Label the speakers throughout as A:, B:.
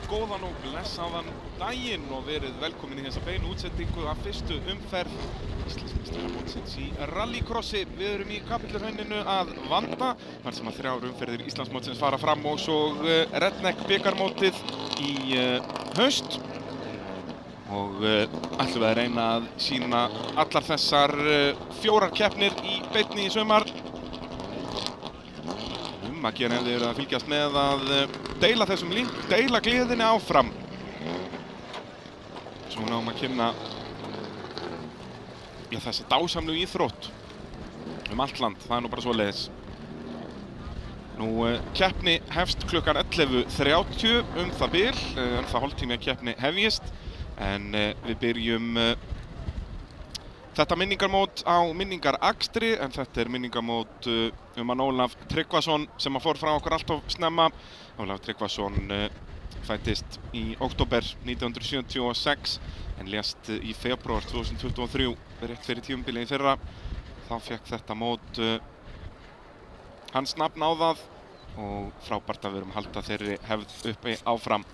A: Góðan og blessaðan daginn og verið velkomin í þessa beinu útsendingu af fyrstu umferð Íslandsmeistaramótsins í rallycrossi. Við erum í kapillurhrauninu að vanda þar sem að 3 umferðir Íslandsmótsins fara fram og svo Redneck bikarmótið í haust. Og ætlum við að reyna að sýna allar þessar 4 keppnir í beinni í sumar. Að gera ef þið eru að fylgjast með að deila þessum link, deila gleðinni áfram. Svo náum að kynna þessa dásamlu íþrótt allt land, það nú bara svoleiðis. Nú, keppni hefst klukkan 11:30 það bil, það hálftími að keppni hefjist, en við byrjum þetta minningarmót á minningarakstri, en þetta minningarmót hann Ólaf Tryggvason sem að fór frá okkur allt of snemma. Ólaf Tryggvason fæddist í október 1976 en lést í febrúar 2023, rétt fyrir tímabilið í fyrra. Þá fékk þetta mót hans nafn á það og frábært að við erum að halda þeirri hefð uppi áfram.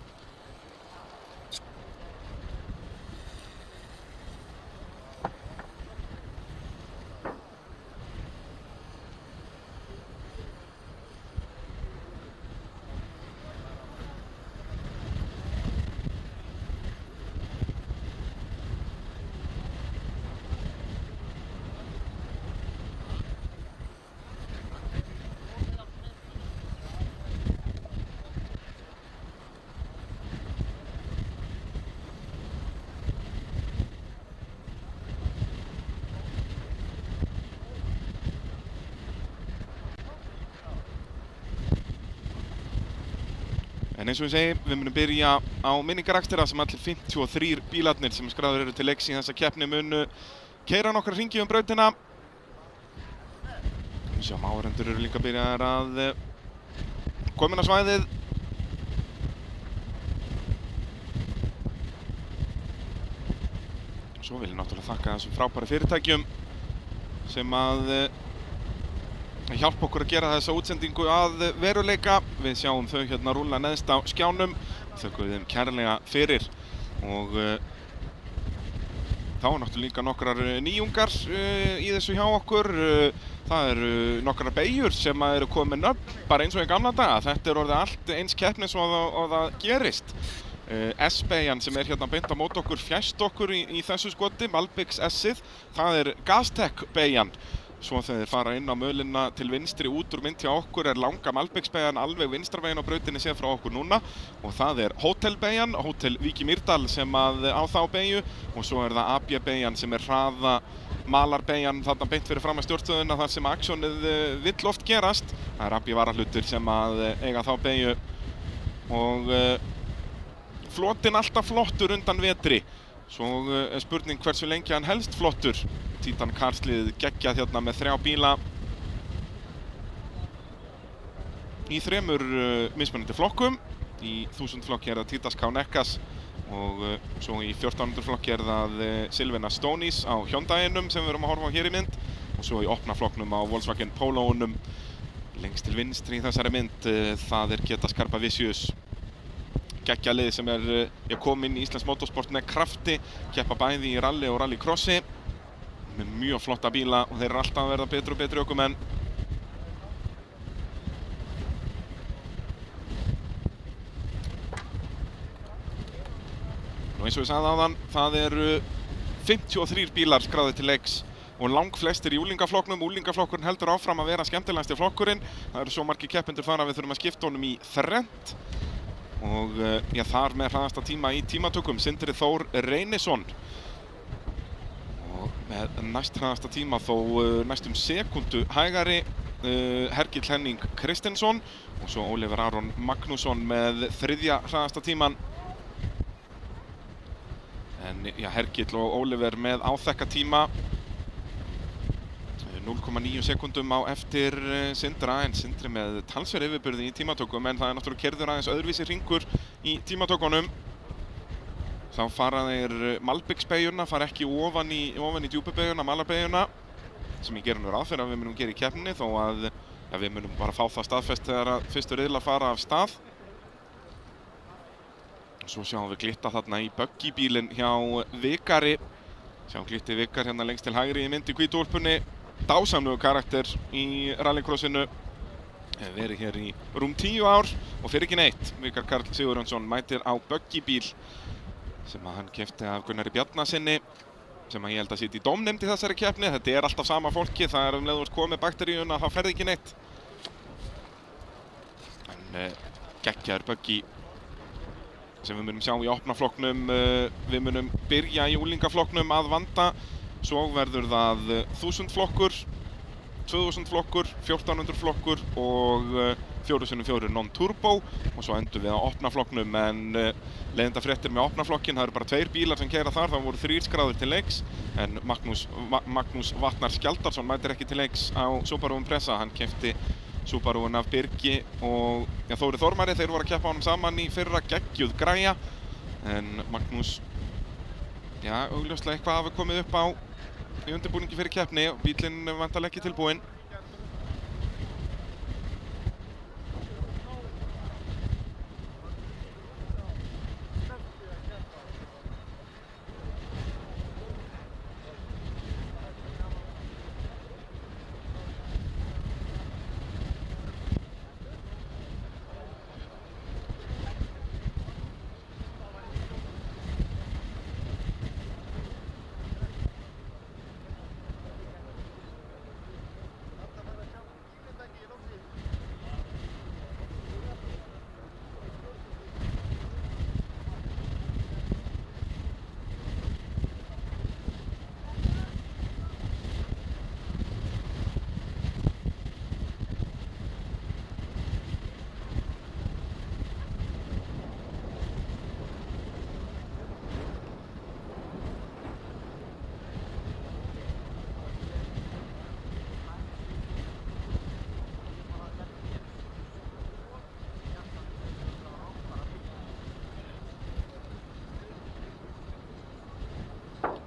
A: En eins og ég segi, við munum byrja á minningarakstri sem allir 53 bílarnir sem skráðir eru til leiks í þessa keppni munu keyra nokkra hringi brautina. Við sjáum áhorfendur eru líka byrjaðir að koma inn á svæðið. Svo vil ég náttúrulega þakka þessum frábæra fyrirtækjum sem að hjálpa okkur að gera þessa útsendingu að veruleika. Við sjáum þau hérna rúlla neðst á skjánum. Þökkum við þeim kærlega fyrir. Og þá náttúrulega líka nokkrar nýjungar í þessu hjá okkur. Það eru nokkrar beygjur sem eru komin upp, bara eins og í gamla daga. Þetta orðið allt eins keppnis og það gerist. S-beygjan sem hérna beint á móti okkur, fjæst okkur í þessu skoti, Malbix S-ið. Það Gaztec beygjan. Svo þegar þeir fara inn á mölina til vinstri út úr mynd hjá okkur langa Malbix-beygjan alveg vinstra veginn á brautinni séð frá okkur núna. Og það Hotel-beygjan, Hotel Víki Mýrdal sem á þá beygju. Og svo það AB-beygjan sem hraða malarbeygjan þarna beint fyrir fram að stjórnstöðuna þar sem aksjónið vill oft gerast. Það AB varahlutur sem eiga þá beygju. Og flotinn alltaf flottur undan vetri. Svo spurning hversu lengi hann helst flottur. Titan Cars-lið geggjað hérna með 3 bíla í 3 mismunandi flokkum. Í 1000 flokki það Titas Kaunekas og svo í 1400 flokki það Silvina Stonis á Hyundai-inum sem við erum að horfa á hér í mynd. Og svo í opna flokknum á Volkswagen Polo-unum lengst til vinstri í þessari mynd, það Geta Skarpa Vicious. Geggjað lið sem komin í Íslands motorsport með krafti, keppa bæði í rally og rallycrossi með mjög flotta bíla og þeir eru alltaf að verða betri og betri ökumenn. Og eins og ég sagði áðan, það eru 53 bílar skráðir til leiks og langflestir í úlingaflokknum. Úlingaflokkurinn heldur áfram að vera skemmtilegasti flokkurinn. Það eru svo margir keppendur þar að við þurfum að skipta honum í þrennt. Og þar með hraðasta tíma í tímatökum, Sindri Þór Reynisson. Og með næst hraðasta tíma þó næstum sekundu hægari Hergill Henning Kristinsson. Og svo Oliver Aron Magnússon með 3. hraðasta tíman. En Hergill og Oliver með áþekka tíma. 0,9 sekundum á eftir Sindra, en Sindri með talsverð yfirburði í tímatökum, en það náttúrulega keyrður aðeins öðruvísi hringur í tímatökunum. Þá fara þeir Malbix-beygjuna, fara ekki ofan í djúpubeygjuna, malarbeygjuna, sem ég gerum ráð fyrir að við munum gera í keppninni, þó að við munum bara fá það staðfest þegar að fyrstu riðlar fara af stað. Svo sjáum við glitta þarna í buggybílinn hjá Vikari. Sjáum glitti Vikar hérna lengst til hægri í myndi hvítu úlpunni. Dásamlegu karakter í rallycrossinu. Hefur verið hér í rúm 10 ár og fyrir ekki neitt. Vikar Karl Sigurjónsson mætir á buggybíl sem að hann keypti af Gunnari Bjarnasyni, sem að ég held að sitja í dómnefnd í þessari keppni. Þetta er alltaf sama fólki, það er leið þú ert komið bakteríuna, þá ferði ekki neitt. En geggjaður buggy sem við munum sjá í opnaflokknum. Við munum byrja í úlingaflokknum að vanda. Svo verður það 1000 flokkur, 2000 flokkur, 1400 flokkur og 4x4 non-turbo. Og svo endur við á opnaflokknum, en leiðindafréttir með opnaflokkin. Það eru bara 2 bílar sem keyra þar, það voru 3 skráðir til leiks. En Magnús Vatnar Skjaldarsson mætir ekki til leiks á Subaru Impreza. Hann keypti Subaruun af Birgi og Þóri Þormari. Þeir voru að keppa honum saman í fyrra, geggjuð græja. En Magnús, augljóslega eitthvað hafi komið upp á í undirbúningi fyrir keppni og bílinn væntanlega ekki tilbúinn.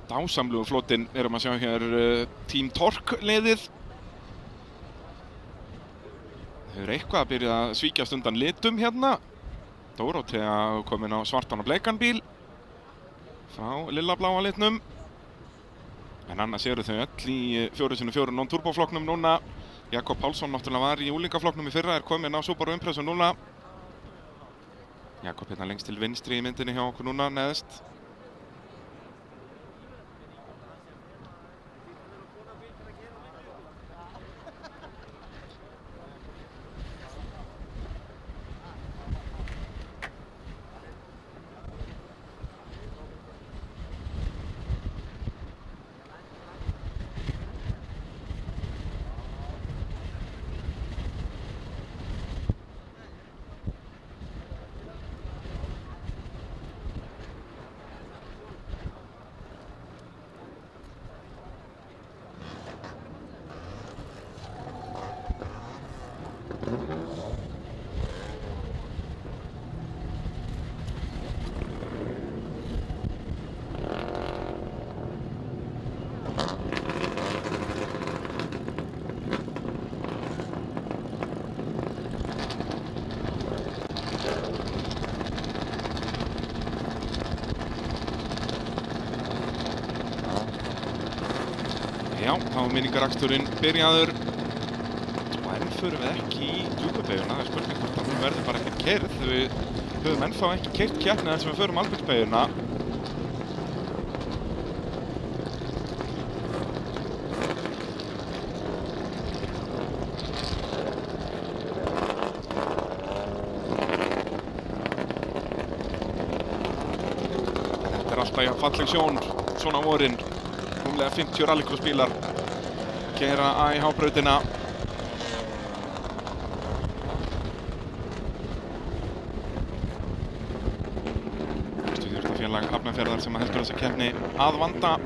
A: Dásamlegu flotinn erum að sjá hér Team Tork liðið. Þau eru eitthvað að byrja að svíkjast undan litum hérna. Dórótea komin á svartan og bleikan bíl frá lilla bláa litnum. En annars eru þau öll í 4x4 non-turbo flokknum núna. Jakob Pálsson náttúrulega var í úlingaflokknum í fyrra, er komin á Subaru Impreza núna. Jakob hérna lengst til vinstri í myndinni hjá okkur núna, neðst. Já, þá er minningaraksturinn byrjaður og enn förum við ekki í djúpabeyguna. Það er spurning hvort að hún verður bara ekkert keyrð. Við höfum ennþá ekki keyrt keppni þar sem við förum Albertsbeyguna. Þetta er alltaf jafn falleg sjón svona á vorin. Rúmlega 50 rallycrossbílar keyra AIH-brautina. Stuðjúrtafélag Hafnarfjarðar sem heldur þessa keppni að vanda.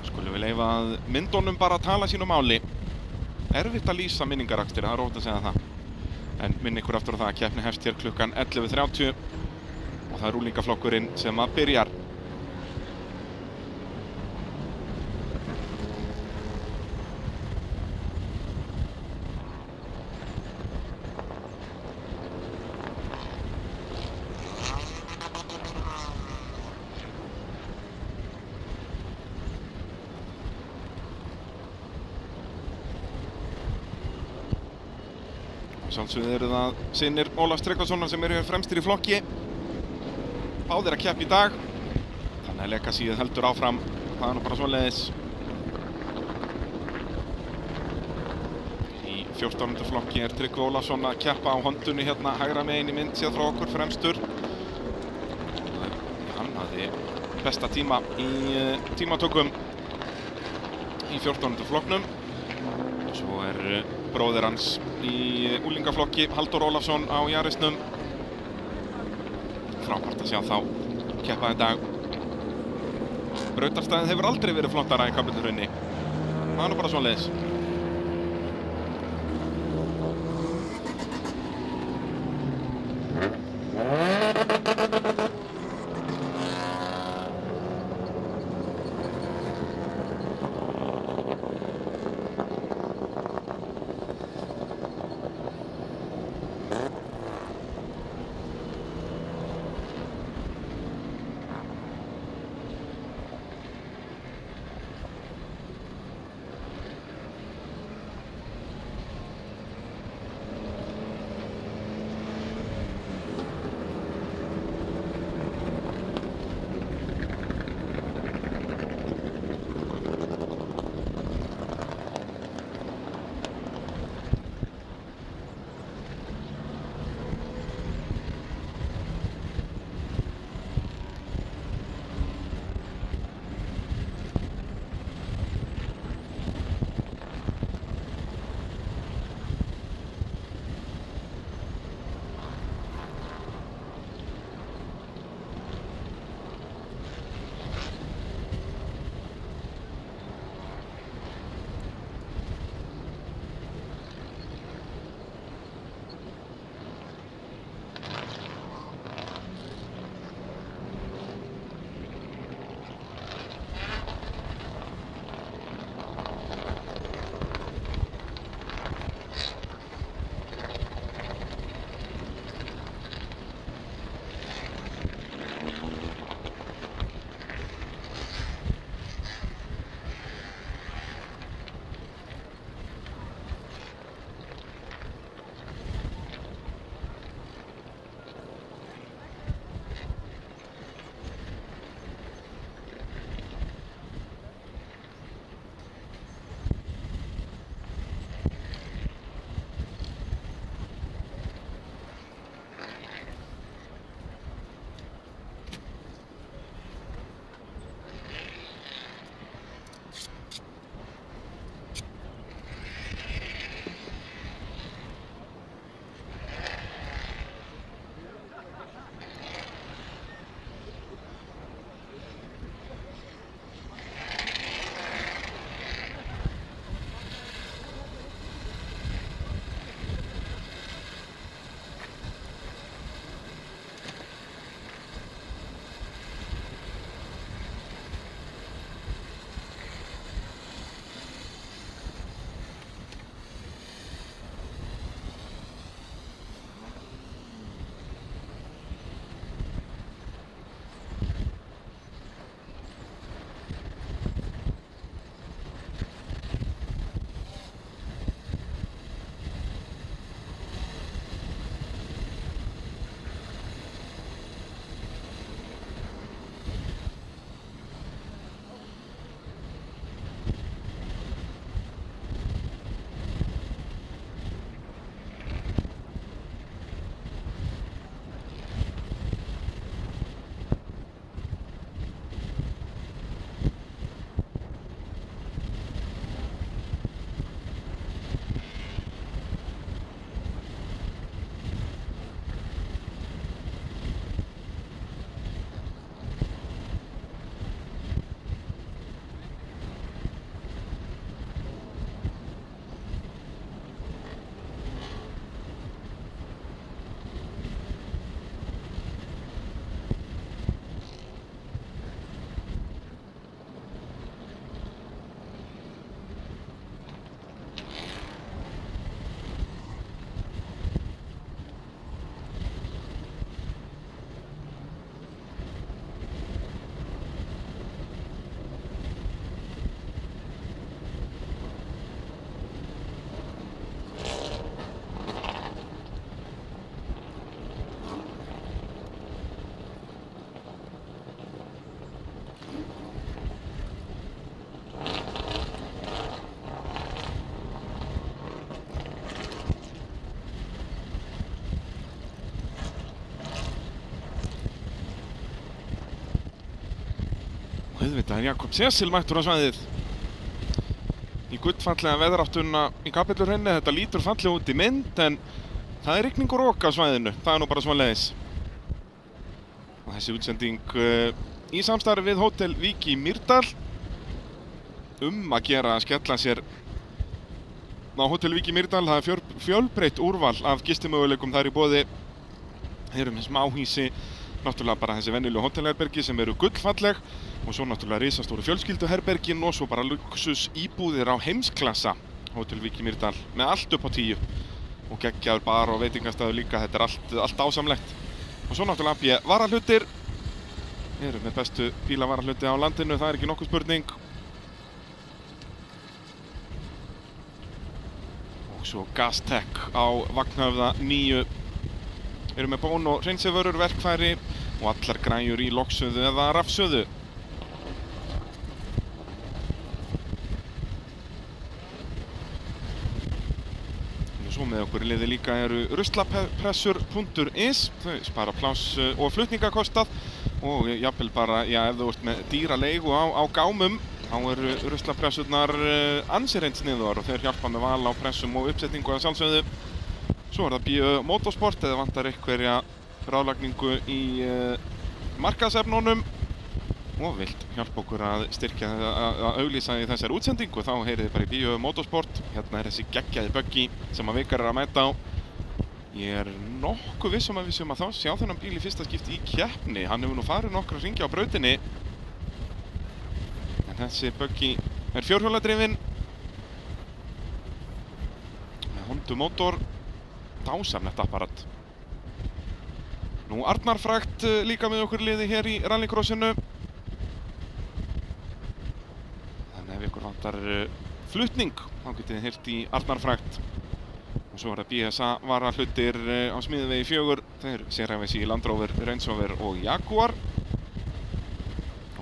A: Skulum við leyfa að myndunum bara tala sínu máli. Erfitt að lýsa minningarakstur, það er óhætt að segja það. En minn ykkur aftur á það að keppni hefst hér klukkan 11:30 og það er úlingaflokkurinn sem að byrjar. Sjálfsögðu eru það synir Ólafs Tryggvasonar sem eru hér fremstir í flokki. Báðir að keppa í dag, þannig að legacyið heldur áfram. Það er nú bara svoleiðis. Í 14. flokki er Tryggvi Ólafsson að keppa á Hondunni hérna hægra megin í mynd séð frá okkur fremstur. Hann hafði besta tíma í tímatökum í 14. flokknum. Svo er bróðir hans í úlingaflokki, Halldór Ólafsson á Jarisnum. Frábært að sjá þá keppa í dag. Brautarstæðið hefur aldrei verið flottara í Kapellurhrauni. Það er nú bara svoleiðis. Auðvitað er Jakob Cecil mættur á svæðið í gullfallega veðráttuna í Kapellurhrauni. Þetta lítur fallega út í mynd en það er rigning og rok á svæðinu. Það er nú bara svoleiðis. Og þessi útsending í samstarfi við Hótel Vík í Mýrdal. Að gera að skella sér á Hótel Vík í Mýrdal. Það er fjölbreytt úrval af gistimöguleikum þar í boði. Þeir eru með smáhýsi, náttúrulega bara þessi venjulegu hótelherbergi sem eru gullfalleg og svo náttúrulega risastóru fjölskylduherbergin og svo bara luxus íbúðir á heimsklassa Hótel Vík í Mýrdal með allt upp á 10 og geggjaður bar og veitingastæður líka. Þetta er allt ásamlegt. Og svo náttúrulega AB varahlutir. Eru með bestu bílavarahluti á landinu, það er ekki nokkuð spurning. Og svo Gastech á Vagnhöfða 9. Eru með bón og hreinsivörur, verkfæri og allar græjur í loksuðu eða rafsuðu. Svo með okkur í liði líka eru ruslapressur.is. Þau spara pláss og flutningakostnað og jafnvel bara, já, ef þú ert með dýra leigu á gámum þá eru ruslapressurnar ansi reynsniðuðar og þeir hjálpa með val á pressum og uppsetningu að sjálfsögðu. Svo er það BIO Motorsport eða vantar einhverja ráðlagningu í markaðsefnunum og vilt hjálpa okkur að styrkja að auglýsa í þessari útsendingu, þá heyrið þið bara í BIO Motorsport. Hérna er þessi geggjaði buggy sem að Vikar er að mæta á. Ég er nokkuð viss að við séum að þá sjá þennan bíl í fyrsta skipti í keppni. Hann hefur nú farið nokkra hringi á brautinni. En þessi buggy er fjórhjóladrifinn með Honda mótor. Dásamlegt apparat. Nú Arnar Fragt líka með okkur liði hér í rallycrossinu. Þannig ef ykkur vantar flutning, þá getið þið heyrt í Arnar Fragt. Og svo er það BSA varahlutir á Smíðavegi 4. Þeir sérhæfa sig í Land Rover, Range Rover og Jaguar.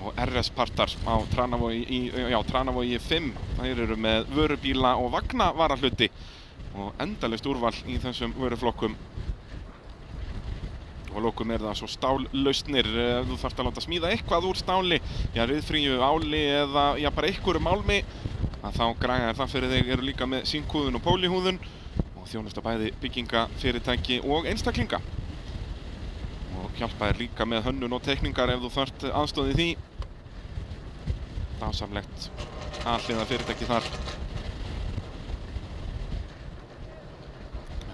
A: Og RS partar á Tranavogi 5. Þeir eru með vörubíla og vagna varahluti. Og endalaust úrval í þessum vöruflokkum. Og að lokum er það svo stállausnir. Ef þú þarft að láta smíða eitthvað úr stáli, já, ryðfríu áli eða já, bara einhverju málmi, að þá græja það fyrir þig. Eru líka með sínkúðun og pólihúðun og þjónusta bæði byggingafyrirtæki og einstaklinga. Og hjálpa þér líka með hönnun og teikningar ef þú þarft aðstoð í því. Dásamlegt alliða fyrirtæki þar.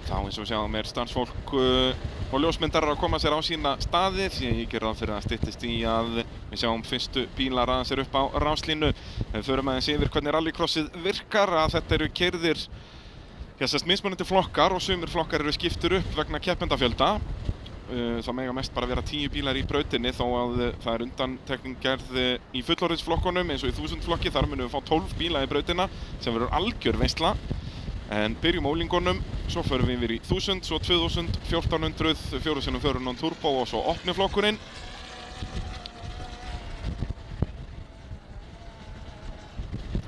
A: Þá eins og við sjáum er starfsfólk og ljósmyndarar að koma sér á sína staði því ég ger ráð fyrir að styttist í að við sjáum fyrstu bílar aðeins sér upp á ráslínu. Við förum aðeins yfir hvernig rallycrossið virkar, að þetta eru keyrðir mismunandi flokkar og sumir flokkar eru skiptir upp vegna keppendafjölda. Það mega mest bara vera 10 bílar í brautinni þó að það er undantekning gerð í fullorðinsflokkunum eins og í 1000 flokki. Þar munum við fá 12 bíla í brautina sem verður algjör veisla. En byrjum ólingunum, svo förum við yfir í 1000, svo 2000, 1400, 4x4 turbo og svo opni flokkurinn.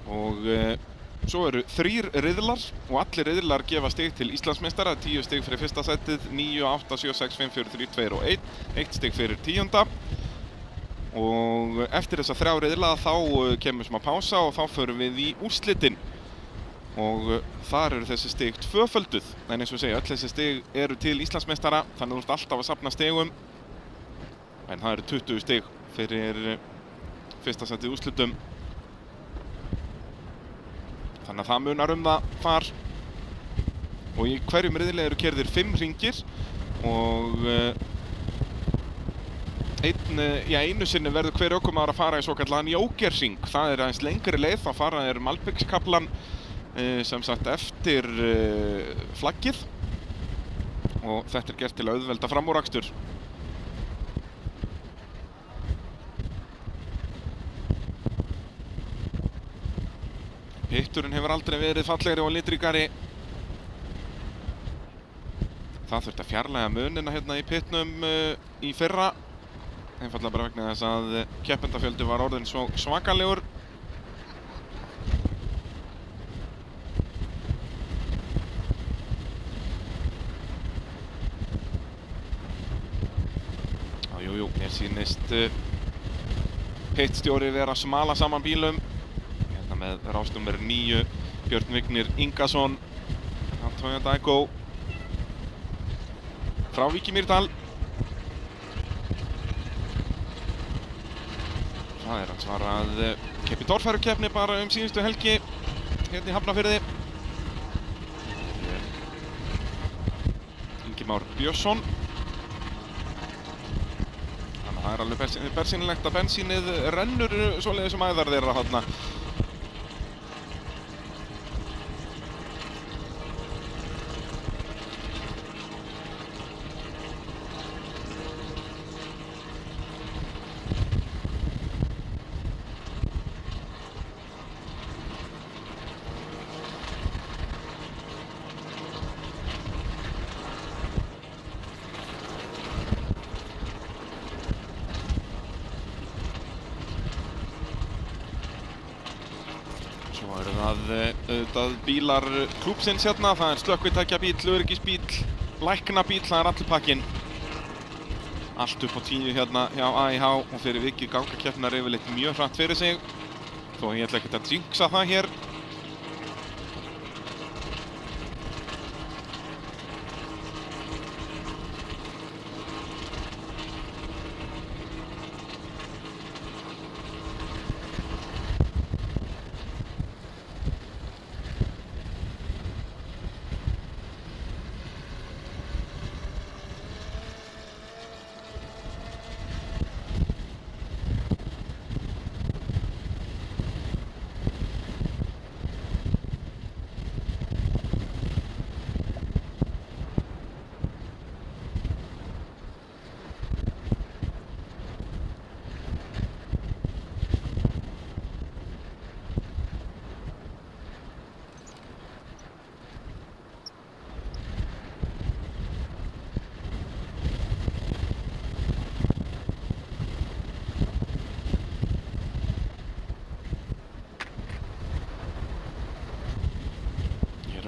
A: Og svo eru 3 riðlar og allir riðlar gefa stig til Íslandsmeistara. 10 stig fyrir fyrsta sætið, 9, 8, 7, 6, 5, 4, 3, 2 og 1. 1 stig fyrir 10. Og eftir þessa 3 riðla þá kemur smá pása og þá förum við í úrslitin. Og þar eru þessi stig tvöfölduð. En eins og ég segi, öll þessi stig eru til Íslandsmeistara, þannig að þú ert alltaf að safna stigum. En það eru 20 stig fyrir fyrsta sætið úrslitum. Þannig að það munar það þar. Og í hverjum riðli eru keyrðir 5 hringir og einu sinni verður hver ökumaður að fara í svokallaðan jókerhring. Það er aðeins lengri leið, þá fara þeir Malbikskaflann sem sagt eftir flaggið og þetta er gert til að auðvelda framúrakstur. Pitturinn hefur aldrei verið fallegri og litríkari. Það þurfti að fjarlægja munina hérna í pitnum í fyrra. Einfaldlega bara vegna þess að keppendafjöldi var orðinn svo svakalegur. Mér sýnist pitstjóri vera að smala saman bílum. Hérna með rásnúmer 9, Björn Vignir Ingason, Toyota Aygo frá Víki Mýrdal. Það er að svara að keppi torfærukeppni bara síðustu helgi hérna í Hafnarfirði. Ingimar Björnsson. Þannig að það er alveg bersýnilegt að bensínið rennur svoleiðis æðar þeirra þarna. Svo eru það auðvitað bílar klúbbsins hérna, það er slökkvitækjabíll, öryggisbíll, læknabíll, það er allur pakkinn. Allt upp á 10 hérna hjá AIH og fyrir vikið ganga keppnar yfirleitt mjög hratt fyrir sig. Þó ég ætla ekkert að jinxa það hér.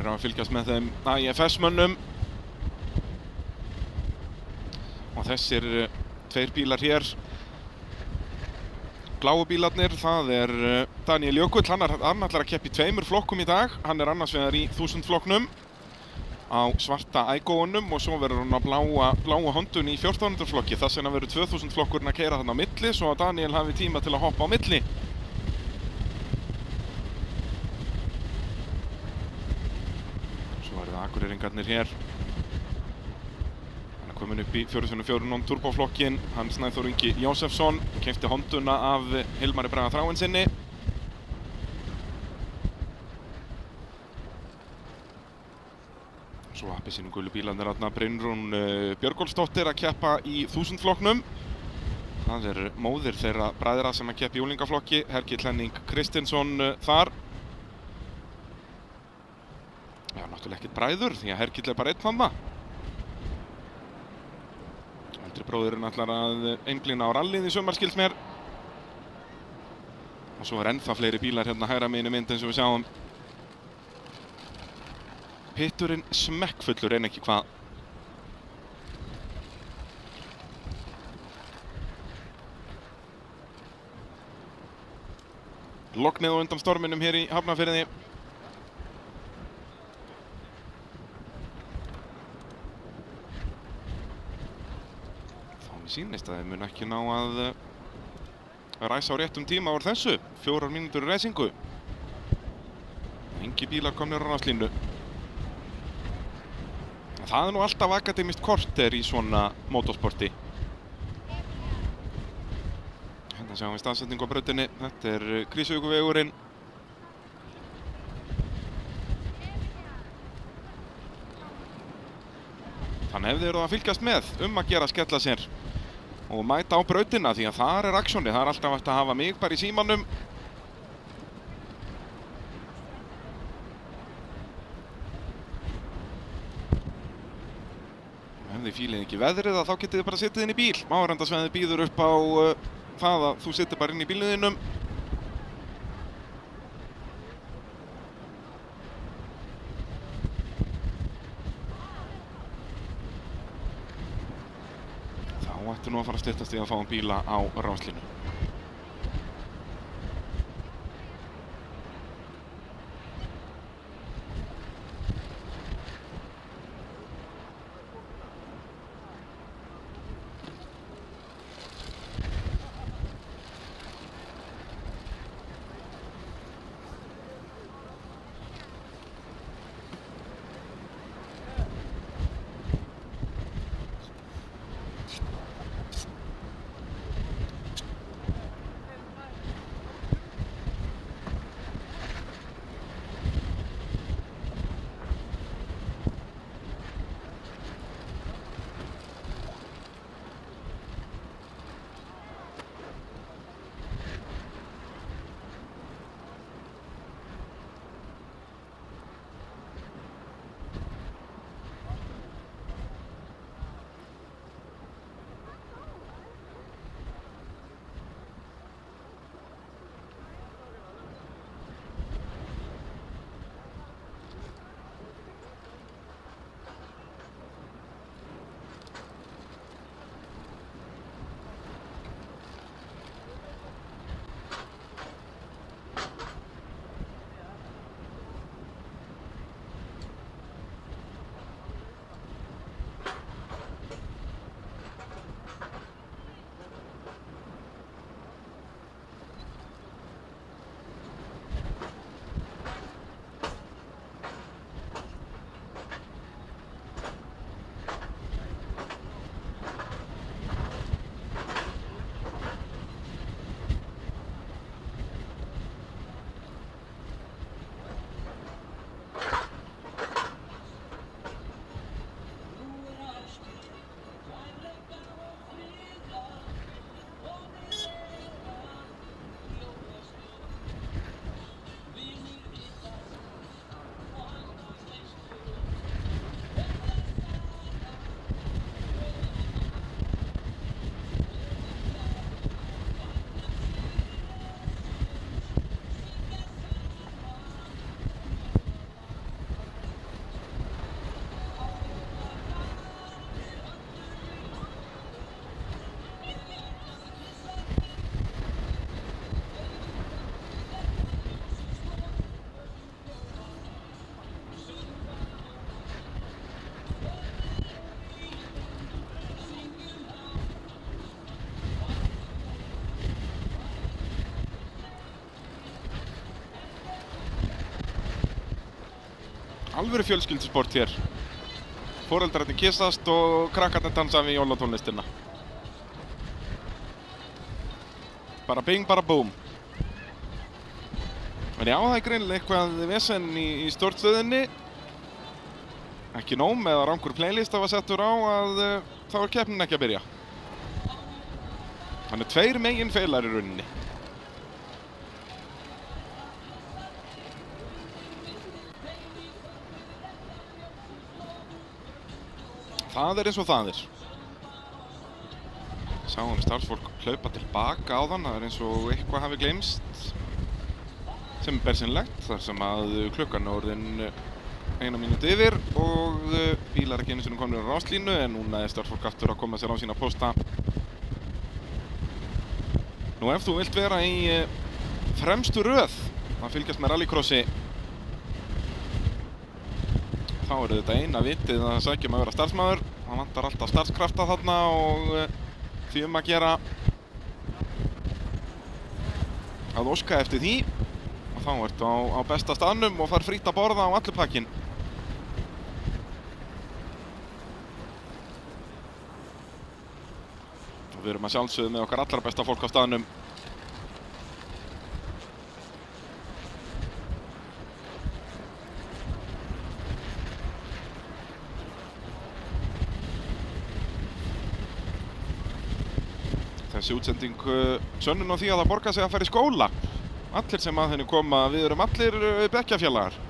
A: Að fylgjast með þeim IFS-mönnum og þessir tveir bílar hér, bláu bílarnir, það er Daniel Jökull, hann ætlar að keppa í 2 flokkum í dag. Hann er annars vegar í 1000 flokknum á svarta Aygo-unum og svo verður hann á bláa Hondun í 1400 flokki. Þess vegna verður 2000 flokkurinn að keyra þarna á milli svo að Daniel hafi tíma til að hoppa á milli. Akureyringarnir hér. Hann er komin upp í 404 non-turboflokkin. Hann Snæþór Ingi Jósefsson keypti Honduna af Hilmari Braga Þráinsinni. Svo appelsínu gulu bílarnir þarna, Brynrún Björgólfsdóttir að keppa í 1000 flokknum. Það er móðir þeirra bræðra sem að keppa í unglingaflokki, Hergill Henning Kristinsson þar. Já, náttúrulega ekkert bræður, því að Hergill er bara einn þarna. Eldri bróðurinn ætlar að einblína á rallið í sumar, skilst mér. Og svo er ennþá fleiri bílar hérna hægra megin í mynd eins og við sjáum. Pitturinn smekkfullur en ekki hvað. Lognið á undan storminum hér í Hafnarfirði. Sýnist að þeir mun ekki ná að ræsa á réttum tíma úr þessu. 4 mínútur í reysingu. Engi bílar komnir á ráslínu. Það er nú alltaf akademist korter í svona motorsporti. Hérna sjáum við staðsetningu á brautinni. Þetta er Krýsuvíkurvegurinn. Þannig ef þið eru að fylgjast með að gera skella sér og mæta á brautina því að þar er aksjónið. Það er alltaf hægt að hafa mig bara í símanum. Ef þið fílið ekki veðrið þá getið þið bara sittið inn í bíl. Mávarendasveðið býður upp á það að þú sittir bara inn í bílniðinum. Þá ættu nú að fara að styttast í að fá bíla á ráslínu. alvöru fjölskyldusport hér. Foreldrarnir kyssast og krakkarnir dansa við jólatónlistina. Bara bing, bara búm. En já, það greinilega eitthvað vesen í stjórnstöðinni. Ekki nóg með að rangur playlist var settur á að þá keppnin ekki að byrja. Þannig 2 meginfeilar í rauninni. Það eins og það Sáum starfsfólk hlaupa tilbaka á þann, það eins og eitthvað hafi gleymst. Sem bersýnilegt, þar sem að klukkan orðin 1 mínútu yfir og bílar ekki einu sinni komnir á ráslínu, en núna starfsfólk aftur að koma sér á sína pósta. Nú ef þú vilt vera í fremstu röð að fylgjast með rallycrossi, þá þetta eina vitið að sækja að vera starfsmaður. Það vantar alltaf starfskrafta þarna og því að gera að óska eftir því. Og þá ertu á besta staðnum og fær frítt að borða á allur pakkinn. Við erum að sjálfsögðu með okkar allra besta fólk á staðnum. Þessi útsending sönnun á því að það borgar sig að fara í skóla. Allir sem að henni koma, við erum allir bekkjarfélagar.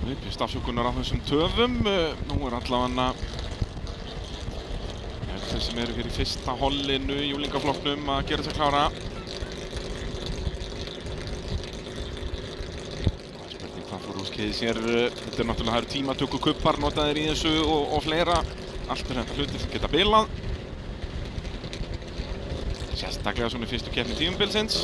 A: Byrst afsökunar á þessum töfum. Nú allavega þeir sem eru hér í fyrsta hollinu í unglingaflokknum að gera sig klára. Spurning hvað fór úrskeiðis hér. Þetta er náttúrulega, það eru tímatökukubbar notaðir í þessu og fleira. Allt þetta hlutir sem geta bilað. Sérstaklega svona í fyrstu keppni tímabilsins.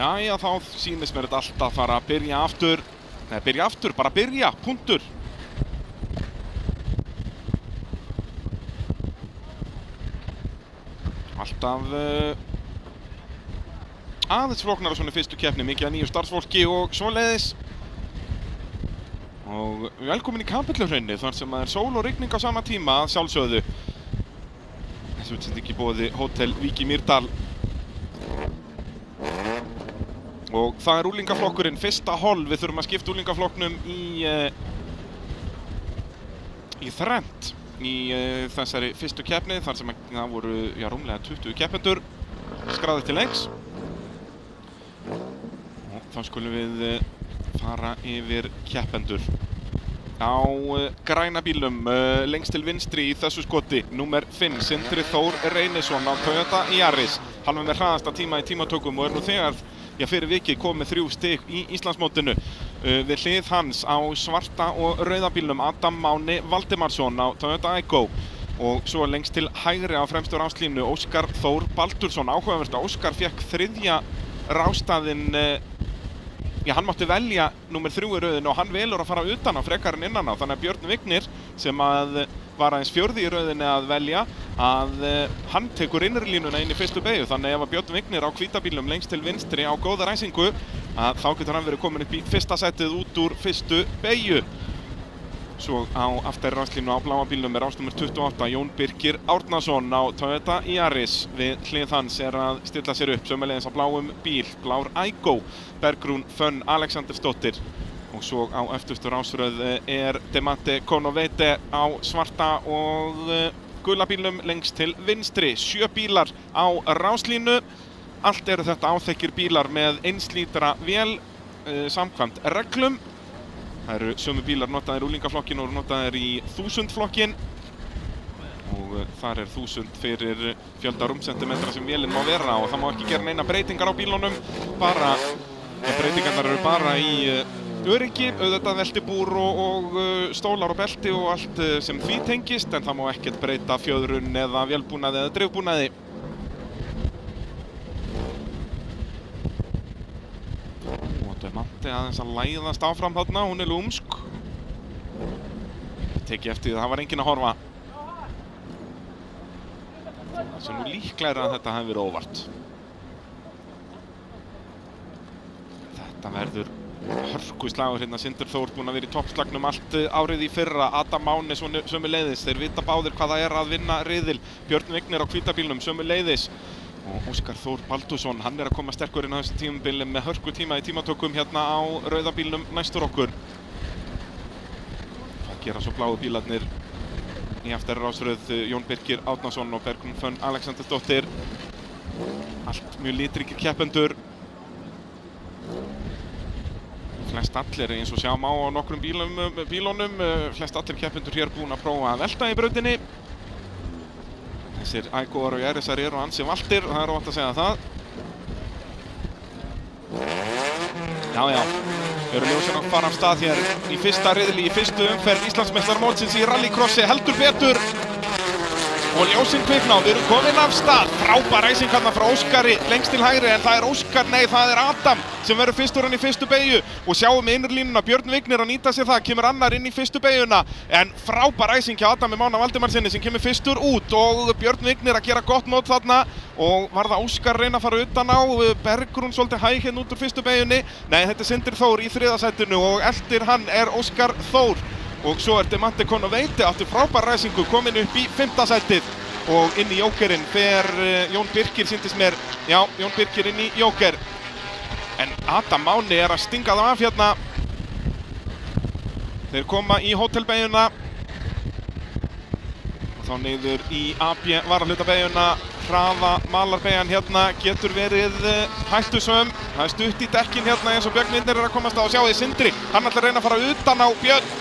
A: Jæja, þá sýnist mér þetta alltaf fara að byrja aftur. Nei, byrja aftur, bara byrja, punktur. Alltaf aðeins flóknara svona í fyrstu keppni, mikið að nýju starfsfólki og svoleiðis. Og velkomin í Kapelluhraunið, þar sem það er sól og rigning á sama tíma að sjálfsögðu. Þessu útsending í boði Hótel Vík í Mýrdal. Og það er úlingaflokkurinn, fyrsta hol. Við þurfum að skipta úlingaflokknum í þrennt í þessari fyrstu keppni, þar sem það voru rúmlega 20 keppendur skráðir til leiks. Og þá skulum við fara yfir keppendur. Á græna bílnum, lengst til vinstri í þessu skoti, númer 5, Sindri Þór Reynisson á Toyota Yaris. Hann var með hraðasta tíma í tímatökum og er nú þegar fyrir vikið komið 3 stig í Íslandsmótinu. Við hlið hans á svarta og rauða bílnum Adam Máni Valdimarsson á Toyota Aygo. Og svo lengst til hægri á fremstu ráslínu Óskar Þór Baldursson. Áhugavert að Óskar fékk 3. rástaðinn. Hann mátti velja númer 3 í rauðinu og hann velur að fara utan á frekar en innan á. Þannig að Björn Vignir, sem var aðeins 4. í rauðinu að velja, hann tekur innri línuna inn í fyrstu beygju. Þannig ef að Björn Vignir á hvítabílnum lengst til vinstri á góða ræsingu, þá getur hann verið komin upp í fyrsta setið út úr fyrstu beygju. Svo á aftari ráslínu á bláa bílnum er ásnúmer 28, Jón Birkir Árnason á Toyota Yaris. Við hlið hans er að stilla sér upp sömuleiðis á bláum bíl, blár Aygo, Bergrún Fönn Alexandersdóttir. Og svo á eftirstu rásröð er Demante Konoveite á svarta og gula bílnum lengst til vinstri. 7 bílar á ráslínu. Allt eru þetta áþekkir bílar með 1 lítra vél samkvæmt reglum. Það eru sömu bílar notaðir í úlingaflokkinn og notaðir í 1000 flokkin. Og þar er 1000 fyrir fjölda rúmsentimetra sem vélinn má vera og það má ekki gera neina breytingar á bílunum. Breytingarnar eru bara í öryggi, auðvitað veltibúr og stólar og belti og allt sem því tengist, en það má ekkert breyta fjöðrun eða vélbúnaði eða drifbúnaði. Demante aðeins að læðast áfram þarna, hún er lúmsk. Tekið eftir það var enginn að horfa. Það sem nú líklega að þetta hefði verið óvart. Þetta verður hörkuslagur hérna. Sindri Þór búinn að vera í toppslagnum allt árið í fyrra. Adam Máni sömuleiðis. Þeir vita báðir hvað það er að vinna riðil. Björn Vignir á hvítabílnum sömuleiðis. Og Óskar Þór Baldursson, hann er að koma sterkur inn á þessu tímabili með hörku tíma í tímatökum hérna á rauða bílnum næstur okkur. Það gera svo bláu bílarnir í aftari rásröð Jón Birkir Árnason og Bergrún Fönn Alexandersdóttir. Allt mjög litríkir keppendur. Flest allir, eins og sjá má á nokkrum bílunum, flest allir keppendur hér búin að prófa að velta í brautinni. Þessir Aygoar og Yarisar eru ansi valtir, það er óvænt að segja það. Já, eru ljósin að fara af stað hér í fyrsta riðli, í fyrstu umferð Íslandsmeistaramótsins í rallycrossi, heldur betur. Og ljósin kvikna og við erum komin af stað. Frábær ræsing hérna frá Óskari lengst til hægri, en það er Óskar, nei það er Adam sem verður fyrstur hann í fyrstu beygju. Og sjáum við innurlínuna, Björn Vignir að nýta sér það, kemur annar inn í fyrstu beygjuna. En frábær ræsing hjá Adami Mána Valdimarsinni sem kemur fyrstur út og Björn Vignir að gera gott mót þarna. Og var það Óskar reyna að fara utan á, Bergrún svolítið hæg hérna út úr fyrstu beygjunni. Nei, þetta er Sindri Þór í 3. sætinu og eftir hann er Óskar Þór. Og svo er Demante Konoveite aftur frábær ræsingu komin upp í 5. sætið. Og inn í jókerinn fer Jón Birkir, sýndist mér. Já, Jón Birkir inn í jóker. En Adam Máni er að stinga það af hérna. Þeir koma í hótelbeygjuna. Og þá niður í AB varahlutabeygjuna. Hraða malarbeygjan hérna getur verið hættusöm. Það er stutt í dekkin hérna eins og Björn Vignir er að komast á. Sjáðu Sindri, hann ætlar að reyna að fara utan á Björn.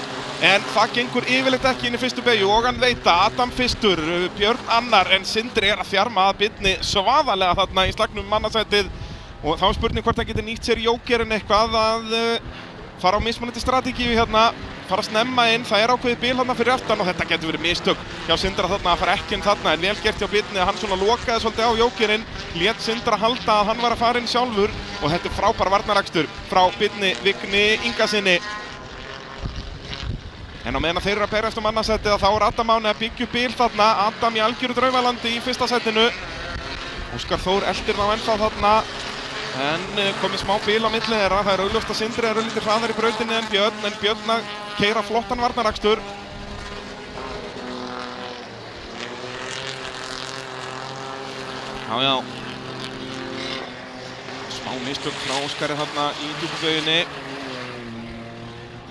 A: En það gengur yfirleitt ekki inn í fyrstu beygju og hann veit að Adam fyrstur, Björn annar, en Sindri er að þjarma að Birni svaðalega þarna í slagnum mannasætið. Og þá er spurning hvort hann getur nýtt sér jókerinn eitthvað að fara á mismunandi strategíu hérna. fara snemma inn, það ákveðið bil þarna fyrir aftan og þetta getur verið mistök hjá Sindra þarna að fara ekki inn þarna, en vel gert hjá Birni að hann svona lokaði svolítið á jókerinn, lét Sindra halda að hann var að fara inn sjálfur og þetta frábær varnarakstur frá Birni Vigni Ingasyni. En á meðan þeir eru að berjast annarsætið þá Adam Máni að byggja upp bil þarna, Adam í algjöru draumalandi í fyrsta sætinu. Óskar Þór eldir þá ennþá þarna, en komið smá bil á milli þeirra. Það augljóst að Sindri lítið hraðar í brautinni en Björn að keyra flottan varnarakstur. Já. Smá mistök frá Óskari þarna í djúpubauginni.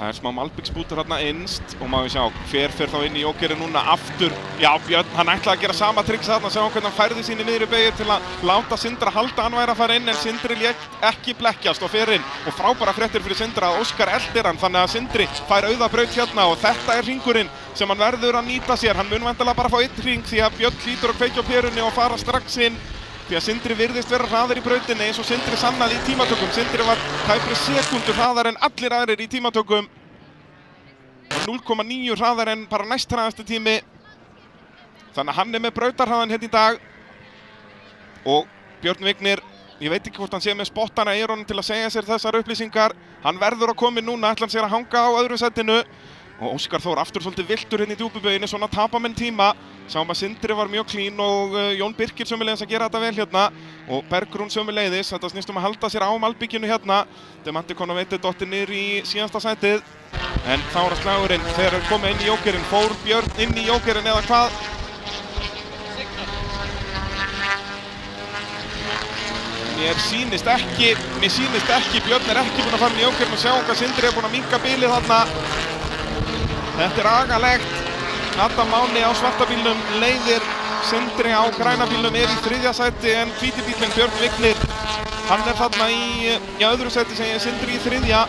A: Það smá malbiksbútur þarna innst og maður sjá hver fer þá inn í jókerinn núna aftur. Já, Björn, hann ætlaði að gera sama trix þarna, sjá hvernig hann færði sín í miðri beygju til að láta Sindra halda hann væri að fara inn, en Sindri lék ekki blekkjast og fer inn og frábæra fréttir fyrir Sindra að Óskar eldir hann, þannig að Sindri fær auða braut hérna og þetta hringurinn sem hann verður að nýta sér. Hann mun væntanlega bara fá einn hring því að Björn hlýtur að kveikja á perunni og fara strax inn. Því að Sindri virðist vera hraðar í brautinni eins og Sindri sannaði í tímatökum. Sindri var tæpri sekúndu hraðar en allir aðrir í tímatökum. 0,9 hraðar en bara næsthraðasti tími. Þannig að hann með brautarhraðan hérna í dag. Og Björn Vignir, ég veit ekki hvort hann sé með spottana í eyrunum til að segja sér þessar upplýsingar. Hann verður að koma núna, ætlar hann sér að hanga á öðru sætinu. Og Óskar Þór aftur svolítið viltur hérna í djúpubauginni, svona tapa menn tíma. Sáum að Sindri var mjög klín og Jón Birkir sömuleiðis að gera þetta vel hérna. Og Bergrún sömuleiðis, þetta snýst að halda sér á malbygginu hérna. Demanti Konoveiti dotti niður í síðasta sætið. En þá slagurinn þegar þeir komið inn í jókerinn. Fór Björn inn í jókerinn eða hvað? Mér sýnist ekki, Björn ekki búinn að fara inn í jókerinn og sjá hvað Sindri búinn að minnka bilið þarna. Þetta agalegt. Adam Máni á svarta bílnum leiðir Sindri á græna bílnum, í þriðja sæti en hvíti bílinn Björn Vignir. Hann þarna í öðru sæti sem Sindri í þriðja.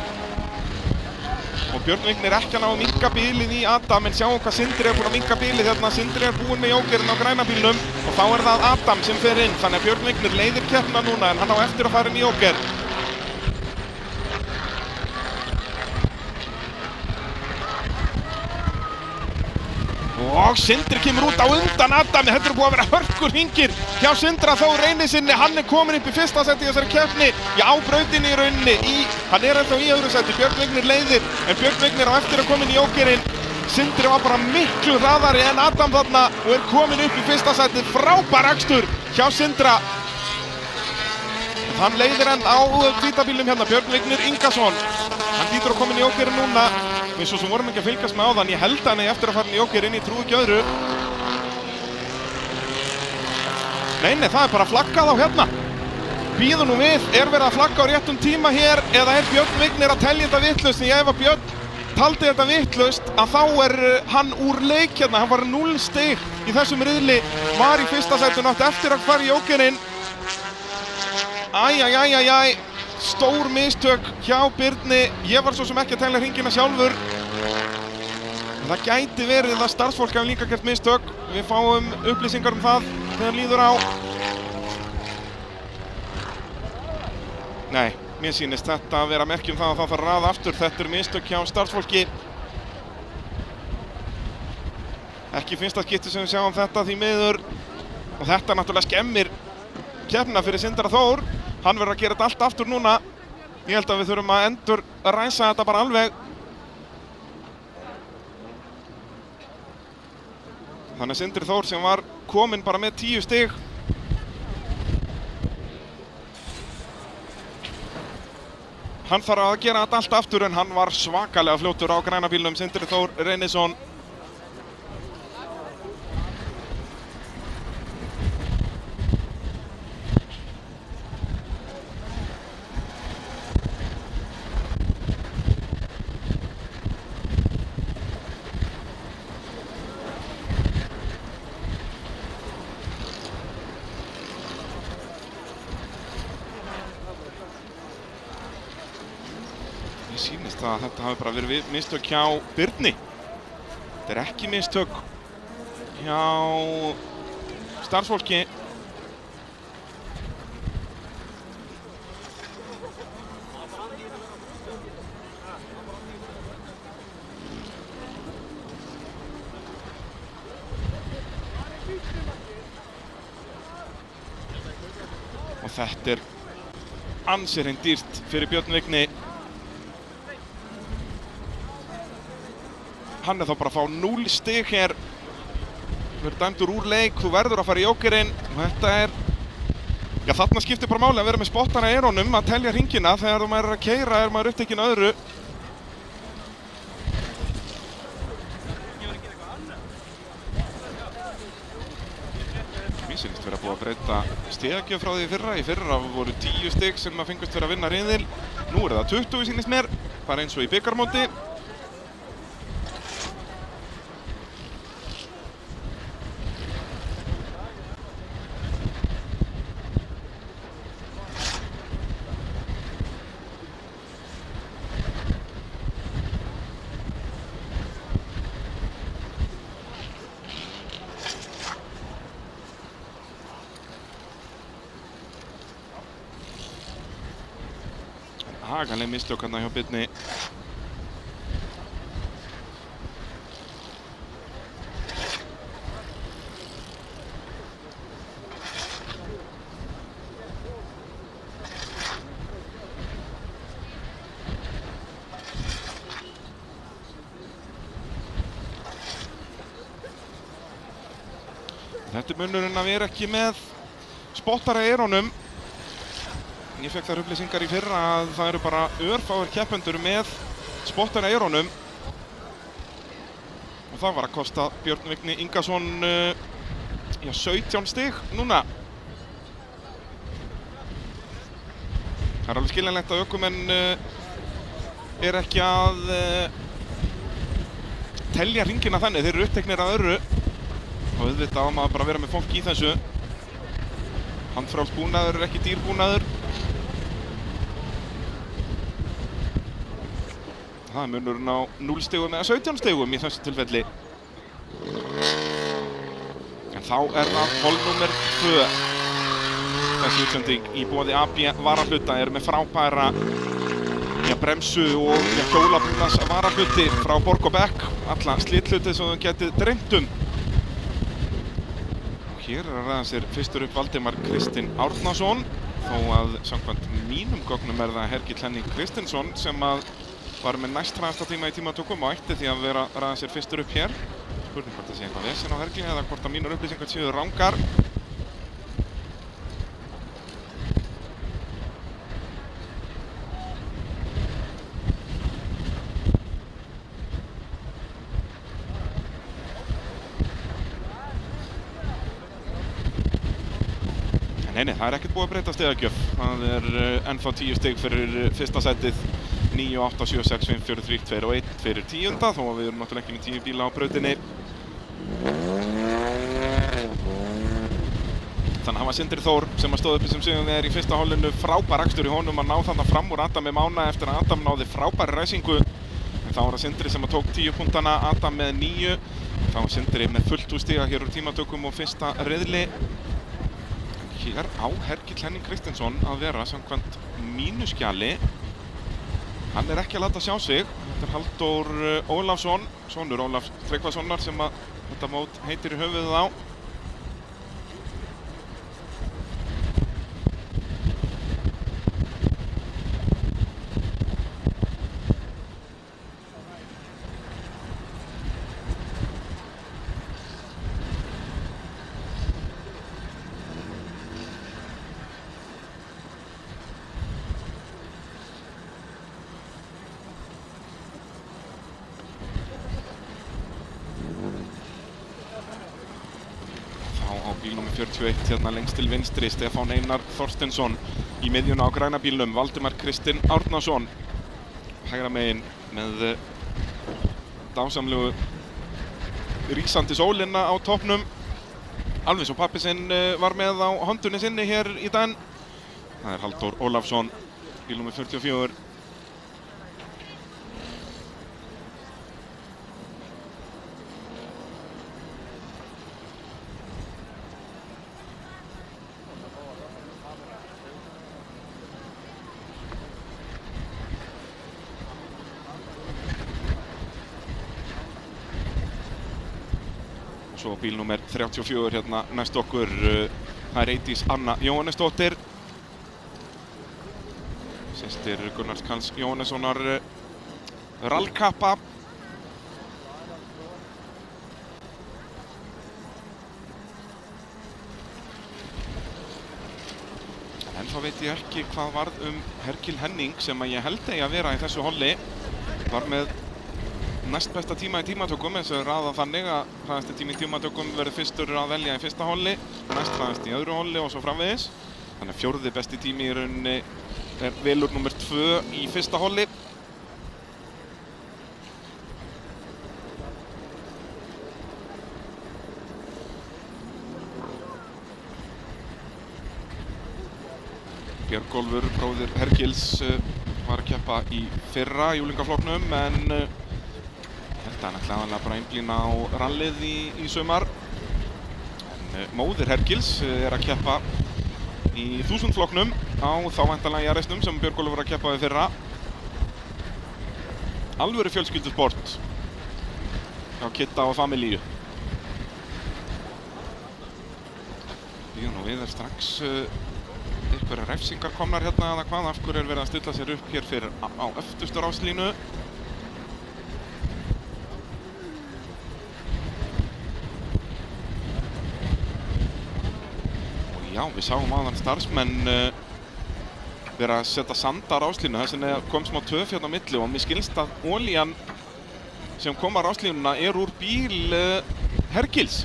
A: Og Björn Vignir ekki að ná að minnka bilið í Adam, en sjáum hvað Sindri búinn að minnka bilið þarna. Sindri búinn með jókerinn á græna bílnum og þá það Adam sem fer inn. Þannig að Björn Vignir leiðir keppnina núna en hann á eftir að fara inn í jóker. Og Sindri kemur út á undan Adami, þetta búið að vera hörkur hringir hjá Sindra Þór Reynisyni, hann komin upp í fyrsta seti í þessari keppni, já brautinni í rauninni, hann ennþá í öðru seti, Björn Vignir leiðir, en Björn Vignir á eftir að koma inn í jókerinn. Sindri var bara miklu hraðari en Adam þarna og komin upp í fyrsta seti, frábær akstur hjá Sindra. Hann leiðir enn á hvíta bílnum hérna, Björn Vignir Ingason, hann hlýtur að koma inn í jókerinn núna. Við svo sem vorum ekki að fylgjast með áðan, ég held að hann eftir að fara inn í jókerinn, ég trúi ekki öðru. Nei, það bara flaggað á hérna. Bíðum nú við, verið að flagga á réttum tíma hér eða Björn Vignir að telja þetta vitlaust? Því ef að Björn taldi þetta vitlaust að þá hann úr leik hérna, hann var 0 stig í þessum riðli, var í fyrsta sætinu, átti eftir að fara í jókerinn. Æjæjæjæjæj. Stór mistök hjá Birni, ég var svo sem ekki að telja hringina sjálfur. Það gæti verið að starfsfólk hafi líka gert mistök, við fáum upplýsingar það þegar líður á. Nei, mér sýnist þetta að vera merki það að það þarf að raða aftur, þetta mistök hjá starfsfólki. Ekki fyrsta skipti sem við sjáum þetta því miður og þetta náttúrulega skemmir keppnina fyrir Sindra Þór. Hann verður að gera þetta allt aftur núna. Ég held að við þurfum að endur að ræsa þetta bara alveg. Þannig að Sindri Þór sem var kominn bara með 10 stig. Hann þarf að gera þetta allt aftur en hann var svakalega fljótur á græna bílnum, Sindri Þór Reynisson. Sýnist að þetta hafi bara verið mistök hjá Birni. Þetta ekki mistök hjá starfsfólki. þetta ansi hreint dýrt fyrir Björn Vigni. Hann þá bara að fá 0 stig hér. Þú verður dæmdur úr leik, þú verður að fara í jókerinn. Þetta já, þarna skiptir bara máli að vera með spottana í eyrunum, að telja hringina. Þegar maður að keyra maður upptekinn öðru. Mér sýnist vera búið að breyta stigagjöf frá því í fyrra voru 10 stig sem að fengust vera að vinna riðil. Nú það 20 sýnist mér, bara eins og í bikarmóti. Hagaleg mistök hérna hjá Birni. Þetta munurinn að vera ekki með spottara í eyrunum. Ég fekk þær upplýsingar í fyrra að það eru bara örfáir keppendur með spottana í eyrunum. Og það var að kosta Björn Vigni Ingason 17 stig núna. Það alveg skiljanlegt að ökumenn ekki að telja hringina þannig. Þeir eru uppteknir að öðru. Og auðvitað á maður bara að vera með fólk í þessu. Handfrjáls búnaður ekki dýr búnaður. Það munurinn á 0 stigum eða 17 stigum í þessu tilfelli. En þá það hol númer 2. Þessi útsending í boði AB varahluta með frábæra bremsu og hjólabúnaðs varahluti frá Borg & Beck. Alla slithluti sem þú getið dreymt um. Og hér að ræða sér fyrstur upp Valdimar Kristinn Árnason. Þó að samkvæmt mínum gögnum það Hergill Henning Kristinsson sem að var með næsthraðasta tíma í tímatökum og ætti því að vera að ræða sér fyrstur upp hér. Spurning hvort það sé eitthvað vesen á Hergli eða hvort að mínar upplýsingar séu rangar. Nei, það ekkert búið að breyta stigagjöf. Það ennþá 10 stig fyrir fyrsta sætið. 9, 8, 7, 6, 5, 4, 3, 2 og 1 fyrir 10. Þó að við erum náttúrulega ekki með 10 bíla á brautinni. Þannig að var Sindri Þór sem stóð uppi sem sigurvegari í fyrsta hólinu. Frábær akstur í honum að ná þarna fram úr Adam með Mána eftir að Adam náði frábæri ræsingu. En þá var það Sindri sem tók 10 punktana, Adam með 9. Þá var Sindri með fullt úr stiga hér úr tímatökum og fyrsta riðli. Hér á Hergill Henning Kristinsson að vera samkvæmt mínuskjali. Hann ekki að láta sjá sig. Þetta Halldór Ólafsson, sonur Ólafs Tryggvasonar sem að þetta mót heitir í höfuðið á. Bíl nr. 41 hérna lengst til vinstri, Stefán Einar Þorsteinsson í miðjuna á græna bílnum, Valdimar Kristinn Árnason hægra megin með dásamlegu rísandi sólina á toppnum, alveg svo pappi sinn var með á höndunni sinni hér í dag. Það Halldór Ólafsson, bíl nr. 44. Svo bíl nr. 34 hérna næst okkur, það Eydís Anna Jóhannesdóttir Systir Gunnars Karls Jóhannessonar rallkappa. En þá veit ég ekki hvað varð Herkil Henning sem að ég held eigi að vera í þessu holli. Var með næst besta tíma í tímatökum, eins og raðað þannig að hraðasti tími í tímatökum verður fyrstur að velja í fyrsta holli, næst hraðast í öðru holli og svo framvegis. Þannig að fjórði besti tími í rauninni velur nummer 2 í fyrsta holli. Björgólfur, bróðir Herkils, var að keppa í fyrra í úlingaflokknum en þetta er náttúrulega aðalega bara einblína á rallið í sumar. En móðir Herkils er að keppa í 1000 flokknum á þá væntanlega Jarisnum sem Björgólfur var að keppa við fyrra. Alvöru fjölskyldusport hjá Kitta og familíu. Nú við strax einhverja refsingar komnar hérna eða hvað, af hverju er verið að stilla sér upp hér fyrir á öftustu ráslínu. Og já, við sáum áðan starfsmenn vera að setja sanda á ráslínu, þess vegna kom smá töf hérna á milli og mér skilst að olían sem kom á ráslínuna er úr bíl Herkils.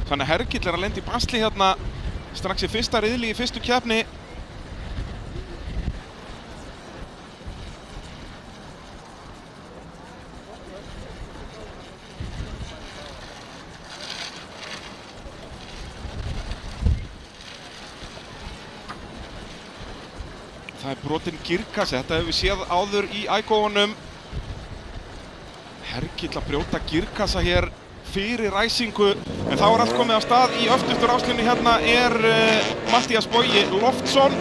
A: Þannig að Herkil er að lenda í basli hérna strax í fyrsta riðli í fyrstu keppni. Það er brotinn girkassi, þetta hefur við séð áður í ægóunum. Herkil að brjóta girkassa hér fyrir ræsingu, en þá er allt komið af stað í öftustu ráslínu. Hérna er Matthías Bogi Loftsson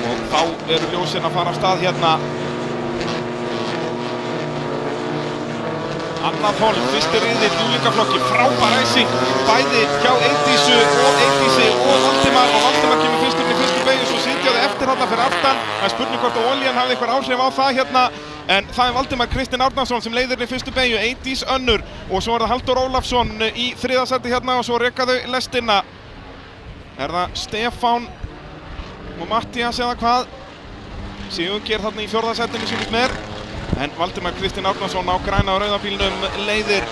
A: og þá eru ljósin að fara af stað hérna. Annað hólf, fyrsti riðill í úlingaflokki, frábær ræsing bæði hjá Eydísi og Valdimar, og Valdimar kemur fyrstur í fyrstu beygju, svo sitja þau eftir þarna fyrir aftan. Það er spurning hvort að olían hafði eitthvað áhrif á það hérna. En það er Valdimar Kristinn Árnason sem leiðir í fyrstu beygju, Eydís önnur og svo er það Halldór Ólafsson í þriðja sæti hérna og svo reka þau lestina. Er það Stefán og Matthías eða hvað? Sigurgeir þarna í fjórða sætinu sýnist mér. En Valdimar Kristinn Árnason á græna og rauða bílnum leiðir.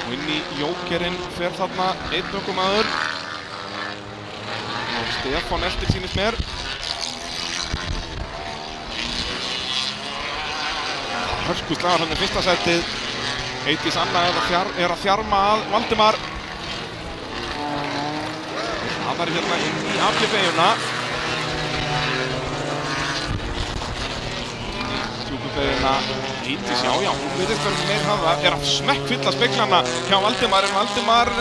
A: Og inn í jókerinn fer þarna einn ökumaður. Og Stefán eltir sýnist mér. Hörkuslagar hann í fyrsta sætið. Eydís Anna er að þjarma að Valdimar. Það er hérna inn í aflbeyguna. Djúpubeyguna. Eydís, já, hún virðist verið meir hafa. Er að smekkfylla speglana hjá Valdimar. En Valdimar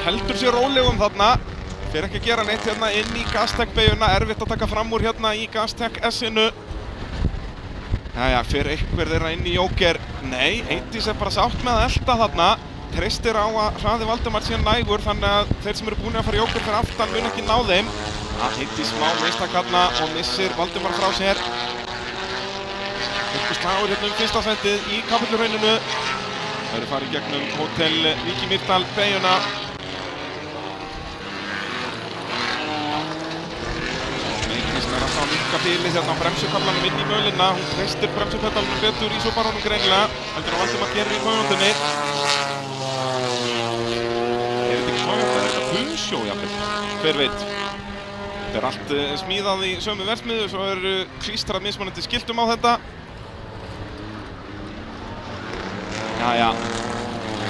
A: heldur sér rólegum þarna. Fer ekki að gera neitt hérna inn í Gastech-beyguna. Erfitt að taka fram úr hérna í Gastech S-inu. Jæja, fyrir einhver þeirra inn í jóker. Nei, Eydís er bara sátt með að elta þarna. Treystir á að hraði Valdimar sé nægur, þannig að þeir sem eru búin að fara í jóker fyrir aftan mun ekki ná þeim. Eydís má mistak þarna og missir Valdimar frá sér. Hörkuslagur hérna fyrsta sætið í Kapellurauninu. Það eru farið gegnum Hótel Vík í Mýrdal beyguna. Að minnka bilið hérna á bremsukaflanum inn í mölina. Hún treystir bremsupedalunum betur í Subaru-num greinilega heldur að Valdimar gerir í Toyota-nni. Er þetta ekki Toyota, er þetta Peugeot jafnvel? Hver veit? Þetta er allt smíðað í sömu verksmiðju, svo er klístrað mismunandi skiltum á þetta. Jæja,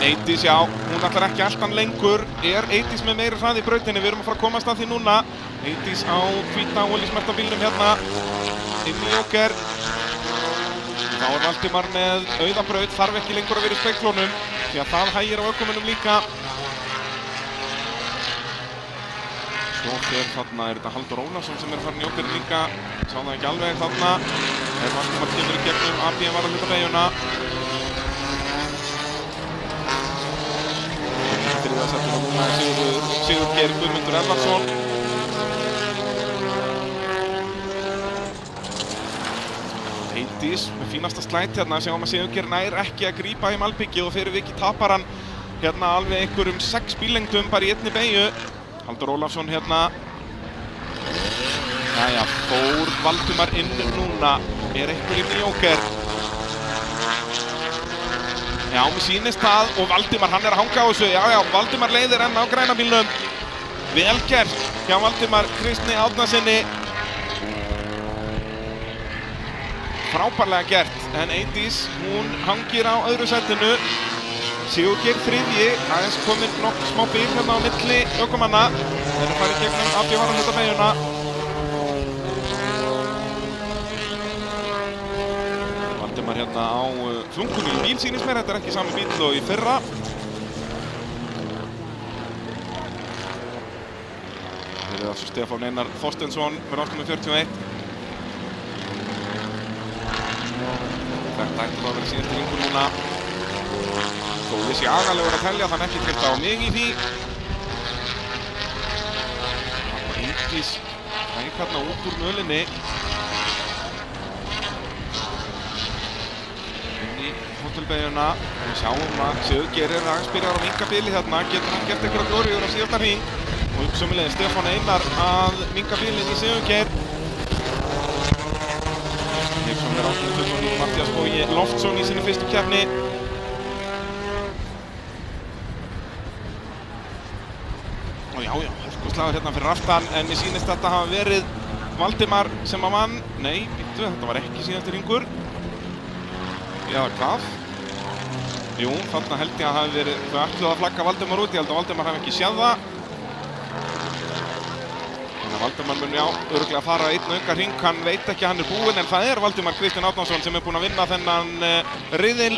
A: Eydís, já, hún ætlar ekki alltaf lengur. Er Eydís með meiri hraði í brautinni? Við erum að fara að komast að því núna. Eydís á hvíta olísmerkta bílnum hérna inn í jóker. Þá er Valdimar með auðabraut, þarf ekki lengur að vera í speglunum því að það hægir á ökumönnum líka. Svo fer þarna, er þetta Halldór Ólafsson sem er farin í jókerinn líka. Sá það ekki alveg þarna. Valdimar kemur í gegnum, ABM var að hluta beyguna. Þriðja sætinu núna Sigurgeir Guðmundur Elvarsson. Eydís með fínasta slætt hérna, sjáum að Sigurgeir nær ekki að grípa í malbyggið og fyrir vikið tapar hann hérna alveg einhverjum 6 bíllengdum bara í einni beygju. Halldór Ólafsson hérna. Jæja, fór Valdimar inn núna, er einhver í mjóker. Já, mér sýnist það og Valdimar, hann er að hanga á þessu. Já, Valdimar leiðir enn á græna bílnum. Vel gert hjá Valdimar Kristni Árnasyni. Frábærlega gert, en Eydís, hún hangir á öðru sætinu. Sigurgeir þriðji, aðeins kominn nokkuð smá bíl hérna á milli ökumanna. Þeir eru farið gegnum af því varðan beyguna. Valdimar hérna á flunkunni í bíl sýnist mér, þetta er ekki sami bíl og í fyrra. Þeir eru þessu Stefán Einar Þorsteinsson með rásnúmer 41. Þetta ætti þá að vera síðasti hringur núna. Þó ég sé agalegur að telja, þannig ekki treysta á mig í því. Eydís hæg hérna út úr mölinni. Inn í hótelbeyguna. Við sjáum að Sigurgeir er aðeins byrjar á minnka bili þarna. Getur hann gert einhverja glóríur á síðasta hring. Og sömuleiðis Stefán Einar að minnka bilið í Sigurgeir. Sem er ástunni 29, Matthías Bogi Loftsson í sinni fyrstu keppni. Og já, hörkuslagur hérna fyrir aftan, en mér sýnist þetta hafa verið Valdimar sem að vann. Nei, býttu, þetta var ekki síðasti hringur. Eða hvað? Jú, þarna held ég að hafi verið, þau ætluðu að flagga Valdimar út, ég held að Valdimar hafi ekki séð það. Valdimar mun örugglega að fara einn auka hring, hann veit ekki að hann er búinn, en það er Valdimar Kristinn Árnason sem er búinn að vinna þennan riðil,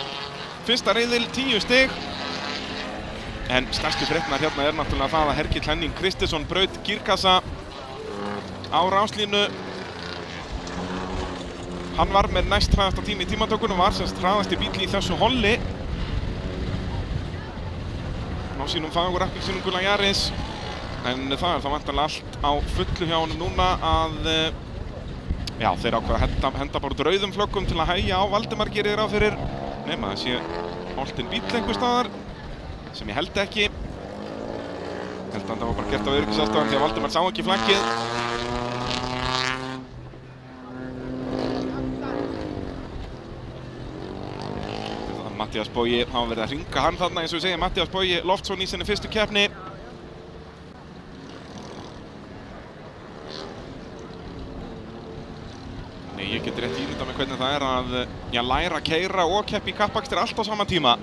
A: fyrsta riðil, 10 stig. En stærstu fréttirnar hérna er náttúrulega það að Hergill Henning Kristinsson braut gírkassa á ráslínu. Hann var með næst hraðasta tími í tímatökunum, var semst hraðasti bíll í þessu holli. Ná sínum fagur appelsínum gula Yaris. En það er þá vantanlega allt á fullu hjá honum núna að já, þeir ákveða að henda bara út rauðum flöggum til að hægja á Valdimar gerir ráð fyrir, nema það sé oltinn bíll einhvers staðar sem ég held ekki. Held að það var bara gert af öryggisástæðum því að Valdimar sá ekki flaggið. Matthías Bogi hafa verið að hringa hann þarna, eins og ég segi, Matthías Bogi Loftsson í sinni fyrstu keppni. Ég get rétt ímyndað með hvernig það er að læra að keyra og keppa í kappakstri allt á sama tíma.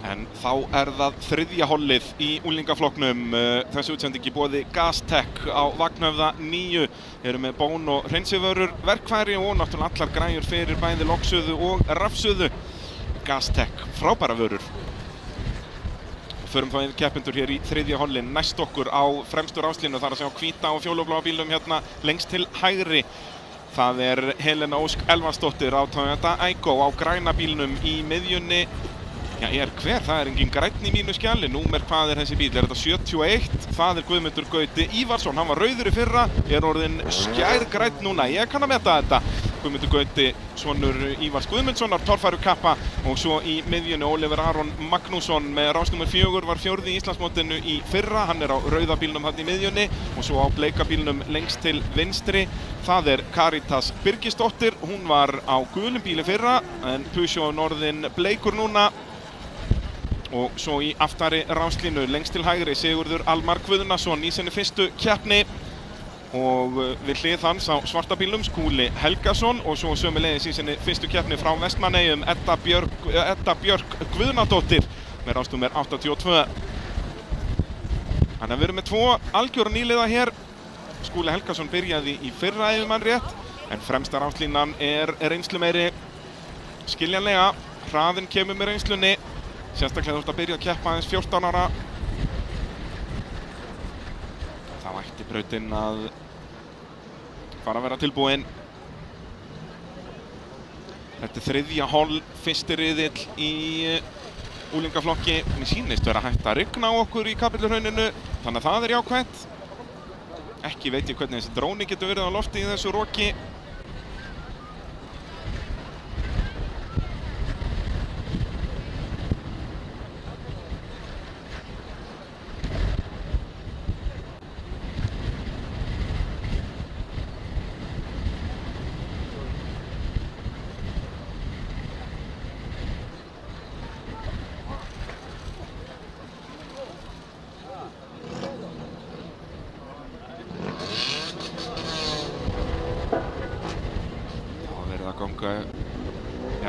A: En þá er það þriðja hollið í unglingaflokknum. Þessi útsending í boði Gastech á Vagnhöfða 9. Eru með bón og hreinsivörur, verkfæri og náttúrulega allar græjur fyrir bæði loksuðu og rafsuðu. Gastech, frábæra vörur. Förum þá yfir keppendur hér í þriðja hollin. Næst okkur á fremstu ráslínu, þar að sjá hvíta og fjólubláa bílum hérna lengst til hægri. Það er Helena Ósk Elvarsdóttir á Toyota Aygo á græna bílnum í miðjunni. Já, hver? Það er engin grænn í mínu skjali. Númer hvað er þessi bíl? Er þetta 71? Það er Guðmundur Gauti Ívarsson. Hann var rauður í fyrra, er orðinn skærgrænn núna. Ég kann að meta þetta. Guðmundur Gauti, sonur Ívars Guðmundssonar, torfæru kappa. Og svo í miðjunni Oliver Aron Magnússon með rásnúmer 4, var fjórði í Íslandsmótinu í fyrra. Hann er á rauða bílnum þarna í miðjunni og svo á bleika bílnum lengst til vinstri. Það er Karitas Birgisdóttir. Hún var á gulum bíli fyrra, en Peugeot orðinn bleikur núna. Og svo í aftari ráslínu lengst til hægri Sigurður Almar Guðnason í sinni fyrstu keppni. Og við hlið hans á svarta bílnum Skúli Helgason og svo sömuleiðis í sinni fyrstu keppni frá Vestmannaeyjum Edda Björk Guðnadóttir með rásnúmer 82. Þannig að við erum með 2 algjöra nýliða hér. Skúli Helgason byrjaði í fyrra ef mann rétt, en fremsta ráslínan er reynslumeiri. Skiljanlega, hraðinn kemur með reynslunni. Sérstaklega þú ert að byrja að keppa aðeins 14 ára. Þá ætti brautinn að fara að vera tilbúinn. Þetta er þriðja holl, fyrsti riðill í unglingaflokki. Mér sýnist vera hægt að rigna á okkur í Kapelluhrauninu. Þannig að það jákvætt. Ekki veit ég hvernig þessi dróni getur verið á lofti í þessu roki.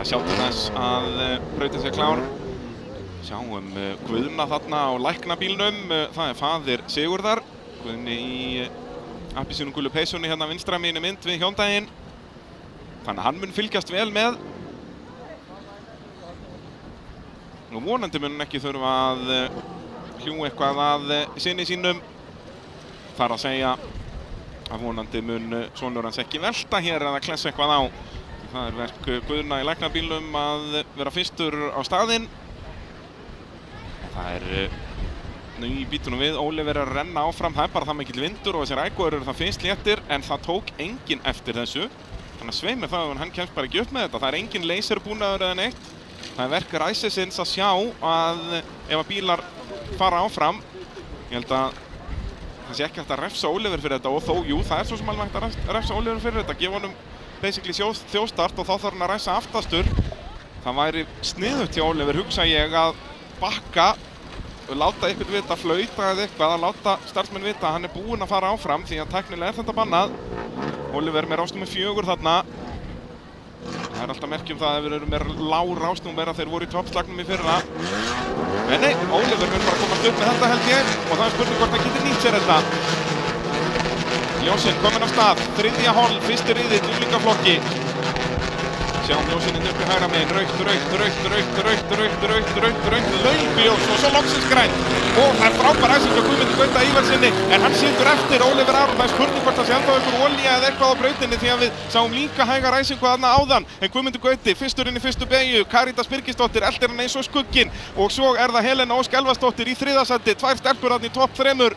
A: Sjá til þess að brautin sé klár. Sjáum Guðna þarna á læknabílnum. Það faðir Sigurðar. Guðni í appelsínugulu peysunni hérna vinstra mínu mynd við Hyundaiinn. Þannig að hann mun fylgjast vel með. Nú vonandi mun ekki þurfa að hljúga eitthvað að syni sínum. Þar að segja að vonandi mun sonur hans ekki velta hér eða klessa eitthvað á. Það verk Guðna í læknabílnum að vera fyrstur á staðinn. Það nú í bítunum við, Oliver að renna áfram. Það bara það mikill vindur og þessir ægóður það finnst léttir, en það tók enginn eftir þessu. Þannig að svei mér það að hann kemst bara ekki upp með þetta. Það enginn laserbúnaður eða neitt. Það verk ræsisins að sjá að ef að bílar fara áfram, ég held að það sé ekki hægt að refsa Oliver fyrir þetta, og þó, jú, það svo sem alveg hægt að refsa Oliver fyrir þetta. Gefa honum basically þjóstart og þá þarf hann að ræsa aftastur. Það væri sniðugt hjá Oliver, hugsa ég, að bakka og láta einhvern vita, flauta eða eitthvað, að láta starfsmenn vita að hann búinn að fara áfram, því að tæknilega þetta bannað. Oliver með rásnúmer 4 þarna. Það alltaf merkjum það að þeir eru með lág rásnúmer að þeir voru í toppslagnum í fyrra. En nei, Oliver mun bara komast upp með þetta held ég, og það spurning hvort hann getur nýtt sér þetta. Ljósinn kominn af stað, þriðja hol, fyrsti riðill í úlingaflokki. Sjáum ljósinn upp í hægra megin, rautt, laufljós og svo loksins grænt. Og það frábær æsing á Guðmundi Gauta Ívarsinni, en hann situr eftir Oliver Aron. Það spurning hvort það sé ennþá einhver olía eða eitthvað á brautinni, því að við sáum líka hægar æsingu þarna áðan. En Guðmundi Gauti, fyrstur inn í fyrstu beygju, Karítas Birgisdóttir eltir hann eins og skugginn. Og svo það Helena Ósk Elvarsdóttir í þriðja sæti, tvær stelpur þarna í topp 3.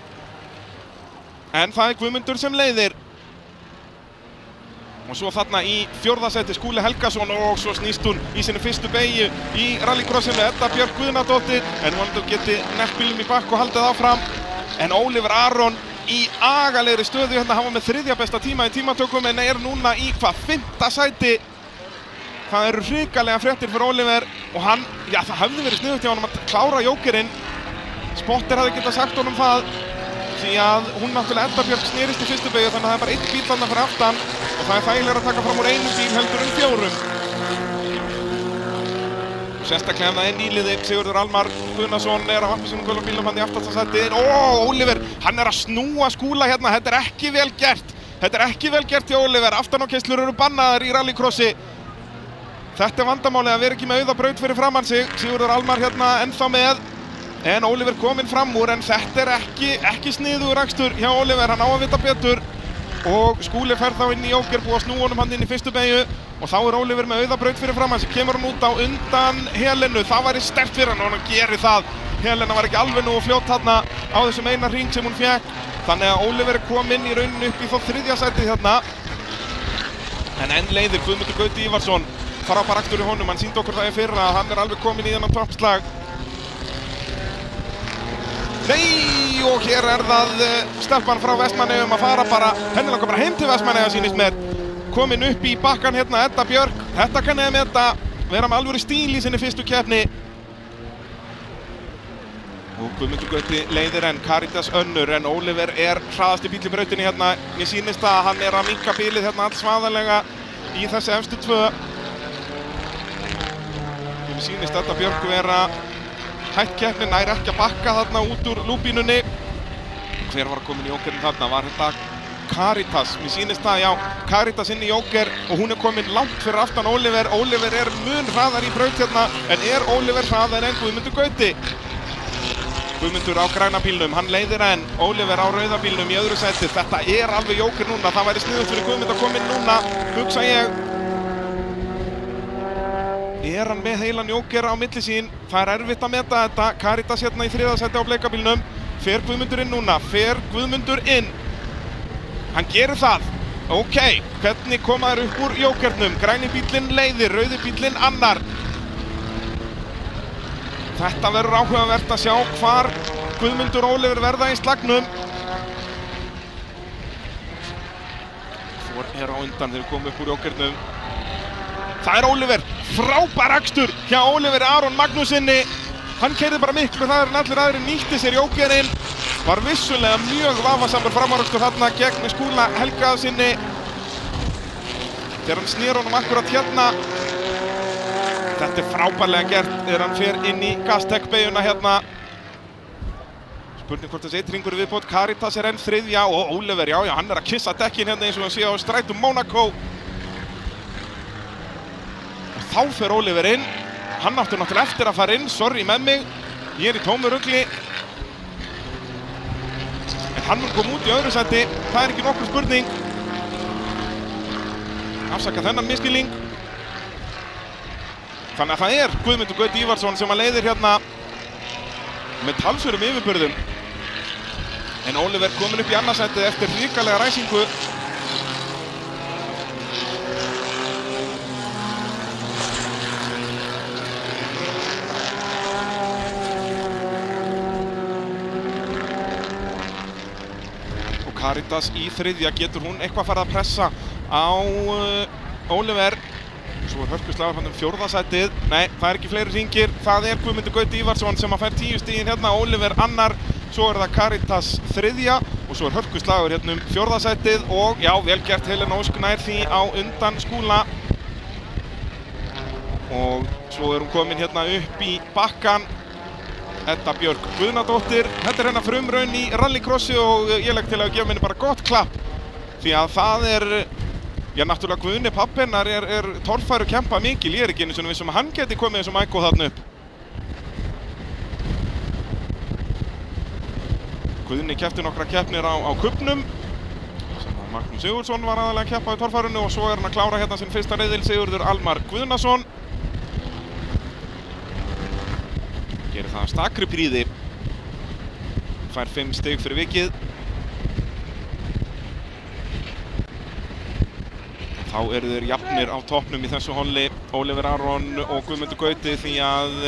A: En það Guðmundur sem leiðir. Og svo þarna í fjórða sæti Skúli Helgason, og svo snýst hún í sinni fyrstu beygju í rallycrossinu, Edda Björk Guðnadóttir, en vonandi geti nett bílum í bakk og haldið áfram. En Oliver Aron í agalegri stöðu hérna, hann var með þriðja besta tíma í tímatökum, en núna í 5. sæti. Það eru hrikalega fréttir fyrir Oliver, og hann, já, það hefði verið sniðugt hjá honum að klára jókerinn. Spotter hefði getað sagt honum það, því að hún náttúrulega Edda Björk snerist í fyrstu beygju, þannig að það bara einn bíl þarna fyrir aftan, og það þægilegra að taka fram úr einum bíl heldur en 4. Sérstaklega það nýliði Sigurður Almar Guðnason á appelsínugulum bílnum hann í aftasta sæti. Oliver, hann að snúa Skúla hérna, þetta ekki vel gert. Þetta ekki vel gert hjá Oliver, aftanákeyslur eru bannaðar í rallycrossi. Þetta vandamálið að vera ekki með auða braut fyrir framann sig. Sigurður Almar hérna ennþá með. En Oliver kominn fram úr, en þetta ekki sniðugur akstur hjá Oliver, hann á að vita betur. Og Skúli fer þá inn í jóker, búið að snúa honum hann inn í fyrstu beygju, og þá Oliver með auða braut fyrir framann sig, kemur hann út á undan Helenu. Það væri sterkt fyrir hann og hann gerir það. Helena var ekki alveg nú fljótt þarna á þessum eina hring sem hún fékk. Þannig að Oliver kom inn í rauninu upp í þá þriðja sætið þarna. En enn leiðir Guðmundur Gauti Ívarsson, frábær akstur í honum, hann sýndi okkur það í fyrra að hann alveg kominn í þennan toppslag. Nei, og hér það stelpan frá Vestmannaeyjum að fara bara, henni langar bara heim til Vestmannaeyja sýnist mér. Komin upp í bakkan hérna, Edda Björk. Þetta kann eða með þetta, vera með alvöru stíl í sinni fyrstu keppni. Og Guðmundur Gauti leiðir enn, Karítas önnur, en Oliver hraðasti bíll í brautinni hérna. Mér sýnist að hann að minnka bílið hérna allsvaðalega í þessi efstu 2. Mér sýnist Edda Björk vera hætt keppni, nær ekki að bakka þarna út úr lúpínunni. Hver var komin í jókerinn þarna? Var þetta Karítas? Mér sýnist það, já, Karítas inn í jóker, og hún komin langt fyrir aftan Oliver. Oliver mun hraðar í braut hérna, en Oliver hraðar en Guðmundur Gauti. Guðmundur á græna bílnum, hann leiðir enn. Oliver á rauða bílnum í öðru sæti. Þetta alveg jóker núna, það væri sniðugt fyrir Guðmund að koma inn núna, hugsa ég. Hann með heilan jóker á milli sín? Það erfitt að meta þetta. Karítas hérna í þriðja sæti á bleika bílnum. Fer Guðmundur inn núna, fer Guðmundur inn. Hann gerir það. Ok, hvernig koma þær upp úr jókernum? Græni bíllinn leiðir, rauði bíllinn annar. Þetta verður áhugavert að sjá hvar Guðmundur og Oliver verða í slagnum. Hvor er á undan þegar komum upp úr jókernum. Það er Oliver, frábær akstur hjá Oliver Aron Magnúsinni. Hann keyrði bara miklu hraðar en allir aðrir, nýtti sér jókerinn. Var vissulega mjög vafasamur framúrakstur þarna gegn Skúla Helgasinni. Þegar hann snýr honum akkurat hérna. Þetta er frábærlega gert þegar hann fer inn í Gastech-beygjuna hérna. Spurning hvort þessi eitringur viðbót. Caritas er enn þriðja og Oliver, já, hann er að kissa dekkin hérna eins og hann sé á Strætum Monaco. Og þá fer Oliver inn. Hann átti náttúrulega eftir að fara inn, sorry með mig. Ég er í tómu rugli. En hann mun koma út í öðru sæti, það er ekki nokkur spurning. Afsaka þennan misskilning. Þannig að það er Guðmundur Gauti Ívarsson sem að leiðir hérna með talsverðum yfirburðum. En Oliver kominn upp í annað sætið eftir hrikalega ræsingu. Og Caritas í þriðja, getur hún eitthvað farið að pressa á Oliver. Svo er hörkuslagur hann fjórða sætið. Nei, það er ekki fleiri hringir. Það er Guðmundur Gauti Ívarsson sem að fær 10 stigin hérna, Oliver annar. Svo er það Caritas þriðja og svo er hörkuslagur hérna fjórða sætið og já, vel gert, Helena Ósk nær því á undan Skúla. Og svo er hún komin hérna upp í bakkan. Edda Björk Guðnadóttir. Þetta er hennar frumraun í rallycrossi og ég legg til að gefa henni bara gott klapp. Því að það er, já, náttúrulega Guðni pabbi hennar er torfæru kempa mikil. Ég er ekki einu svona viss að hann geti komið eins og Maiko þarna upp. Guðni keppti nokkra keppnir á kubbnum. Magnús Sigurðsson var aðalega að keppa í torfærunni og svo er hann að klára hérna sinn fyrsta riðil, Sigurður Almar Guðnason. Gerir það stakri prýði. Fær 5 stig fyrir vikið. Þá eru þeir jafnir á toppnum í þessu holli, Oliver Aron og Guðmundur Gauti, því að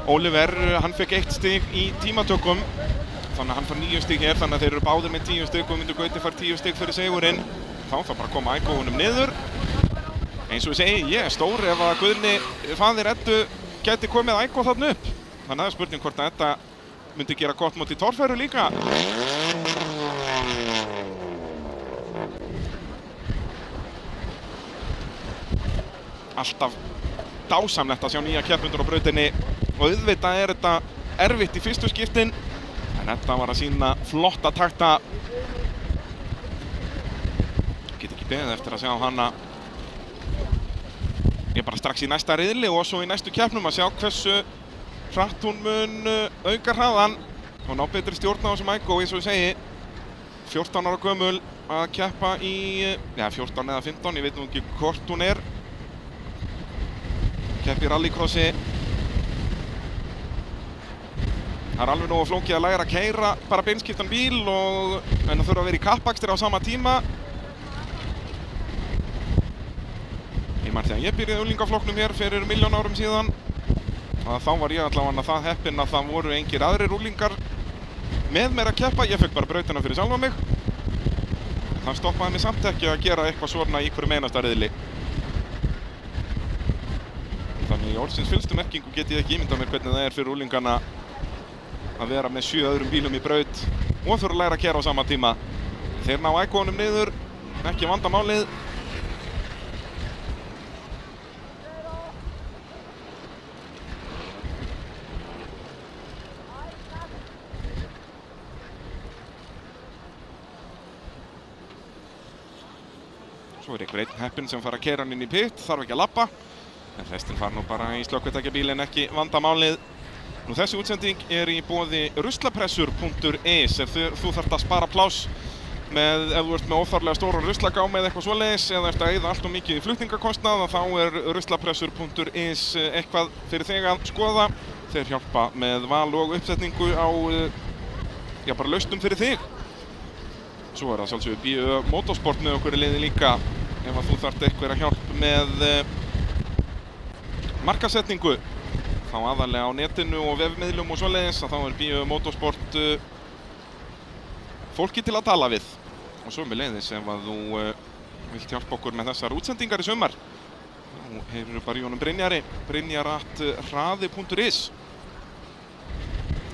A: Oliver, hann fekk 1 stig í tímatökum. Þannig að hann fær 9 stig hér, þannig að þeir eru báðir með 10 stig. Guðmundur Gauti fær 10 stig fyrir sigurinn. Þá þarf bara að koma Maiko honum niður. Eins og ég segi, ég er stór ef að Guðni faðir Eddu geti komið Maiko þarna upp. Þannig að það er spurning hvort að Edda myndi gera gott móti torfæru líka. Alltaf dásamlegt að sjá nýja keppendur á brautinni og auðvitað er þetta erfitt í fyrstu skiptin. En Edda var að sýna flotta takta. Get ekki beðið eftir að sjá hana. Ég er bara strax í næsta riðli og svo í næstu keppnum að sjá hversu hratt hún mun auka hraðan og ná betri stjórn á þessu Maiko. Eins og ég segi, 14 ára gömul að keppa í, já, 14 eða 15, ég veit nú ekki hvort hún er. Keppi í rallycrossi. Það er alveg nógu flókið að læra að keyra bara beinskiptan bíl en það þurfa að vera í kappakstri á sama tíma. Ég man þegar ég byrjaði í unglingaflokknum hér fyrir 1.000.000 árum síðan. Þá var ég allavega það heppinn að það voru engir aðrir unglingar með mér að keppa. Ég fekk bara brautina fyrir sjálfa mig. Það stoppaði mig samt ekki að gera eitthvað svona í hverjum einasta riðli. Þannig í orðsins fyllstu merkingu get ég ekki ímyndað mér hvernig það er fyrir unglingana að vera með 7 öðrum bílum í braut og þurfa að læra að keyra á sama tíma. Þeir ná Maiko'num niður, ekki vandamálið. Svo er einhver einn heppinn sem fara að keyra hann inn í pit, þarf ekki að labba. En restin fara nú bara í slökkvitækjabílinn, ekki vandamálið. Nú, þessi útsending er í boði ruslapressur.is. Ef þú þarft að spara pláss ef þú ert með óþarflega stóra ruslagámi eða eitthvað svoleiðis eða ert að eyða allt of mikið í flutningakostnað, þá er ruslapressur.is eitthvað fyrir þig að skoða. Þeir hjálpa með val og uppsetningu á já, bara lausnum fyrir þig. Svo það sjálfsögðu BÖ Motorsport með okkur í liði líka ef að þú þarft eitthvað hjálp með markasetningu. Þá aðalega á netinu og vefmiðlum og svoleiðis að þá BÖ Motorsport fólki til að tala við. Og svo með leiðis ef að þú vilt hjálpa okkur með þessar útsendingar í sumar. Nú heyrðu bara í honum Brynjari, brynjar@hraði.is.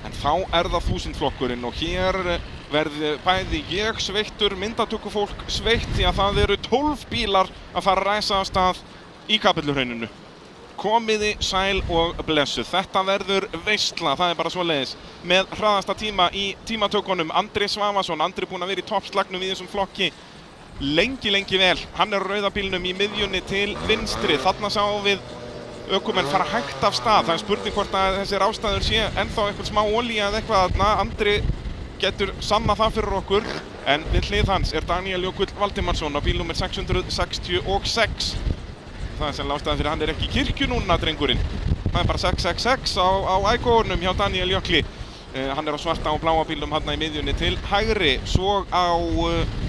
A: En þá það 1000 flokkurinn og hér verði bæði ég sveittur, myndatökufólk sveitt því að það eru 12 bílar að fara að ræsa af stað í Kapelluhrauninu. Komiði sæl og blessuð. Þetta verður veisla, það bara svoleiðis. Með hraðasta tíma í tímatökunum Andri Svavarsson, Andri búinn að vera í toppslagnum í þessum flokki lengi vel. Hann á rauða bílnum í miðjunni til vinstri. Þarna sáum við ökumenn fara hægt af stað. Það spurning hvort að þessir ástæður sé ennþá eitthvað smá olía eða eitthvað þarna. Andri getur sannað það fyrir okkur. En við hlið hans Daniel Jökull Valdimarsson á bíl númer 666. Það sem ástæðan fyrir hann ekki í kirkju núna, drengurinn. Það bara 666 á ægónum hjá Daniel Jökli. Hann á svarta og bláa bílnum hérna í miðjunni til hægri. Svo á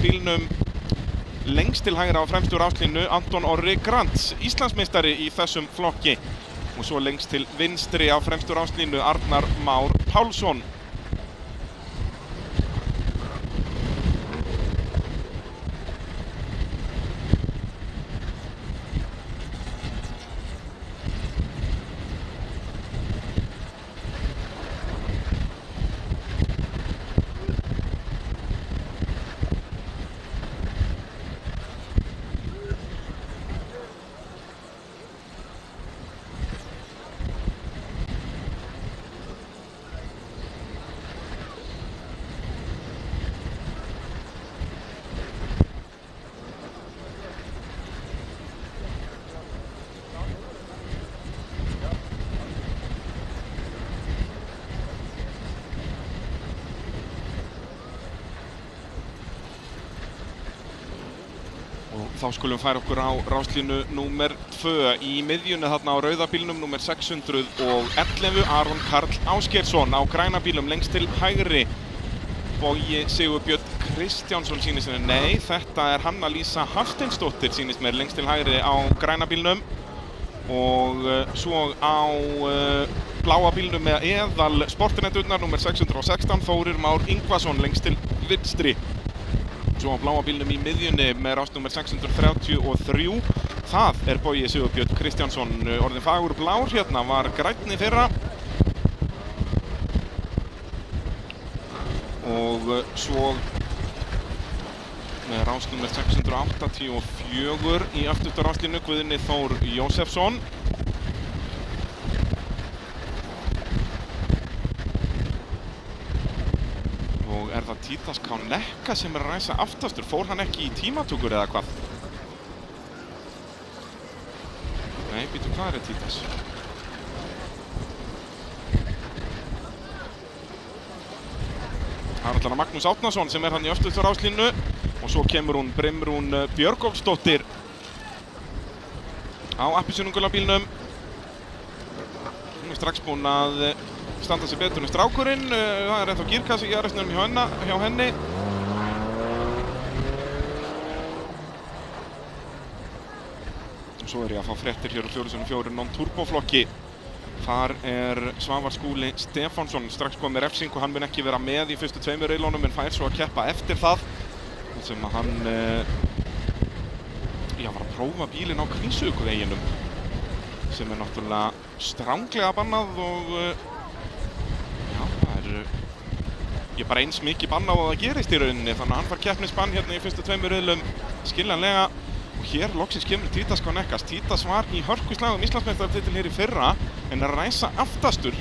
A: bílnum lengst til hægri á fremstu ráslínu Anton Orri Grants, Íslandsmeistari í þessum flokki. Og svo lengst til vinstri á fremstu ráslínu Arnar Már Pálsson. Þá skulum færa okkur á ráslínu númer 2 í miðjunni þarna á rauða bílnum númer 611 Aron Karl Ásgeirsson, á græna bílum lengst til hægri Bogi Sigurbjörn Kristjánsson sýnist mér, nei þetta Hanna Lísa Hafsteinsdóttir sýnist mér lengst til hægri á græna bílnum og svo á bláa bílnum með eðal sportinetturnar númer 616 Þórir Már Ingvason lengst til vinstri. Svo á bláa bílnum í miðjunni með rásnúmer 633. Það Bogi Sigurbjörn Kristjánsson, orðinn fagur blár hérna, var grænn í fyrra. Og svo með rásnúmer 684 í aftursta ráslínu Guðni Þór Jósefsson. Og það Títas Kánekka sem að ræsa aftastur? Fór hann ekki í tímatökur eða hvað? Nei, býtu, hvað Títas? Það allavega Magnús Árnason sem hann í öftustu ráslínu og svo kemur hún Brimrún Björgólfsdóttir á appelsínugula bílnum. Hún strax búinn að standa sig betur en strákurinn. Það ennþá gírkassi í aðræstnum hjá henni. Og svo ég að fá fréttir hér á 4x4 non-turboflokki. Þar Svavar Skúli Stefánsson strax komið með refsingu. Hann mun ekki vera með í fyrstu 2 riðlunum en fær svo að keppa eftir það. Sem að hann var að prófa bílinn á Kvísuguveginum. Sem náttúrulega stranglega bannað og ég bara eins mikið bannað á að það gerist í rauninni, þannig að hann fær keppnisbann hérna í fyrstu 2 riðlum skiljanlega. Og hér loksins kemur Títas Kánekkas. Títas var í hörkuslagum Íslandsmeistaratitil hér í fyrra en að ræsa aftastur.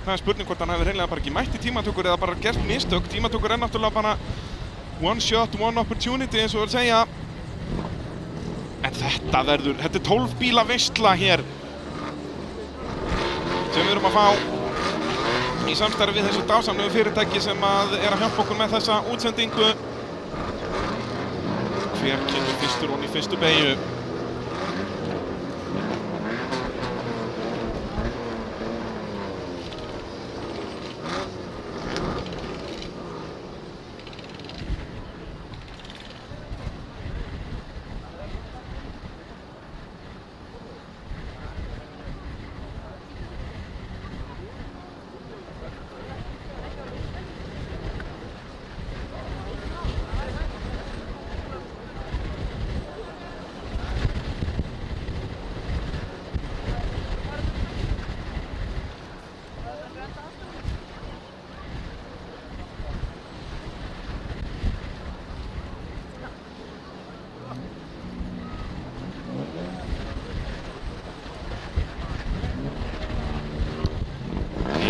A: Það spurning hvort hann hefur hreinlega bara ekki mætt í tímatökur eða bara gert mistök. Tímatökur náttúrulega bara one shot, one opportunity eins og að segja. En þetta er 12 bíla veisla hér sem við erum að fá í samstarfi við þessu dásamlegu fyrirtæki sem að hjálpa okkur með þessa útsendingu. Hver kemur fyrstur og í fyrstu beygju?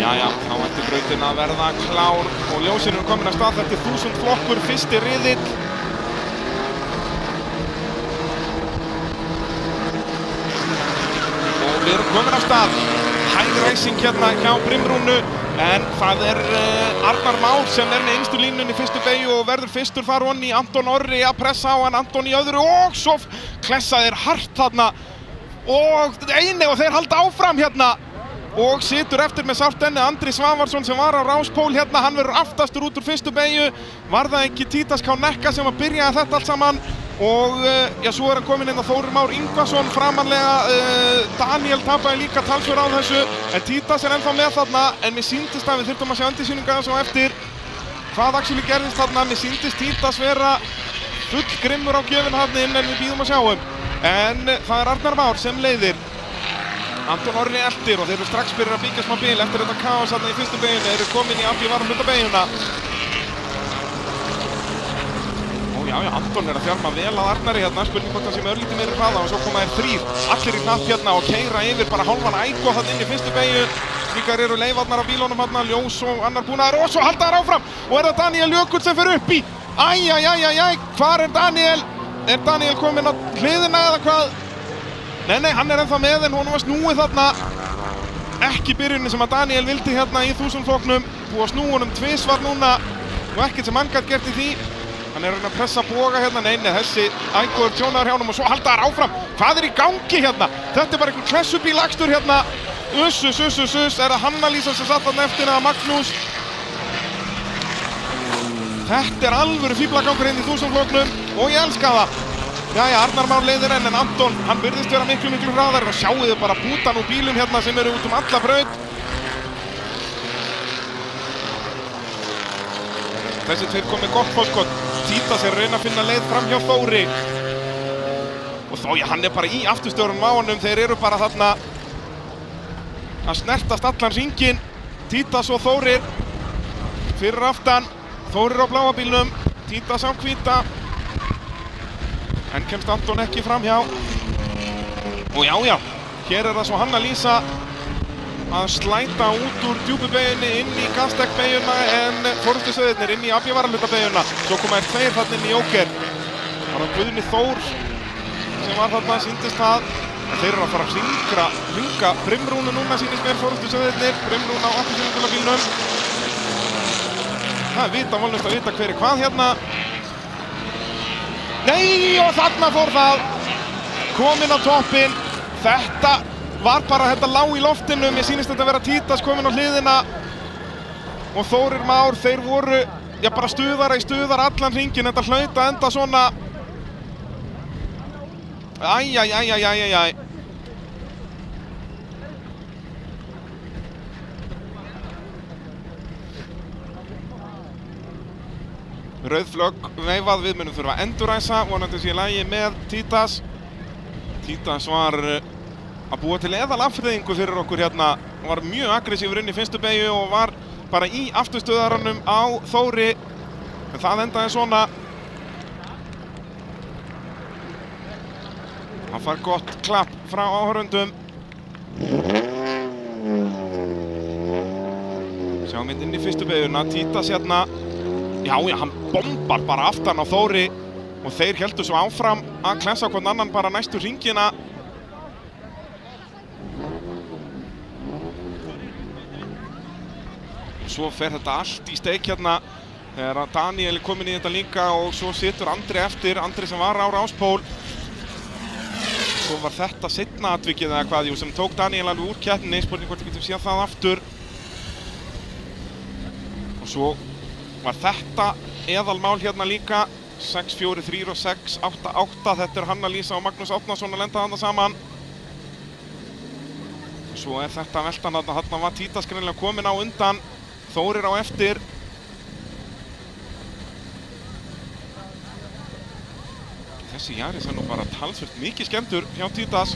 A: Jæja, þá ætti brautin að verða klár og ljósin eru komin af stað. Þetta er 1000 flokkur, fyrsti riðill. Og við erum komin af stað. High racing hérna hjá Brimrúnu, en það er Arnar Már sem er með innstu línunni í fyrstu beygju og verður fyrstur þar onni. Anton Orri að pressa á hann, Anton í öðru og svo klessa þeir hart þarna og þeir halda áfram hérna. Og situr eftir með sárt ennið Andri Svavarsson sem var á ráspól hérna, hann verður aftastur út úr fyrstu beygju. Var það ekki Títas Kánnekka sem að byrjaði þetta allt saman? Og já, svo er hann kominn inn á Þórir Már Ingvarsson framanlega. Daniel tapaði líka talsverð á þessu, en Títas er ennþá með þarna. En mér sýndist að við þurftum að sjá endursýninga svo eftir hvað actually gerðist þarna. Mér sýndist Títas vera full grimmur á gjöfina þarna inn, en við bíðum að sjá En það er Arnar Már sem leiðir. Anton Orri eltir og þeir eru strax byrjað að byggja smá bil eftir þetta kaos þarna í fyrstu beygjunni. Þeir eru komin í allir varmhluta beygjuna. Já, Anton er að þjarma vel að Arnari hérna, spurning hvort hann sé með örlítið meiri hraða og svo koma þeir þrír, allir í knapp hérna og keyra yfir bara hálfan ægó þarna inn í fyrstu beygju. Slíkar eru leifarnar á bílunum hérna, Ljós og annar búnaðar og svo halda þær áfram og er það Daniel Jökull sem fer upp í. Hvar er Daniel? Er Daniel kominn á hliðina eða hvað? Nei, hann er ennþá með en honum var snúið þarna. Ekki byrjunin sem að Daniel vildi hérna í 1000 flokknum. Búið að snúa honum tvisvar núna og ekkert sem hann gat gert í því. Hann er að reyna að pressa boga hérna. Nei, þessi ægó er tjónaður hjá honum og svo halda þær áfram. Hvað er í gangi hérna? Þetta er bara einhver klessubílakstur hérna. Er það Hanna-Lísa sem satt þarna eftir eða Magnús? Þetta er alvöru fíblagangur inn í 1000 flokknum og ég elska það. Jæja, Arnar Már leiðir en Anton, hann virðist vera miklu hraðar og sjáu þið bara bútan úr bílum hérna sem eru út alla braut. Þessi tveir komið gott fólkskott. Títas er að reyna að finna leið fram hjá Þóri. Og Þóri, hann er bara í afturstjórunum á honum, þeir eru bara þarna að snertast allan hringinn. Títas og Þórir fyrir aftan. Þórir á bláa bílnum, Títas á hvíta. En kemst Anton ekki framhjá. Og já, hér er það svo Hanna-Lísa að slæta út úr djúpubeyjunni inn í gasdekkbeyjuna en forystusauðirnir inn í afjavaralutabeyjuna. Svo koma þeir tveir þarna inn í Jóker. Það var Guðni Þór sem var þarna, sýndist það. En þeir eru að fara að hringa Brimrúnu núna, sýnist mér forystusauðirnir. Brimrúnu á aftursýningulabílnum. Það er vonlaust að vita hver er hvað hérna. Nei, og þarna fór það. Kominn á toppinn. Þetta var bara, þetta lá í loftinu. Mér sýnist þetta að vera Títas kominn á hliðina. Og Þórir Már, þeir voru, já bara stuðara í stuðar allan hringinn. Þetta hlaut að enda svona. Rauð flögg veifað, við munum þurfa að enduræsa, vonandi sé í lagi með Títas. Títas var að búa til eðalafþreyingu fyrir okkur hérna. Hann var mjög aggressífur inn í fyrstu beygju og var bara í afturstöðaranum á Þóri. En það endaði svona. Hann fær gott klapp frá áhorfendum. Sjáum inn í fyrstu beygjuna, Títas hérna. Já, hann bombar bara aftan á Þóri og þeir héldu svo áfram að klessa hvern annan bara næstu hringina. Svo fer þetta allt í steik hérna þegar Daniel er kominn í þetta líka og svo situr Andri eftir, Andri sem var á ráspól. Svo var þetta seinna atvikið eða hvað, sem tók Daniel alveg úr keppninni, spurning hvort við getum séð það aftur. Og svo var þetta eðalmál hérna líka, 6-4-3 og 6-8-8. Þetta er Hanna-Lísa og Magnús Árnason að lenda þarna saman. Svo er þetta veltan þarna var Títas greinilega kominn á undan, Þórir á eftir. Þessi Yaris er nú bara talsvert mikið skemmtur hjá Títas.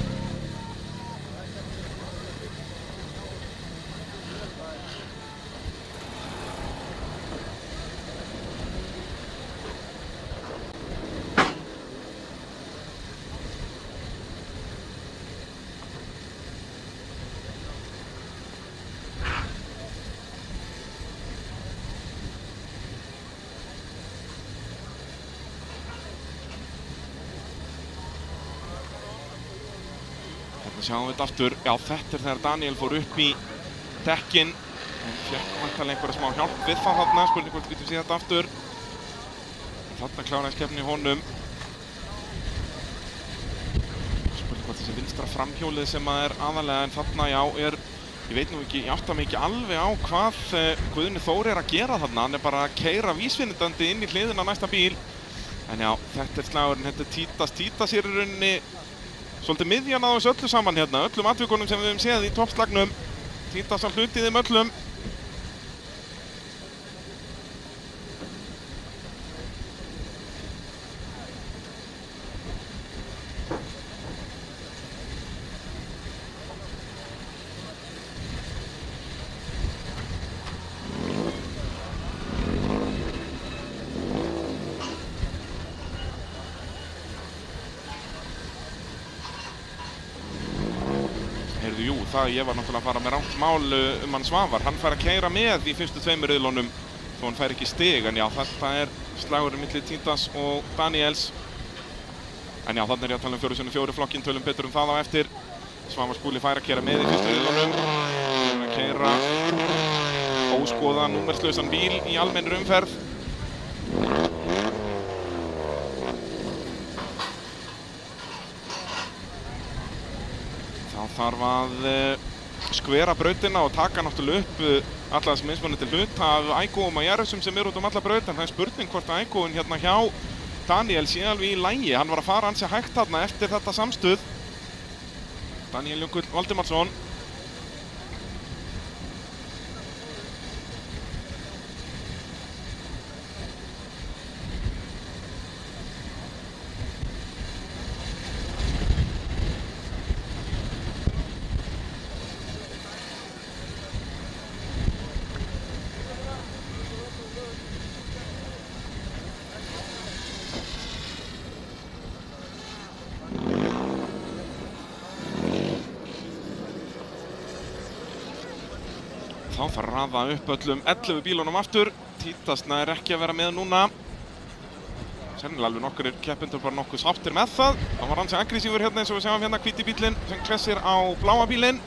A: Þannig sjáum við þetta aftur. Já, þetta þegar Daniel fór upp í dekkin. Hann fékk vantarlega einhverja smá hjálp við það þarna. Spurning hvort við getum séð þetta aftur. Þarna kláraðist keppnin í honum. Spurning hvort þessi vinstra framhjólið sem aðalega, en þarna, já, ég veit nú ekki, ég átta mig ekki alveg á hvað Guðni Þór að gera þarna. Hann bara að keyra vísvitandi inn í hliðina á næsta bíl. En já, þetta slagurinn, þetta Títas í rauninni svolítið miðjan á þessu öllu saman hérna, öllum atvikunum sem við höfum séð í toppslagnum. Títas á hluti í þeim öllum. Jú, ég var náttúrulega að fara með rangt mál hann Svavar. Hann fær að keyra með í fyrstu tveimur riðlunum þó hann fær ekki stig, en já, þetta slagurinn milli Títas og Daniels. En já, þarna ég að tala um 4x4 flokkinn, tölum betur um það á eftir. Svavar Skúli fær að keyra með í fyrstu riðlunum. Hann fær að keyra óskoða númerslausan bíl í almennri umferð. Þarf að skvera brautina og taka náttúrulega upp alla þessi mismunandi hluta af Aigóum og Jerusum sem út alla braut, en það spurning hvort Aigóin hérna hjá Daniel sé alveg í lagi. Hann var að fara ansi hægt þarna eftir þetta samstuð. Daniel Jökull Valdimarsson. Þá þarf að raða upp öllum 11 bílunum aftur. Títas nær ekki að vera með núna. Sennilega alveg nokkur keppendur bara nokkuð sáttir með það. Það var ansi aggressífur hérna eins og við sjáum hérna hvíti bílinn sem klessir á bláa bílinn.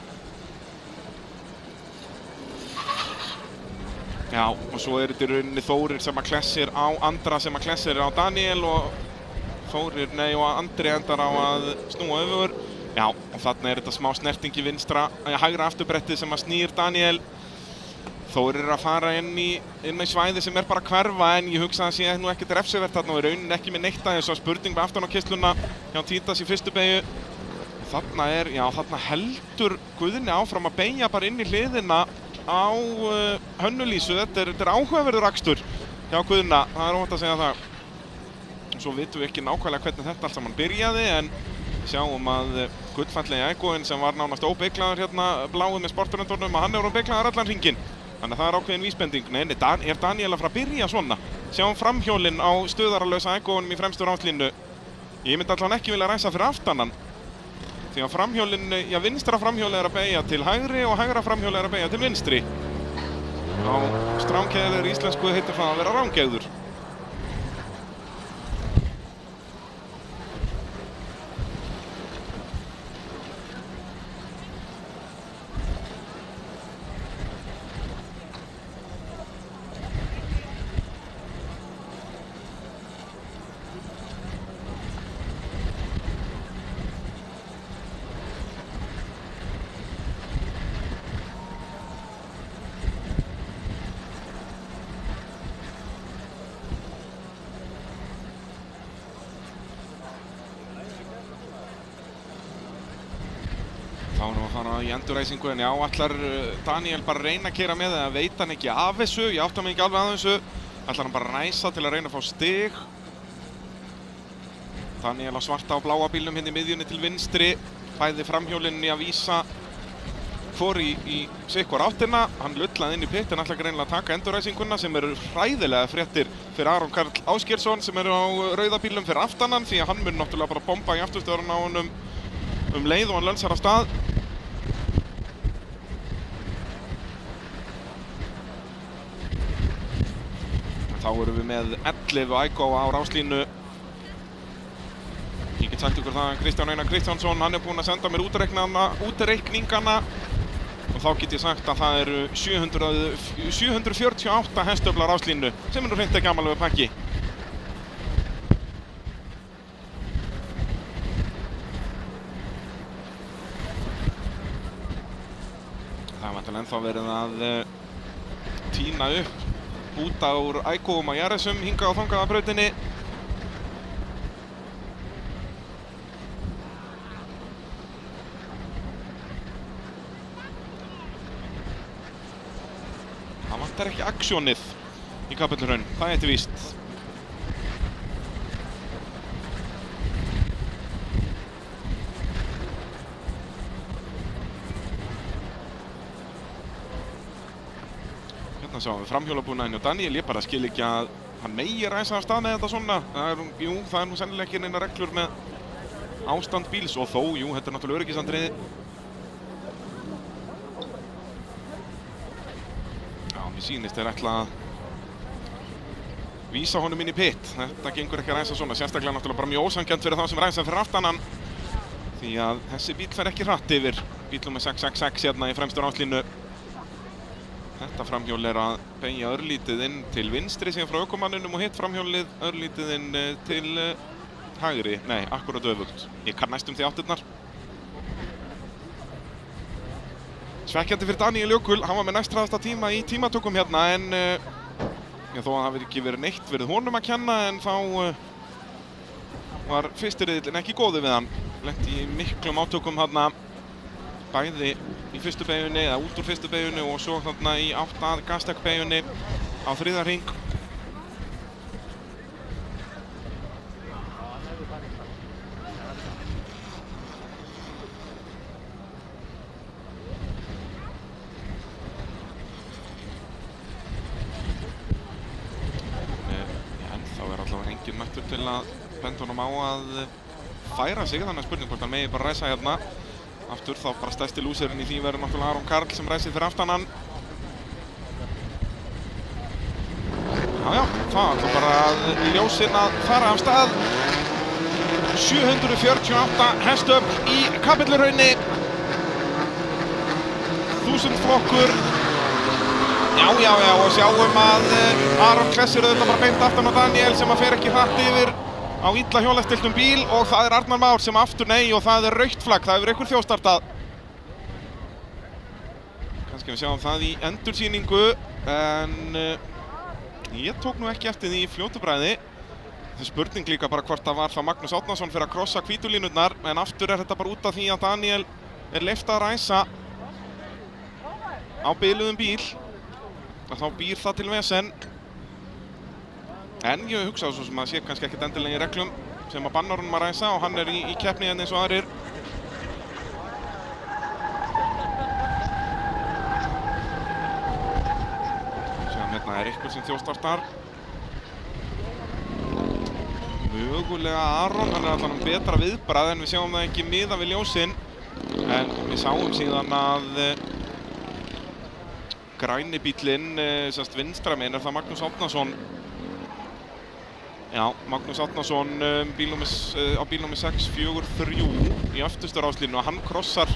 A: Já, og svo þetta í rauninni Þórir sem að klessir á Andra sem að klessir á Daniel og Þórir, nei, og Andri endar á að snúa öfur. Já, og þarna þetta smá snerting í hægra afturbrettið sem að snýr Daniel. Þórir að fara inn í svæði sem bara að hverfa, en ég hugsa að það sé nú ekkert refsivert þarna og í rauninni ekki með neitt að þessu spurning með aftan á kistluna hjá Títas í fyrstu beygju. Þarna þarna heldur Guðni áfram að beygja bara inn í hliðina á Hönnulísu. Þetta er áhugaverður akstur hjá Guðna, það óhætt að segja það. Svo vitum við ekki nákvæmlega hvernig þetta allt saman byrjaði, en sjáum að gullfallegi Aigóin sem var nánast óbeyglaður hérna bláið með sporturendornum, að hann orðinn beyglaður allan hringinn. Þannig að það ákveðin vísbending. Nei, Daniel að fara að byrja svona? Sjáum framhjólinn á stuðaralausa Aigóinum í fremstu ráslínu. Ég myndi allan ekki vilja ræsa fyrir aftan hann. Því að framhjólinn, vinstra framhjólið að beygja til hægri og hægra framhjólið að beygja til vinstri. Á strángkeðilegri íslensku heitir það að vera rángeigður. Þá erum við að fara í endurræsingu, en já, ætlar Daniel bara að reyna að keyra með eða veit hann ekki af þessu? Ég átta mig ekki alveg að þessu. Ætlar hann bara að ræsa til að reyna að fá stig. Daniel á svarta á bláa bílnum hérna í miðjunni til vinstri. Bæði framhjólinni að vísa hvor í sikkvar áttina. Hann lullaði inn í pitt en ætlar greinilega að taka endurræsinguna, sem eru hræðilega fréttir fyrir Aron Karl Ásgeirsson sem eru á rauða bílnum fyrir aftanan, því að hann mun náttúrulega bara bomba í afturstöðurinn á honum leið og hann lönsar af stað. Þá erum við með 11 Aigó á ráslínu. Kíkja get sagt ykkur það að Kristján Einar Kristjánsson, hann búinn að senda mér útreikningana og þá get ég sagt að það eru 748 hestöflar áslínu sem nú hreint ekki amalegu pakki. Það var ennþá verið að tína upp búta úr ækóum og jarðsum hingað á þangað að brautinni. Það vantar ekki aksjónið í Kapellahraun, það er víst. Hérna sjáum við framhjólabúnaðinn hjá Daniel, ég bara skil ekki að hann megi ræsa af stað með þetta svona. Það er nú sennilega ekki neina reglur með ástand bíls og þó, þetta er náttúrulega öryggisatriði. Mér sýnist þeir ætla að vísa honum inn í pit. Þetta gengur ekki að ræsa svona, sérstaklega náttúrulega bara mjög ósanngjarnt fyrir þá sem ræsa fyrir aftan hann. Því að þessi bíl fer ekki hratt yfir bíl númer 666 hérna í fremstur áslínu. Þetta framhjól er að beygja örlítið inn til vinstri síðan frá ökumanninum og hitt framhjólið örlítið inn til hægri. Nei, akkurat öfugt. Ég kann næstum því áttirnar. Svekkjandi fyrir Daniel Jökull, hann var með næstræðasta tíma í tímatökum hérna en þó að það hafi ekki verið neitt verið honum að kenna en þá var fyrsti riðillinn ekki góður við hann. Lenti í miklum átökum hérna bæði í fyrstu beygjunni eða út úr fyrstu beygjunni og svo þarna í átt að gasdekkbeygjunni á þriðja hring. Til að benda honum á að færa sig, þannig að spurning hvort hann megi bara ræsa hérna. Aftur þá bara stærsti lúserinn í því verður náttúrulega Aron Karl sem ræsir fyrir aftan hann. Já, það ætla bara að ljósinn að fara af stað. 748 hestöfl í Kapellahrauni. 1000 flokkur. Já, og sjáum að Aron klessir auðvitað bara beint aftan á Daniel sem að fer ekki hratt yfir á illa hjólastiltum bíl og það er Arnar Már sem aftur nei og það er rautt flagg, það hefur einhver þjóðstartað. Kannski við sjáum það í endursýningu en ég tók nú ekki eftir því í fljótu bragði. Það er spurning líka bara hvort það var þá Magnús Árnason fyrir að krossa hvítulínurnar en aftur er þetta bara út af því að Daniel er leyft að ræsa á biluðum bíl. Þá býr það til vesen. En ég hugsa svo sem að sé kannski ekkert endilega í reglum sem að bannar honum að ræsa og hann er í keppni eins og aðrir. Sjáum hérna er ykkur sem þjóðstartar. Mögulega Aron, hann er allan betra viðbragð en við sjáum það ekki miða við ljósinn. En við sáum síðan að græni bílinn, semst vinstra megin, er það Magnús Árnason. Já, Magnús Árnason á bíl númer 643 í öftustur áslínu og hann krossar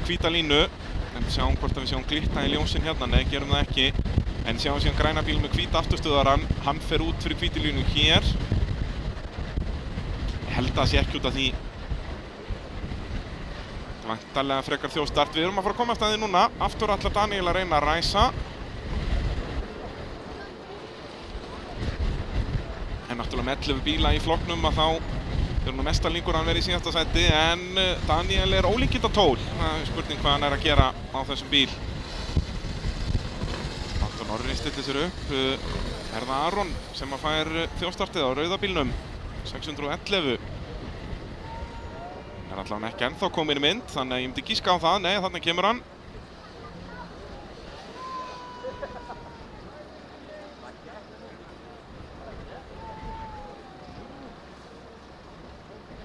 A: hvíta línu. En sjáum hvort að við sjáum glitta í ljósinn hérna, nei, gerum það ekki. En sjáum síðan græna bíl með hvíta afturstöðvarann, hann fer út fyrir hvítu línu hér. Ég held að það sé ekki út af því. Væntanlega frekar þjóðstart. Við erum að fara að koma af staði núna. Aftur ætlar Daniel að reyna að ræsa. En náttúrulega með 11 bíla í flokknum að þá eru nú mestar líkur að hann verið í síðasta sæti en Daniel er ólíkindatól. Það er spurning hvað hann er að gera á þessum bíl. Anton Orri stillir sér upp. Er það Aron sem að fær þjóðstartið á rauða bílnum. 611. Er allavega ekki ennþá komin í mynd, þannig að ég myndi gíska á það. Nei, þarna kemur hann.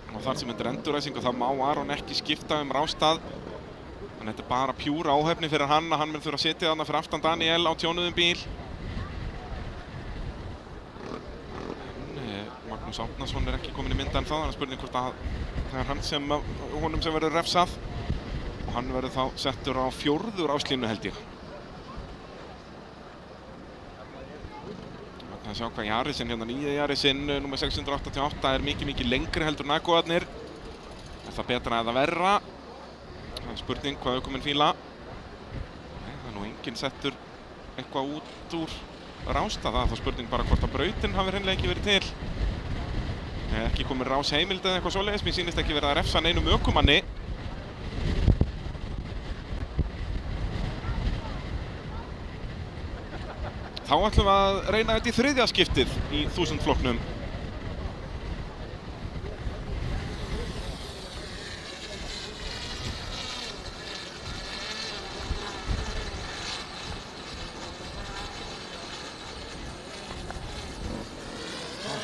A: Og þar sem þetta er endurræsing og það má Aron ekki skipta rástað. Þannig að þetta er bara pjúra áhefni fyrir hann að hann mun þurfa að setja þarna fyrir aftan Daniel á tjónuðum bíl. Magnús Árnason ekki kominn í mynda en það er spurning hvort að það hann sem honum sem verður refsað og hann verður þá settur á 4. ráslínu held ég. Það sjá hvað Yarisinn hérna, nýja Yarisinn nummer 688 er mikið lengri heldur en Agoarnir. Er það betra eða verra? Það er spurning hvað ökumenn fíla. Nei, það er nú enginn settur eitthvað út úr rásta. Það er þá spurning bara hvort að brautin hafi hreinlega ekki verið til. Ekki komið rásheimild eða eitthvað svoleiðis. Mér sýnist ekki verið að refsa neinum ökumanni. Þá ætlum við að reyna þetta í 3. skiptið í 1000 flokknum.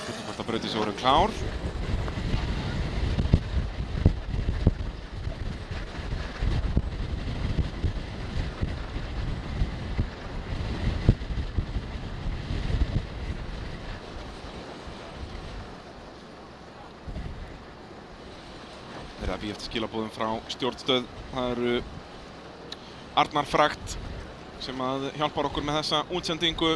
A: Spurning hvort að brautin sé orðin klár. Eftir skilabóðum frá stjórnstöð. Það eru Arnar Fragt sem að hjálpar okkur með þessa útsendingu.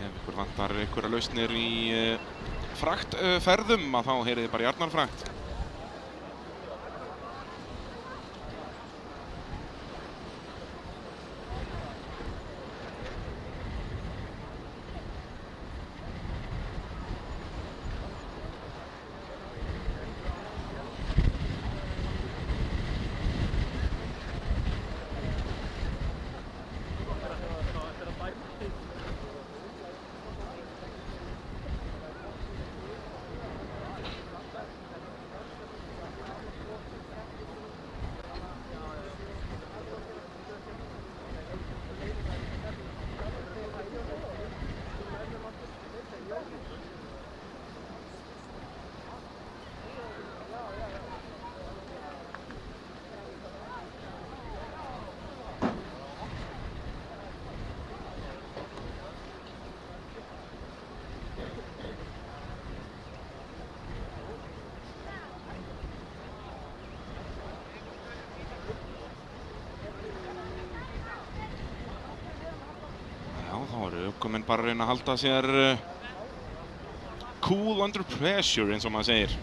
A: Ef ykkur vantar einhverja lausnir í fraktferðum að þá heyrið þið bara í Arnar Fragt. Þá eru ökumenn bara að reyna að halda sér cool under pressure eins og maður segir.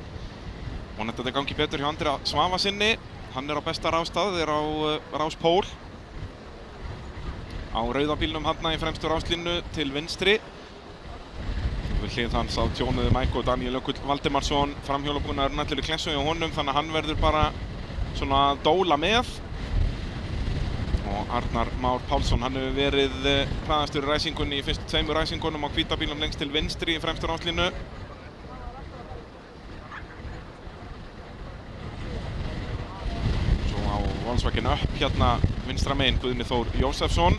A: Vonandi þetta gangi betur hjá Andra Svavasinni. Hann er á besta rástað, er á rás Pól. Á rauðabílnum hann í fremstu ráslínu til vinstri. Við hlið hans að tjónuðu Mike og Daniel Ökull Valdimarsson. Framhjólabúnaðurinn allir í klessu hjá honum, þannig að hann verður bara svona að dóla með. Og Arnar Már Pálsson, hann hefur verið hraðastur í ræsingunni í fyrstu 2 ræsingunum á hvíta bílnum lengst til vinstri í fremstu ráslínu. Svo á Volkswagen Up hérna vinstra megin Guðni Þór Jósefsson.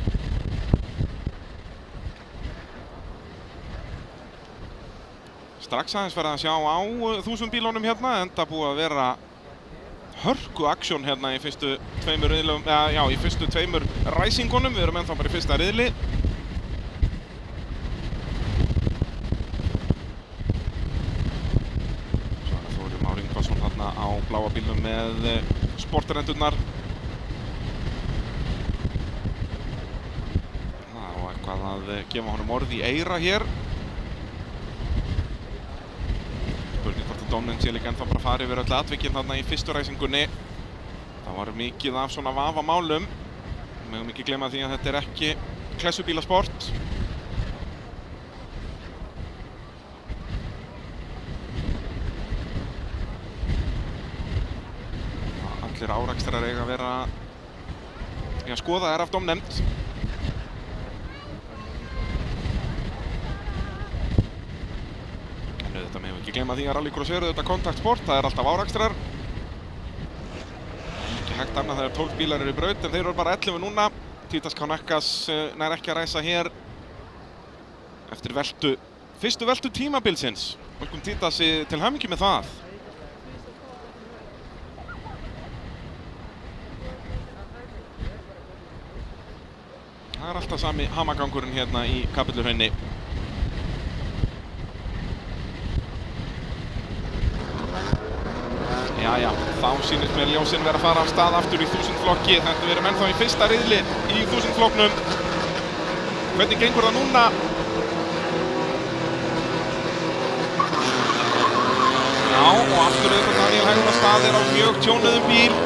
A: Strax aðeins verða að sjá á 1000 bílunum hérna, enda búið að vera hörku aksjón hérna í fyrstu 2 riðlum, í fyrstu 2 ræsingunum. Við erum ennþá bara í fyrsta riðli. Svo er Þórir Már Ingvarsson hérna á bláa bílnum með sportarendurnar. Það á eitthvað að gefa honum orð í eyra hér. Spurning hvort að dómnefnd sé líka ennþá bara farið yfir öll atvikin þarna í fyrstu ræsingunni. Það var mikið af svona vafamálum. Við megum ekki gleyma því að þetta er ekki klessubílasport. Allir árakstrar eiga að vera skoðaðir af dómnefnd. Þetta megum ekki gleyma því að rallycross eru þetta kontaktsport, það er alltaf árakstrar. Ekki hægt annað þegar 12 bílar eru í braut, en þeir eru bara 11 núna. Títas Kanekkas nær ekki að ræsa hér eftir fyrstu veltu tímabilsins. Óskum Títasi til hamingju með það. Það er alltaf sami hamagangurinn hérna í Kapelluhrauni. Jæja, þá sýnist mér ljósin vera að fara af stað aftur í 1000 flokki. Þetta verður ennþá í fyrsta riðli í 1000 flokknum. Hvernig gengur það núna? Já, og aftur auðvitað Daniel Hægur af stað á mjög tjónuðum bíl.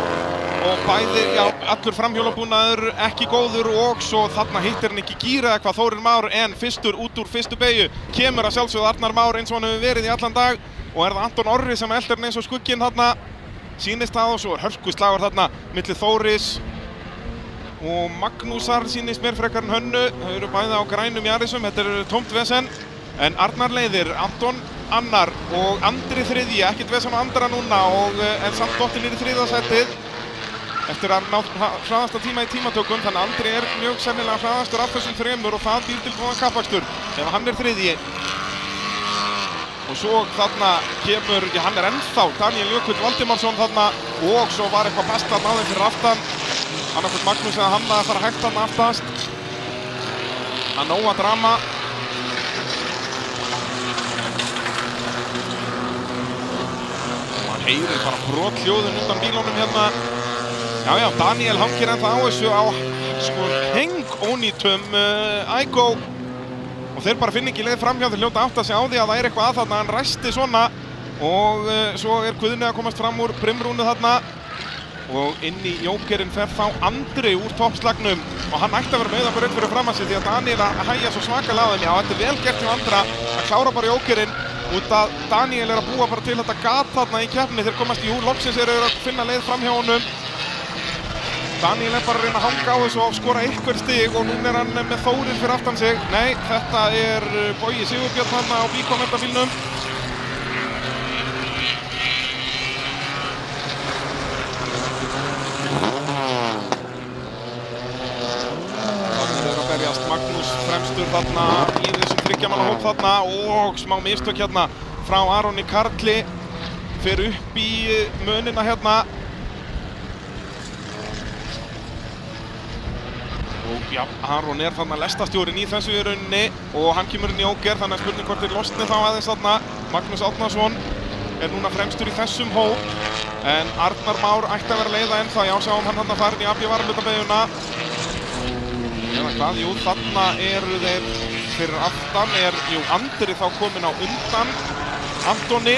A: Og bæði, já, allur framhjólabúnaður ekki góður og svo þarna hittir hann ekki gír eða hvað Þórir Már en fyrstur út úr fyrstu beygju. Kemur að sjálfsögðu Arnar Már eins og hann hefur verið í allan dag. Og það Anton Orri sem eldir hann eins og skugginn þarna. Sýnist það og svo hörkuslagur þarna milli Þóris og Magnúsar sýnist mér frekar en Hönnu. Þau eru bæði á grænum Jarisum, þetta er tómt vesen. En Arnar leiðir, Anton annar og Andri þriðji, ekkert vesen á Andra núna og en samt dottinn í þriðasætið. Eftir að ná hraðasta tíma í tímatökum, þannig að Andri er mjög sennilega hraðastur af þessum þremur og það býr til góðan kappakstur ef hann er þriðji. Og svo þarna kemur, já hann er ennþá, Daniel Jökull Valdimarsson þarna og svo var eitthvað bast þarna á þeim fyrir aftan. Annarkvæmt Magnús eða hann að fara hægt þarna aftast. Það nóga drama. Og hann heyrir bara brothljóðun undan bílunum hérna. Já, Daniel hangir ennþá á þessu á sko hengónýtum Aygo. Og þeir bara finna ekki leið framhjá, þeir hljóta átta sig á því að það er eitthvað að þarna, hann ræsti svona og svo er Guðni að komast fram úr brimrúnu þarna og inn í jókerinn fer þá Andri úr toppslagnum og hann ætti að vera með okkur upp fyrir fram að sig því að Daniel að hægja svo svakalega á þeim. Já, þetta er vel gert hjá Andra að klára bara jókerinn út að Daniel er að búa bara til þetta gat þarna í keppni. Þeir komast í loksins eru að finna leið fram hjá honum. Daniel er bara að reyna að hanga á þessu og skora eitthvað stig og núna er hann með Þórir fyrir aftan sig. Nei, þetta er Bogi Sigurbjörn þarna á bíkommendabílnum. Þannig er að berjast Magnús fremstur þarna í þessum þriggjamanna hóp þarna og smá mistök hérna frá Aroni Karli. Fer upp í munina hérna. Já, Aron er þarna lestastjórinn í þessu í rauninni og hann kemur inn í jóker, þannig að spurning hvort þeir losni þá aðeins þarna. Magnús Árnason er núna fremstur í þessum hóp en Arnar Már ætti að vera að leiða ennþá. Já, sjáum hann þarna farin í AB varahlutabeygjuna. Eða hvað, jú, þarna eru þeir fyrir aftan, jú, Andri þá kominn á undan Antoni.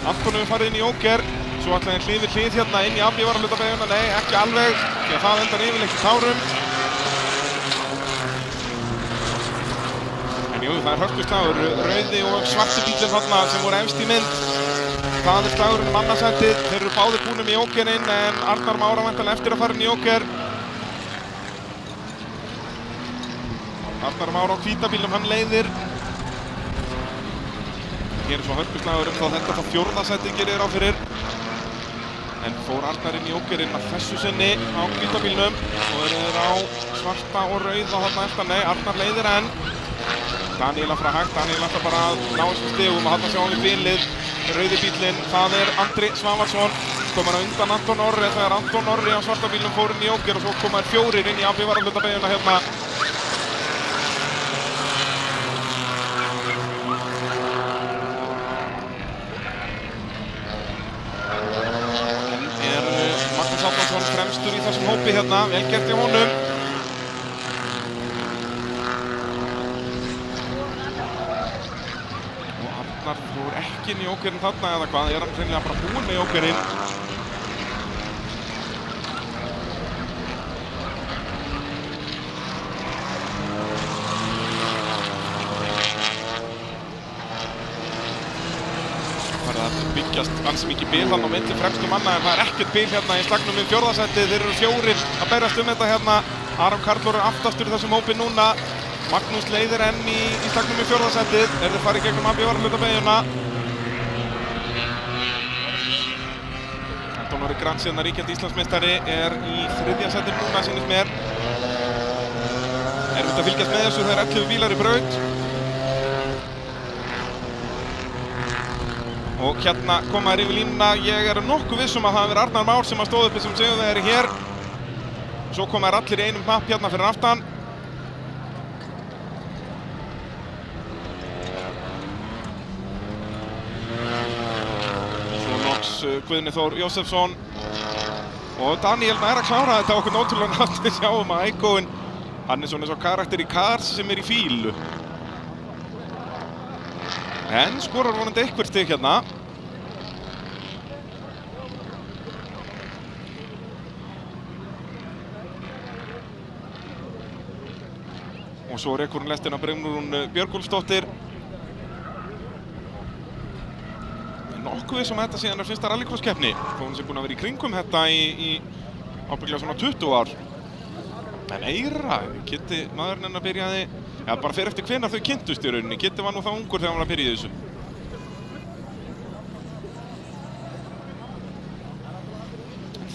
A: Antoni hefur farið inn í jóker, svo ætlaði hann hlið við hlið hérna inn í AB varahlutabeygjuna. Nei, ekki alveg, því að það endar yfirleitt í tárum. Jú, það er hörkuslagur, rauði og svarti bílinn þarna sem voru efst í mynd. Það er slagurinn annarsettið, þeir eru báðir búnir með jókerinn en Arnar Már væntanlega eftir að fara inn í jóker. Arnar Már á hvíta bílnum, hann leiðir. Hér er svo hörkuslagurinn, þá þetta þá fjórðasettið gerir á fyrir. En fór Arnar inn í jókerinn að þessu sinni á hvíta bílnum og þeir á svarta og rauða þarna eftir. Nei, Arnar leiðir enn. Daniel að fara hægt, Daniel ætlar bara að ná þessum stigum og þarna sjáum við bílið, rauði bílinn, það er Andri Svavarsson, komur á undan Anton Orri þegar Anton Orri á svarta bílnum fór inn í jóker og svo koma þær fjórir inn í AB varahlutabeygjuna hérna. En Magnús Árnason fremstur í þessum hópi hérna, vel gert í honum. Þú er ekki inn í jókerinn þarna eða hvað, er hann hreinlega bara búinn með jókerinn. Það er að byggjast ansi mikið bil þarna á milli fremstu manna en það er ekkert bil hérna í slagnum við fjórðasætið. Þeir eru fjórir að berjast þetta hérna. Aron Karl er aftastur í þessum hópi núna. Magnús leiðir enn í slagnum í fjórðasætið. Þeir farið gegnum AB varahlutabeygjuna. Anton Orri Grandsson, ríkjandi Íslandsmeistari, er í þriðja sæti núna, sýnist mér. Erfitt að fylgjast með þessu, það er 11 bílar í braut. Og hérna koma þær yfir línuna. Ég er nokkuð viss að það hafi verið Arnar Már sem stóð uppi sem sigurvegari hér. Svo koma þær allir í einum hnapp hérna fyrir aftan. Ólafs, Guðni Þór Jósefsson og Daniel nær að klára þetta á okkur ótrúlega nátt. Við sjáum að Aikoinn, hann er svona eins og karakter í Cars sem er í fílu. En skorar vonandi eitthvað stig hérna. Og svo rekur hún lestina Brynrún Björgólfsdóttir. Nokkuð sem þetta síðan fyrsta rallycross-keppni. Þó hún sé búin að vera í kringum þetta í ábyggilega svona 20 ár. En Eira, Kitti, maðurinn hennar byrjaði, ja, bara fyrir eftir hvenær þau kynntust í rauninni. Kitti var nú þá ungur þegar hann var að byrja í þessu.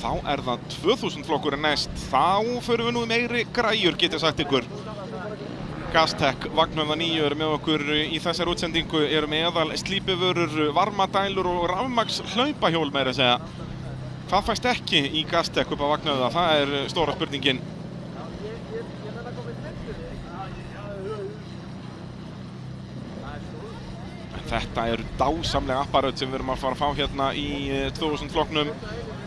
A: Þá er það 2000 flokkurinn næst. Þá förum við nú meiri græjur, get ég sagt ykkur. Gastech Vagnhöfða 9 eru með okkur í þessari útsendingu, eru meðal slípivörur, varmadælur og rafmagns hlaupahjól meira að segja. Hvað fæst ekki í Gastech upp á Vagnhöfða? Það er stóra spurningin. Þetta eru dásamlega apparöt sem við erum að fara að fá hérna í 2000 flokknum.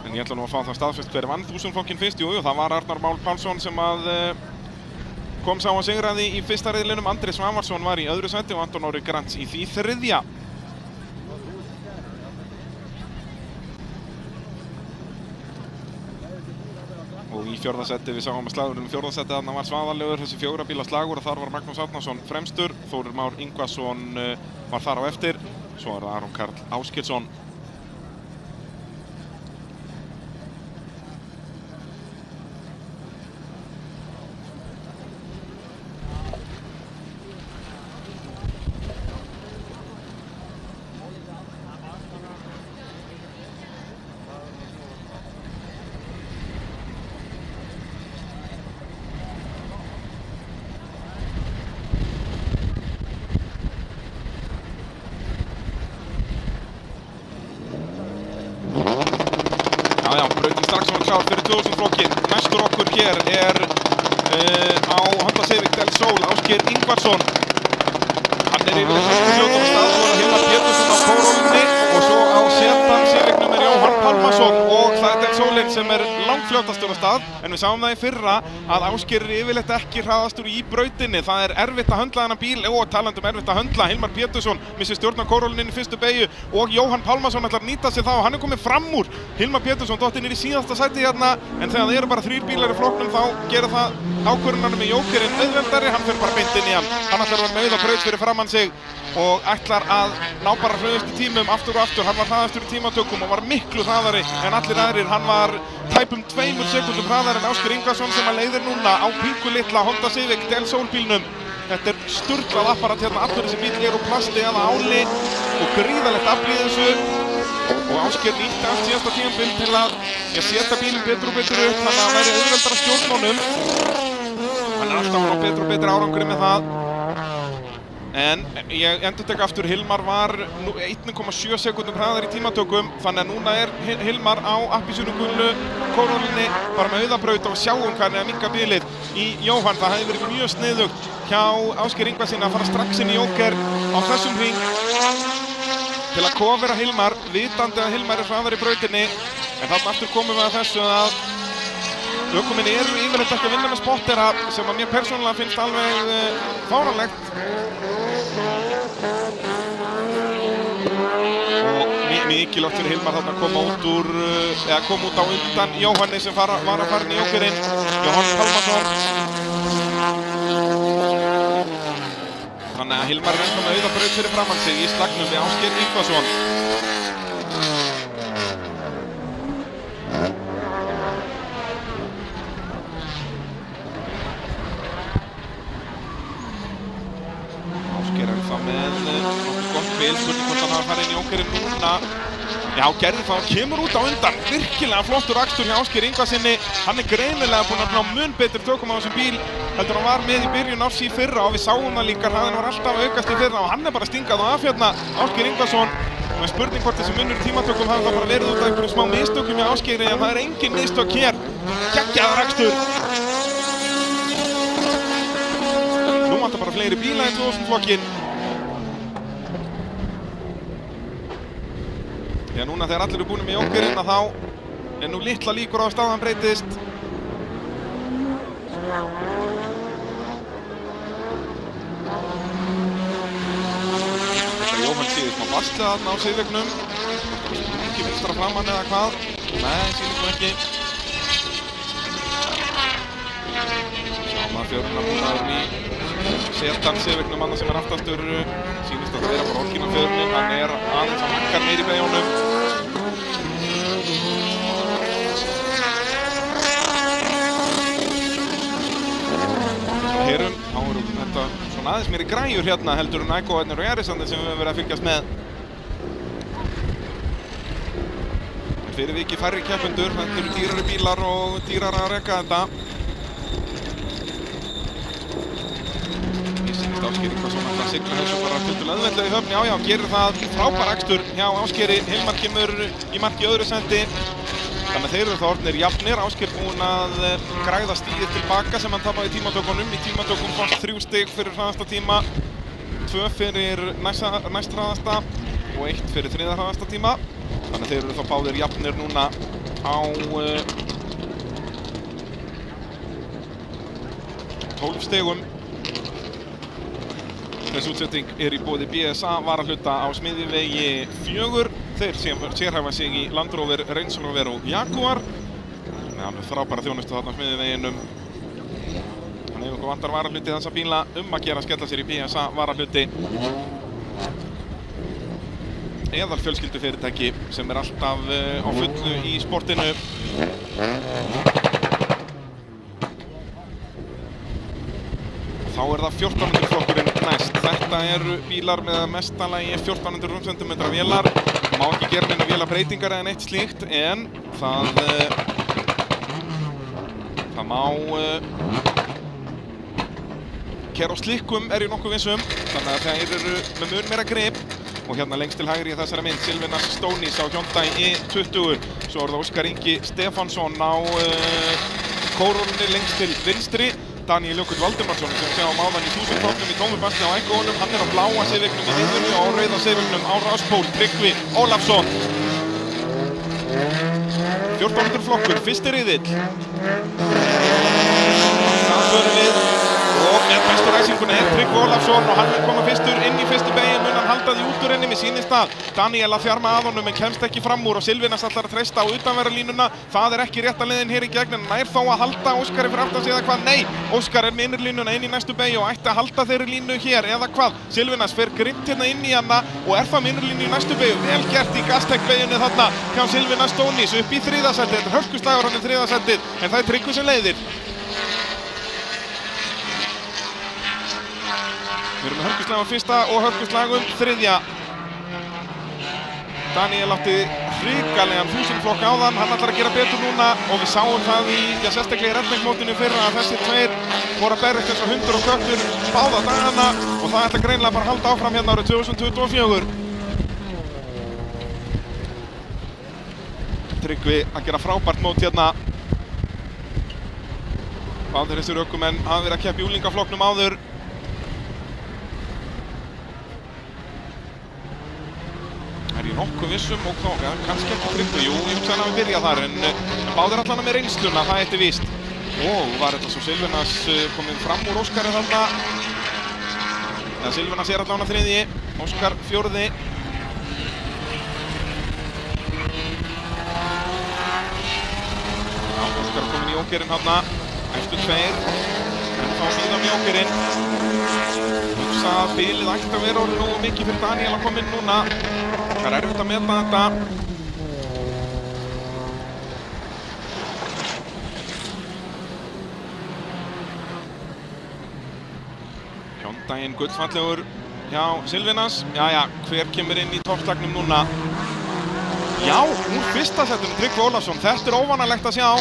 A: En ég ætla nú að fá það staðfest hver vann 1000 flokkin fyrst. Jú, það var Arnar Már Pálsson sem að kom sá að sigraði í fyrsta riðlinum. Andri Svavarsson var í öðru sæti og Anton Orri Grants í því þriðja. Og í fjórða sæti við sáum að slagurinn fjórða sæti þarna var svaðalegur, þessi 4 bíla slagur, og þar var Magnús Árnason fremstur. Þórir Már Ingvason var þar á eftir. Svo er það Aron Karl Ásgeirsson. Fyrir 2000 flokkin. Næstur okkur hér er á Honda Civic Del Sol Ásgeir Ingvarsson. Hann er yfirleitt fljótur á stað, svo er Hilmar Pétursson á kórólunni og svo á Sedan Civicnum er Jóhann Pálmason og það er Del Solinn sem er langfljótastur á stað. En við sáum það í fyrra að Ásgeir er yfirleitt ekki hraðastur í brautinni. Það er erfitt að höndla þennan bíl og talandi um erfitt að höndla. Hilmar Pétursson missir stjórn á kórólunni í fyrstu beygju og Jóhann Pálmason ætlar að nýta sig það og hann er komið fram úr. Hilmar Pétursson dottinn í síðasta sæti hérna, en þegar það eru bara 3 bílar í flokknum þá gerir það ákvörðunarnir með Jókerinn auðveldari. Hann fer bara beint inn í hann. Hann ætlar að vera með auðabraut fyrir framann sig og ætlar að ná bara hröðustu tímum aftur og aftur. Hann var hraðastur í tímatökum og var miklu hraðari en allir aðrir. Hann var tæpum 2 sekúndum hraðari en Ásgeir Ingvarsson sem að leiðir núna á píku litla Honda Civic Del Sol bílnum. Þetta er sturglað apparat hérna, allur þessi bíl er úr plasti eða áli og gríðalegt afl í þessu. Og Ásgeir nýtti allt síðasta tímabil til að setja bílinn betur og betur upp, þannig að hann væri auðveldara stjórn honum. Hann er alltaf að ná betur og betur árangri með það. En ég endurtek aftur, Hilmar var 1,7 sekúndum hraðar í tímatökum, þannig að núna er Hilmar á appelsínugulu kórólunni bara með auðabraut og sjáum hvernig að minnka bílið í Jóhann. Það hefði verið mjög sniðugt hjá Ásgeir Ingvarssyni að fara strax inn í Jóker á þessum hring til að kofera Hilmar, vitandi að Hilmar er hraðar í brautinni. En þarna aftur komum við að þessu að ökumenn eru yfirleitt ekki að vinna með spottera sem að mér persónulega finnst alveg fáránlegt. Og mikilvægt fyrir Hilmar þarna að koma út á undan Jóhanni sem var að fara inn í Jókerinn, Jóhann Pálmason. Þannig að Hilmar er ennþá með auðabraut fyrir framann sig í slagnum við Ásgeir Ingvarsson. Ásgeir er ennþá með nokkuð gott spil, spurning hvort hann hafa farið inn í Jókerinn núna. Já, gerði það og kemur út á undan. Virkilega flottur akstur hjá Ásgeir Ingvarssyni. Hann er greinilega búinn að ná mun betur tökum á þessum bíl heldur hann var með í byrjun árs í fyrra og við sáum það líka, hraðinn var alltaf að aukast í fyrra og hann er bara stingað á af hérna, Ásgeir Ingvarsson. Og en spurning hvort þessi munur í tímatökum hafi það bara verið út af einhverjum smá mistökum hjá Ásgeiri, en það er engin mistök hér. Geggjaður akstur. Nú vantar bara fleiri bíla í 2000 flokkinn. Já, núna þegar allir eru búin með Jókerinn að þá er nú litla líkur á að staðan breytist. Þetta Jóhann síður smá varslega þarna á sigurveginum. Ekki vinstra framann eða hvað? Nei, sýnir nú ekki. Sjáum að fjöruna búnaðurinn í Setan sigurveginum annað sem er aftastur. Sýnist að það vera bara orkinn á fjörunni. Hann er aðeins að hakkar meir í beigjónum. Herum, þá eru þetta svona aðeins meiri græjur hérna heldur en Aiko-ernir og Erisandi sem við höfum verið að fylgjast með. Fyrir vikið færri keppendur, þetta eru dýrari bílar og dýrar að reka þetta. Ég sýnist Ásgeir Ingvarsson að sigla þessu bara tiltölulega auðveldlega í höfn. Já, gerir það frábær akstur hjá Ásgeiri. Hilmar kemur í marki í öðru sendi. Þannig að þeir eru þá orðnir jafnir. Ásgeir búinn að græða stigið tilbaka sem hann tapaði í tímatökunum. Í tímatökum fannst 3 stig fyrir hraðasta tíma, 2 fyrir næst hraðasta og 1 fyrir þriðja hraðasta tíma. Þannig að þeir eru þá báðir jafnir núna á 12 stigum. Þessi útsetting er í boði BSA varahluta á Smiðjuvegi 4. Þeir sérhæfa sig í Land Rover, Range Rover og Jaguar. Þannig að alveg frábæra þjónustu þarna á Smiðjuveginum. Þannig ef ykkur vantar varahluti þessa bíla að gera að skella sér í BSA varahluti. Eðal fjölskyldufyrirtæki sem er alltaf á fullu í sportinu. Þá er það 1400 flokkurinn næst. Þetta eru bílar með mestalagi 1400 rúmsentimetra vélar. Það má ekki gera neina vélabreitingar eða neitt slíkt, en það má keyra á slikkum er ég nokkuð vissum, þannig að þeir eru með mun meira grip. Og hérna lengst til hægri í þessari mynd, Silvinas Stónís á Hyundai i20. Svo er það Óskar Ingi Stefánsson á kórunni lengst til vinstri. Daniel Jökull Valdimarsson sem sjáum áðan í 1000 flokknum í tómu basli á Aiko-honum. Hann er á bláa sigurveginum í miðjunni og á rauða sigurveginum á Ráspól. Tryggvi Ólafsson. 1400 flokkur, fyrsti riðill. Það förum við. Og með bestu ræsinguna er Tryggvi Ólafsson og hann vil koma fyrstur inn í fyrstu beygju. Mun hann halda því út úr henni með sínist að Daniel að þjarma að honum en kemst ekki fram úr og Silvinas ætlar að treysta á utanverðarlínuna. Það er ekki rétta leiðin hér í gegn en nær þó að halda Óskari fyrir aftan sig eða hvað? Nei, Óskar er með innurlínuna inn í næstu beygju og ætti að halda þeirri línu hér eða hvað? Silvinas fer grimmt hérna inn í hana og er það með innurlínu í næstu beygju. Vel gert í Gastech-beyjunni þarna hjá Silvinas Stónís upp í þriðja sætið. Þetta er hörkuslagur hann í þriðja sætið en það er Tryggvi sem leiðir. Við erum með hörkuslag á fyrsta og hörkuslag þriðja. Daniel átti hrikalegan 1000 flokk áðan, hann ætlar að gera betur núna og við sáum það í, sérstaklega í redningsmótinu fyrra að þessir tveir voru að berjast eins og hundur og köttur báða dagana og það ætla greinilega bara að halda áfram hérna árið 2024. Tryggvi að gera frábært mót hérna. Báðir þessir ökumenn hafa verið að keppa í úlingaflokknum áður. Er ég nokkuð vissum og kannski ekki Tryggvi, jú, ég hugsa hann hafi byrjað þar en báðir allan með reynsluna, það eitt er víst. Og var þetta svo Silvinas komið fram úr Óskari þarna. Eða Silvinas er allan á þriðji, Óskar fjórði. Já, Óskar komin í Jókerinn þarna, eftir tveir. En þá síðan með Jókerinn. Hugsa að bilið ætti að vera orðið nógu mikið fyrir Daniel að koma inn núna. Það er erfitt að meta þetta. Hyundaiinn gullfallegur hjá Silvinas. Jæja, hver kemur inn í toppslagnum núna? Já, úr fyrsta setinu Tryggvi Ólafsson. Þetta er óvanalegt að sjá.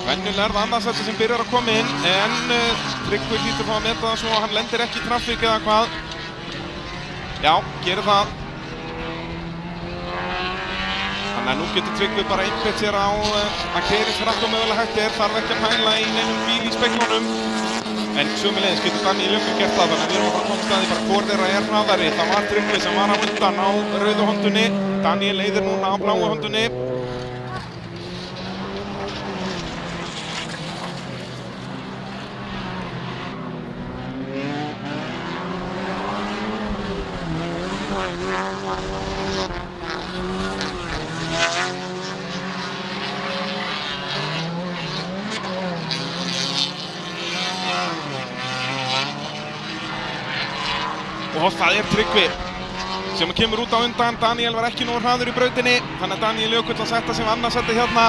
A: Venjulega er það annarsætti sem byrjar að koma inn, en Tryggvi hlýtur þá að meta það svo að hann lendir ekki í traffík eða hvað. Já, gerir það. Þannig að nú getur Tryggvi bara einbeitt sér á að keyra eins hratt og mögulega hægt er. Þarf ekki að pæla í neinum bíl í speglunum. En sömuleiðis getur Daníel Jökull gert það, þannig að við erum að fara að koma staði bara hvor þeirra hraðari. Það var Tryggvi sem var á undan á rauðu hondunni. Daníel leiðir núna á bláu hondunni. Og það Tryggvi sem kemur út á undan. Daníel var ekki nógu hraður í brautinni, þannig að Daníel Jökull að setja sig annarsæti hérna.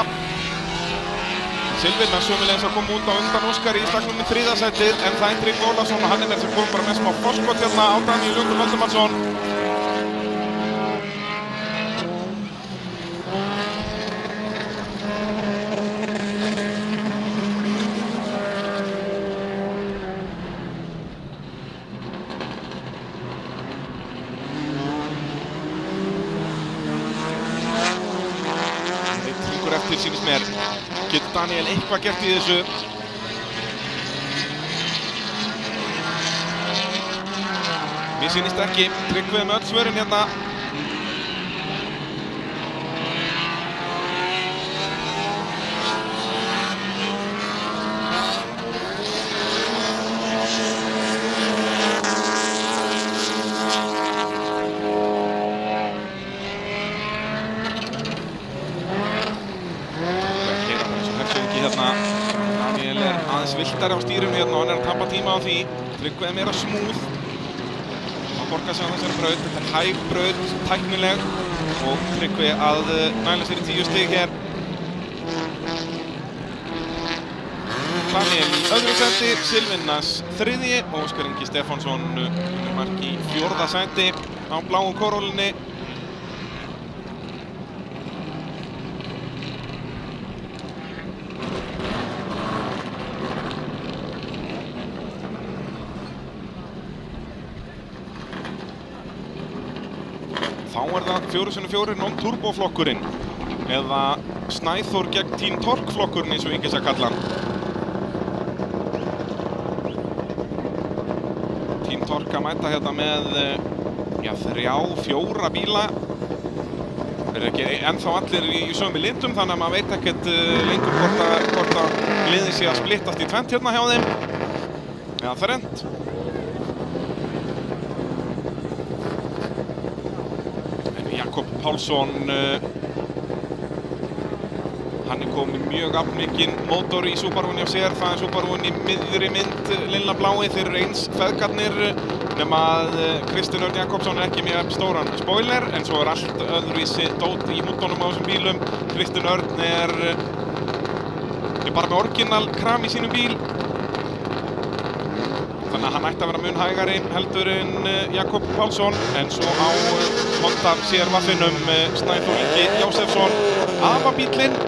A: Silvirna sömuleiðis að koma út á undan Óskari í slagnum í þriðja sætið, en það Tryggvi Ólafsson og hann sem kom bara með smá forskot hérna á Daníel Jökull Valdimarsson. Sýnist mér, getur Daníel eitthvað gert í þessu? Mér sýnist ekki, Tryggvi með öll svörin hérna. Daníel aðeins viltari á stýrinu hérna og hann að tapa tíma á því. Tryggvi meira smúð. Það borgar sig á þessari braut. Þetta hæg braut, tæknileg og Tryggvi að næla sér í 10 stig hér. Daníel í öðru sæti, Silvinnas þriðji og Óskar Ingi Stefánsson mark í 4. sæti á bláu kórólinni. Þá það 4x4 non-turbo flokkurinn eða Snæþór gegn Team Tork flokkurinn eins og Ingi að kalla hann. Team Tork að mæta hérna með 3-4 bíla. Þeir eru ekki ennþá allir í sömu litum þannig að maður veit ekkert lengur hvort að liðið sé að splittast í tvennt hérna hjá þeim. Eða þrennt. Jakob Pálsson, hann komið mjög aflmikinn mótor í Subarúinn hjá sér. Það Subarúinn í miðri mynd, lilla blái. Þeir eru eins feðgarnir nema að Kristinn Örn Jakobsson ekki með stóran spoiler, en svo allt öðruvísi dót í húddunum á þessum bílum. Kristinn Örn er bara með orginal kram í sínum bíl. Þannig að hann ætti að vera mun hægari heldur en Jakob Pálsson, en svo á Honda CR-vaffinum Snæþór Ingi Jósefsson, AFA-bílinn. Hann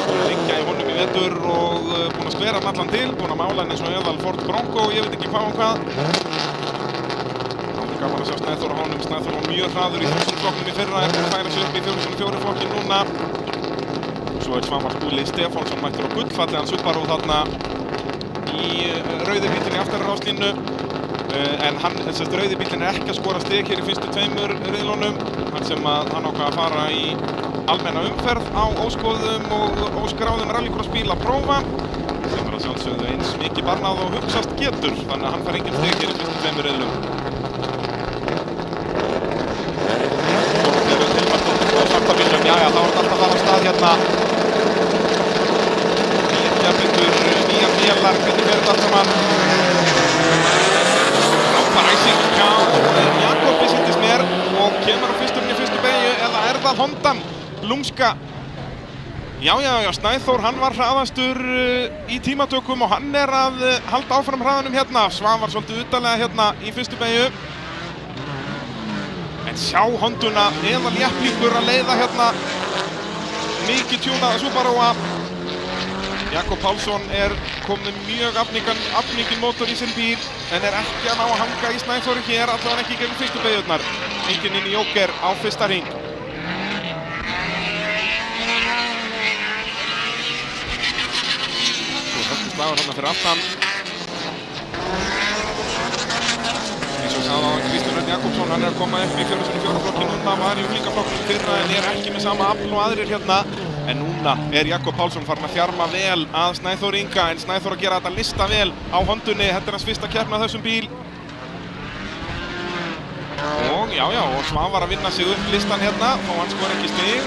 A: búinn að liggja í honum í vetur og búinn að skvera hann allan til, búinn að mála hann eins og eðal Ford Bronco og ég veit ekki hvað og hvað. Það gaman að sjá Snæþór á honum. Snæþór var mjög hraður í 1000 flokknum í fyrra, er að færa sig upp í 4x4 flokkin núna. Svo Svavar Skúli Stefánsson mættur á gullfallegan Subaru þarna í rauði bílinn í aftarráslínu, en rauði bílinn ekki að skora stig hér í fyrstu 2 riðlunum, hann ákvað að fara í almenna umferð á óskoðum og óskráðum rallycross-bíl að prófa, sem að sjálfsögðu eins mikið barnað og hugsast getur, þannig að hann fær engin stig hér í fyrstu 2 riðlum. Svo þeir eru tilmættur á svarta bílnum, þá er alltaf að fara á stað hérna. Nýjar vélar, hvernig fer þetta allt saman? Frábær æsing hjá Jakobi sýndist mér og kemur á fyrsturinn í fyrstu beygju, eða er það Hondan lúmska? Já, Snæþór, hann var hraðastur í tímatökum og hann er að halda áfram hraðanum hérna. Svavar svolítið utarlega hérna í fyrstu beygju. En sjá Honduna eða léttlingur að leiða hérna mikið tjúnaða Subarúa. Jakob Pálsson er komið mjög afningin mótor í sinn bíl, en er ekki að ná að hanga í Snæþóri hér, allavega ekki gegn fyrstu beygjurnar. Enginn inn í Jóker á fyrsta hring. Svo höfðu slagur hérna fyrir aftan. Eins og sagði á Kristján Örn Jakobsson, hann að koma upp í 4x4 flokki núna, var í unglingaflokknum fyrra en ekki með sama afl og aðrir hérna. En núna Jakob Pálsson farin að þjarma vel að Snæþór Inga, en Snæþór að gera þetta lista vel á Hondunni. Þetta hans fyrsta keppni á þessum bíl. Og og Svavar að vinna sig upp listan hérna, þó hann skor ekki stig.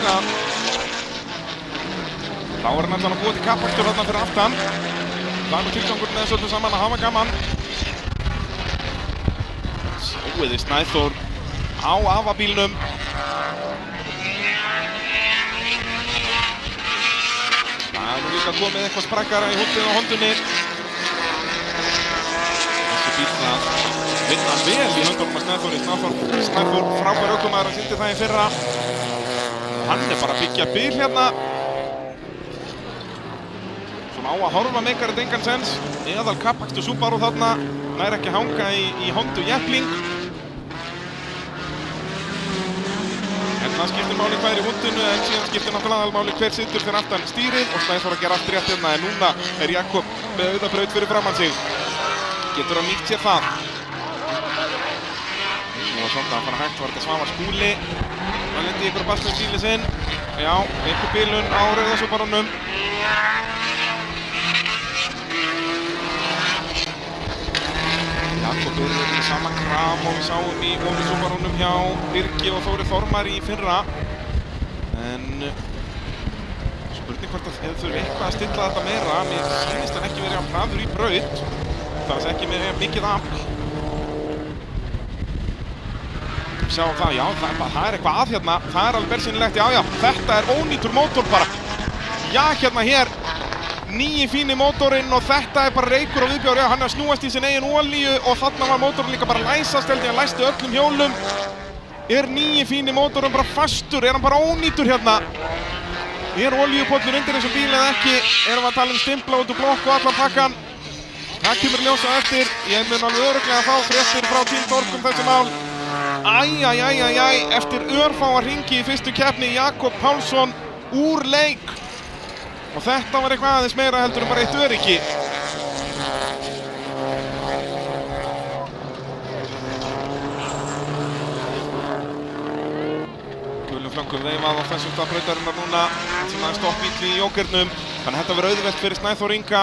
A: Þá hann allan að búa til kappakstur þarna fyrir aftan. Það nú tilgangurinn með þessu öllu saman að hafa gaman. Sjáiði Snæþór á afabílnum. Það nú líka komið eitthvað sprakkara í húttið á Hondunni. Þessi bíl það vinna vel í höndunum að Snæþóri. Snæþór frábær ökumaður, hann sýndi það í fyrra. Hann bara að byggja bíl hérna. Svona á að horfa meikar þetta engan sens. Eðal kappakstur Subaru þarna. Nær ekki hanga í Hondu Jeppling. En það skiptir máli hvað í húttinu, en síðan skiptir náttúrulega máli hver situr fyrir aftan stýrið og Snæþór að gera allt rétt hérna. En núna Jakob með auðabraut fyrir framan sig. Getur hann nýtt sér það. Og svona að fara hægt var þetta Svavar Skúli. Hann lendi ykkur á bastum bíli sinn. Já, ykkur bílun á rauða Subarunum. Jakob með sama kram og við sáum í góðu Subarunum hjá Birgi og Þóri Þormar í fyrra. En spurning hvort að þurfi eitthvað að stilla þetta meira. Mér sýnist hann ekki verið að hraður í braut. Það er ekki með mikið afl. Sjáum það, já, það er eitthvað að hérna. Það er alveg bersýnilegt, já, þetta er ónýtur mótor bara. Já, hérna hér, nýji fíni mótorinn og þetta er bara reykur og viðbjóður. Já, hann er að snúast í sin eigin olíu og þarna var mótorinn líka bara læsast, held ég, hann læsti öllum hjólum. Nýji fíni mótorinn bara fastur, hann bara ónýtur hérna? Olíupollur undir þessum bíl eða ekki? Erum við að tala stimpla út úr blokk og allan pakkan? Það kemur ljósa eftir. Ég mun alveg örugglega fá fréttir frá Team Tork þessi mál. Eftir örfáa hringi í fyrstu keppni Jakob Pálsson úr leik. Og þetta var eitthvað aðeins meira heldur en bara eitt öryggi. Gulum flöngum veifað á þessum stað brautarinnar núna sem aðeins stoppbíll í jókernum. Þannig að þetta verður auðvelt fyrir Snæþór Inga.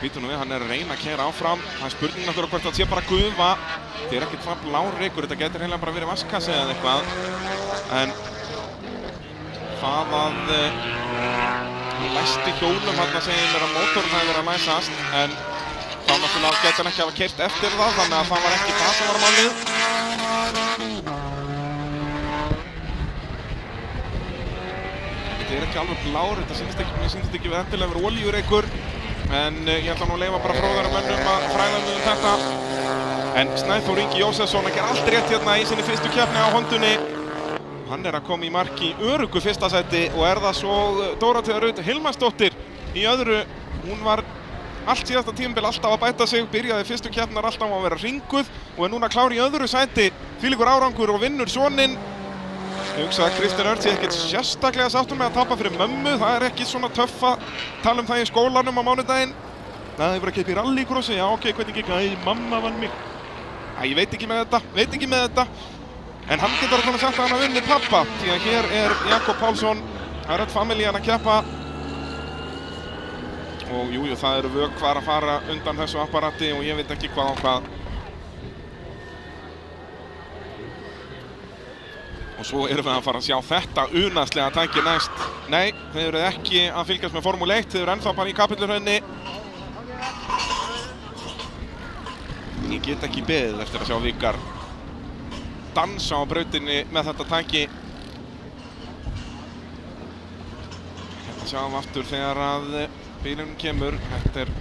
A: Vítum við, hann er að reyna að keyra áfram. Það er spurning náttúrulega hvort það sé bara gufa. Þetta er ekkert það bláreykur, þetta getur eiginlega bara verið vatnskassi eða eitthvað. En það að læsti hjólum þarna segir mér að mótorinn hafi verið að læsast. En þá náttúrulega getur hann ekki hafa keyrt eftir það, þannig að það var ekki það sem var málið. Þetta er ekki alveg blár, þetta sýnist ekki við endilega verið olíureykur. En ég ætla nú að leyfa bara fróðara mönnum að fræða um þetta. En Snæþór Ingi Jósefsson að gera allt rétt hérna í sinni fyrstu keppni á Hondunni. Hann er að koma í mark í öruggu fyrsta sæti og er það svo Dórótea Rut Hilmarsdóttir í öðru. Hún var allt síðasta tímabil alltaf að bæta sig, byrjaði fyrstu keppnar alltaf að vera ringuð og er núna klár í öðru sæti. Þvílíkur árangur og vinnur soninn. Ég hugsa að Kristján Örn sé ekkert sérstaklega sáttur með að tapa fyrir mömmu. Það er ekki svona töff að tala um það í skólanum á mánudaginn. Það er bara að keppa í rallycrossi. Já, ok, hvernig gekk? Æ, mamma vann mig. Æ, ég veit ekki með þetta. En hann getur alltaf sagt að hann hafi unnið pappa. Því að hér er Jakob Pálsson, það er öll familjan að keppa. Og jú, það eru vökvar að fara undan þessu apparati og ég veit ekki hvað á hvað. Og svo erum við að fara að sjá þetta unaðslega tæki næst. Nei, þeir eru ekki að fylgjast með Formule 1, þeir eru ennþá bara í kapillurhraunni. Ég get ekki beðið eftir að sjá Vikar dansa á brautinni með þetta tæki. Hérna sjáum við aftur þegar að bílunum kemur. Þetta er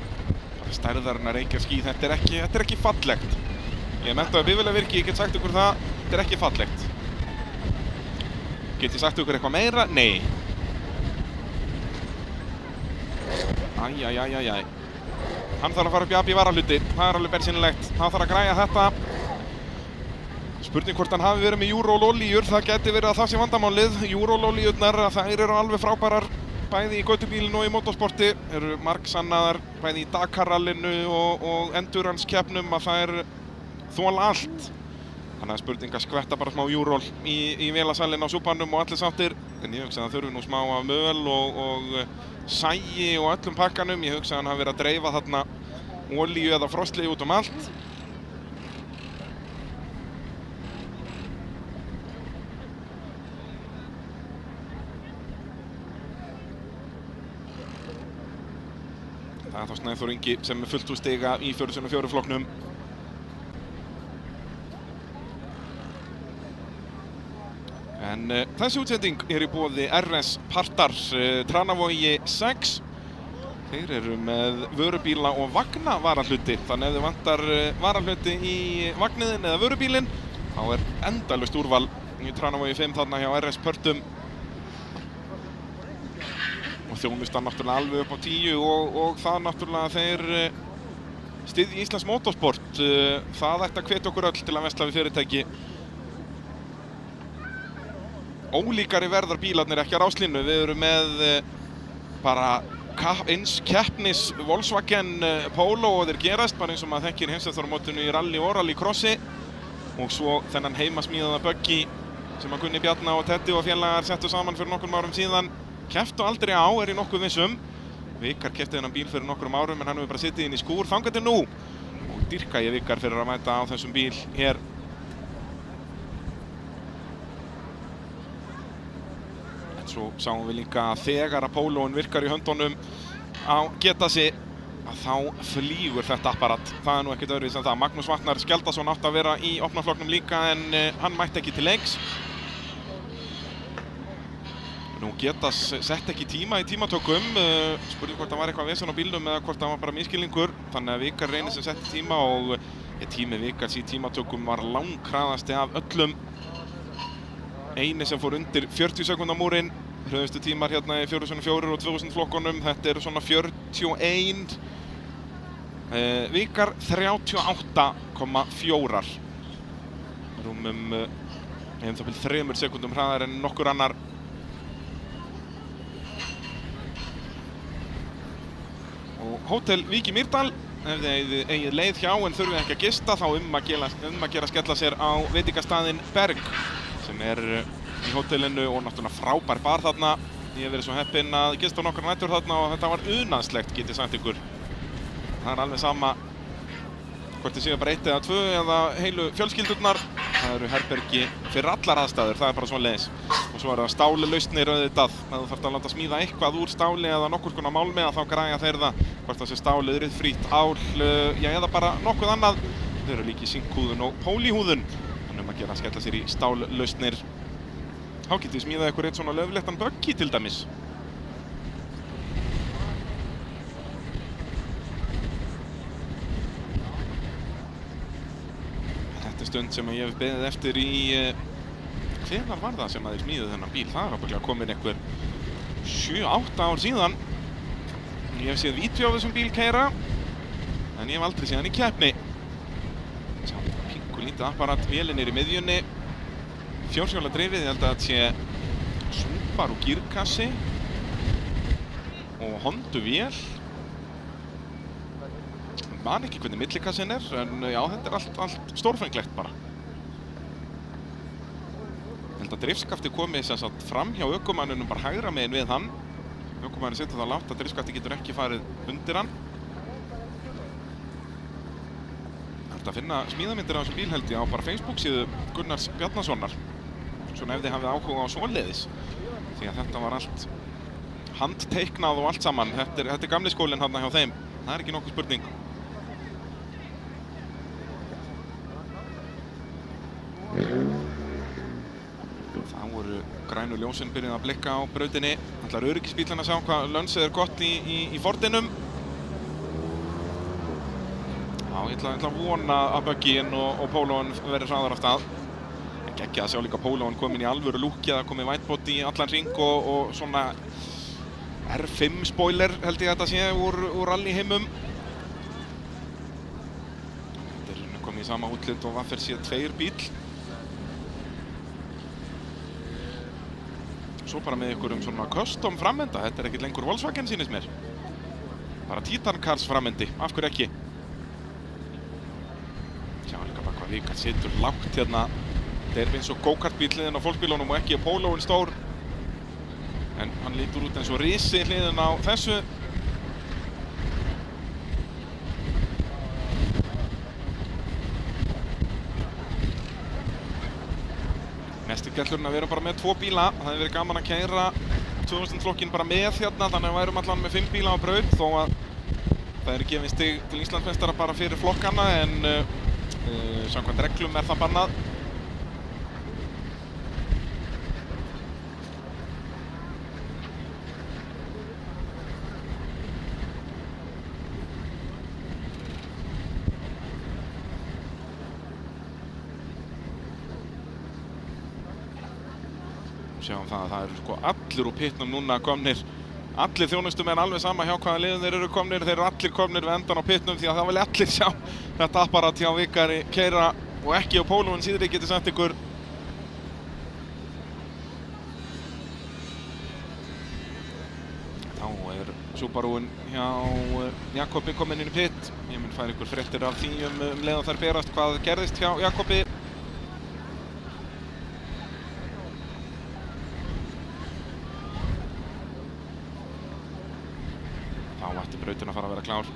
A: bara stærðarinnar Reykjavík. Þetta er ekki fallegt. Ég er menntaður bifvélavirki, virki, ég get sagt ykkur það. Þetta er ekki fallegt. Get ég sagt ykkur eitthvað meira? Nei. Æjæjæjæjæj. Hann þarf að fara upp í AB varahluti. Það er alveg bersýnilegt. Hann þarf að græja þetta. Spurning hvort hann hafi verið með Júról olíur. Það geti verið að það sé vandamálið. Júról olíurnar, þær eru alveg frábærar bæði í götubílinu og í motorsporti eru margsannaðar bæði í Dakar-rallinu og endurance-keppnum að þær þola allt. Þannig að spurning að skvetta bara smá júról í vélasælinn á súpanum og allir sáttir. En ég hugsa að það þurfi nú smá af möl og sæi og öllum pakkanum. Ég hugsa að hann hafi verið að dreifa þarna olíu eða frostlygi út allt. Það er þá Snæþór Ingi sem er fullt úr stiga í 4x4 flokknum. En þessi útsending er í boði RS Partar Tranavogi 6. Þeir eru með vörubíla og vagna varahluti. Þannig ef þið vantar varahluti í vagniðin eða vörubílinn, þá er endalaust úrval í Tranavogi 5 þarna hjá RS Pörtum. Og þjónustan náttúrulega alveg upp á 10 og það náttúrulega þeir styðji Íslands motorsport. Það ætti að hvetja okkur öll til að versla við fyrirtæki. Ólíkari verðar bílarnir ekki á ráslínu. Við erum með bara eins keppnis Volkswagen Polo og þeir gerast, bara eins og maður þekkir heimsmeistaramótinu í rally og rallycrossi. Og svo þennan heimasmíðaða buggy sem að Gunni Bjarna og Teddy og félagar settu saman fyrir nokkrum árum síðan. Kepptu aldrei á, er í nokkuð vissum. Vikar keppti þennan bíl fyrir nokkrum árum en hann hefur bara sittið inn í skúr þangað til nú. Og dýrka ég Vikar fyrir að mæta á þessum bíl hér. En svo sáum við líka að þegar að Pólóin virkar í höndunum á Getasi að þá flýgur þetta apparat. Það er nú ekkert öðruvísi en það. Magnús Vatnar Skjaldason átti að vera í opnaflokknum líka en hann mætti ekki til leiks. Nú Getas sett ekki tíma í tímatökum, spurning hvort það var eitthvað vesen á bílnum eða hvort það var bara misskilningur. Þannig að Vikar reynir sem setti tíma og tími Vikars í tímatökum var langkraðasti af öllum. Eini sem fór undir 40 sekúnda múrinn, hröðustu tímar hérna í 4x4 og 2000 flokkunum, þetta eru svona 41. Vikar 38,4. Rúmum það bil 3 sekúndum hraðar en nokkur annar. Hótel Vík í Mýrdal, ef þið eigið leið hjá en þurfið ekki að gista, þá að gera skella sér á veitingastaðinn Berg sem er í hótelinu og náttúrulega frábær bar þarna. Ég hef verið svo heppinn að gista á nokkrar nætur þarna og þetta var unaðslegt, get ég sagt ykkur. Það er alveg sama hvort þið séu bara 1 eða 2 eða heilu fjölskyldurnar. Það eru herbergi fyrir allar aðstæður, það er bara svoleiðis. Og svo eru það stálilausnir auðvitað. Ef þú þarft að láta smíða eitthvað úr stáli eða nokkurs konar málmi þá græja þeir það. Hvort það sé stálið, ryðfrítt, ál, eða bara nokkuð annað. Þeir eru líka í sinkhúðun og pólíhúðun. Þannig að gera að skella sér í stállausnir. Þá getið þið smíðað ykkur eitt svona löfléttan buggy til dæmis. Stund sem ég hef beðið eftir í hvenær var það sem að þeir smíðuðu þennan bíl? Það er ábygglega komin einhver 7-8 ár síðan. Ég hef séð vídeó af þessum bíl keyra en ég hef aldrei séð hann í keppni. Sjá, pingu lítið apparat, vélin er í miðjunni, fjórhjóla drifið, ég held að þetta sé Subaru gírkassi og Hondu vél. Man ekki hvernig millikassin er, en já, þetta er allt stórfenglegt bara. Ég held að driftskaftið komið sem sagt fram hjá ökumannunum bara hægra megin við hann. Ökumanninn situr þá lágt að driftskaftið getur ekki farið undir hann. Það er að finna smíðamyndir af þessum bíl held ég á bara Facebook-síðu Gunnars Bjarnasonar. Svona ef þið hafið áhuga á svoleiðis. Því að þetta var allt handteiknað og allt saman. Þetta er gamli skólinn þarna hjá þeim. Það er ekki nokkuð spurning. Það voru grænu ljósin byrjuð að blikka á brautinni. Ætlar öryggisbílinn að sjá hvað lönsið er gott í Fordinum. Já, ég ætla að vona að Buggyin og Pólóin verði hraðar af stað. En geggjað að sjá líka Pólóin komin í alvöru lúkki, það komið whitebody í allan hring og svona R5 spoiler held ég að þetta sé úr rallyheimum. Þetta er komið í sama útlit og Vaffer C2 bíl. Svo bara með ykkur svona custom framenda, þetta ekkert lengur Volkswagen sýnist mér. Bara Titan Cars framendi, af hverju ekki? Sjá líka bara hvað Vikar situr lágt hérna. Þetta eins og go-kart-bíl hliðin á fólksbílunum og ekki Poloinn stór. En hann lítur út eins og risi hliðin á þessu. Mest gællurinn að vera bara með 2 bíla. Það hefði verið gaman að keyra 2000 flokkinn bara með hérna, þannig að við værum allan með 5 bíla á braut, þó að það eru gefin stig til Íslandsmeistara bara fyrir flokkana, en samkvæmt reglum er það bannað. Sjáum það að það eru sko allir úr pitnum núna komnir. Allir þjónustumenn alveg sama hjá hvaða liðum þeir eru komnir. Þeir eru allir komnir við endan á pitnum því að það vilja allir sjá þetta apparat hjá Vikari keyra og ekki á Poloinn síðri, getið sagt ykkur. Þá er Subaruinn hjá Jakobi kominn inn í pit. Ég mun færa ykkur fréttir af því leið og þær berast hvað gerðist hjá Jakobi. Þá ætti brautin að fara að vera klár.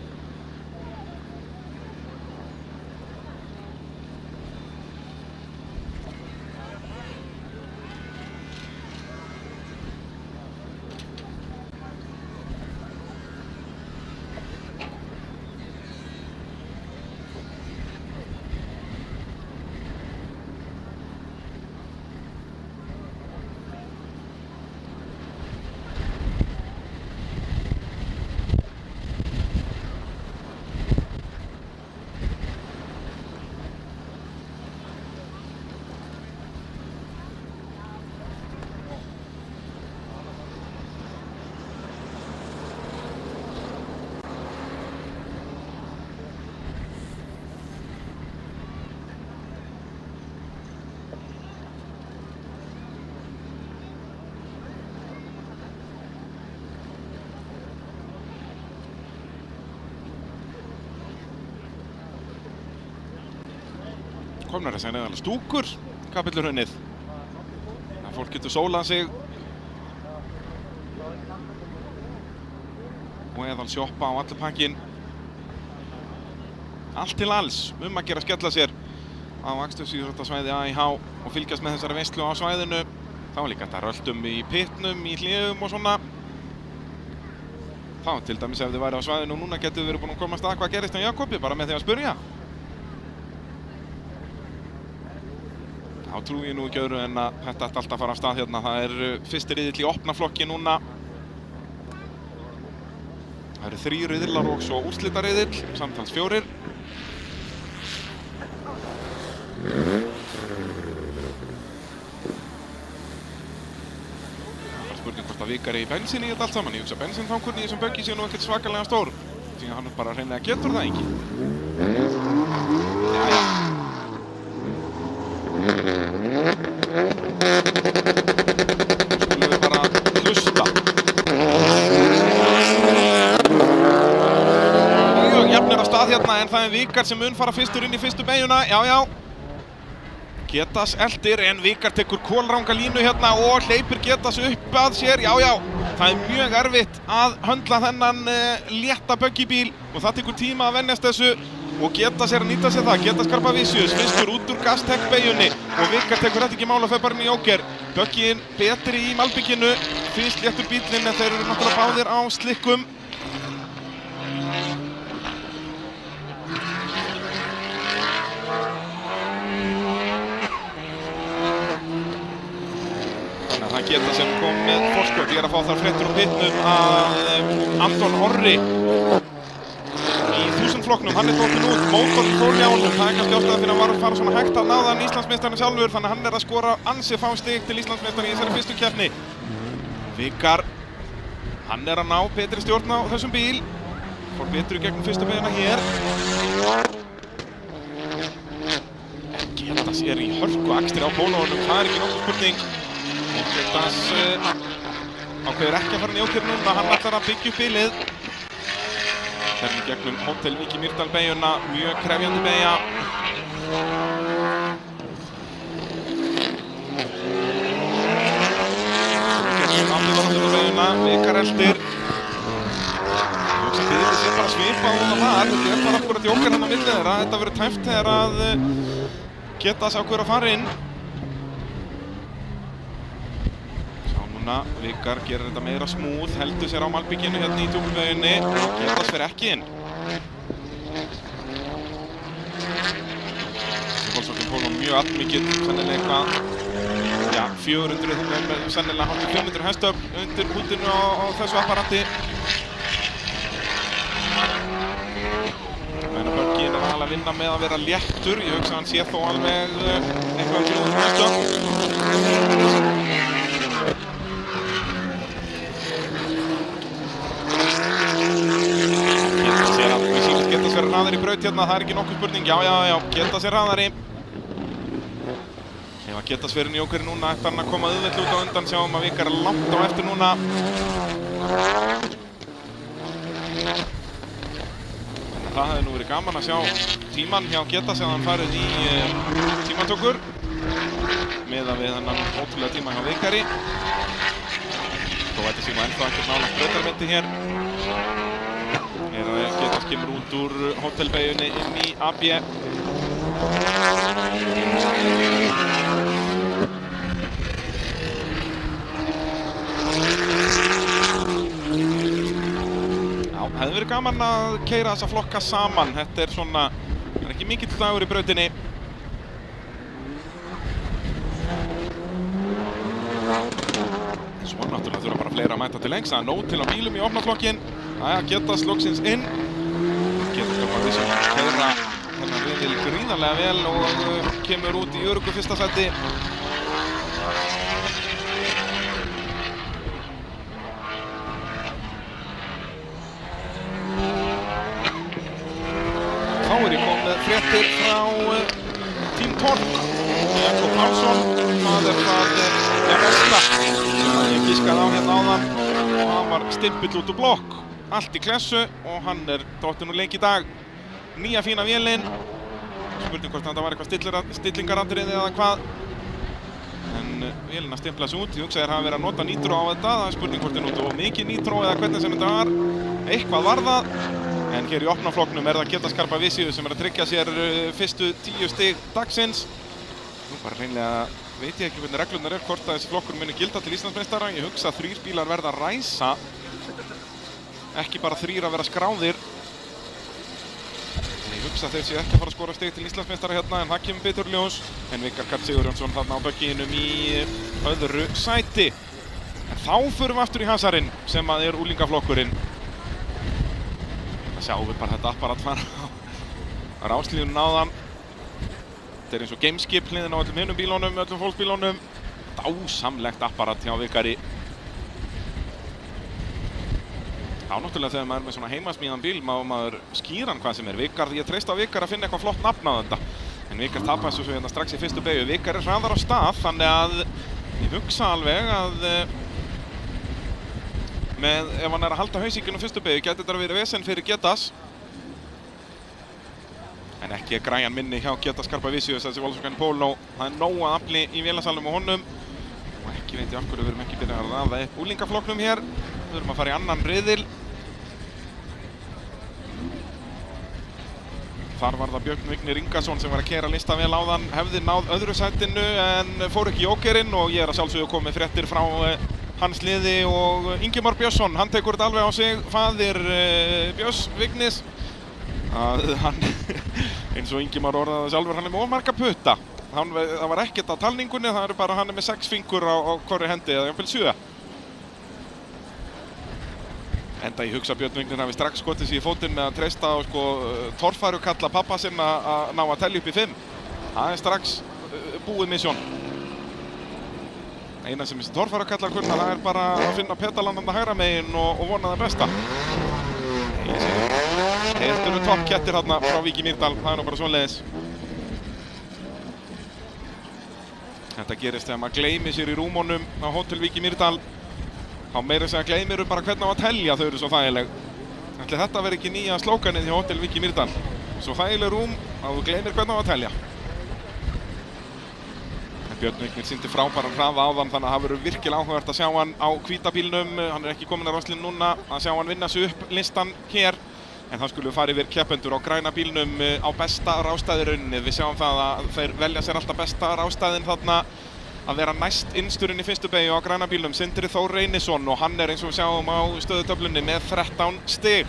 A: Komnar þess að neðanlega stúkur, kapillurhunnið. Þannig að fólk getur sólað sig og eðal sjoppa á allir pakkin. Allt til alls að gera skella sér á akstursíþróttasvæði AIH og fylgjast með þessari veislu á svæðinu. Þá er líka þetta röldum í pitnum, í hléum og svona. Þá til dæmis ef þið væri á svæðinu og núna getur við verið búin að komast að hvað gerist á Jakobi bara með því að spyrja. Þá trúi ég nú ekki öðru en að þetta ætti alltaf að fara af stað hérna. Það er fyrsti riðill í opna flokki núna. Það eru 3 riðillar og svo úrslitariðill, samtals 4. Það er spurning hvort að Vikari í bensin í þetta allt saman. Ég hugsa bensintankurinn í þessum buggy sé nú ekkert svakalega stór. Því að hann bara hreinlega getur það ekki. Jæja. Skulum við bara hlusta. Mjög jafnir af stað hérna en það er Vikar sem mun fara fyrstur inn í fyrstu beygjuna. Já. Getas eldir en Vikar tekur kolranga línu hérna og hleypir Getas upp að sér. Já. Það er mjög erfitt að höndla þennan létta buggybíl og það tekur tíma að venjast þessu. Og Getas að nýta sér það, Getas Karpavicius fyrstur út úr Gastech-beygjunni og Vikar tekur þetta ekki mál og fer bara inn í jóker. Böggin betri í malbygginu, fyrst léttur bílinn en þeir eru náttúrulega báðir á slikkum. Þannig að það Getas sem kom með forskot. Ég er að fá þar fréttur úr pitnum að Anton Orri í 1000 flokknum, hann er tókin út, mótorinn fór hjá honum, það er kannski ástæða fyrir að hann var að fara svona hægt að náða hann Íslandsmeistarinn sjálfur, þannig að hann er að skora ansi fá stig til Íslandsmeistarinn í þessari fyrstu keppni. Vikar, hann er að ná betri stjórn á þessum bíl, fór betri gegnum fyrstu beygjuna hér. Getas er í hörku akstri á Poloinnum, það er ekki nokkuð spurning. Ketas ákveður ekki að fara njókir núna, hann ætlar að byggja upp bílið. Hérna gegnum Hótel Vík í Mýrdal beygjuna, mjög krefjandi beygja. Vikar eldir. Ég hugsa að bílið sé bara svipað og það var. Þetta er bara akkurat jókar hérna á milli þeirra. Þetta verður tæft þegar að Ketas ákveður að fara inn. Sjá núna, Vikar gerir þetta meira smúð, heldur sér á malbygginu hérna í djúpubauginni. Ketas fer ekki inn. Volkswagen Polo mjög allmikið, sennilega eitthvað 400, sennilega hátt í 500 hestöfl undir hútinu á þessu apparati. Böggin er alveg að vinna með að vera léttur. Ég hugsa að hann sé þó alveg eitthvað 300 hestöfl. Ketas er að, við sýnum Ketas vera hraðari í braut hérna, það er ekki nokkuð spurning. Já, Ketas er hraðari. Ef að Ketas verið í jókari núna ætti hann að koma auðvitað út á undan, sjáum að Vikar er langt á eftir núna. Það hefði nú verið gaman að sjá tímann hjá Ketas ef hann farið í tímatökur miðað við þennan ótrúlega tíma hjá Vikari. Þó þetta sé nú ennþá ekkert nálægt brautarmyndi hér. Ketas kemur út úr hótelbeygjunni inn í AB. Hefði verið gaman að keyra þessa flokka saman. Þetta er svona, það er ekki mikill dagur í brautinni. Svo náttúrulega þurfa bara fleira að mæta til lengs. Það er nóg til á bílum í opnaflokkin. Jæja, Ketas loksins inn. Ketas skal bara vissi að keyra þennan riðil gríðarlega vel og kemur út í öruggu fyrsta sæti. Þá er ég komið með fréttir frá Team Tork. Jakob Pálsson, það er Vesta sem ég giskaði á hérna áðan. Hann var stimpill út úr blokk, allt í klessu og hann er dottinn úr leik í dag. Nýja fína vélin. Spurning hvort þetta var eitthvað stillingaratriði eða hvað. En vélina stimplaði sig út. Ég hugsa þér hafa verið að nota nýtró á þetta. Það er spurning hvort þeir notu mikið nýtró eða hvernig sem þetta var. Eitthvað var það. En hér í opnaflokknum er það Ketas Karpavicius sem er að tryggja sér fyrstu 10 stig dagsins. Nú bara hreinlega veit ég ekki hvernig reglurnar er, hvort að þessi flokkur muni gilda til Íslandsmeistara. Ég hugsa að 3 bílar verða að ræsa. Ekki bara 3 að vera skráðir. Ég hugsa að þeir séu ekki að fara að skora stig til Íslandsmeistara hérna, en það kemur betur ljós. En Vikar Karl Sigurjónsson þarna á bögginum í öðru sæti. En þá förum við aftur í hasarinn sem að er úlingaflokkurinn. Það sjáum við bara þetta apparat fara á ráslíðunum áðan. Þetta er eins og gameskip hliðin á öllum hinum bílunum, öllum fólksbílunum. Dásamlegt apparat hjá Vikari. Já, náttúrulega þegar maður er með svona heimasmíðan bíl má maður skýra hann hvað sem er. Vikar, ég treysti á Vikar að finna eitthvað flott nafn á þetta. En Vikar tapaði svo hérna strax í fyrstu beygju. Vikar er hraðar á stað, þannig að ég hugsa alveg að ef hann er að halda hausíkinu fyrstu beygju gæti þetta verið vesen fyrir Ketas. En ekki græjan minni hjá Ketas Karpavicius, þessi Volkswagen Polo. Það er nóg að afli í vélasalnum og honum. Og ekki veit ég af hverju við erum ekki byrjað að raða upp úlingaflokknum hér. Við erum að fara í annan riðil. Þar var það Björn Vignir Ingason sem var að keyra listavél áðan. Hefði náð öðru sætinu en fór ekki í jókerinn og ég er að sjálfsögðu komið fréttir frá hans liði og Ingimar Björnsson. Hann tekur þetta alveg á sig, faðir Björns Vignis. Hann, eins og Ingimar orðaði sjálfur, hann er með of marga putta. Það var ekkert á talningunni, það eru bara hann er með 6 fingur á hvorri hendi eða jafnvel 7. Enda ég hugsa að Björn Vignir hafi strax skotið sig í fótinn með að treysta á torfæru kalla pappa sinn að ná að telja upp í 5. Það er strax búið misjón. Eina sem þessi torfæru kallar kunna, það er bara að finna petalandan hægra megin og vona það besta. Þetta eru toppkettir hérna frá Vík í Mýrdal, það er nú bara svoleiðis. Þetta gerist þegar maður gleymir sér í rúmunum á Hótel Vík í Mýrdal. Þá meira segja gleymir bara hvernig á að telja, þau eru svo þægileg. Ætli þetta verði ekki nýja slókanið hjá Hótel Vík í Mýrdal. Svo þægileg rúm að þú gleymir hvernig á að telja. En Björn Vignir sýndi frábæran hraða áðan, þannig að það verður virkilega áhugavert að sjá hann á hvíta bílnum. Hann ekki kominn að ráslinn núna, að sjá hann vinna sig upp listan hér. En þá skulum við fara yfir keppendur á græna bílnum á besta rástæðirauninni. Við sjáum það að þeir velja sér alltaf besta rástæðin þarna að vera næst innsturinn í fyrstu beygju á græna bílnum. Sindri Þór Reynisson, og hann eins og við sjáum á stöðutöflunni með 13 stig.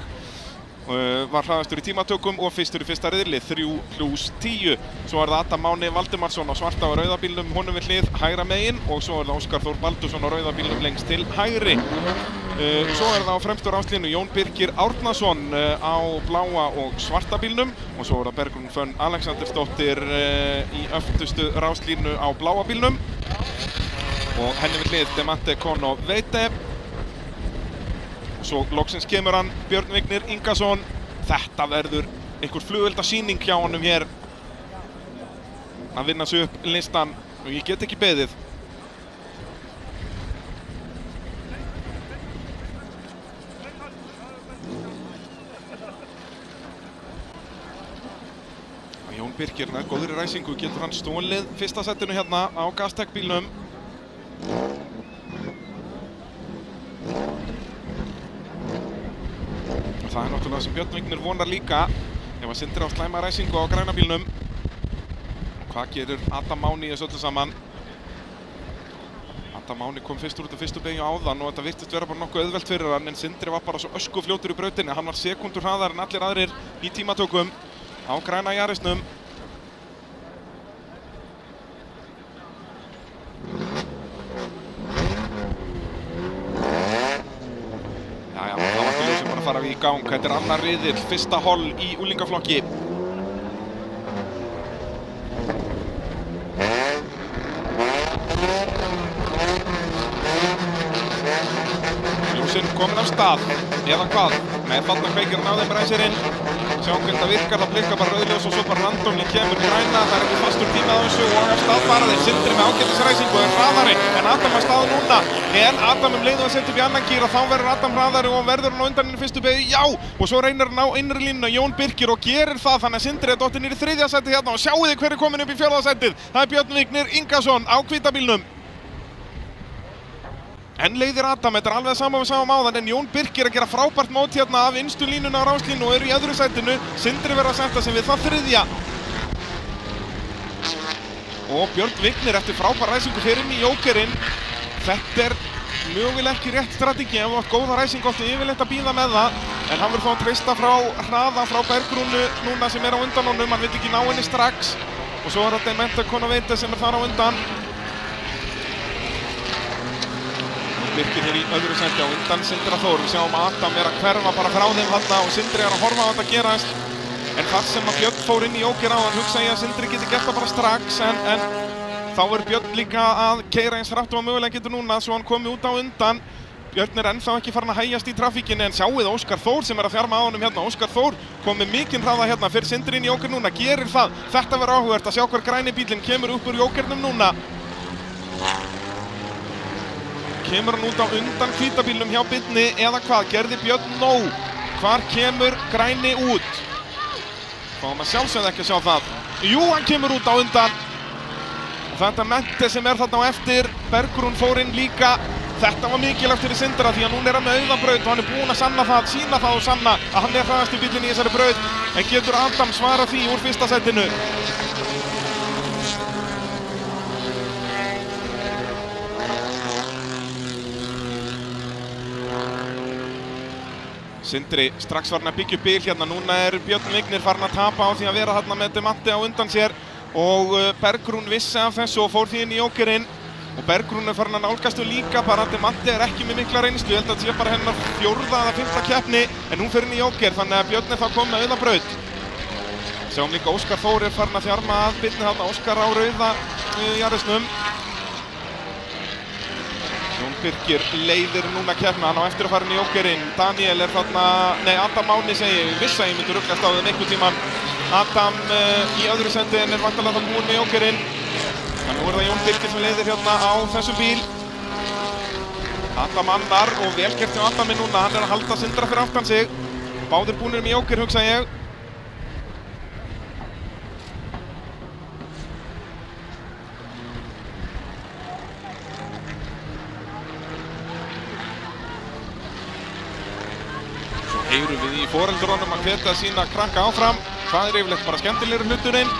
A: Var hraðastur í tímatökum og fyrstur í fyrsta riðli, 3+10. Svo það Adam Máni Valdimarsson á svarta og rauða bílnum, honum við hlið hægra megin, og svo það Óskar Þór Baldursson á rauða bílnum lengst til hægri. Svo það á fremstu ráslínu Jón Birgir Árnason á bláa og svarta bílnum, og svo það Bergrún Fönn Alexandersdóttir í öftustu ráslínu á bláa bílnum, og henni við hlið Demante Kono Veite. Svo loksins kemur hann, Björn Vignir Ingason. Þetta verður einhver flugeldasýning hjá honum hér að vinna sig upp listan, og ég get ekki beðið. Jón Birgir með góðri ræsingu, getur hann stólið fyrsta settinu hérna á Gastech bílnum. Það er náttúrulega sem Björn Vignir vonar líka, ef að Sindri á slæma ræsingu á græna bílnum. Hvað gerir Adam Máni í þessu öllu saman? Adam Máni kom fyrstur út af fyrstu beygju áðan og þetta virtist vera bara nokkuð auðvelt fyrir hann, en Sindri var bara svo öskufljótur í brautinni. Hann var sekúndur hraðar en allir aðrir í tímatökum á græna Yarisnum. Fara við í gang. Þetta annar riðill, fyrsta holl í unglingaflokki. Ljósinn kominn af stað, eða hvað? Nei, þarna kveikir hann á þeim ræsirinn. Sjáum hvernig það virkar, það blikkar bara rauðljós og svo bara randomli kemur græna. Það ekki fastur tími að þessu og af stað fara þeir. Sindri með ágætisræsingu er hraðari en Adam að stað núna. En Adam leiðu að setja upp í annan gír og þá verður Adam hraðari og verður hann á undan í fyrstu beygju. Já! Og svo reynir hann á innri línuna Jón Birgir og gerir það, þannig að Sindri er dottinn í þriðja sæti hérna, og sjáu þið hver er komin upp í fjórða sætið. Það er Björn Vignir Ingason á hvíta bílnum. En leiðir Adam, þetta er alveg sama við sáum áðan, en Jón Birgir að gera frábært mót hérna af innstu línuna á ráslínu og eru í öðru sætinu. Sindri verður að setja sig við það þriðja. Og Björn Vignir eftir frábær ræsingu fyrir inn í jókerinn. Þetta er mögulega ekki rétt strategi, ef þú átt góða ræsingu áttu yfirleitt að bíða með það. En hann verður þá að treysta frá hraða frá Bergrúnu núna sem er á undan honum, hann vill ekki ná henni strax. Og svo er þetta Demante Kono Veite sem er þar á undan. Birgir hér í öðru sæti á undan Sindra Þór. Við sjáum að Adam er að hverfa bara frá þeim þarna og Sindri er að horfa á þetta gerast. En þar sem að Björn fór inn í jóker á hann, hugsa ég að Sindri geti gert það bara strax, en þá er Björn líka að keyra eins hratt og mögulega getur núna, svo hann komi út á undan. Björn er ennþá ekki farin að hægjast í trafíkinni, en sjáuð Óskar Þór sem er að þjarma á honum hérna. Óskar Þór kom með mikinn hraða hérna fyrir Sindri inn í jóker núna, gerir það. Þetta verður áhugavert að sjá hver græni bílinn kemur upp úr jókernum núna. Kemur hann út á undan hvíta bílnum hjá Birni eða hvað? Gerði Björn nóg? Hvar kemur græni út? Fáum að sjálfsögðu ekki að sjá það. Jú, hann kemur út á undan. Þetta Mente sem er þarna á eftir. Bergrún fór inn líka. Þetta var mikilvægt fyrir Sindra því að núna er hann með auða braut og hann er búinn að sanna það, sína það og sanna að hann er hraðasti bílinn í þessari braut. En getur Adam svarað því úr fyrsta sætinu? Sindri strax farin að byggja upp bíl hérna. Núna er Björn Vignir farin að tapa á því að vera þarna með Demante á undan sér, og Bergrún vissi af þessu og fór því inn í jókerinn. Og Bergrún er farin að nálgast líka, bara Demante er ekki með mikla reynslu. Ég held að þetta sé bara hennar fjórða eða fimmta keppni, en hún fer inn í jóker, þannig að Björn er þá komið með auða braut. Sjáum líka Óskar Þór er farin að þjarma að Birni þarna. Óskar á rauða Yarisnum. Jón Birgir leiðir núna keppna, hann á eftir að fara inn í jókerinn. Daniel er þarna, nei, Adam Máni segi ég, vissi að ég myndi ruglast á þeim einhvern tímann. Adam í öðru sendi en er vantanlega þá búinn með jókerinn. Þannig það Jón Birkir sem leiðir hérna á þessum bíl. Adam annar og vel gert hjá Adami núna, hann að halda Sindra fyrir aftan sig. Báðir búnir með jóker, hugsa ég. Svo heyrum við í foreldrunum að hvetja sína krakka áfram. Það yfirleitt bara skemmtilegur hluturinn.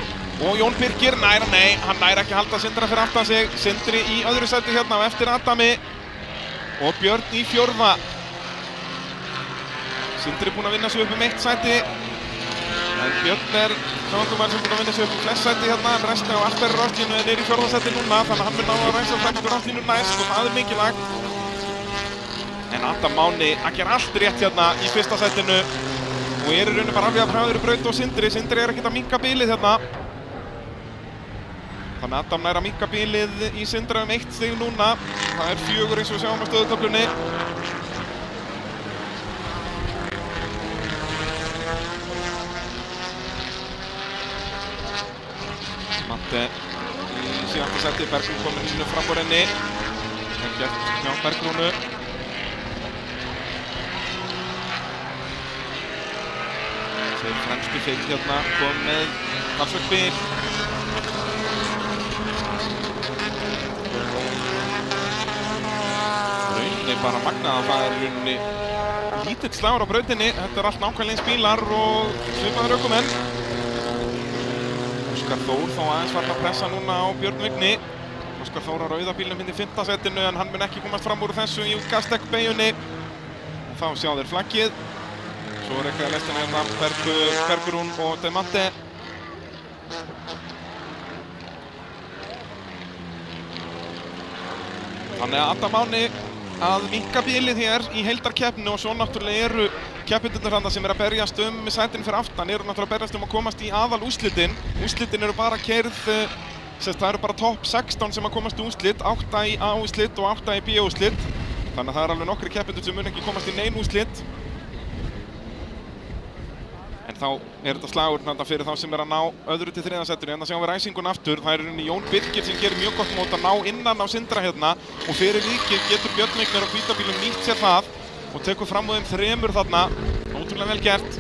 A: Og Jón Birkir nei, hann nær ekki að halda Sindra fyrir aftan sig. Sindri í öðru sæti hérna á eftir Adami. Og Björn í fjórða. Sindri búinn að vinna sig upp eitt sæti. En Björn samhandlumæður sem búinn að vinna sig upp flest sæti hérna. En resti á eftir ráslínu er í fjórða sæti núna. Þannig að hann mun ná að ræsa fremstu ráslínu næst og það mikilvægt. En Adam Máni að gera allt rétt hérna í fyrsta sætinu. Og í rauninni bara alveg að hraður Braut og Sindri. Sindri ekkert að minnka bílið hérna. Þannig að Adam nær að minnka bílið í Sindra 1 stig núna. Það 4 eins og við sjáum á stöðutöflunni. Matti í síðasta seti, Bergrún kominn inn fram úr henni. Gert hjá Bergrúnu. Þeir fremstu fylg hérna kom með talsvert bíl. Bara magnað að það rauninni lítill slagur á brautinni. Þetta allt nákvæmlega eins bílar og svipaður ökumenn. Óskar Þór þá aðeins farinn að pressa núna á Björn Vigni. Óskar Þór á rauða bílnum í 5. setinu en hann mun ekki komast fram úr þessu í Gastek-beyjunni. Þá sjá þeir flaggið. Svo rekkaði lestina hérna Bergrún og Demante. Þannig að Adam Máni að minnka bílið hér í heildarkeppninu og svo náttúrulega eru keppendurnir þarna sem að berjast sætin fyrir aftan eru náttúrulega að berjast að komast í aðal úrslitin. Úrslitin eru bara keyrð, það eru bara topp 16 sem að komast í úrslit, 8 í A-úrslit og 8 í B-úrslit. Þannig að það alveg nokkri keppendur sem mun ekki komast í nein úrslit. En þá þetta slagur fyrir þá sem að ná öðru til 3. setinu. En það sjáum við ræsingun aftur. Það rauninni Jón Birkir sem gerir mjög gott mót að ná innan á Sindra hérna. Og fyrir vikið getur Björn Vigni á hvítabílum nýtt sér það. Og tekur fram úr þeim 3 þarna. Ótrúlega vel gert.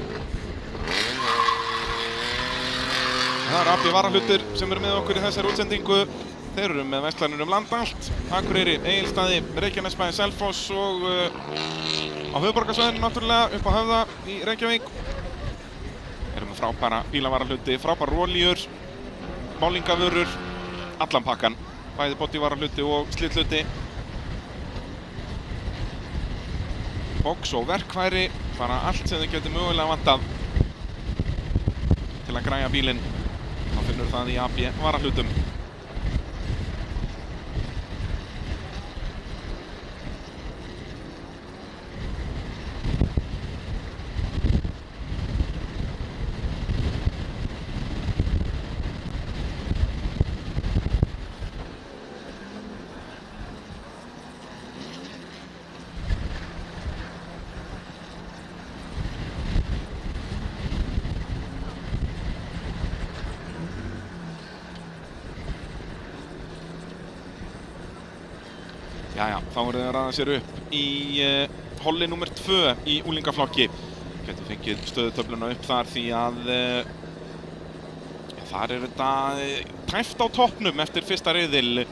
A: Það AB varahlutir sem eru með okkur í þessari útsendingu. Þeir eru með verslanir land allt. Akureyri, Egilsstaði, Reykjanesbæ, Selfoss og á höfuðborgarsvæðinu náttúrulega upp á Höfða í Reykjavík. Erum með frábæra bílavarahluti, frábæra olíur, málingavörur, allan pakkan. Bæði bodyvarahluti og slithluti. Box og verkfæri, bara allt sem þið getur mögulega vantað til að græja bílinn. Þá finnur það í AB varahlutum. Jæja, þá eru þeir að raða sér upp í holli nr. 2 í úlingaflokki. Getur fengið stöðutöfluna upp þar því að þar þetta tæft á toppnum eftir fyrsta riðil.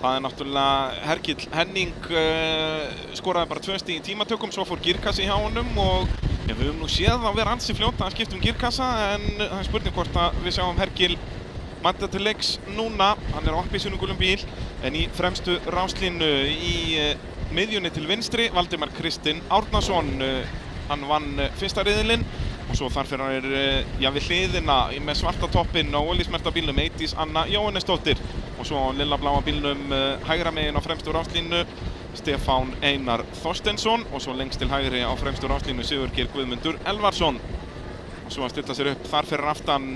A: Það náttúrulega Hergill Henning skoraði bara 2 stig í tímatökum, svo fór girkassi hjá honum og við höfum nú séð að vera ansi fljótt að skipta girkassa en það er spurning hvort að við sjáum Hergill mæta til leiks núna. Hann er á appelsínu gulum bíl en í fremstu ráslínu í miðjunni til vinstri Valdimar Kristinn Árnason. Hann vann fyrsta riðilinn og svo þar fyrir við hliðina með svarta toppinn á olísmerkta bílnum Eydís Anna Jóhannesdóttir og svo á lilla bláa bílnum hægra megin á fremstu ráslínu Stefán Einar Þorsteinsson og svo lengst til hægri á fremstu ráslínu Sigurgeir Guðmundur Elvarsson. Og svo að stilla sér upp þar fyrir aftan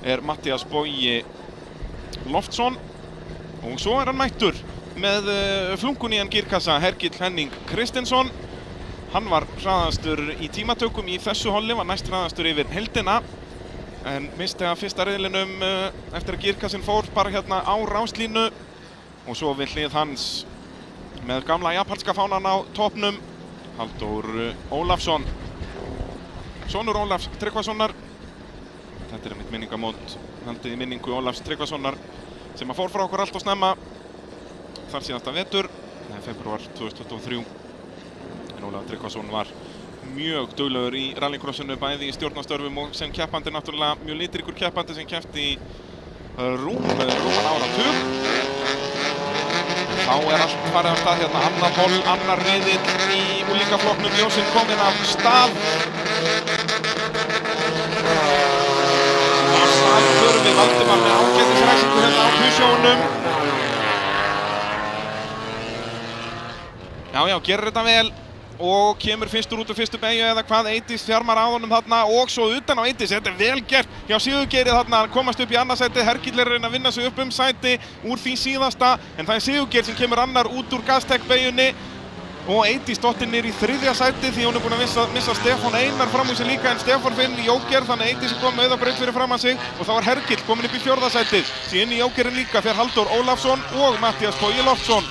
A: er Matthías Bogi Loftsson og svo er hann mættur með flunkunían girkassa Hergill Henning Kristinsson. Hann var hraðastur í tímatökum í þessu holli, var næst hraðastur yfir heildina en misti af fyrsta riðlinum eftir að girkassinn fór bara hérna á ráslínu og svo við hlið hans með gamla japanska fánan á toppnum Halldór Ólafsson, sonur Ólafs Tryggvasonar. Þetta er einmitt minningamót haldið í minningu Ólafs Tryggvasonar sem að fór frá okkur allt og snemma þar síðasta vetur, febrúar 2023. En Ólafur Tryggvason var mjög duglegur í rallycrossinu, bæði í stjórnarstörfum og sem keppandi, náttúrulega mjög litríkur keppandi sem keppti í rúman áratug. Þá er allt farið af stað hérna, annar riðill í úlingaflokknum, ljósinn kominn af stað. Af stað förum við Valdimar með ágætisræsingu hérna á Peugeotunum. Já, gerir þetta vel og kemur fyrstur út úr fyrstu beygju eða hvað, Eydís þjarmar á honum þarna og svo utan á Eydís. Þetta er vel gert hjá Sigurgeiri þarna, komast upp í annað sæti. Hergill er að reyna að vinna sig upp sæti úr því síðasta, en það er Sigurgeir sem kemur annar út úr Gaztec beygjunni og Eydís dottir niður í þriðja sæti því hún er búin að missa Stefán Einar fram úr sig líka, en Stefán fer inn í Jóker, þannig að Eydís er komið með auðabraut fyrir fram að sig og þá er Hergill komin upp í fjórða sætið. Síðan í Jókerinn líka fer Halldór Ólafsson og Matthías Bogi Loftsson.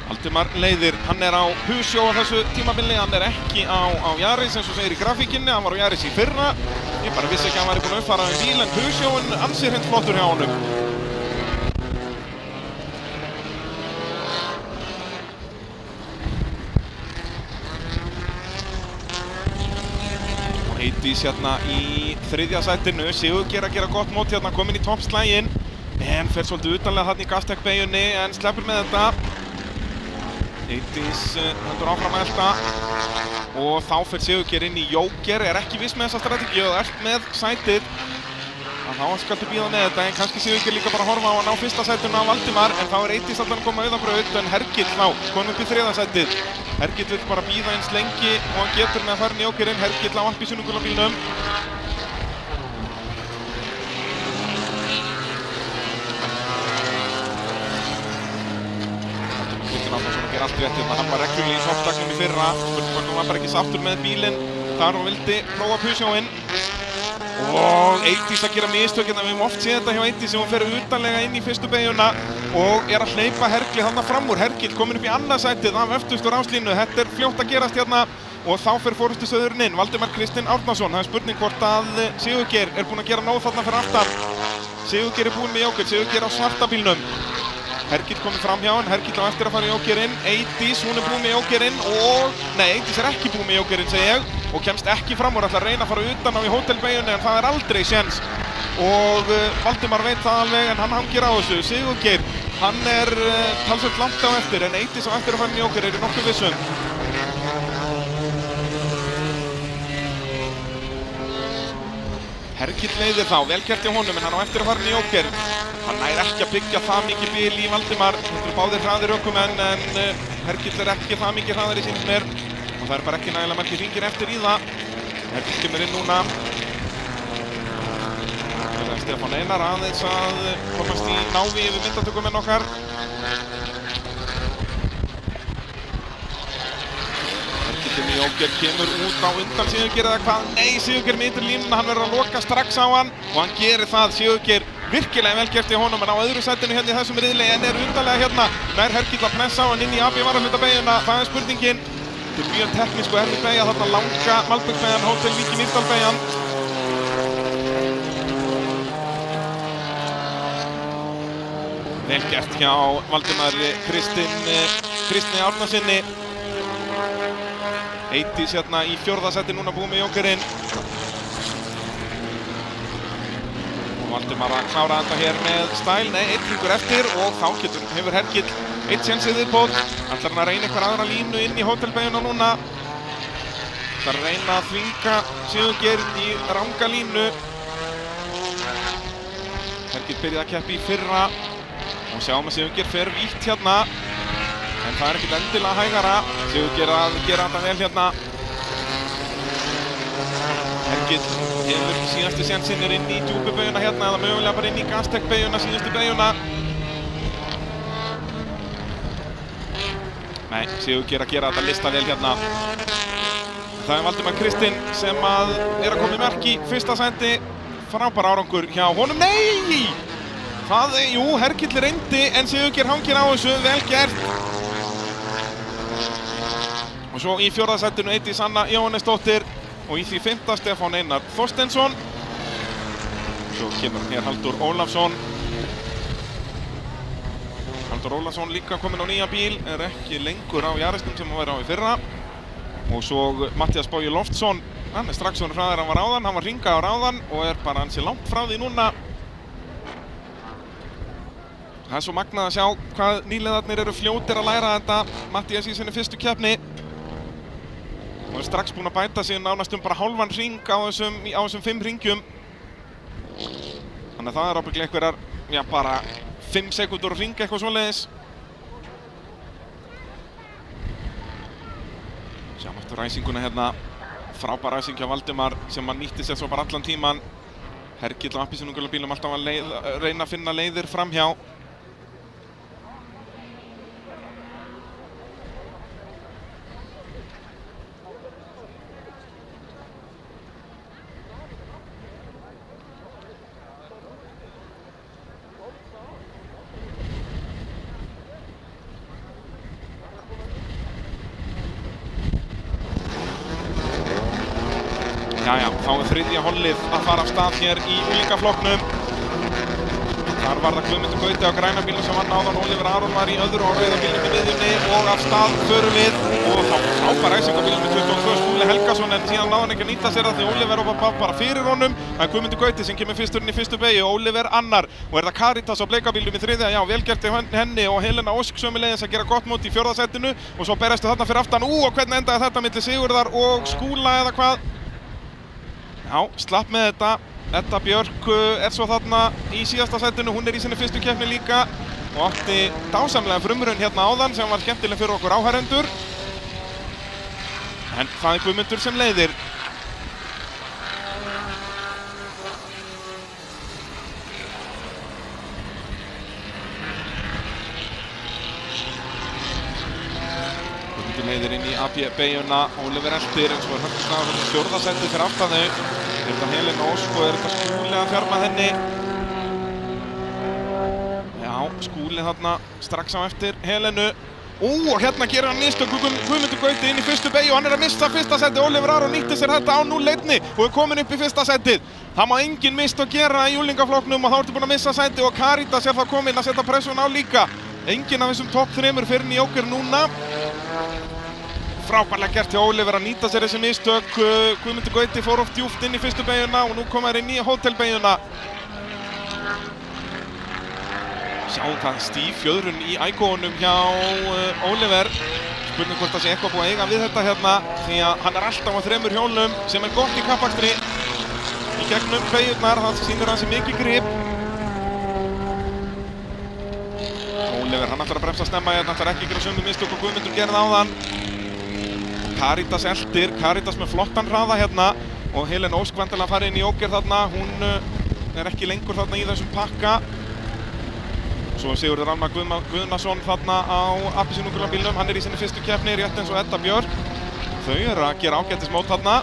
A: Valdimar leiðir, hann er á Peugeot á þessu tímabili, hann er ekki á Yaris eins og segir í grafíkinni, hann var á Yaris í fyrra. Ég bara vissi ekki að hann væri búinn að uppfara með bíl, en Peugeotin ansi hreint flottur hjá honum. Og Eydís hérna í þriðja sætinu, Sigurgeir að gera gott mót hérna, kominn í toppslaginn, en fer svolítið utanlega þarna í Gaztec beygjunni, en sleppur með þetta. Eydís heldur áfram að elta og þá fer Sigurgeir inn í Jóker, er ekki viss með þessa strategíu og ert með sætið. Þá skaltu bíða með þetta, en kannski Sigurgeir líka bara horfa á að ná fyrsta sætinu á Valdimar, en þá er Eydís alltaf að koma auðabraut, en Hergill kominn upp í þriðja sætið. Hergill vill bara bíða eins lengi og hann getur með að fara inn í Jókerinn. Hergill á appelsínugula bílnum. Allt rétt hérna, hann var reglulega í toppslagnum í fyrra, hann var bara ekki sáttur með bílinn þar og vildi prófa Peugeotin. Og Eydís að gera mistök hérna, við höfum oft séð þetta hjá Eydís sem hún fer utanlega inn í fyrstu beygjuna og er að hleypa Hergill þarna fram úr. Hergill kominn upp í annað sætið af öftustu ráslínu, þetta er fljótt að gerast hérna og þá fer forystusauðurinn inn, Valdimar Kristinn Árnason. Það er spurning hvort að Sigurgeir er búinn að gera nóg þarna fyrir aftan. Sigurgeir er búinn með Jóker, Sigurgeir á svarta bílnum. Hergill komið fram hjá hann, Hergill á eftir að fara í Jókerinn. Eydís, hún er búin með Jókerinn og... Nei, Eydís er ekki búin með Jókerinn, segi ég. Og kemst ekki fram úr, ætlar að reyna að fara utan á í hótelbeygjunni, en það er aldrei séns. Og Valdimar veit það alveg, en hann hangir á þessu. Sigurgeir, hann er talsvert langt á eftir, en Eydís á eftir að fara í Jóker, er nokkuð vissum. Hergill leiðir þá, vel gert hjá honum, en hann á eftir að fara inn í Jóker. Hann nær ekki að byggja það mikið bíl í Valdimar. Þetta eru báðir hraðir ökumenn, en Hergill er ekki það mikið hraðari sínst mér. Og það er bara ekki nægilega margir hringir eftir í það. Hergill kemur inn núna. Það er Stefán Einar aðeins að komast í návi yfir myndatökumenn okkar. Jóker kemur út á undan Sigurgeir eða hvað? Nei, Sigurgeir með ytri línuna, hann verður að loka strax á hann og hann gerir það. Sigurgeir virkilega vel gert í honum, en á öðru sætinu hérna í þessum riðli, en er undarlega hérna. Nær Hergill að pressa á hann inn í AB varahlutabeygjuna, það er spurningin. Þetta er mjög teknísk og erfið beygja, þarna langa Malbyggsbeygjan, Hótel Vík í Mýrdalbeygjan. Vel gert hjá Valdimari Kristni Árnasinni. Eydís hérna í fjórða sæti núna búið með Jókerinn. Og Valdimar að klára þetta hér með stæl. Nei, einn hringur eftir og þá hefur Hergill eitt sénsið viðbót. Ætlar hann að reyna einhver aðra línu inn í hótelbeygjuna núna. Ætlar að reyna að þvinga Sigurgeir í ranga línu. Hergill byrjaði að keppa í fyrra og sjáum að Sigurgeir fer vítt hérna. En það er ekkert endilega hægara. Sigurgeir að gera þetta vel hérna. Hergill hefur síðasti sénsinn inn í djúpubeygjuna hérna, eða mögulega bara inn í Gaztec-beygjuna, síðustu beygjuna. Nei, Sigurgeir að gera þetta lista vel hérna. Það Valdimar Kristinn sem að koma í mark í fyrsta sæti. Frábær árangur hjá honum. Nei! Jú, Hergill reyndi en Sigurgeir hangir á þessu, vel gert. Og svo í fjórða sætinu Eydís Anna Jóhannesdóttir og í því fimmta Stefán Einar Þorsteinsson. Svo kemur hér Halldór Ólafsson. Halldór Ólafsson líka kominn á nýja bíl, ekki lengur á Jarisnum sem hann var á í fyrra. Og svo Matthías Bogi Loftsson, hann strax svona hraðar hann var áðan, hann var hringað á áðan og bara ansi langt frá því núna. Það svo magnað að sjá hvað nýliðarnir eru fljótir að læra þetta. Matthías í sinni fyrstu keppni. Og strax búinn að bæta sig nánast bara hálfan hring á þessum 5 hringjum. Þannig að það ábyggilega einhverjar, bara 5 sekúndur að hringa eitthvað svoleiðis. Sjáum eftir ræsinguna hérna. Frábær ræsing hjá Valdimar sem hann nýtti sér svo bara allan tíman. Hergill á appelsínugula bílnum alltaf að reyna að finna leiðir framhjá. Jæja, þá þriðja hollið að fara af stað hér í unglingaflokknum. Þar var það Guðmundur Gauti á græna bílnum sem vann áðan. Oliver Aron var í öðru og rauða bílnum í miðjunni og af stað förum við. Og þá frábær ræsing á bílnum með 22 Skúli Helgason en síðan náði hann ekki að nýta sér það því Oliver var bara fyrir honum. Það er Guðmundur Gauti sem kemur fyrstur inn í fyrstu beygju og Oliver annar. Og það Caritas á bleika bílnum í þriðja, já vel gert henni og Helena Ósk sömuleiðis að gera gott mót í fjórða sætinu. Og svo berastu þarna fyrir aftan. Og hvernig endaði þetta milli Sigurðar og Skúla eða hvað? Já, slapp með þetta. Edda Björk svo þarna í síðasta sætinu, hún í sinni fyrstu keppni líka og átti dásamlega frumraun hérna áðan sem var skemmtileg fyrir okkur áhærendur. En það Guðmundur sem leiðir. Guðmundur leiðir inn í AB-beyjuna, Oliver eltir eins og höggslaður í fjórða sæti fyrir aftan þau. Þetta Helena Ósk og þetta Skúli að fjarma henni. Já, Skúli þarna strax á eftir Helenu. Og hérna gerir hann mistök Guðmundur Gauti inn í fyrstu beygju og hann að missa fyrsta sæti. Oliver Aron nýtti sér þetta á 0-1 og komin upp í fyrsta sætið. Það má engin mistök gera í unglingaflokknum og þá ertu búinn að missa sæti og Caritas þá komin að setja pressun á líka. Engin af þessum topp 3 fyrir inn í Jóker núna. Frábærlega gert hjá Oliver að nýta sér þessi mistök. Guðmundur Gauti fór of djúpt inn í fyrstu beyjuna og nú koma þeir inn í hótelbeyjuna. Sjáum það stíf fjöðrun í ægónum hjá Oliver. Spurning hvort það sé eitthvað búið að eiga við þetta hérna því að hann alltaf á 3 hjólum sem gott í kappakstri. Í gegnum beyjurnar, það sýnir hann sér mikið grip. Oliver, hann ætlar að bremsa snemma hérna, ætlar ekki að gera sömu mistök og Guðmundur gerði áðan. Caritas eltir, Caritas með flottan hraða hérna og Helena Ósk vantilega að fara inn í Jóker þarna, hún ekki lengur þarna í þessum pakka. Svo Sigurður Almar Guðnason þarna á appelsínugula bílnum, hann í sinni fyrstu keppni, rétt eins og Edda Björk. Þau að gera ágætismót þarna.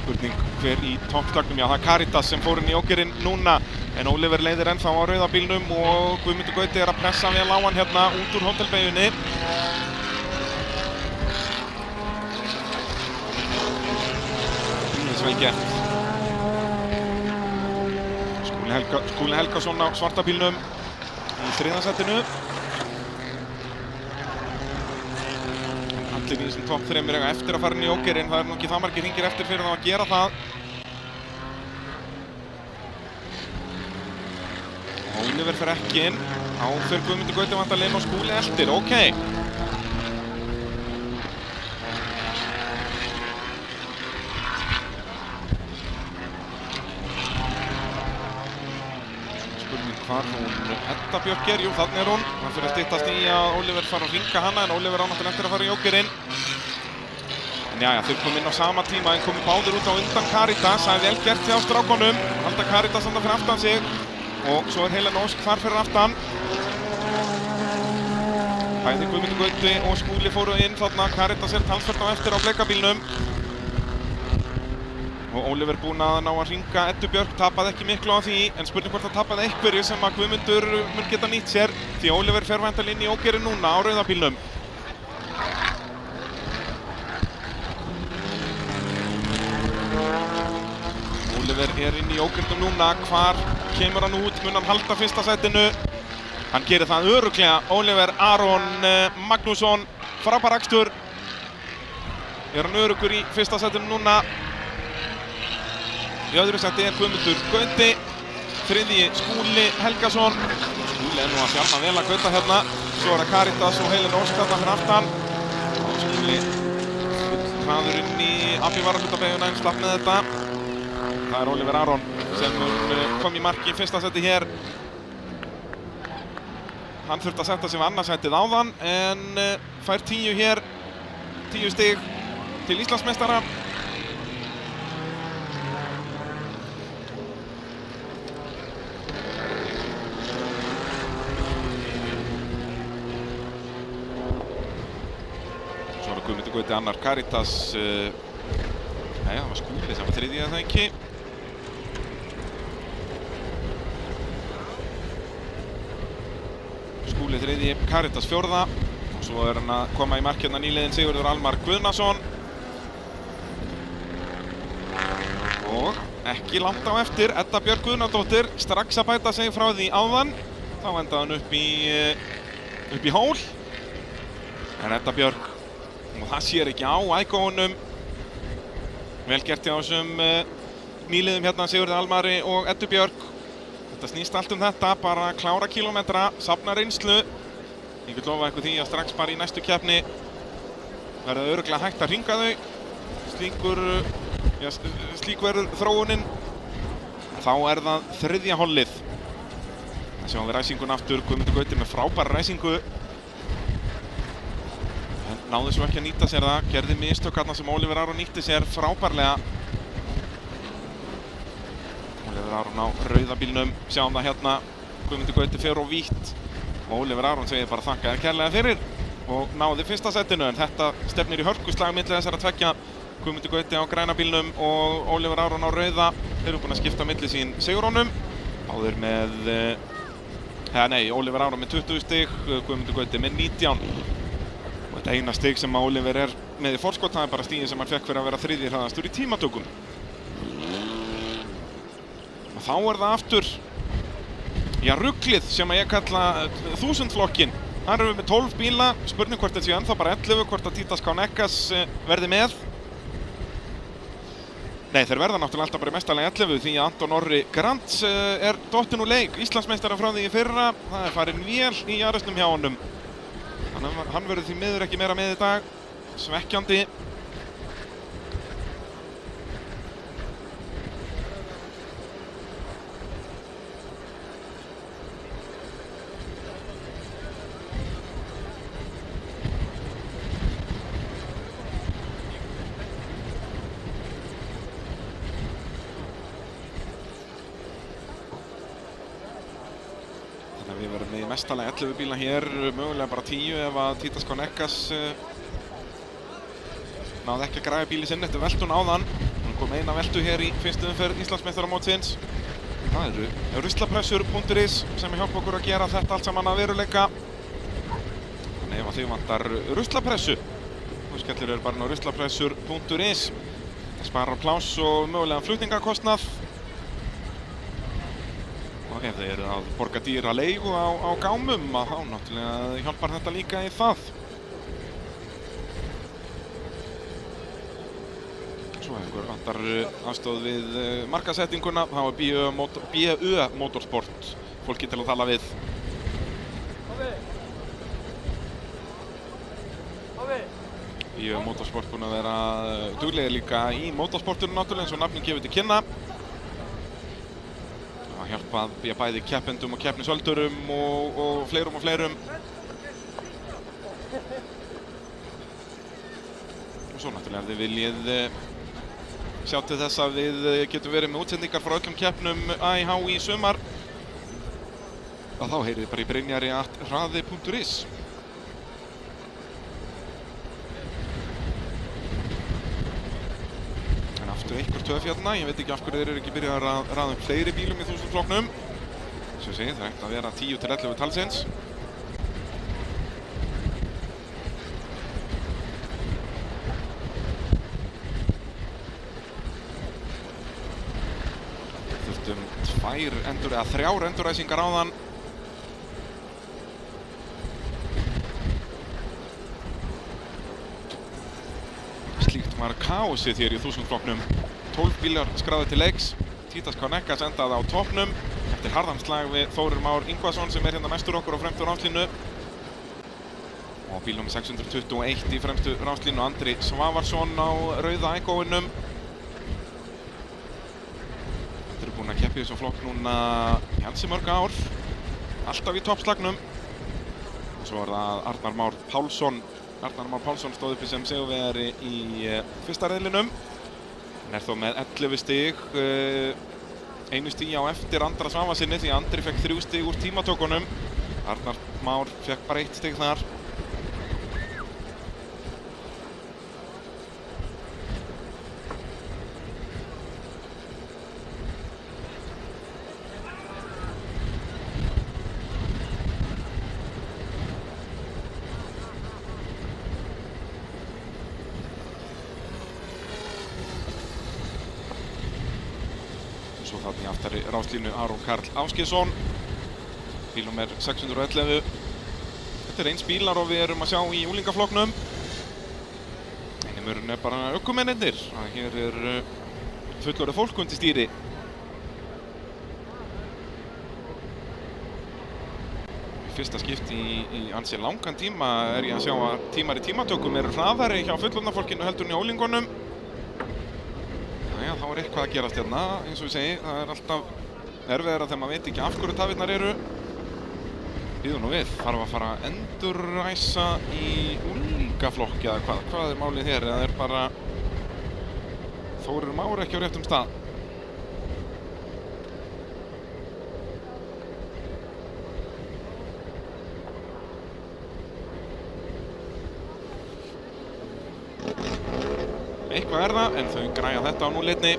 A: Spurning hver í toppslagnum, já það Caritas sem fór inn í Jókerinn núna. En Oliver leiðir ennþá á rauða bílnum og Guðmundur Gauti að pressa vel á hann hérna út úr hótelbeyjunni. Þess vel gert. Skúli Helgason á svarta bílnum í þriðja sætinu. Allir í þessum topp 3 eiga eftir að fara inn í Jókerinn, það nú ekki það margir hringir eftir fyrir þá að gera það. Oliver fer ekki inn, á fyrir Guðmundur Gauti vantarlega inn og Skúli eltir, ok. Spurning hvar hún Edda Björk jú þannig hún. Það fyrir að styttast í að Oliver fara að hringa hana en Oliver á náttúrulega eftir að fara í Jókerinn. En jæja, þau kom inn á sama tíma en komu báðir út á undan Caritas, það vel gert hjá strákonum. Halda Caritas þarna fyrir aftan sig. Og svo Helena Ósk þar fyrir aftan. Bæði Guðmundur Gauti og Skúli fóru inn þarna, Caritas talsvert á eftir á bleikabílnum. Og Oliver búinn að ná að hringa Eddu Björk, tapaði ekki miklu á því, en spurning hvort það tapaði einhverju sem að Guðmundur mun geta nýtt sér, því Oliver fer væntanlega inn í ógeirinn núna á rauða bílnum. Oliver er inn í ógeirnum núna, hvar kemur hann út, mun hann halda fyrsta sætinu? Hann gerir það örugglega, Oliver Aron Magnússon, frábær akstur. Er hann öruggur í fyrsta sætinu núna? Í öðru sæti er Guðmundur Gauti, þriðji Skúli Helgason. Skúli er nú að þjálfa vel að Gauta hérna. Svo er það Caritas og Helena Ósk þarna fyrir aftan. Og Skúli hraður inn í varahlutabeygjuna en slapp með þetta. Það er Oliver Aron sem kom í marki í fyrsta sæti hér. Hann þurfti að setja sig við annað sætið áðan en fær 10 hér, 10 stig til Íslandsmeistara. Guðmundur Gauti annar, Caritas, það var Skúli sem var þriðji eða það ekki. Skúli þriðji, Caritas fjórða. Og svo er hann að koma í mark hérna nýliðinn Sigurður Almar Guðnason. Og ekki langt á eftir, Edda Björk Guðnadóttir, strax að bæta sig frá því áðan. Þá endaði hann upp í hól. En Edda Björk, og það sér ekki á ægónum. Vel gert hjá þessum nýliðum hérna, Sigurði Almari og Eddu Björk. Þetta snýst allt þetta, bara að klára kílómetra, safna reynslu. Ég get lofa ykkur því að strax bara í næstu keppni verða örugglega hægt að hringa þau. Slík verður þróunin. Þá er það þriðja hollið. Það sjáum við ræsinguna aftur, Guðmundur Gauti með frábæra ræsingu. Náði svo ekki að nýta sér það, gerði mistök þarna sem Oliver Aron nýtti sér frábærlega. Oliver Aron á rauða bílnum, sjáum það hérna, Guðmundur Gauti fer á vítt. Og Oliver Aron segir bara þakka þér kærlega fyrir og náði fyrsta sætinu, en þetta stefnir í hörkuslag milli þessara tveggja. Guðmundur Gauti á græna bílnum og Oliver Aron á rauða. Þeir eru búin að skipta milli sín sigurónum. Báðir með, Oliver Aron með 20 stig, Guðmundur Gauti með 19. Þetta eina stig sem Oliver er með í forskot, það er bara stigin sem hann fekk fyrir að vera þriðji hraðastur í tímatökum. Og þá er það aftur, ruglið sem ég kalla 1000-flokkin. Þar erum við með 12 bíla, spurning hvort þetta séu ennþá bara 11, hvort að Títas Kánekas verði með. Nei, þeir verða náttúrulega alltaf bara í mestalega 11 því að Anton Orri Grants er dottinn úr leik, Íslandsmeistari frá því í fyrra. Það er farin vel í jarðisnum hjá honum. Hann verður því miður ekki meira með í dag, svekkjandi. Við verðum með mestalega 11 bíla hér, mögulega bara 10 ef að Títas Kánekas náði ekki að græja bíli sinn eftir veltun áðan. Hann kom eina veltu hér í fyrstu umferð Íslandsmeistaramótsins. Það eru ruslapressur.is sem hjálpa okkur að gera þetta allt saman að veruleika. Þannig ef að þig vantar ruslapressu, þá skellir bara inn á ruslapressur.is. Það sparar pláss og mögulegan flutningakostnað. Og ef þeir eru að borga dýra leigu á gámum, þá náttúrulega hjálpar þetta líka í það. Svo einhver vantar aðstoð við markaðssettinguna, þá er BÖ Motorsport fólki til að tala við. BÖ Motorsport búin að vera duglegir líka í motorsportunum náttúrulega, eins og nafnin gefur til kynna. Að hjálpa bæði keppendum og keppnisöldurum og fleirum. Og svo náttúrulega ef þið viljið sjá til þess að við getum verið með útsendingar frá öllum keppnum AIH í sumar, þá heyrið bara í Brynjari@hraði.is. töf hérna. Ég veit ekki af hverju þeir eru ekki byrjað að raða upp fleiri bílum í 1000 flokknum. Svo ég segi, það ætti að vera 10 til 11 talsins. Þurftum 3 endurræsingar á þann. Slíkt var kaosið hér í 1000 flokknum. 12 bílar skráði til leiks. Títas Konekkas endaði á toppnum eftir harðan slag við Þórir Már Ingvason sem er hérna næstur okkur á fremstu ráslínu. Og bílnum 621 í fremstu ráslínu Andri Svavarsson á rauða Eikóinum. Andri er búinn að keppa í þessum flokk núna í ansi mörg ár. Alltaf í toppslagnum. Og svo er það Arnar Már Pálsson. Arnar Már Pálsson stóð uppi sem sigurvegari í fyrsta riðlinum. Hann er þó með 11 stig, 1 stig á eftir Andra Svavarsinni því Andri fekk 3 stig úr tímatökunum. Arnar Már fekk bara 1 stig þar. Svo þarna í aftari ráslínu Aron Karl Ásgeirsson. Bílnúmer 611. Þetta er eins bílar og við erum að sjá í úlingaflokknum. Einimurinn er bara ökumennirnir. Hér er fullorðið fólk undir stýri. Í fyrsta skipti í ansi langan tíma er ég að sjá að tímar í tímatökum eru hraðari hjá fullorðna fólkinu heldur en í úlingunum. Þá er eitthvað að gerast hérna, eins og ég segi, það er alltaf erfiðara þegar maður veit ekki af hverju tafirnar eru. Bíðum nú við, þarf að fara að endurræsa í úlingaflokki eða hvað er málið hér, eða er bara Þórir Már ekki á réttum stað. Eitthvað er það, en þau græja þetta á núlitni.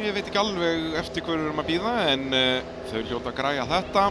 A: Ég veit ekki alveg eftir hverju við erum að bíða, en þau hljóta að græja þetta.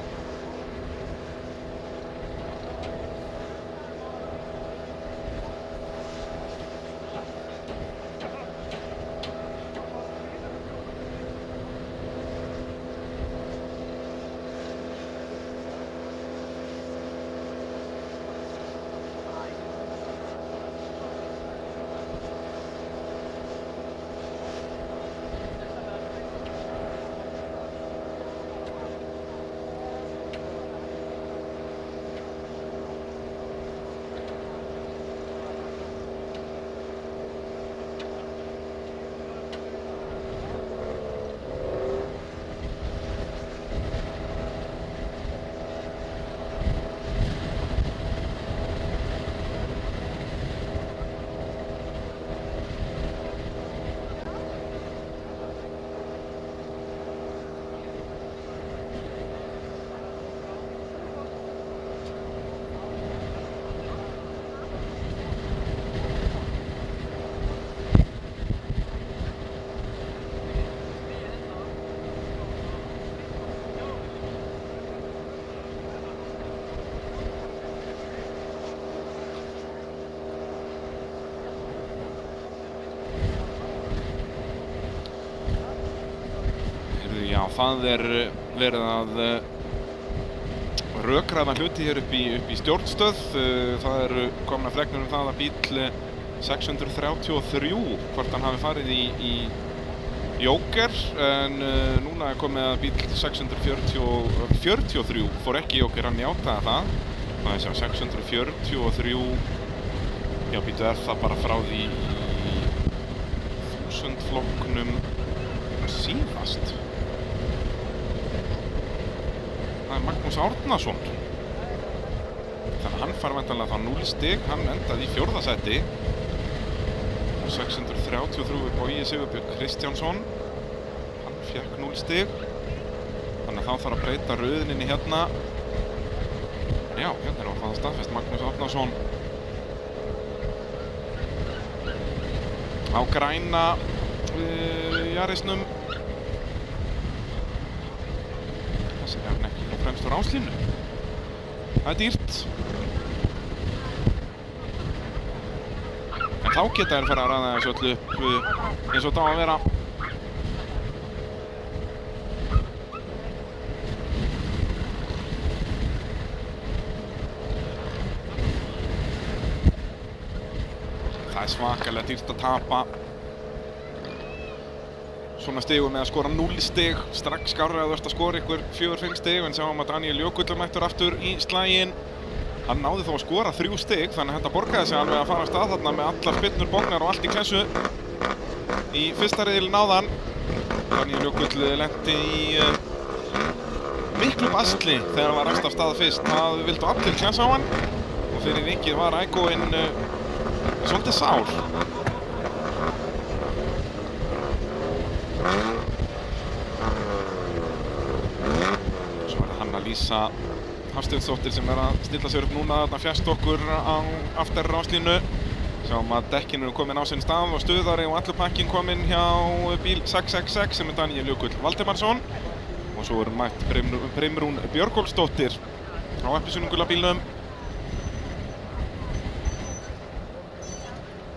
A: það verið að rökræða hluti hér upp í stjórnstöð. Það komnar fregnir það að bíl 633, hvort hann hafi farið í Jóker, en núna komið að bíl 643 fór ekki í Jóker, hann játaði það. Það sjá 643, já býtu það bara frá því í 1000 flokknum síðast. Það Magnús Árnason. Þannig að hann fær væntanlega þá 0 stig, hann endaði í 4. sæti. 633 Bogi Sigurbjörn Kristjánsson, hann fékk 0 stig, þannig að þá þarf að breyta röðinni hérna. Já, hérna að það staðfest Magnús Árnason á græna Jarisnum. Þessi hann ekki á fremstu ráslínu. Það dýrt. En þá geta þær fara að ræða þessu öllu upp eins og það á að vera. Það svakalega dýrt að tapa svona stigum með að skora 0 stig. Strax skárra að þú ert að skora ykkur 4-5 stig, en sjáum að Daniel Jökull mættur aftur í slaginn. Hann náði þó að skora 3 stig, þannig að þetta borgaði sig alveg að fara af stað þarna með allar spyrnur, bóknar og allt í klessu. Í fyrsta riðilinn áðan. Daniel Jökull lenti í miklu basli þegar hann var ræst af stað fyrst. Það vildu allir klessa á hann og fyrir vikið var Aikoinn svolítið sár. Svo er hann að lýsa Hafsteinsdóttir sem að stilla sér upp núna þarna fjærst okkur á afturráslínu. Sjáum að dekkin eru komin á sinn stað og stuðari og allur pakkin komin hjá bíl 666 sem Daniel Jökull Valdimarsson. Og svo mætt Brimrún Björgólfsdóttir á eppisunungula bílnum.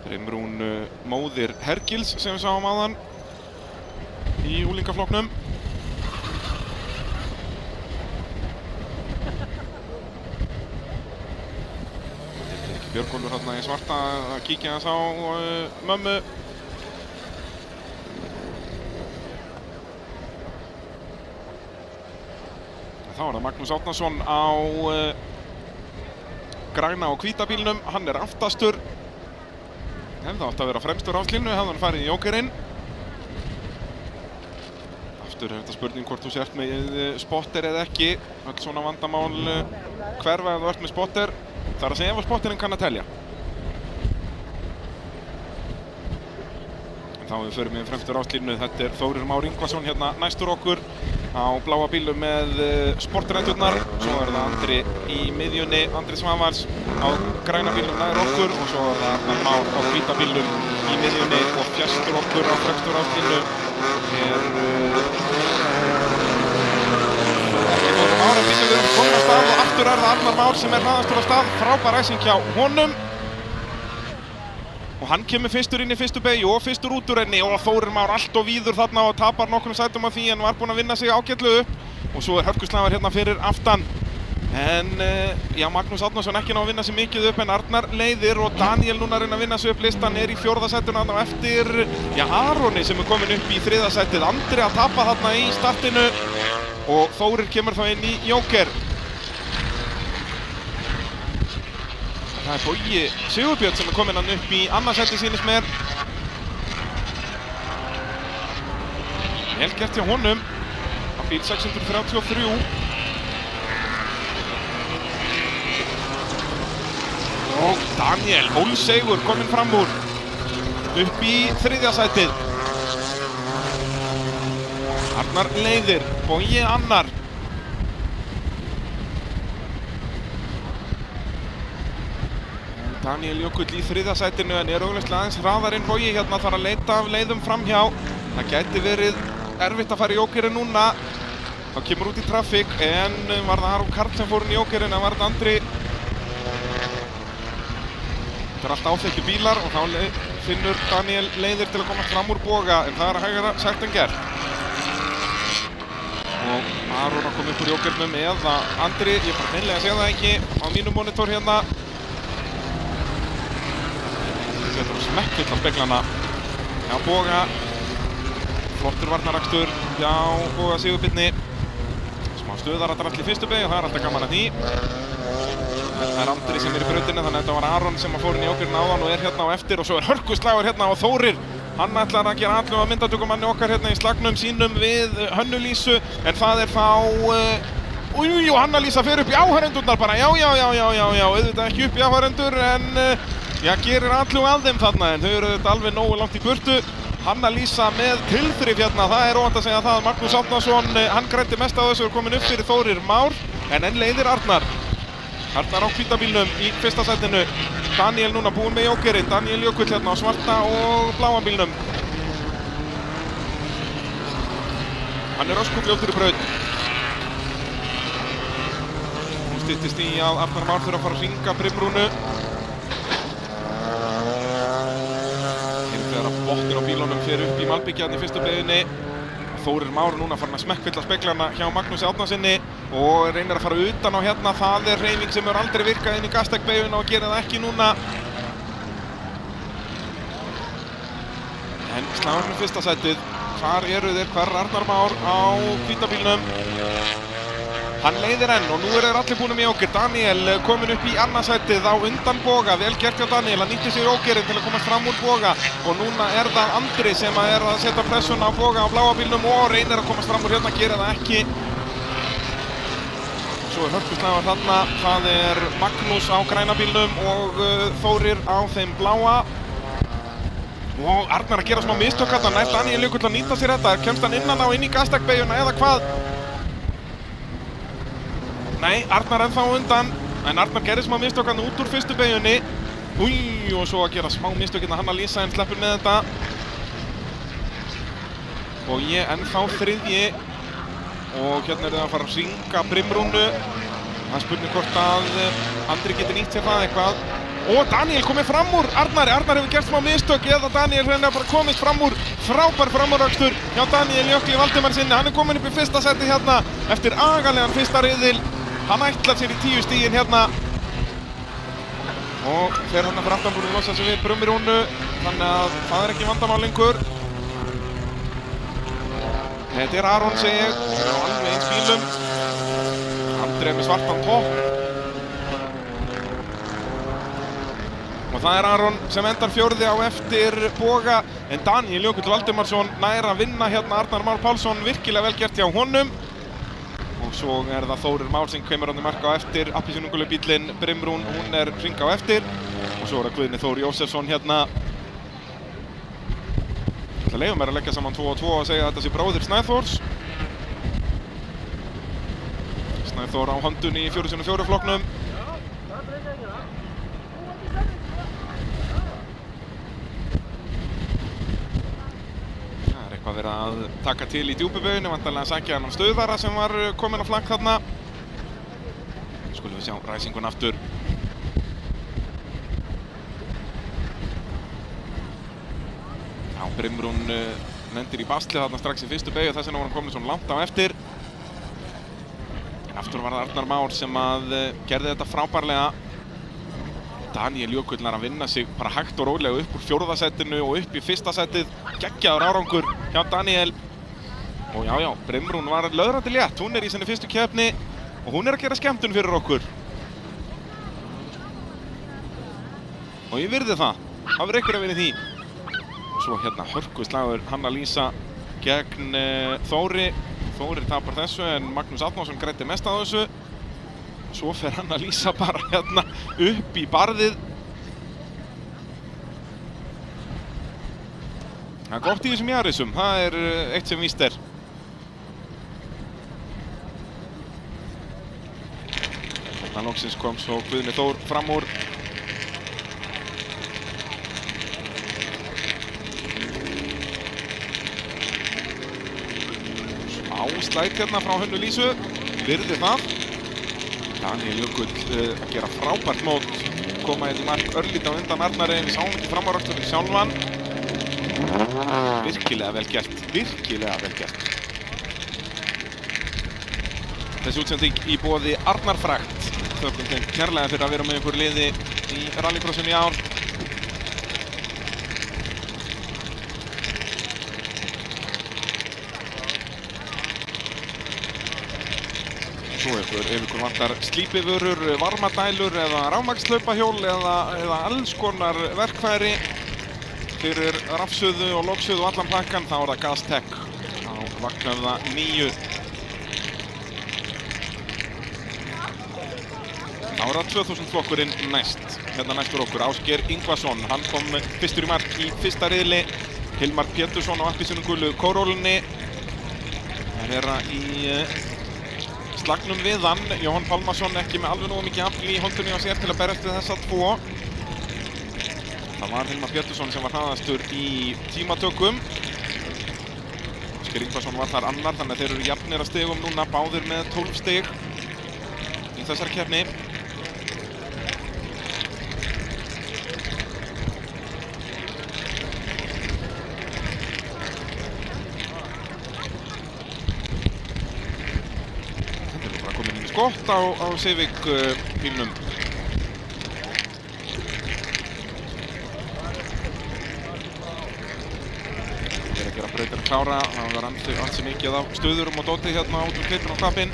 A: Brimrún móðir Hergils sem við sáum áðan í úlingaflokknum. Björgólfur hérna í svarta að kíkja þess á mömmu. Þá er það Magnús Árnason á græna og hvíta bílnum. Hann er aftastur. Hefði átt að vera fremstur á slínu, hefði hann farið í Jókerinn. Aftur er þetta spurning hvort þú sért með spotter eða ekki. Öll svona vandamál hverfa ef þú ert með spotter. Það er að segja ef spotterinn kann að telja. En þá við förum við fremstur á slínu. Þetta er Þórir Már Ingvason hérna næstur okkur á bláa bílum með sportrætturnar. Svo er það Andri í miðjunni, Andri Svavars á græna bílum nær okkur og svo er það Arnar Már á hvíta bílum í miðjunni og fjærstur okkur á fremstur á slínu Þórir Már að bílum við erum komin á stað og aftur er það Arnar Már sem er hraðastur á stað. Frábær ræsing hjá honum. Og hann kemur fyrstur inn í fyrstu beygju og fyrstur út úr henni og Þórir Már allt og víður þarna og tapar nokkrum sætum á því en var búinn að vinna sig ágætlega upp. Og svo er hörkuslagar hérna fyrir aftan. En já, Magnús Árnason ekki ná að vinna sig mikið upp en Arnar leiðir og Daniel núna reyna að vinna sig upp listan er í 4. sætinu þarna á eftir Aroni sem er komin upp í 3. sætið. Andri að tapa þarna í startinu og Þórir kemur þá inn í Jóker. Það er Bogi Sigurbjörn sem er komin hann upp í annað sæti sýnist mér. Vel gert hjá honum á bíl 633. Og Daniel Ólseigur kominn fram úr upp í 3. sætið. Arnar leiðir, Bogi annar. Daniel Jökull í 3. sætinu en er augljóslega aðeins hraðar en Bogi hérna þarf að leita af leiðum framhjá. Það gæti verið erfitt að fara í Jókerinn núna. Þá kemur út í trafík en var það Aron Karl sem fór inn í Jókerinn en var þetta Andri. Þetta er allt áþekki bílar og þá finnur Daniel leiðir til að komast fram úr Boga en það er hægara sagt en gert. Og Aron að koma upp úr jókernum eða Andri, ég bara hreinlega sé það ekki á mínum monitor hérna. Setur á smekkvill á speglana hjá Boga. Flottur varnarakstur hjá Boga Sigurbirni. Smá stuðaradrall í fyrstu beygju og það alltaf gaman að því. Það Andri sem í brautinni, þannig að þetta var Aron sem fór inn í jókerinn áðan og hérna á eftir og svo hörkuslagur hérna og Þórir. Hann ætlar að gera allu að myndatökumanni okkar hérna í slagnum sínum við Hönnu Lísu, en það þá og Hanna Lísa fer upp í áhærendurnar bara, já, auðvitað ekki upp í áhærendur en gerir allu að þeim þarna, en þau eru þetta alveg nógu langt í burtu. Hanna Lísa með tilþrif hérna, það er óvænt að segja það. Magnús Árnason, hann græddi mest á þessu og er komin upp fyrir Þórir Már, en enn leiðir Arnar. Arnar á hvíta bílnum í fyrsta sætinu. Daniel núna búinn með jókerinn, Daniel Jökull hérna á svarta og bláa bílnum. Hann er öskufljótur í braut. Nú styttist í að Arnar Már þurfa að fara að hringa Brimrúnu. Þegar að botnir á bílunum fer upp í malbyggjarni í fyrstu beygðinni. Þórir Már núna farin að smekkfylla speglana hjá Magnúsi Árnasyni og reynir að fara utan á hérna. Það er hreyfing sem hefur aldrei virkað inn í gastegbeyguna og gerir það ekki núna. En sláum við fyrsta sætið. Hvar eru þeir? Hvar er Arnar Már á hvíta bílnum? Hann leiðir enn og nú eru þeir allir búin með jóker. Daniel komin upp í annað sætið á undan Boga. Vel gert hjá Daniel, hann nýtti sér jókerinn til að komast fram úr Boga. Og núna er það Andri sem er að setja pressuna á Boga á bláa bílnum og reynir að komast fram úr hérna, gerir það ekki. Svo er hörkuslagur þarna. Það er Magnús á græna bílnum og Þórir á þeim bláa. Og Arnar að gera smá mistök þarna. Nær Daniel Jökull að nýta sér þetta. Kemst hann innan á inn í gastegbeyguna eða hvað? Nei, Arnar ennþá undan, en Arnar gerir smá mistök hann út úr fyrstu beygjunni. Og svo að gera smá mistök hérna Hanna Lísa en sleppur með þetta. Og ég ennþá þriðji. Og hérna er það að fara að hringa Brimrúnu. Það er spurning hvort að Andri geti nýtt sér það eitthvað. Og Daniel komið fram úr Arnari. Arnar hefur gert smá mistök eða Daniel hérna bara komist fram úr. Frábær framúrakstur hjá Daniel Jökli Valdimarsinni. Hann er komin upp í fyrsta seti hérna eftir agalegan fyrsta riðil. Hann ætlar sér í 10 stigin hérna og fer hann fyrir aftan búinn að losa sig við Brimrúnu, þannig að það er ekki vandamál lengur. Þetta er Aron, segi ég, alveg eins bílum. Andri með svartan topp. Og það er Aron sem endar fjórði á eftir Boga, en Daniel Jökull Valdimarsson nær að vinna hérna Arnar Már Pálsson, virkilega vel gert hjá honum. Og svo er það Þórir Már sem kemur hann í marka á eftir. Appelsínugulu bílinn Brimrún, hún er hring á eftir. Og svo er það Guðni Þór Jósefsson hérna. Ég ætla að leyfa mér að leggja saman 2 og 2 og segja að þetta sé bróðir Snæþórs. Snæþór á höndunni í 4x4 flokknum. Það verið að taka til í djúpubauginu, vantarlega að sækja hann á stöðvara sem var komin á flagg þarna. Skulum við sjá ræsingun aftur. Já, Brimrún lendir í basli þarna strax í fyrstu beygju, þess vegna var hann komin svona langt á eftir. En aftur var það Arnar Már sem að gerði þetta frábærlega. Daniel Jökull er að vinna sig bara hægt og rólega upp úr fjórða sætinu og upp í fyrsta sætið. Geggjaður árangur hjá Daniel. Og já, Brimrún var löðrandi létt. Hún er í sinni fyrstu keppni og hún er að gera skemmtun fyrir okkur. Og ég virði það. Það verður einhver að vinna því. Og svo hérna hörkuslagur Hanna Lísa gegn Þóri. Þóri tapar þessu en Magnús Árnason græddi mest á þessu. Svo fer Hanna Lísa bara hérna upp í barðið. Það er gott í þessum Jarisum, það er eitt sem víst er. Þarna loksins kom svo Guðni Þór fram úr. Smá slæt hérna frá Hönnu Lísu, virði það. Daniel Jökull að gera frábært mót, koma hérna í mark örlítið á undan Arnari, við sáum ekki framúraksturinn sjálfan. Virkilega vel gert, virkilega vel gert. Þessi útsending í boði Arnar Frakt. Þökkum þeim kærlega fyrir að vera með ykkur liði í rallycrossinu í ár. Svo ef ykkur vantar slípivörur, varmadælur eða rafmagnslaupahjól eða alls konar verkfæri fyrir rafsuðu og logsuðu og allan pakkan, þá það Gaztec á Vagnhöfða 9. Þá það 2000 flokkurinn næst. Hérna næstur okkur Ásgeir Ingvason. Hann kom fyrstur í mark í fyrsta riðli. Hilmar Pétursson á appelsínu gulu kórólunni. Það er í slagnum við hann. Jóhann Pálmason ekki með alveg nógu mikið afl í holdunni á sér til að berjast við þessa tvo. Það var Hilmar Pétursson sem var hraðastur í tímatökum. Ásgeir Ingvason var þar annar, þannig að þeir eru jafnir að stigum núna, báðir með 12 stig í þessari keppni. Þetta er bara komin inn í skott á Civic bílnum. Brautir að klára, það var ansi mikið á stöðurum og dóti hérna út klippin og klappinn.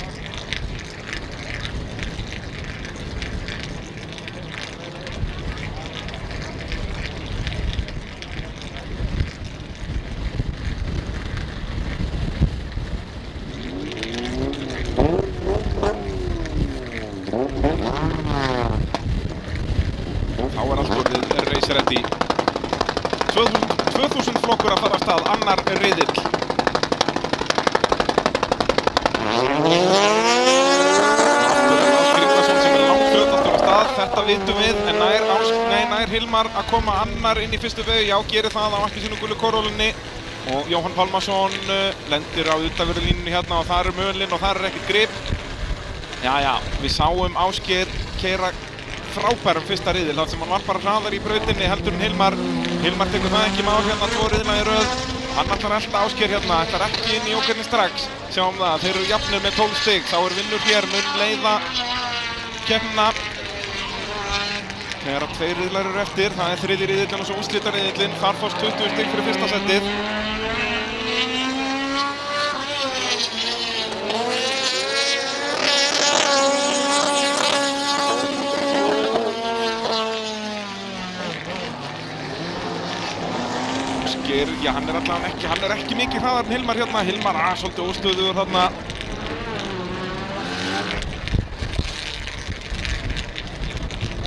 A: Þá allt orðið race ready. 2000 flokkur að fara af stað, annar riðill. Ásgeir Ingvason sem langt fljótastur af stað, þetta vitum við, en nær Hilmar að koma annar inn í fyrstu vegu. Já, gerir það á appelsínu gulu kórólunni. Og Jóhann Pálmason lendir á utanverðulínunni hérna og þar mölin og þar ekkert grip. Jæja, við sáum Ásgeir keyra frábærum fyrsta riðil, þar sem hann var bara hraðar í brautinni heldur en Hilmar. Hilmar tekur það ekki með hérna 2 riðla í röð. Hann ætlar elta Ásgeir hérna, ætlar ekki inn í jókerni strax. Sjáum það, þeir eru jafnir með 12 stig, þá vinnur hér, mun leiða keppnina. Þegar 2 riðlar eru eftir, það er 3. riðillinn og svo úrslitariðillinn. Þar fást 20 stig fyrir fyrsta setið. Já, hann er ekki mikið hraðar en Hilmar hérna. Hilmar svolítið óstöðugur þarna.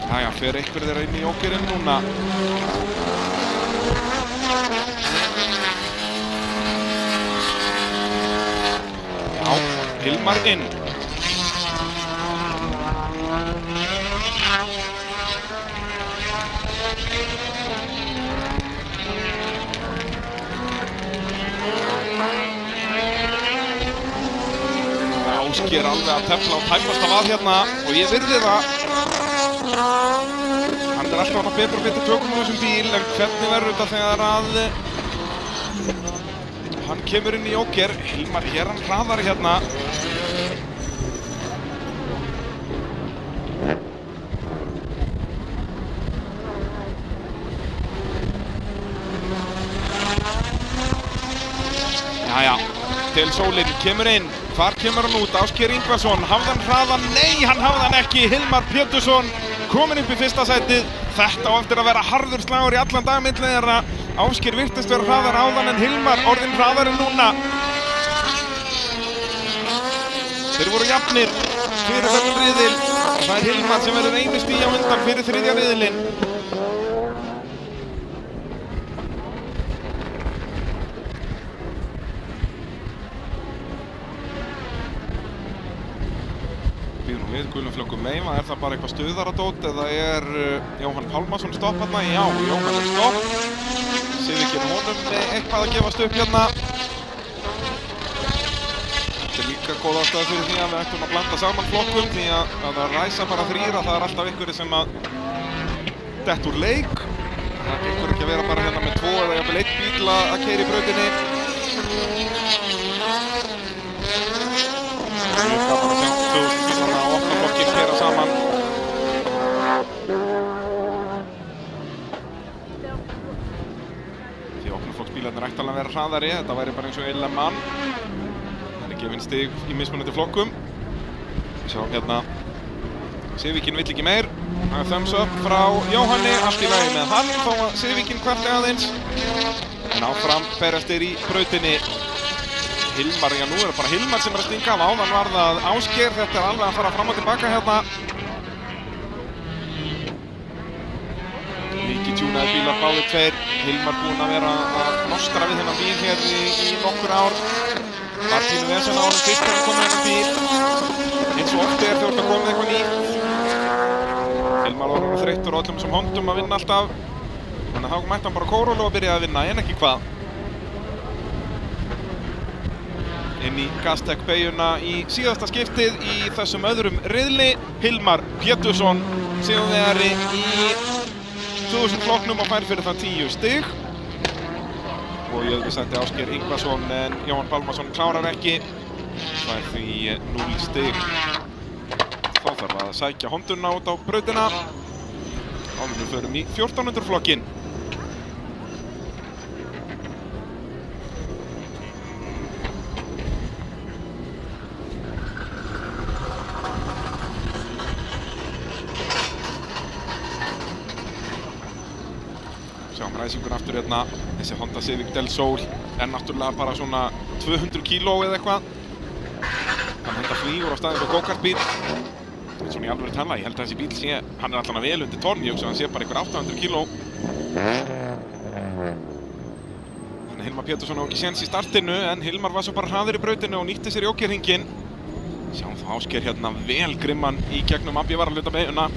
A: Jæja, fer einhver þeirra inn í jókerinn núna. Já, Hilmar inn. Ásgeir alveg að tefla og tæpast af að hérna og ég virði það. Hann er alltaf að betur og betur tökum á þessum bíl, en hvernig verður þetta þegar að hann kemur inn í jóker. Hilmar hér hann hraðari hérna. Jæja, til sólinn kemur inn. Hvar kemur hann út? Ásgeir Ingvason, hafði hann hraðan? Nei, hann hafði hann ekki. Hilmar Pétursson kominn upp í fyrsta sætið. Þetta á eftir að vera harður slagur í allan dag milli þeirra. Ásgeir virtist vera hraðar áðan en Hilmar orðinn hraðari núna. Þeir voru jafnir fyrir þennan riðil. Það er Hilmar sem verður einu stigi á undan fyrir 3. riðilinn. Við gulum flöggum megin, er það bara eitthvað stuðaradót eða er Jóhann Pálmason stopp hérna? Já, Jóhann er stopp. Civicinn honum eitthvað að gefast upp hérna. Þetta er líka góð ástæða fyrir því að við ættum að blanda saman flokkum því að það ræsa bara 3, það er alltaf einhverjir sem að dett úr leik. Það gengur ekki að vera bara hérna með 2 eða jafnvel 1 bíl að keyra í brautinni. Mjög gaman að sjá 2000 bílana á opna flokkin keyra saman. Því opnaflokksbílarnir ætti alveg að vera hraðari, þetta væri bara eins og Le Mans. Það er gefinn stig í mismunandi flokkum. Við sjáum hérna, Civic-in vill ekki meir. Það er thumbs up frá Jóhanni, allt í lagi með hann, þó að Civic-in kvarti aðeins. En áfram berast í brautinni. Hilmar, já nú er það bara Hilmar sem er að stinga af, áðan var það Ásgeir, þetta er alveg að fara fram og tilbaka hérna. Mikið tjúnaði bílar báðir tveir, Hilmar búinn að vera að nostra við þennan bíl hér í nokkur ár. Var pínu vesen á honum fyrst þegar hann kom með þennan bíl, eins og oft þegar þú ert að koma með eitthvað nýtt. Hilmar var orðinn þreyttur og öllum sem Hondum að vinna alltaf, þannig að þá mætti hann bara Corolla og byrjaði að vinna, en ekki hvað. Inn í Gaztec beygjuna í síðasta skiptið í þessum öðrum riðli. Hilmar Pétursson sigurvegari í 2000 flokknum og fær fyrir það 10 stig. Og í öðru sæti Ásgeir Ingvarsson en Jóhann Pálmarsson klárar ekki. Fær því 0 stig. Þá þarf að sækja Honduna út á brautina. Áður við förum í 1400 flokkin. Sjáum ræsingun aftur hérna, þessi Honda Civic Del Sol er náttúrulega bara svona 200 kíló eða eitthvað. Þannig þetta flýgur á staðinn fyrir go-kartbíl. Svona í alvöru tala, ég held að þessi bíl sé, hann er allavega vel undir tonn, ég hugsa að hann sé bara ykkur 800 kíló. Þannig Hilmar Pétursson á ekki séns í startinu, en Hilmar var svo bara hraður í brautinu og nýtti sér jókerhringinn. Sjáum þá Ásgeir hérna vel grimman í gegnum AB-varahluta beygjuna.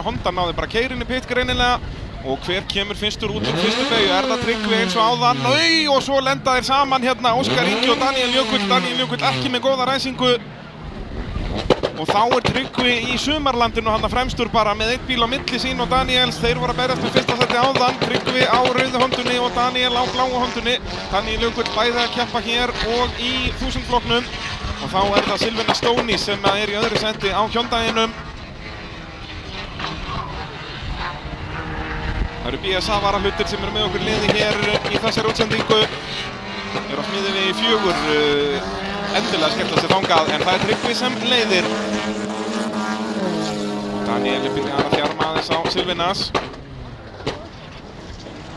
A: Honda náði bara keirinn í pit greinilega og hver kemur fyrstur út úr fyrstu beygju, er það Tryggvi eins og áðan og svo lenda þeir saman hérna Óskar Ingi og Daniel Jökull ekki með góða ræsingu og þá er Tryggvi í sumarlandinu hann fremstur bara með einn bíl á milli sín og Daniels, þeir voru að berast með fyrsta sæti áðan, Tryggvi á rauðu Hondunni og Daniel á bláu Hondunni. Daniel Jökull bæði að keppa hér og í 1000 flokknum og þá er það Silvana Stóni sem er í öðru sæti á Hyundaiinum. Það eru BSA-varahlutir sem eru með okkur liði hér í þessari útsendingu. Þeir eru á Smiðjuvegi 4, endilega skella sér þangað, en það er Tryggvi sem leiðir. Daniel er byrjað að þjarma aðeins á Silvinas.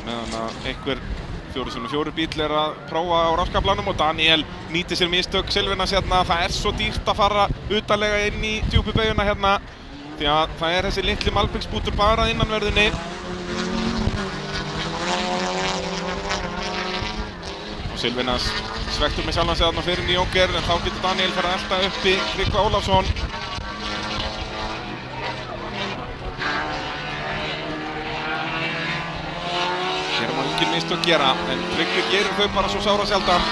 A: Meðan að einhver 4x4 bíl er að prófa á ráskaplanum og Daniel nýtir sér mistök Silvinas hérna. Það er svo dýrt að fara utarlega inn í djúpu beygjuna hérna, því að það er þessi litli malbiksbútur bara innanverðinni. Silvinas svektur með sjálfan sig þarna fyrir í jóker, en þá getur Daniel farið að elta uppi Tryggva Ólafsson. Hér má engin mistök gera, en Tryggvi gerir þau bara svo sára sjaldan.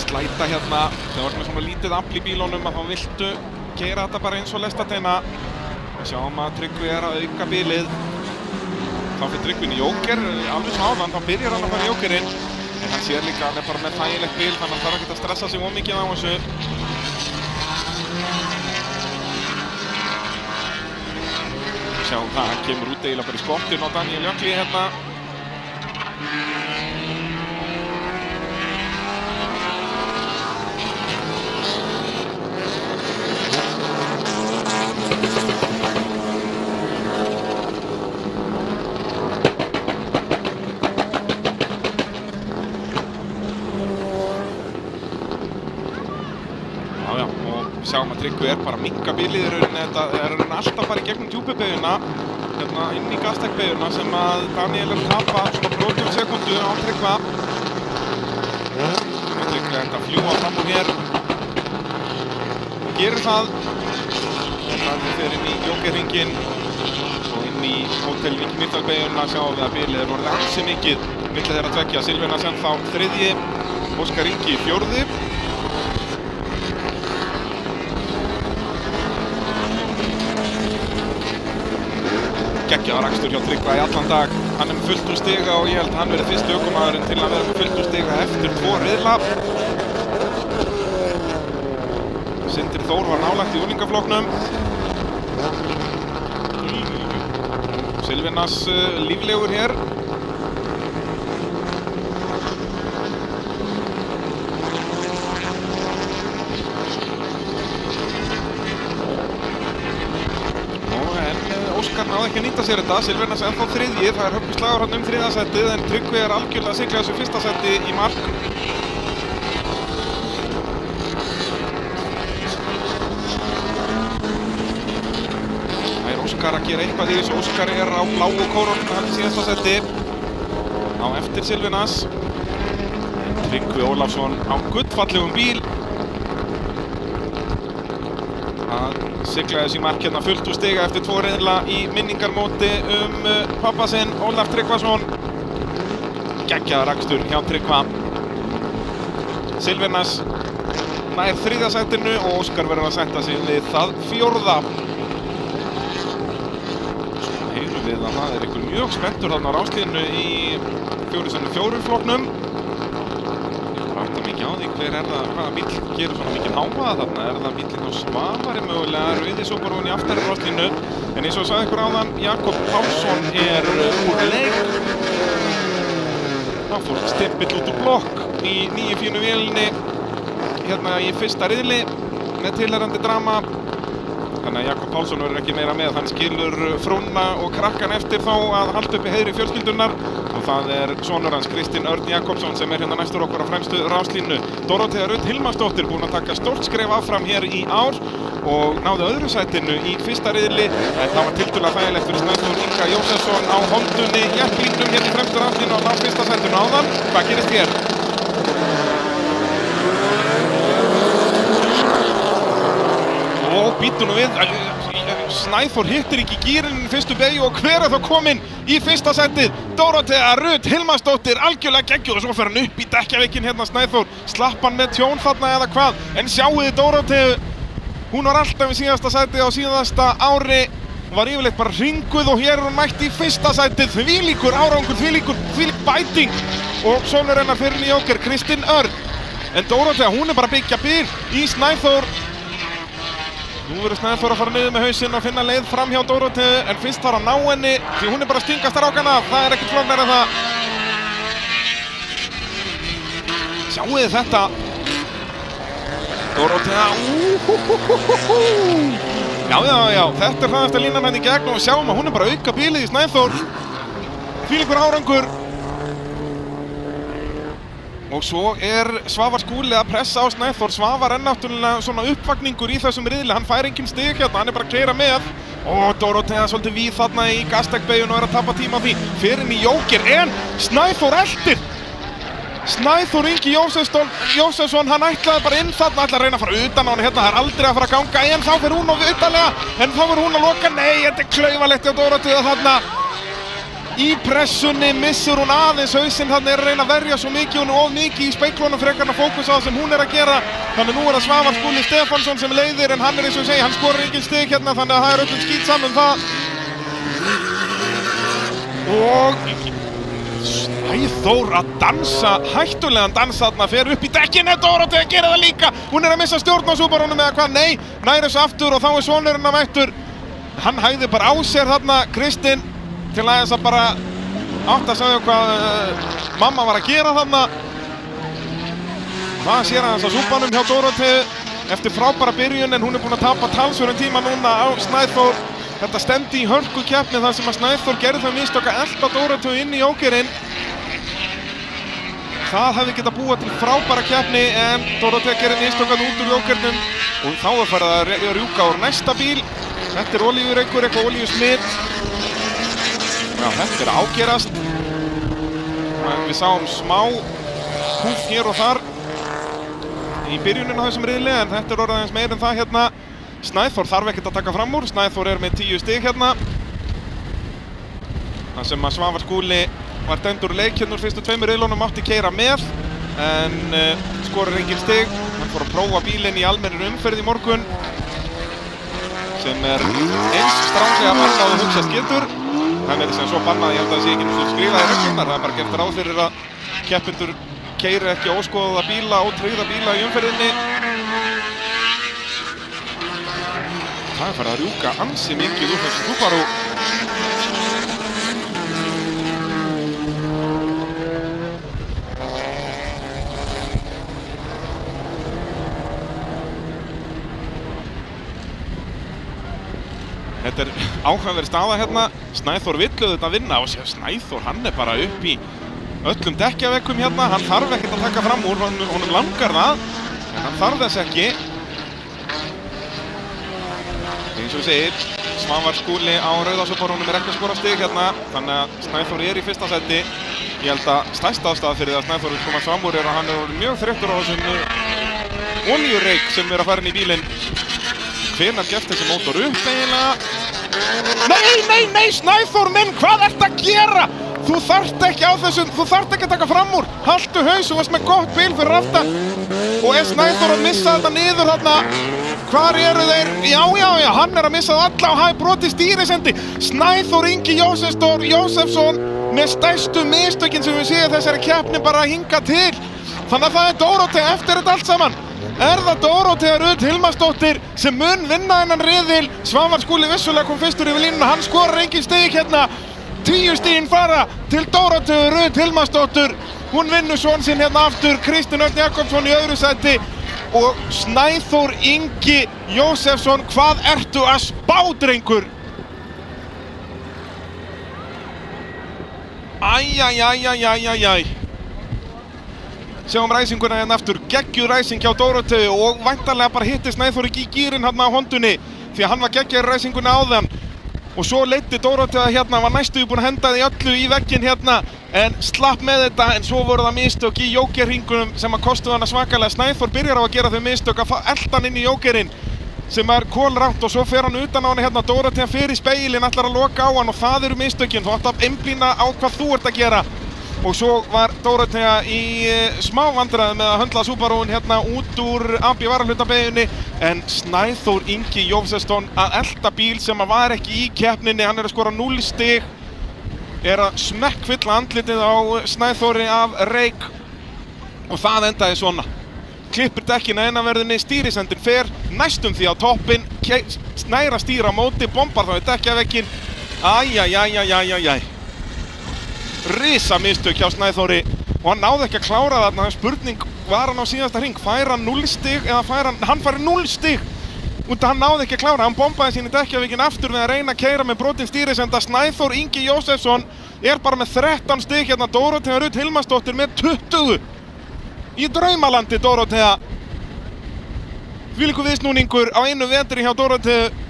A: Slæta hérna, þegar þú ert með svona lítið afl í bílunum að þá viltu keyra þetta bara eins og lestateina. Við sjáum að Tryggvi er að auka bílið. Þá fyrir Tryggvin í jóker, alveg svo áðan, þá byrjar hann að fara í jókerinn. En hann sér líka að hann er bara með þægilegt bíl, þannig að hann þarf ekki að stressa sig ómikið á þessu. Við sjáum það, hann kemur út eiginlega bara í skottinn á Daniel Jökli hérna. að Tryggvi bara minnka bilið í rauninni. Þetta alltaf bara í gegnum djúpubeyguna, inn í gastekbeyguna sem að Daniel tapa svona brotum sekundu á Tryggva. Tryggvi að fljúa fram úr hér. Gerir það. Þannig fer inn í Joker-hringinn og inn í Hótel Vík Middalbeyguna sjáum við að bilið orðið ansi mikið milli þeirra tveggja. Silvinas ennþá þriðji, Óskar Ingi fjórði. Geggjaður akstur hjá Tryggva í allan dag. Hann með fullt úr stiga og ég held að hann verið fyrsti ökumaðurinn til að vera með fullt úr stiga eftir 2 riðla. Sindri Þór var nálægt í unglingaflokknum. Silvinas líflegur hér. Óskar náði ekki að nýta sér þetta. Silvinas ennþá þriðji. Það hörkuslagur hann þriðja sætið en Tryggvi algjörlega að sigla þessu fyrsta sæti í mark. Óskar að gera eitthvað í þessu. Óskar á bláu kórónunni hann í síðasta seti á eftir Silvinas. Tryggvi Ólafsson á gullfallegum bíl að sigla þessi mark hérna fullt úr stiga eftir 2 riðla í minningarmóti pappa sinn Ólaf Tryggvason. Geggjaður akstur hjá Tryggva. Silvinas nær þriðja sætinu og Óskar verður að sætta sig við það 4. Það einhver mjög spenntur þarna á ráslínu í 4x4 flokknum. Ég átta mikið á því hvaða bíll gerir svona mikið hávaða þarna. Það bíllinn á Svavari mögulega, rauði Subaru í aftari ráslínu. En eins og sagði ykkur áðan, Jakob Pálsson úr leik. Það fór stimpill út úr blokk í 9-4 vélinni hérna í fyrsta riðli með tilheyrandi drama. Þannig að Jakob Pálsson verður ekki meira með. Hann skilur frúna og krakkan eftir þá að halda uppi heiðri fjölskyldunar og það sonur hans Kristinn Örn Jakobsson sem hérna næstur okkur á fremstu ráslínu. Dórótea Rut Hilmarsdóttir búin að taka stórt skref áfram hér í ár og náði öðru sætinu í fyrsta riðli en það var tiltölulega þægilegt fyrir Snæþór Inga Jósefsson á Hondunni jepplínum hérna í fremstu ráslínu og ná fyrsta sætinu áðan. Hvað gerist hér? Og býtu nú við, Snæþór hittir ekki gírinn í fyrstu beygju og hver þá kominn í fyrsta sætið? Dórótea Rut Hilmarsdóttir, algjörlega geggjuð og svo fer hann upp í dekkjaveikinn hérna Snæþór. Slapp hann með tjón þarna eða hvað? En sjáuði Dóróteu, hún var alltaf í síðasta sætið á síðasta ári. Hún var yfirleitt bara hringuð og hér hún mætt í fyrsta sætið. Þvílíkur árangur, þvílík bæting og sonur hennar fyrir í Joker, Kristinn Örn. En Dórótea, hún bara að byggja bil í Snæþór. Nú verður Snæþór að fara niður með hausinn og finna leið fram hjá Dóróteu en fyrst þarf að ná henni því hún bara að stinga strákana af. Það ekkert flóknara en það. Sjáuði þetta. Dórótea. Já, þetta hraðasta línan henni í gegn og sjáum að hún bara að auka bílið í Snæþór. Þvílíkur árangur. Og svo Svavar Skúli að pressa á Snæþór. Svavar náttúrulega svona uppvakningur í þessum riðli. Hann fær engin stig hérna, hann bara að keyra með. Og Dórótea svolítið víð þarna í gastekbeyjun og að tapa tíma á því. Fer inn í Joker en Snæþór eltir. Snæþór Ingi Jósefsson, hann ætlaði bara inn þarna, ætlaði að reyna að fara utan á hann hérna. Það aldrei að fara að ganga en þá fer hún á utanlega. En þá fer hún að loka. Nei, þetta klaufalegt hjá Dórótea þarna. Í pressunni missur hún aðeins hausinn, þannig að reyna að verja svo mikið, hún of mikið í speiklunum frekar að fókusa á það sem hún að gera. Þannig nú það Svavar Skúli Stefánsson sem leiðir en hann eins og ég segi, hann skorar engin stig hérna þannig að það öllum skít saman það. Og Snæþór að dansa, hættulegan dans þarna, fer upp í dekkinu, Dórótea gerir það líka. Hún að missa stjórn á Subarunum eða hvað, nei, nær þessu aftur og þá sonurinn að mættur. Hann hægði bara á sér þarna, Kristinn. Til að þess að bara átt að segja hvað mamma var að gera þarna. Það sér aðeins á súpanum hjá Dóróteu eftir frábæra byrjun en hún búin að tapa talsverðum tíma núna á Snæþór. Þetta stemdi í hörkukeppni þar sem að Snæþór gerði það mistök að elta Dóróteu inn í Jokerinn. það hefði getað búið til frábæra keppni en Dorothea gerir mistökan út úr jókernum og þá er farið að rjúka úr næsta bíl. Þetta er olíureykur, eitthvað olíusmit. Já, þetta er að ágerast. Við sáum smá húf hér og þar í byrjunin á þessum riðli en þetta er orðið aðeins meir en það hérna. Snæþór þarf ekkert að taka fram úr, Snæþór er með 10 stig hérna. Það sem að Svavar Skúli var dæmdur úr leik hérna úr fyrstu 2 riðlunum, mátti keyra með en skorar engin stig. Hann fór að prófa bílinn í almennri umferð í morgun sem er eins stranglega bannað og hugsast getur. Það er sem svo bannað, ég held að það sé ekki náttúrulega skrifað í reglurnar. Það er bara gert ráð fyrir að keppendur keyri ekki óskoðaða bíla, ótryggða bíla í umferðinni. Það er farið að rjúka ansi mikið úr þessu Subaru. Þetta er áhugaverð staða hérna. Snæþór vill auðvitað vinna og Snæþór hann er bara upp í öllum dekkjavekkum hérna. Hann þarf ekkert að taka fram úr, honum langar það en hann þarf þess ekki. Eins og við segir, Svavar Skúli á Rauðasuborunum er ekki að skora stig hérna þannig að Snæþór er í fyrsta seti. Ég held að stærsta ástæða fyrir það að Snæþór vil komast fram úr er að hann er mjög þreyttur á þessum olíureik sem er að fara inn í bílinn. Hvenær gefst þessi mótor upp eiginlega? Nei, Snæþór minn, hvað ertu að gera? Þú þarft ekki á þessum, þú þarft ekki að taka fram úr. Haltu haus, þú varst með gott bíl fyrir aftan. Og er Snæþór að missa þetta niður þarna? Hvar eru þeir? Já, hann er að missa það alla og hafi brotið stýrisendi. Snæþór Ingi Jósefsson með stærstu mistökin sem við séum þessari keppni bara að hinga til. Þannig að það er Dorothea eftir þetta allt saman. Er það Dorothea Rut Hilmarsdóttir sem mun vinna þennan riðil? Svavar Skúli vissulega kom fyrstur yfir línuna, hann skorar engin stig hérna. 10 stigin fara til Dorotheu Rut Hilmarsdóttur. Hún vinnur son sinn hérna aftur, Kristinn Örn Jakobsson í öðru sæti. Og Snæþór Ingi Jósefsson, hvað ertu að spá, drengur? Æjæjæjæjæjæjæj. Sjáum ræsinguna hérna aftur, geggjuð ræsing hjá Dorotheu og væntanlega bara hitti Snæþór ekki í gírinn hérna á hondunni því að hann var geggjaður ræsinguna áðan. Og svo leiddi Dorothea hérna, var næstuði búinn að henda því öllu í vegginn hérna en slapp með þetta en svo voru það mistök í jókerringunum sem að kostuðu hana svakalega. Snæþór byrjar á að gera þau mistök að elta hann inn í jókerinn sem er kolrátt og svo fer hann utan á hann hérna. Dorothea fer í speilin, ætlar að loka á hann og það eru mistökin. Þú átt að einblína á hvað þú ert að gera. Og svo var Dorothea í smá vandræði með að höndla Subarún hérna út úr AB varahlutabeyjunni en Snæþór Ingi Jósefsson að elta bíl sem var ekki í keppninni, hann er að skora 0 stig, er að smekkfylla andlitið á Snæþóri af reyk og það endaði svona. Klippir dekkina innanverðinni, stýrisendin fer næstum því á toppinn, snæra stýra á móti, bombar þá í dekkjavekkin. Æjæjæjæjæjæj. Risa mistök hjá Snæþóri og hann náði ekki að klára þarna. Spurning, var hann á síðasta hring? Fær hann 0 stig eða hann fær 0 stig út að hann náði ekki að klára. Hann bombaði sín í dekkjavekkin aftur við að reyna að keyra með brotin stýrisenda. Snæþór Ingi Jósefsson er bara með 13 stig hérna. Dorothea Rut Hilmarsdóttir með 20 í draumalandi. Dorothea, þvílíkur viðsnúningur á einu vetri hjá Dorotheu.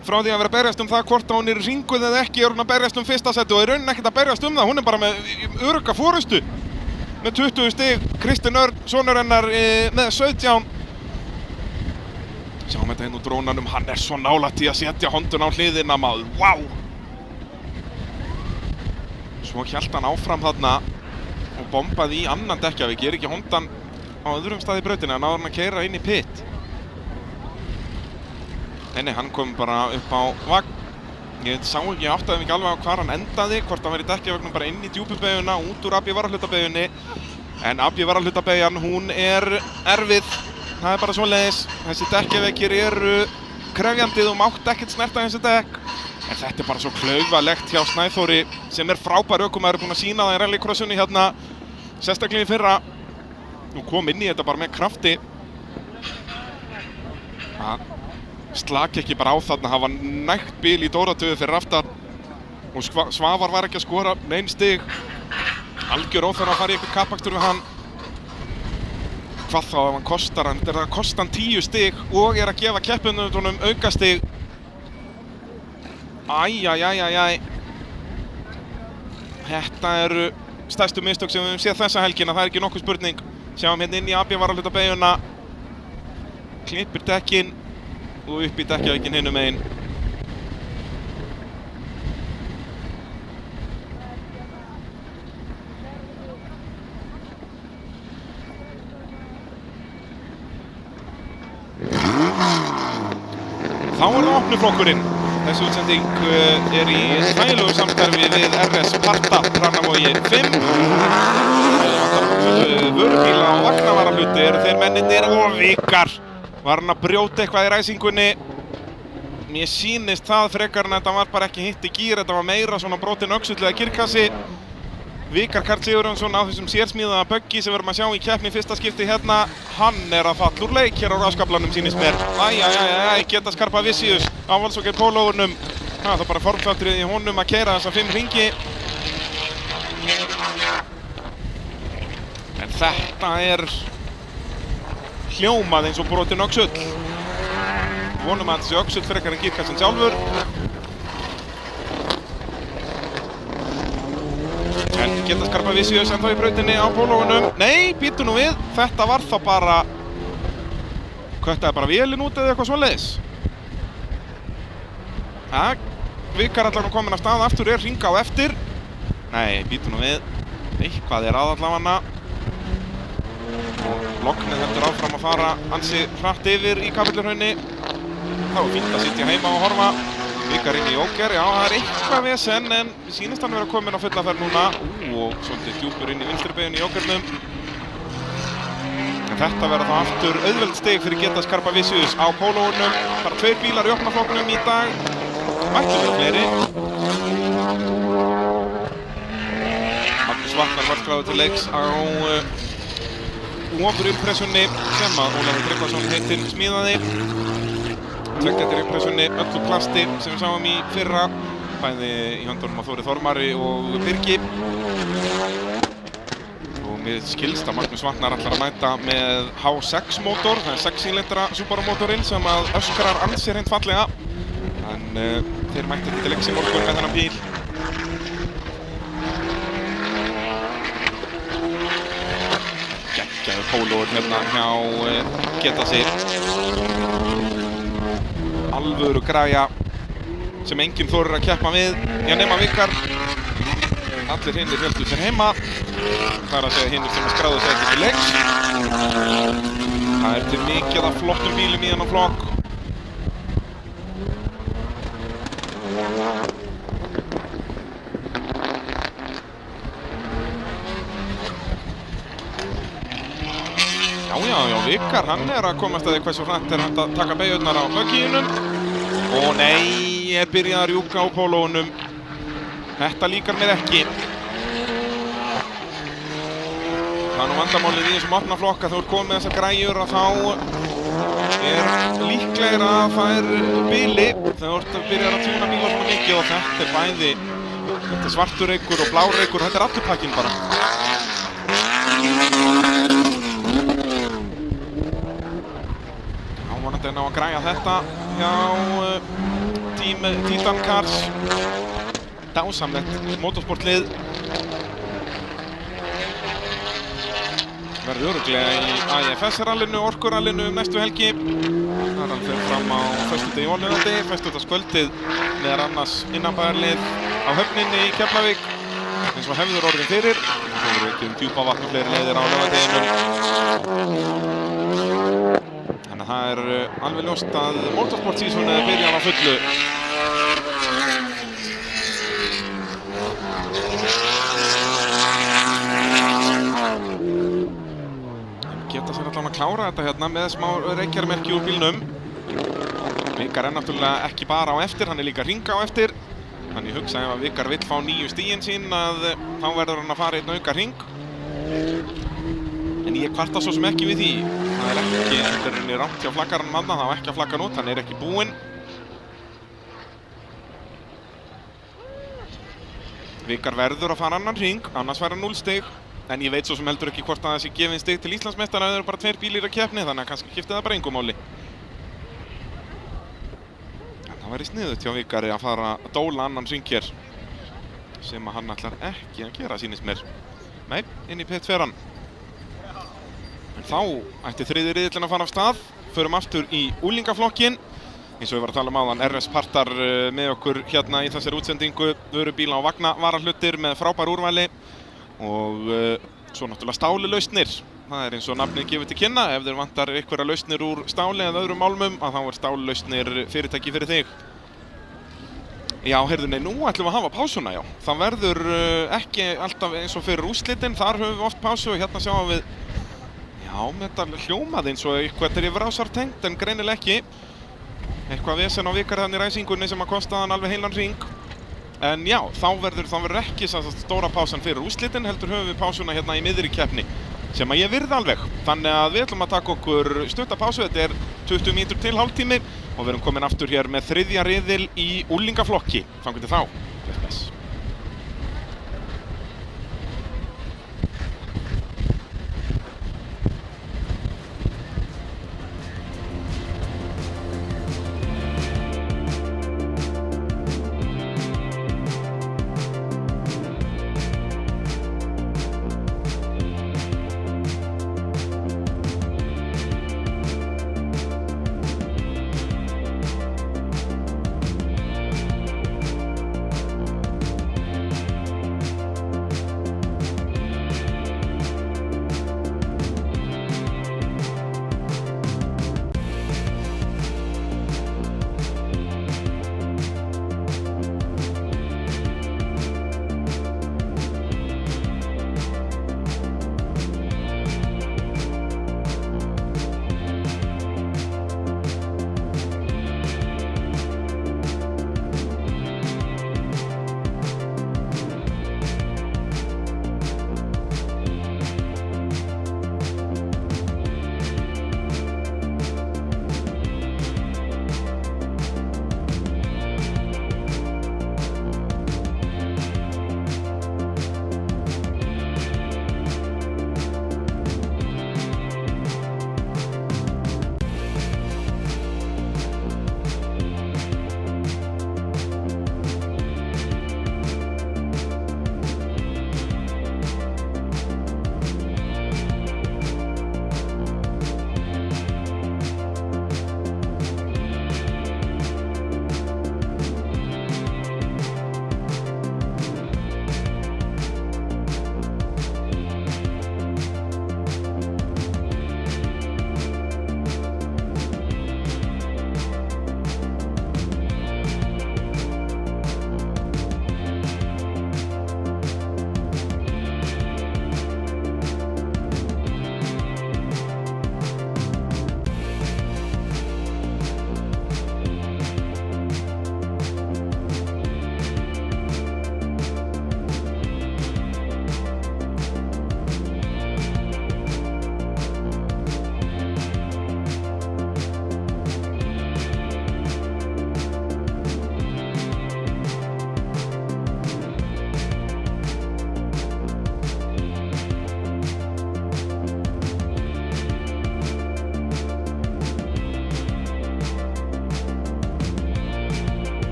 A: Frá því að vera að berjast það hvort hún er ringuð eða ekki er hún að berjast fyrsta sæti og er raunin ekkert að berjast það. Hún er bara með örugga forystu með 20 stig. Kristinn Örn, sonur hennar með 17. Sjáum þetta úr drónanum, hann er svo nálægt í að setja hondun á hliðina maður, vá! Svo hélt hann áfram þarna og bombaði í annan dekkjavik. Ég er ekki hondan á öðrum stað í brautinni, hann náður hann að keyra inn í pit. Nei, hann kom bara upp á vagn. Ég áttaði mig ekki alveg á hvar hann endaði, hvort hann var í dekkjavögnum bara inn í djúpubeyguna, út úr AB varahlutabeyjunni. En AB varahlutabeyjan, hún er erfið. Það er bara svoleiðis. Þessi dekkjaveggir eru krefjandi, þú mátt ekkert snerta þessi dekk. En þetta er bara svo klaufalegt hjá Snæþóri sem er frábær ökumaður, búinn að sýna það í rallycrossunni hérna, sérstaklega í fyrra. Nú kom inn í þetta bara með krafti. Slaki ekki bara á þarna, hafa nægt bíl í Dorotheu fyrir aftan. og Svavar var ekki að skora nein stig. Algjör óþarf að fara í eitthvað kappakstur við hann. Hvað þá ef hann kostar hann? Þetta er að kosta hann 10 stig og er að gefa keppinautunum aukastig. Æjæjæjæjæj. Þetta eru stærstu mistök sem við höfum séð þessa helgina, það er ekki nokkuð spurning. Sjáum hérna inn í AB varahluta beyguna. Klippir dekkin og upp í dekkjavíkin hinum megin. Þá er það opnuflokkurinn. Þessi útsending er í þægilegu samstarfi við RS Parta Hrannavogi 5. Vörubíla og vagnavarahluti eru þeir mennirnir og Vikar var hann að brjóta eitthvað í ræsingunni. Mér sýnist það frekar en þetta var bara ekki hitt í gír, þetta var meira svona brotin öxull eða girkassi. Vikar Karl Sigurjónsson á þessum sérsmíðaða buggy sem við erum að sjá í keppni fyrsta skipti hérna, hann er að falla úr leik hér á raskaflanum sýnist mér. Æjæjæjæj, geta skarpa Vicious á Volkswagen Polounum. Það er bara formþátturinn í honum að keyra þessa 5 hringi. En þetta er hljómað eins og brotin öxull. Vonum að þessi öxull frekar en girkassin sjálfur. En geta skarpa Vicious ennþá í brautinni á Polounum. Nei, býtu nú við. Þetta var þá bara... Köttaði bara vélinn út eða eitthvað svoleiðis. Vikar allan komin af stað aftur, er hringa á eftir. Nei, býtu nú við. Eitthvað er aðallavana. Og lognið heldur áfram að fara ansi hratt yfir í Kapellurhrauni. Það var fínt að sitja heima og horfa. Vikar inn í Joker, já það er eitthvað vesen en sýnist hann vera komin á fulla ferð núna. Og svolítið djúpur inn í vinstri beygjun í Jokernum. En þetta verða þá aftur auðveld stig fyrir geta skarpa Vicious á Polounum. Bara 2 bílar í opnaflokknum í dag. Mættu vera fleiri. Magnús Vatnar var skráður til leiks á ofurumpressunni sem að Ólafur Tryggvason heitinn smíðaði. Tveggjatir impressunni, öllu plasti sem við sáum í fyrra. Bæði í höndunum á Þóri Þormari og Birgi. Og mér skilst að Magnús Vatnar ætlar að mæta með H6 mótor. Það er 6 cylindra Subaru mótorinn sem að öskrar ansi hreint fallega. En þeir mættu til leiks í morgun með þennan bíl. Geggjaður Polour hérna hjá Getasi. Alvöru græja sem enginn þorir að keppa við. Já, nema Vikar. Allir hinnir héldu sér heima. Það er að segja hinnir sem að skráðu sig ekki til leiks. Það er til mikið af flottum bílum í þennan flokk. Já, Vikar, hann er að komast að því hversu hratt er hægt að taka beygjurnar á buggyinum. Og nei, er byrjað að rjúka á Polounum. Þetta líkar mér ekki. Það er nú vandamálið í þessum opnaflokk að þú ert komið með þessar græjur að þá er líklegra að það er bili. Þú ert að byrja að tjúna bíla svona mikið og þetta er bæði svartur reykur og blár reykur. Þetta er allur pakkinn bara. Vonandi að ná að græja þetta hjá Team Titan Cars. Dásamlegt motorsportlið. Verður örugglega í AIFS-rallinu, orkurallinu næstu helgi. Þar hann fer fram á föstudegi og laugardegi, föstudagskvöldið meðal annars innanbæjarlið á höfninni í Keflavík eins og hefður orðin fyrir. Það verður ekki Djúpavatn og fleiri leiðir á laugardeginum. Það er alveg ljóst að motorsport-sísonið er byrjað á fullu. Geta sér allan að klára þetta hérna með smá reykjarmerki úr bílnum. Vikar er náttúrulega ekki bara á eftir, hann er líka hringa á eftir. Þannig hugsa ef að Vikar vill fá 9 stigin sín að þá verður hann að fara einn auka hring. En ég kvarta svo sem ekki við því. Það er ekki, þetta er rangt hjá flaggaranum þarna, það var ekki að flagga hann út, hann er ekki búinn. Vikar verður að fara annan hring, annars fær hann 0 stig. En ég veit svo sem heldur ekki hvort að það sé gefin stig til Íslandsmeistara ef það eru bara 2 bílir að keppni, þannig að kannski skipti það bara engu máli. En það væri sniðugt hjá Vikari að fara að dóla annan hring hér, sem að hann ætlar ekki að gera, sýnist mér. Nei, inn í pit fer hann. En þá ætti þriðji riðillinn að fara af stað. Förum aftur í úlingaflokkin. Eins og við varum að tala um áðan, RS Partar með okkur hérna í þessari útsendingu. Vörubíla og vagna varahlutir með frábær úrvæli. Og svo náttúrulega stálilausnir. Það er eins og nafnið gefur til kynna. Ef þeir vantar einhverja lausnir úr stáli eða öðrum málmum, að þá er stálilausnir fyrirtæki fyrir þig. Já, heyrðu, nei, nú ætlum við að hafa pásuna, já. Það verður ekki alltaf eins og fyrir úrslitin. Þar höfum við oft pásu og hérna sjáum við, já, þetta hljómaði eins og eitthvað er yfir ásar tengt, en greinilega ekki. Eitthvað vesen á Vikar þannig í ræsingunni sem að kosta hann alveg heilan hring. En já, þá verður ekki stóra pásan fyrir úrslitin, heldur höfum við pásuna hérna í miðri keppni, sem að ég virði alveg. Þannig að við ætlum að taka okkur stutta pásu, þetta er 20 mínútur til hálftími og við erum komin aftur hér með þriðja riðil í úlingaflokki. Þangað til þá, bless.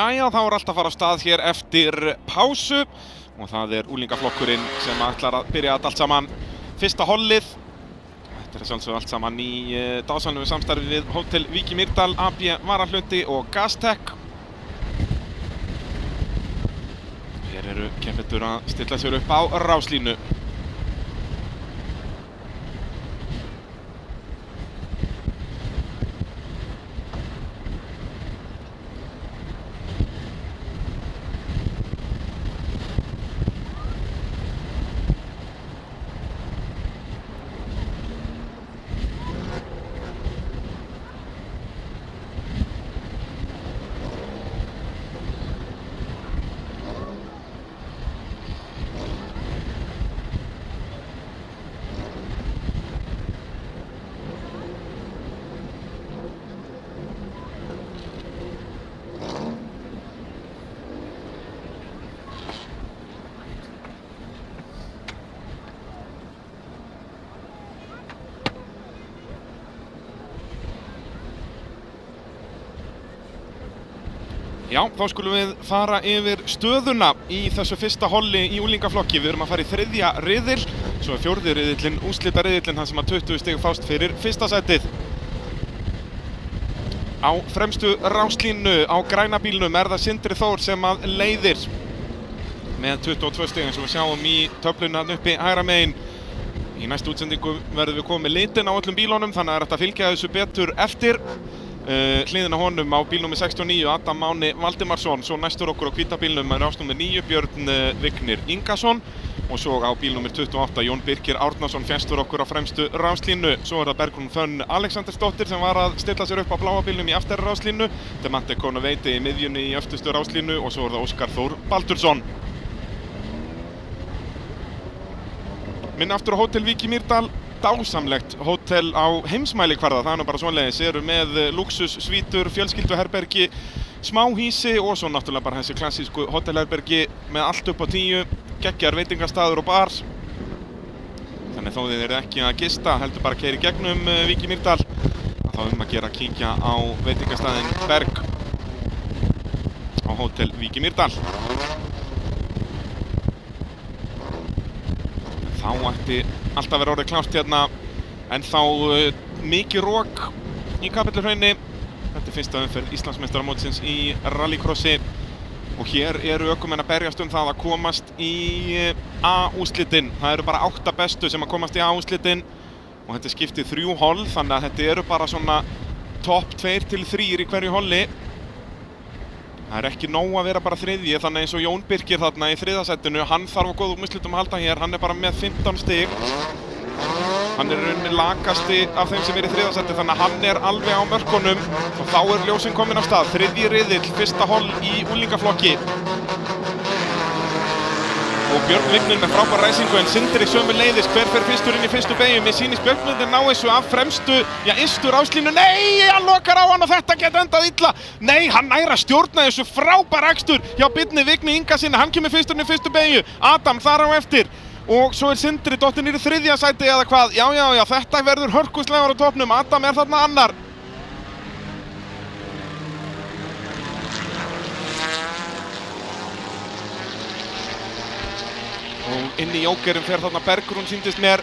A: Jæja, þá allt að fara af stað hér eftir pásu og það unglingaflokkurinn sem ætlar að byrja allt saman fyrsta hollið. Þetta sjálfsögðu allt saman í dásamlegu samstarfi við Hótel Vík í Mýrdal, AB Varahluti og Gastech. Hér eru keppendur að stilla sér upp á ráslínu. Já, þá skulum við fara yfir stöðuna í þessu fyrsta holli í unglingaflokki. Við erum að fara í þriðja riðil, svo fjórði riðillinn, úrslitariðillinn, þar sem að 20 stig fást fyrir fyrsta sætið. Á fremstu ráslínu á græna bílnum það Sindri Þór sem að leiðir með 22 stig eins og við sjáum í töfluna uppi hægra megin. Í næstu útsendingu verðum við komið með litin á öllum bílunum, þannig að þetta fylgja þessu betur eftir. Hliðina honum á bílnúmer 69 Adam Máni Valdimarsson, svo næstur okkur á hvíta bílnum ásnúmer 9 Björn Vignir Ingason og svo á bílnúmer 28 Jón Birkir Árnason fjæstur okkur á fremstu ráslínu. Svo það Bergrún Fönn Alexandersdóttir sem var að stilla sér upp á bláa bílnum í aftari ráslínu, Demante Konoveiti í miðjunni í öftustu ráslínu og svo það Óskar Þór Baldursson. Minna aftur á Hótel Vík í Mýrdal, dásamlegt hótel á heimsmælikvarða, það nú bara svoleiðis, eru með luxus, svítur, fjölskylduherbergi, smáhýsi og svo náttúrulega bara þessi klassísku hótelherbergi með allt upp á 10, geggjar veitingastaður og bar. Þannig þó þið eru ekki að gista, heldur bara að keyra í gegnum Vík í Mýrdal, þá að gera að kíkja á veitingastaðinn Berg á Hótel Vík í Mýrdal. Þá ætti alltaf verið orðið klárt hérna, en þá mikið rok í Kapelluhrauni. Þetta fyrsta umferð Íslandsmeistaramótsins í rallycrossi og hér eru ökumenn að berjast það að komast í A-úrslitin. Það eru bara 8 bestu sem að komast í A-úrslitin og þetta skiptið 3 holl, þannig að þetta eru bara svona topp 2 til 3 í hverju holli. Það ekki nóg að vera bara þriðji, þannig eins og Jón Birkir þarna í þriðja sætinu, hann þarf á góðum úrslitum að halda hér, hann bara með 15 stig. Hann rauninni lakasti af þeim sem í þriðja sæti, þannig að hann alveg á mörkunum og þá ljósinn komin af stað. Þriðji riðill, fyrsta holl í unglingaflokki. Og Björn Vignir með frábær ræsingu, en Sindri sömuleiðis. Hver fer fyrstur inn í fyrstu beygju? Mér sýnist Björn Vignir ná þessu af fremstu, ystu ráslínu. Nei, hann lokar á hann og þetta geti endað illa. Nei, hann nær að stjórna þessu, frábær akstur hjá Birni Vigni Ingasyni. Hann kemur fyrstur inn í fyrstu beygju. Adam þar á eftir. Og svo Sindri dottinn í þriðja sæti eða hvað. Já, þetta verður hörkuslegur á topnum. Adam þarna annar. Og inn í jókerinn fer þarna Bergrún, sýndist mér.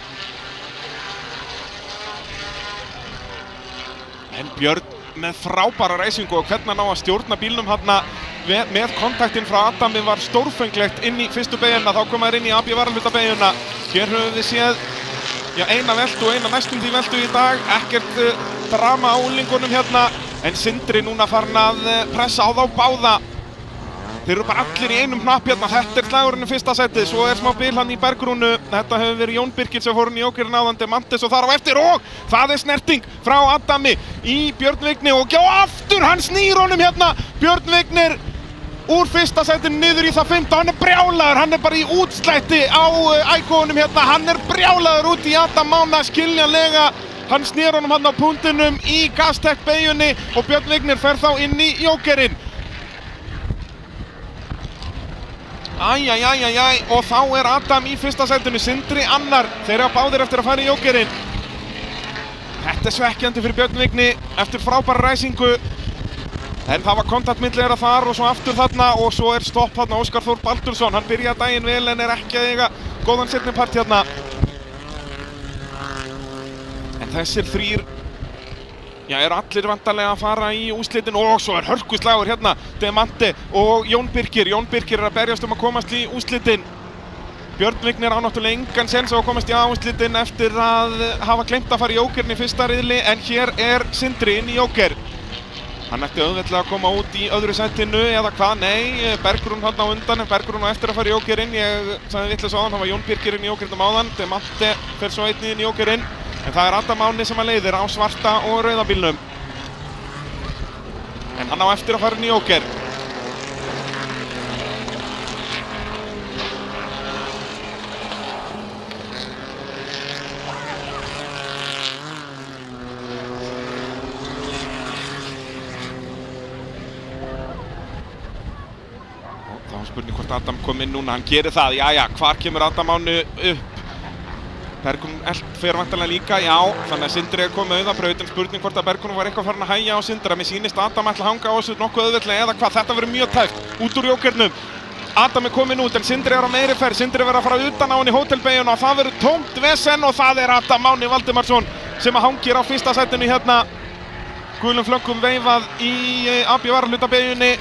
A: En Björn með frábæra ræsingu og hvernig hann á að stjórna bílnum hérna með kontaktinn frá Adami var stórfenglegt inn í fyrstu beygjuna. Þá kom hann inn í AB Varahluta beygjuna. Hér höfum við séð eina veltu og eina næstum því veltu í dag. Ekkert drama á unglingunum hérna, en Sindri núna farin að pressa á þá báða. Þeir eru bara allir í einum hnapp hérna, þetta slagurinn í fyrsta setið, svo smá bil hann í Bergrúnu. Þetta hefur verið Jón Birkir sem fór inn í jókerinn áðan, Demantes og þar á eftir og það snerting frá Adami í Björn Vigni og aftur hann snýr honum hérna. Björn Vignir úr fyrsta setinu niður í það 5. Hann brjálaður, hann bara í útslætti á ækonum hérna, hann brjálaður út í Adam Mána skiljanlega. Hann snýr honum hann á punktinum í Gastech beyjunni og Björn Vignir fer þá inn í jókerinn. Og þá Adam í fyrsta sætinu, Sindri annar. Þeir eru báðir eftir að fara í jókerinn. Þetta svekkjandi fyrir Björn Vigni eftir frábæra ræsingu. En það var kontakt milli þeirra þar og svo aftur þarna og svo stopp þarna. Óskar Þór Baldursson, hann byrjaði daginn vel en ekki að eiga góðan seinni part hérna. En þessir þrír, allir vantarlega að fara í úrslitin og svo hörkuslagur hérna. Demante og Jón Birkir. Jón Birkir að berjast að komast í úrslitin. Björn Vignir á náttúrulega engan séns á að komast í úrslitin eftir að hafa gleymt að fara í jókerinn í fyrsta riðli en hér Sindri inn í jóker. Hann ætti auðveldlega að koma út í öðru sætinu eða hvað? Nei, Bergrún hann á undan en Bergrún á eftir að fara í jókerinn. Ég sagði vitlaust áðan, það var Jón Birkir inn í jókerinnum áðan. Demante fer svo einnig inn í jókerinn. En það Adam Máni sem að leiðir á svarta og rauða bílnum. En hann á eftir að fara inn í jóker. Það var spurning hvort Adam kom inn núna, hann gerir það. Hvar kemur Adam Máni upp? Bergrún fer vantarlega líka, þannig að Sindri komið auðabraut en spurning hvort að Bergrún var eitthvað farin að hægja á Sindra. Mér sýnist að Adam ætla að hanga á þessu nokkuð auðveldlega eða hvað, þetta verður mjög tæft út úr jókernum. Adam komin út en Sindri á meiri ferð, Sindri verður að fara utan á hann í hótelbeyguna og það verður tómt vesen og það Adam Máni Valdimarsson sem að hangir á fyrsta sætinu hérna. Gulum flöggum veifað í AB varahlutabeygunni.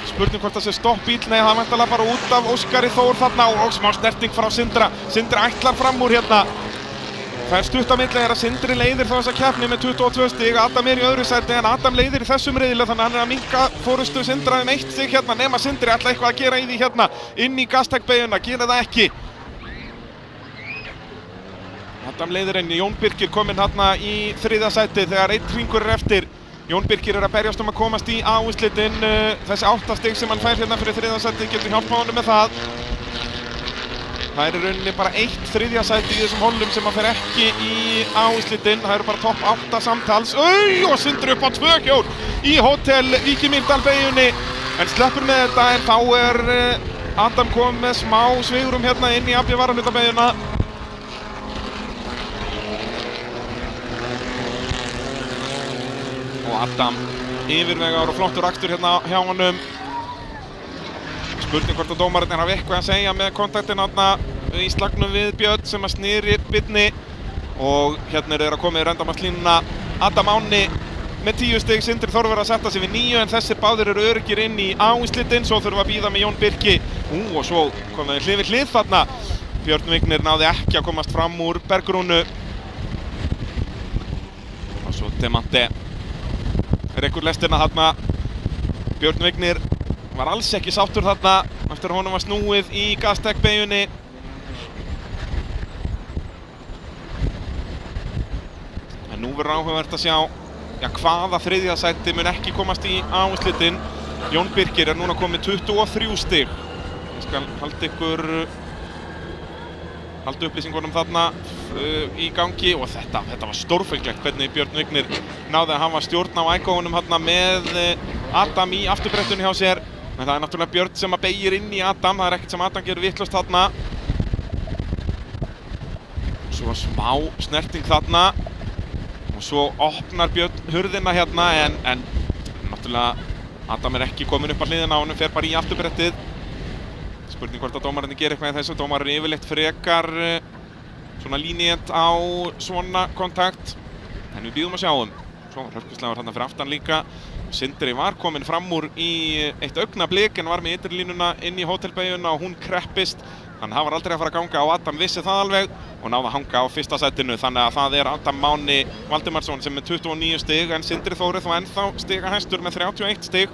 A: Spurning hvort það sé stoppbíl, nei það væntanlega bara út af Óskari Þór þarna og smá snerting frá Sindra. Sindri ætlar fram úr hérna. Það stutt á milli þegar Sindri leiðir þá þessa keppni með 22 stig. Adam í öðru sæti en Adam leiðir í þessum riðli þannig að hann að minnka forystu Sindra 1 stig hérna nema Sindri ætla eitthvað að gera í því hérna inn í Gastec-beyguna, gera það ekki. Adam leiðir inn, Jón Birkir kominn hérna í 3. sæti þegar 1 hringur eftir. Jón Birkir að berjast að komast í úrslitin. Þessi 8 stig sem hann fær hérna fyrir 3. sæti getur hjálpað honum með það. Það í rauninni bara 1 3. sæti í þessum hollum sem hann fer ekki í úrslitin. Það eru bara topp 8 samtals. Og Sindri upp á 2 hjól í Hótel Vík í Mýrdal-beygjunni. En sleppur með þetta en þá Adam komið með smá svigrum hérna inn í AB varahlutabeygjuna. Og Adam yfirvegaður og flottur akstur hérna hjá honum. Spurning hvort að dómararnir hafa eitthvað að segja með kontaktin hérna í slagnum við Björn sem að snýri Birni. Og hérna eru þeir að koma í röndamannslínuna. Adam Máni með 10 stig, Sindri Þór að setja sig við 9 en þessir báðir eru öruggir inn í úrslitin. Svo þurfum við að bíða með Jón Birki. Og svo komum við hlið við hlið þarna. Björn Vignir náði ekki að komast fram úr Bergrúnu. Og svo Demante rekur lestina þarna. Björn Vignir var alls ekki sáttur þarna eftir að honum var snúið í Gastec-beygjunni. En nú verður áhugavert að sjá hvaða 3. sæti mun ekki komast í úrslitin. Jón Birkir núna komið 23 stig. Ég skal halda upplýsingunum þarna í gangi og þetta var stórfenglegt hvernig Björn Vignir náði að hafa stjórn á ækóunum hérna með Adam í afturbrettunni hjá sér. En það náttúrulega Björn sem að beygir inn í Adam, það ekkert sem Adam gerir vitlaust þarna. Svo smá snerting þarna og svo opnar Björn hurðina hérna en náttúrulega Adam ekki komin upp að hliðina á honum, fer bara í afturbrettið. Spurning hvort að dómararnir gerir eitthvað í þessu. Dómarar yfirleitt frekar svona línient á svona kontakt. En við bíðum að sjáum. Svo var hörkuslagur þarna fyrir aftan líka. Sindri var komin fram úr í eitt augnablik en var með ytrirlínuna inn í hótelbeygjuna og hún kreppist. Þannig það var aldrei að fara að ganga á Adam, vissi það alveg og náði að hanga á fyrsta sætinu. Þannig að það Adam Máni Valdimarsson sem með 29 stig en Sindri Þór þá ennþá stigahæstur með 31 stig.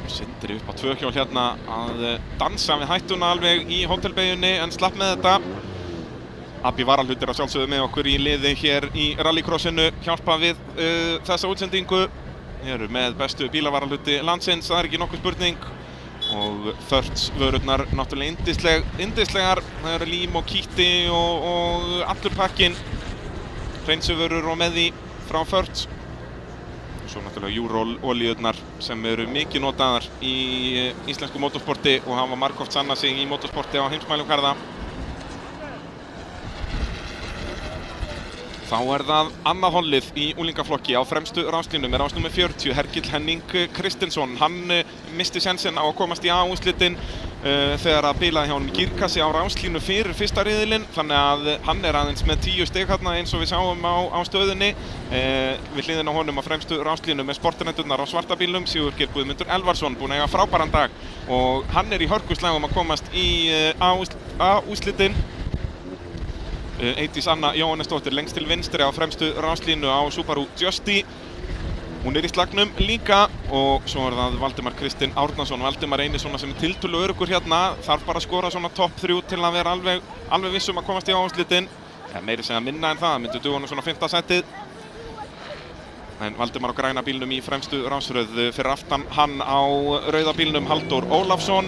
A: Sindri upp á 2 hjól hérna að dansa við hættuna alveg í hótelbeygjunni en slapp með þetta. AB varahlutir að sjálfsögðu með okkur í liði hér í rallycrossinu, hjálpa við þessa útsendingu. Við erum með bestu bílavarahluti landsins, það ekki nokkuð spurning. Og Þörts vörurnar náttúrulega yndislegar. Það eru lím og kíti og allur pakkinn. Hreinsuvörur og með því frá Þörts. Svo náttúrulega Júrol olíurnar sem eru mikið notaðar í íslensku motorsporti og hafa margoft sannað sig í motorsporti á heimsmælikvarða. Þá það annað hollið í úlingaflokki á fremstu ráslínum er númer 40, Hergill Henning Kristinsson. Hann missti sénsinn á að komast í A-úrslitin þegar að bilaði hjá honum gírkassi á ráslínu fyrir fyrsta riðilinn, þannig að hann aðeins með 10 stig hérna eins og við sáum á stöðunni. Við hliðina á honum á fremstu ráslínu með sportinendurnar á svarta bílnum, Sigurgeir Guðmundur Elvarsson, búinn að eiga frábæran dag og hann í hörkuslagum að komast í A-úrslitin. Eydís Anna Jóhannesdóttir lengst til vinstri á fremstu ráslínu á Subaru Justy. Hún í slagnum líka og svo það Valdimar Kristinn Árnason. Valdimar eini svona sem tiltölu öruggur hérna, þarf bara að skora svona topp 3 til að vera alveg viss að komast í áherslutin. Meiri segja minna en það, myndi duga honum svona 5. sætið. En Valdimar á græna bílnum í fremstu rásröð, fyrir aftan hann á rauða bílnum Halldór Ólafsson.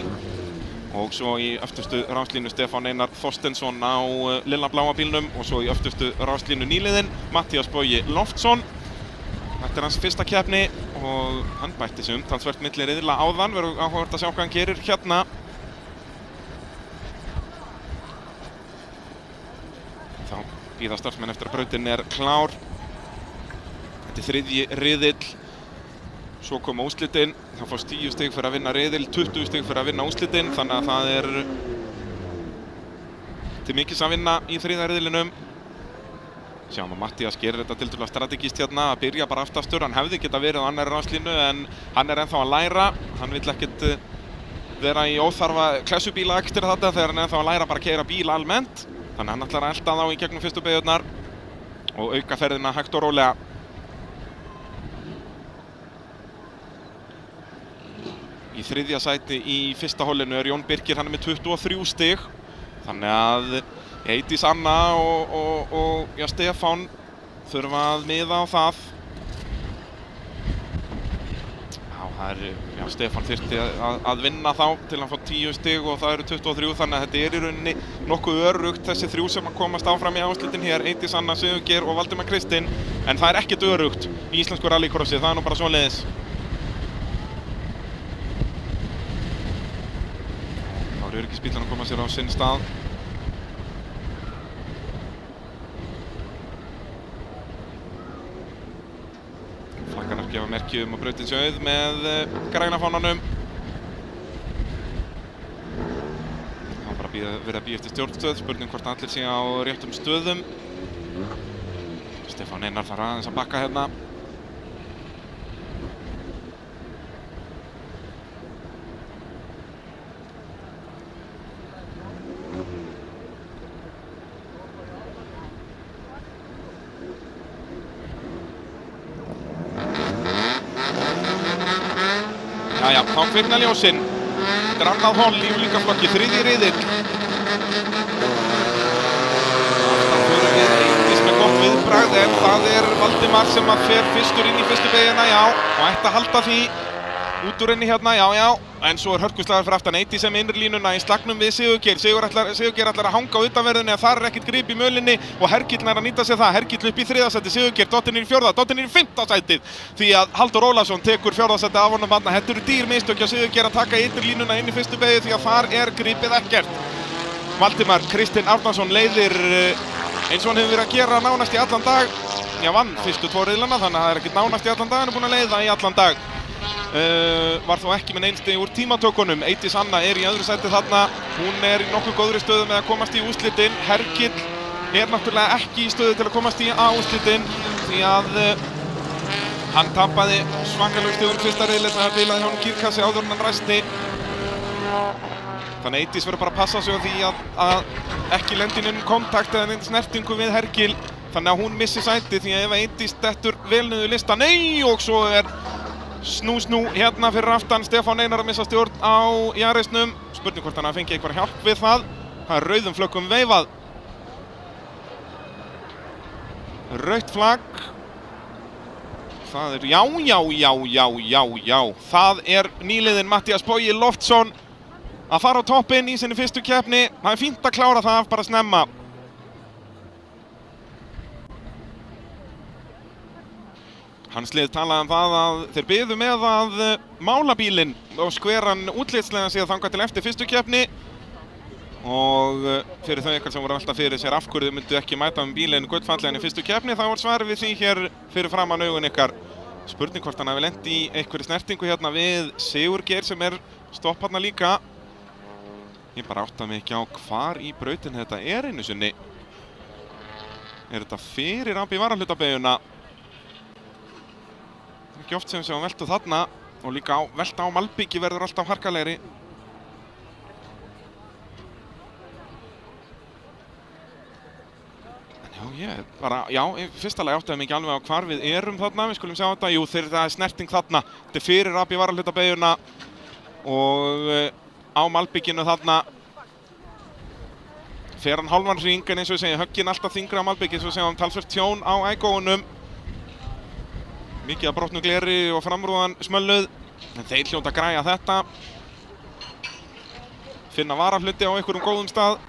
A: Og svo í öftustu ráslínu Stefán Einar Þorsteinsson á lilla bláa bílnum og svo í öftustu ráslínu nýliðinn Matthías Bogi Loftsson. Þetta hans fyrsta keppni og hann bætti sig umtalsvert milli riðla áðan, verður áhugavert að sjá hvað hann gerir hérna. Þá bíða starfsmenn eftir að brautin klár. Þetta 3. riðill. Svo koma úrslitin, þá fást 10 stig fyrir að vinna riðil, 20 stig fyrir að vinna úrslitin, þannig að það til mikils að vinna í 3. riðlinum. Sjáum að Matthías gerir þetta tiltölulega strategíst hérna, að byrja bara aftastur. Hann hefði getað verið á annarri ráslínu en hann ennþá að læra. Hann vill ekkert vera í óþarfa klessubíla ekstra þetta þegar hann ennþá að læra bara að keyra bíl almennt. Þannig að hann ætlar að elta þá í gegnum fyrstu beygurnar og auka ferðina hægt og rólega. Í 3. sæti í fyrsta hollinu Jón Birkir, hann með 23 stig. Þannig að Eydís Anna og Stefán þurfa að miða á það. Stefán þyrfti að vinna þá til að fá 10 stig og það eru 23, þannig að þetta í rauninni nokkuð örugt þessi 3 sem að komast áfram í áslitin hér, Eydís Anna, Sigurgeir og Valdimar Kristinn. En það er ekkert örugt í íslensku rallycrossi, það er nú bara svoleiðis. Öryggisbílarnir koma sér á sinn stað. Flaggarnar gefa merki að brautin sé auð með græna fánanum. Það bara verið að bíða eftir stjórnstöð, spurning hvort allir sé á réttum stöðum. Stefán Einar þarf aðeins að bakka hérna. Jæja, þá kvikna ljósin. Þetta annað holl í úlingaflokki, 3. riðill. Það fyrir við Eydís með gott viðbragð, en það Valdimar sem að fer fyrstur inn í fyrstu beygina, já, og ætti að halda því út úr henni hérna, já. En svo hörkuslagur fyrir aftan Eydís sem innri línuna í slagnum við Sigurgeir. Sigurgeir ætlar að hanga á utanverðinni, en þar ekkert grip í mölinni og Hergill nær að nýta sér það. Hergill upp í 3. sæti, Sigurgeir dottinn í 4., dottinn í 5. sætið. Því að Halldór Ólafsson tekur 4. sæti af honum þarna. Þetta eru dýr mistök hjá Sigurgeir að taka innri línuna inn í fyrstu beygju því að þar gripið ekkert. Valdimar Kristinn Árnason leiðir eins og hann hefur verið að gera nánast í allan dag. Já, vann fyrstu 2 riðlana, þannig að það ekkert nánast í allan dag, hann búinn að leiða í allan dag. Var þó ekki með neinstigi úr tímatökunum. Eydís Anna í öðru sæti þarna. Hún í nokkuð góðri stöðu með að komast í úrslitin. Hergill náttúrulega ekki í stöðu til að komast í A-úrslitin því að hann tapaði svakalegum stigum fyrsta riðli þegar bilaði hjá honum gírkassi áður en hann ræsti. Þannig Eydís verður bara að passa sig á því að ekki lendi inn kontakt eða neinn snertingu við Hergill. Þannig að hún missi sæti því að ef Eydís dettur vel niður lista, og svo snú hérna fyrir aftan Stefán Einar að missa stjórn á Jarisnum. Spurning hvort hann fengi eitthvað hjálp við það. Það rauðum flöggum veifað. Rautt flagg. Það já. Það nýliðinn Matthías Bogi Loftsson að fara á toppinn í sinni fyrstu keppni. Það fínt að klára það bara snemma. Hans lið talaði það að þeir biðu með að mála bílinn og skveran útlitslega síðan þangað til eftir fyrstu keppni. og fyrir þau eitthvað sem voru alltaf fyrir sér af hverju þau myndu ekki mæta bílinn gullfallegan í fyrstu keppni, þá var svarið við því hér fyrir framan augun ykkar. Spurning hvort hann hafi lent í einhverju snertingu hérna við Sigurgeir sem stopp hérna líka. Ég bara átta mig ekki á hvar í brautin þetta einu sinni. Þetta fyrir AB varahlutabeygjuna? Ekki oft sem við veltu þarna og líka velta á malbiki verður alltaf harkalegri. Já, í fyrsta lagi áttaði mig ekki alveg á hvar við erum þarna, við skulum sjá þetta. Jú, það er snerting þarna. Þetta er fyrir AB varahlutabeygjuna og á malbikinu þarna fer hann hálfan hring, en eins og ég segi, höggin alltaf þyngri á malbiki, eins og við segjum talsvert tjón á Aigóunum. Mikið af brotnu gleri og framrúðan smölluð, en þeir hljóta að græja þetta. Finna varahluti á einhverjum góðum stað.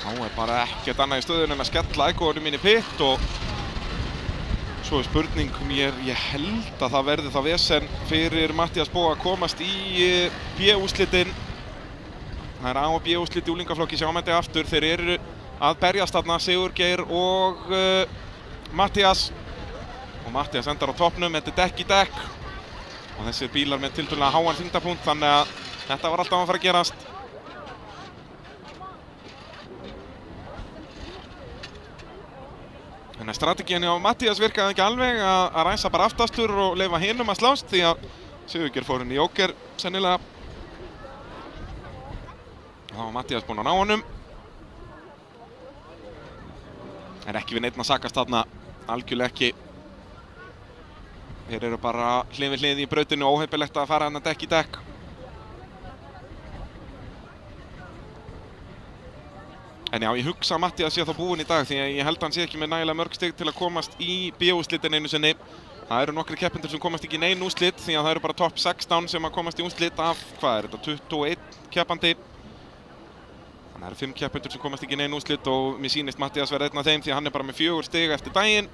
A: Þá er bara ekkert annað í stöðun en að skella Aigóunum inn í pitt og svo er spurning, ég held að það verði þá vesen fyrir Matthías Boga að komast í B-úrslitin. Það er A og B-úrslit í úlingaflokki, sjáum þetta aftur. Þeir eru að berjast þarna, Sigurgeir og Matthías. Og Matthías endar á toppnum, þetta er dekk í dekk. Og þessir bílar með tiltölulega háan þyngdarpunkt, þannig að þetta var alltaf að fara að gerast. Þannig að strategían á Matthías virkaði ekki alveg að ræsa bara aftastur og leyfa hinum að slást því að Sigurgeir fór inn í jóker sennilega. Þá var Matthías búinn að ná honum. Er ekki við neitt að sakast þarna, algjörlega ekki. Þeir eru bara hlið við hlið í brautinu, óheppilegt að fara hann að dekk í dekk. En já, ég hugsa að Matthías sé þá búinn í dag því að ég held að hann sé ekki með nægilega mörg stig til að komast í B-úrslitin einu sinni. Það eru nokkrir keppendur sem komast ekki í nein úrslit því að það eru bara topp 16 sem að komast í úrslit af, hvað er þetta, 21 keppandi. Þannig að það eru 5 keppendur sem komast ekki í nein úrslit og mér sýnist Matthías verða einn af þeim því að hann er bara með 4 stig eftir daginn.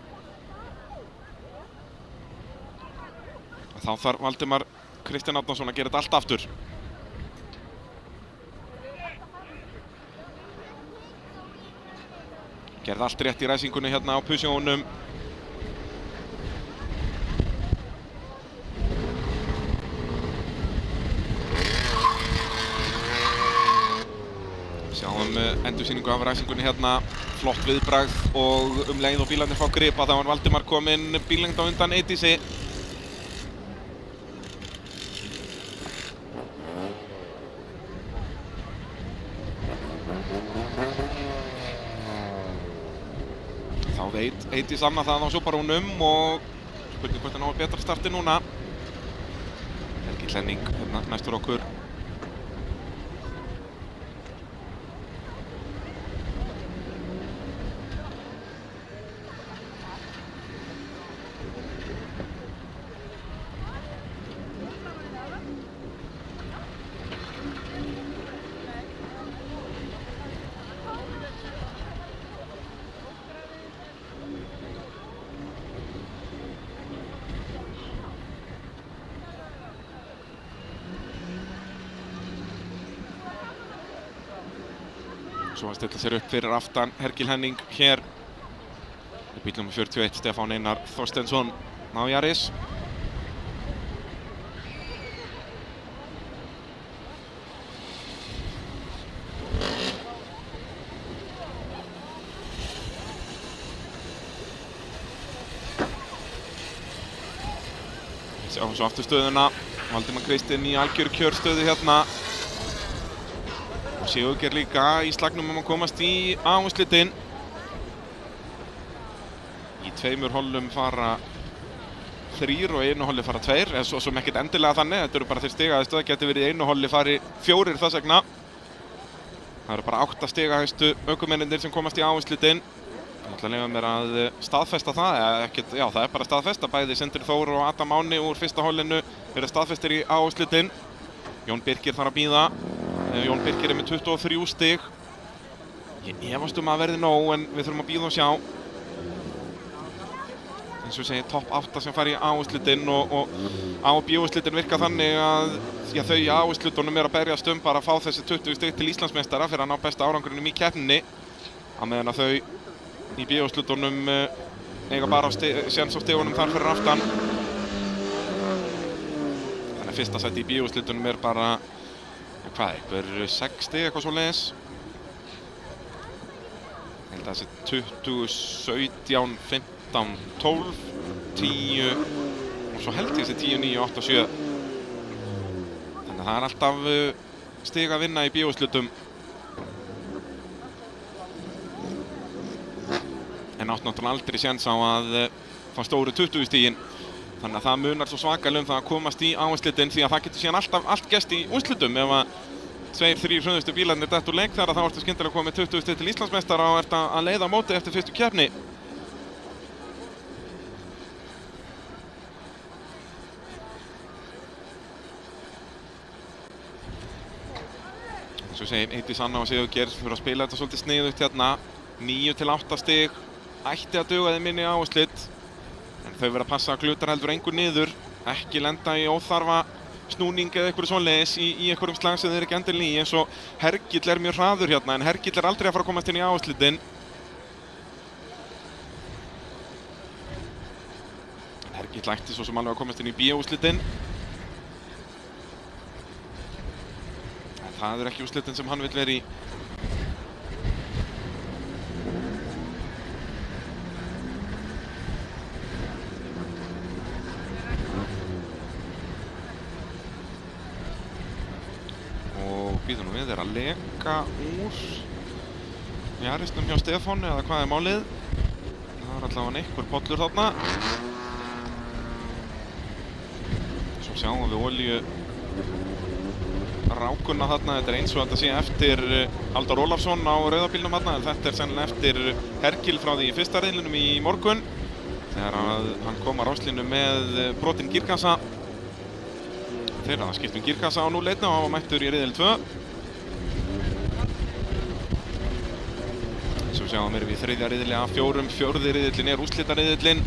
A: Þá þarf Valdimar Kristján Árnason að gera þetta allt aftur. Gerði allt rétt í ræsingunni hérna á Pusjónum. Sjáum endursýningu af ræsingunni hérna. Flott viðbragð og leið og bílarnir fá gripa. Þá var Valdimar kominn bílengd á undan Eidísi. Þá veit Eidís annað það á Subarúnum og spurning hvort hann á betra starti núna. Helgi Hlenning hérna næstur okkur. Svo að stilla sér upp fyrir aftan Hergil Henning hér. Bíl nr. 41, Stefán Einar Þorsteinsson á Yaris. Sjáum svo aftur stöðuna. Valdimar Kristinn í algjöru kjörstöðu hérna. Og Sigurgeir líka í slagnum að komast í A-úrslitin. Í 2 hollum fara 3 og í 1 holli fara 2, eða svo sem ekkert endilega þannig. Þetta eru bara þeir stigahæstu, það geti verið í 1 holli fari 4 þess vegna. Það eru bara 8 stigahæstu ökumennirnir sem komast í A-úrslitin. Ég ætla að leyfa mér að staðfesta það, eða ekkert, já það bara staðfesta, bæði Sindri Þór og Adam Máni úr fyrsta hollinu eru staðfestir í áslutinn. Jón Birkir þarf að bíða, Jón Birkir með 23 stig. Ég efast að verði nóg en við þurfum að bíða og sjá. Eins og segi, topp 8 sem fari í A-úrslitin og A- og B-úrslitin virka þannig að þau í A-úrslitunum að berjast bara að fá þessi 20 stig til Íslandsmeistara fyrir að ná besta árangrinum í keppninni. Á meðan að þau í B-úrslitunum eiga bara séns á stigunum þar fyrir aftan. Þannig að fyrsta sæti í B-úrslitunum bara, einhver 6 stig, eitthvað svoleiðis. Ég held að það sé 20, 17, 15, 12, 10 og svo held ég þessi 10, 9, 8, 7. Þannig að það alltaf stig að vinna í B-úrslitum. En átt náttúrulega aldrei séns á að fá stóru 20 stigin. Þannig að það munar svo svakalega það að komast í A-úrslitin því að það getur síðan alltaf allt gerst í úrslitum. Ef að 2-3 hröðustu bílarnir dett úr leik þar þá ertu skyndilega komið 20 stig til Íslandsmeistara og ert að leiða á móti eftir fyrstu keppni. Eins og segir, Eydís Anna og Sigurgeir fyrir að spila þetta svolítið sniðugt hérna. 9-8 stig ætti að duga þeim inn í A-úrslit. En þau verða að passa að glutar heldur engu niður. Ekki lenda í óþarfa snúning eða eitthvað svoleiðis í einhverjum slag sem þeir eru ekki endilega í, eins og Hergill mjög hraður hérna, en Hergill aldrei að fara að komast inn í A-úrslitin. Hergill ætti svo sem alveg að komast inn í B-úrslitin. En það ekki úrslitin sem hann vill vera í. Býtum við að leka úr Jarisnum hjá Stefáni eða hvað málið. Það allavega einhver pollur þarna. Svo sjáum við olíu rákuna þarna. Þetta eins og þetta sé eftir Halldór Ólafsson á rauðabílnum þarna, en þetta sennilega eftir Hergill frá því í fyrsta riðlinum í morgun þegar hann kom á ráslinu með brotinn gírkassa. Þeir að skiptum gírkassa á 0-1 og hafa mættur í riðil 2. Svo sjáum við í þriðja riðli af 4. Fjórði riðillinn úrslitariðillinn.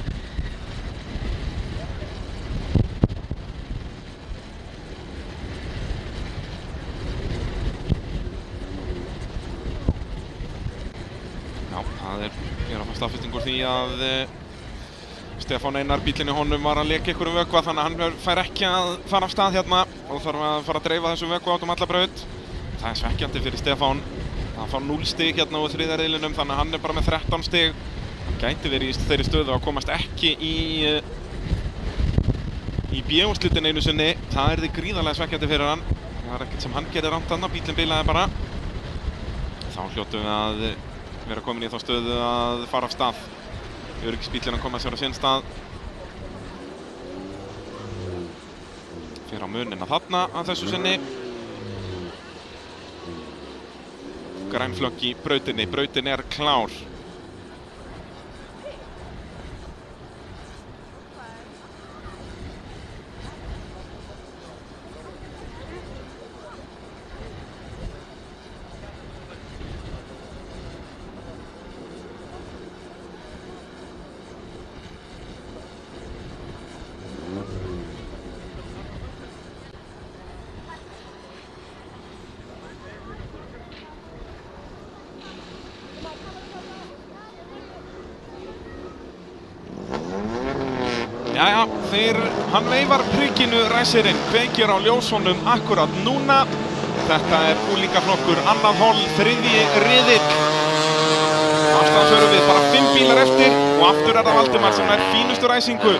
A: Já, það að fá staðfestingur því að Stefán Einar, bíllinn í honum var að leka einhverjum vökva, þannig að hann fær ekki að fara af stað hérna og þarf að fara að dreifa þessum vökva át alla braut. Það svekkjandi fyrir Stefán. Hann fá 0 stig hérna úr þriðja riðlinum, þannig að hann bara með 13 stig. Hann gæti verið í þeirri stöðu að komast ekki í B-úrslitin einu sinni. Það því gríðarlega svekkjandi fyrir hann. Það var ekkert sem hann gerði rangt þarna, bíllinn bilaði bara. Þá hljótum við að vera komin í þá stöðu að fara af stað. Öryggisbíllinn að koma sér á sinn stað. Fyrir á munina þarna að þessu sinni. Grænflögg í brautinni. Brautin klár. Jæja, hann veifar prikkinu ræsirinn, kveikir á ljósunum akkurat núna. Þetta úlingaflokkur, annað holl, þriðji riðill. Afstæðan förum við bara 5 bílar eftir og aftur það Valdimar sem fínustu ræsingu.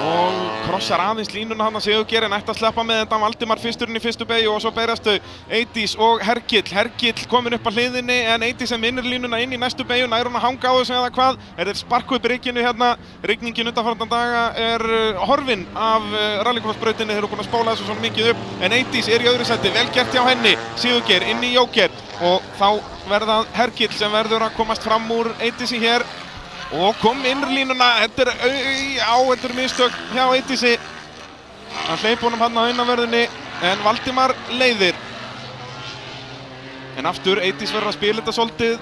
A: Og krossar aðeins línuna hann að Sigurgeir en ætti að sleppa með þetta. Valdimar fyrsturinn í fyrstu beygju og svo berast þau Eydís og Hergill. Hergill komin upp að hliðinni en Eydís sem vinnur línuna inn í næstu beygju. Nær hún að hanga á þessu eða hvað? Er þeir sparku upp rigginu hérna? Rigningin undanfarandi daga er horfin af rallycrossbrautinni. Þeir eru búin að spóla þessu svona mikið upp en Eydís er í öðru sæti. Vel gert hjá henni. Sigurgeir inn í Jóker og þá verða Hergill sem verður að komast fram úr Eydísi hér. Og kom innri línuna, þetta er mistök hjá Eydísi. Hann hleyp honum hann á innanverðinni en Valdimar leiðir. En aftur, Eydís verður að spila þetta svolítið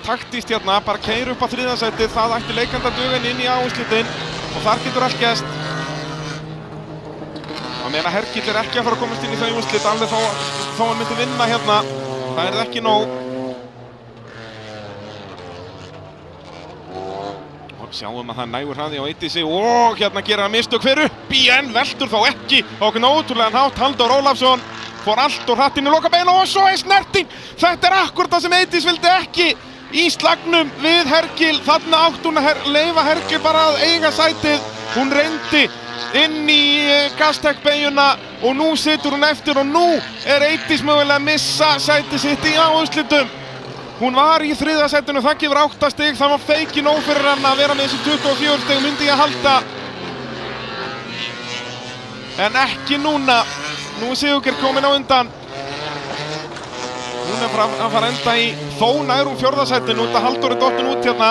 A: taktískt hérna, bara keyra upp á þriðasætið, það ætti leikandi að duga inn í áherslutin og þar getur allt gerst. Ég meina Hergill er ekki að fara að komast inn í þau úrslit alveg þó hann myndi vinna hérna. Það er ekki nóg. Sjáum að það nægur hraði á Eydísi og hérna gera hann mistök fyrir upp í en veltur þó ekki á ótrúlegan hátt. Halldór Ólafsson fór allt og hratt inn í lokabeina og svo er snerting. Þetta er akkurat það sem Eydís vildi ekki í slagnum við Hergill. Þarna átti hún að leyfa Hergill bara að eiga sætið. Hún reyndi inn í Gaztec-beygjuna og nú situr hún eftir og nú er Eydís mögulega að missa sætið sitt í áherslutum. Hún var í þriðja sætinu, það gefur 8 stig, það var feikin nóg fyrir hann að vera með þessi 24 stig, myndi ég að halda. En ekki núna, nú er Sigurgeir komin á undan. Hún er að fara að enda í þó nær hún fjórða sætinu, út að Halldór er dottin út hérna.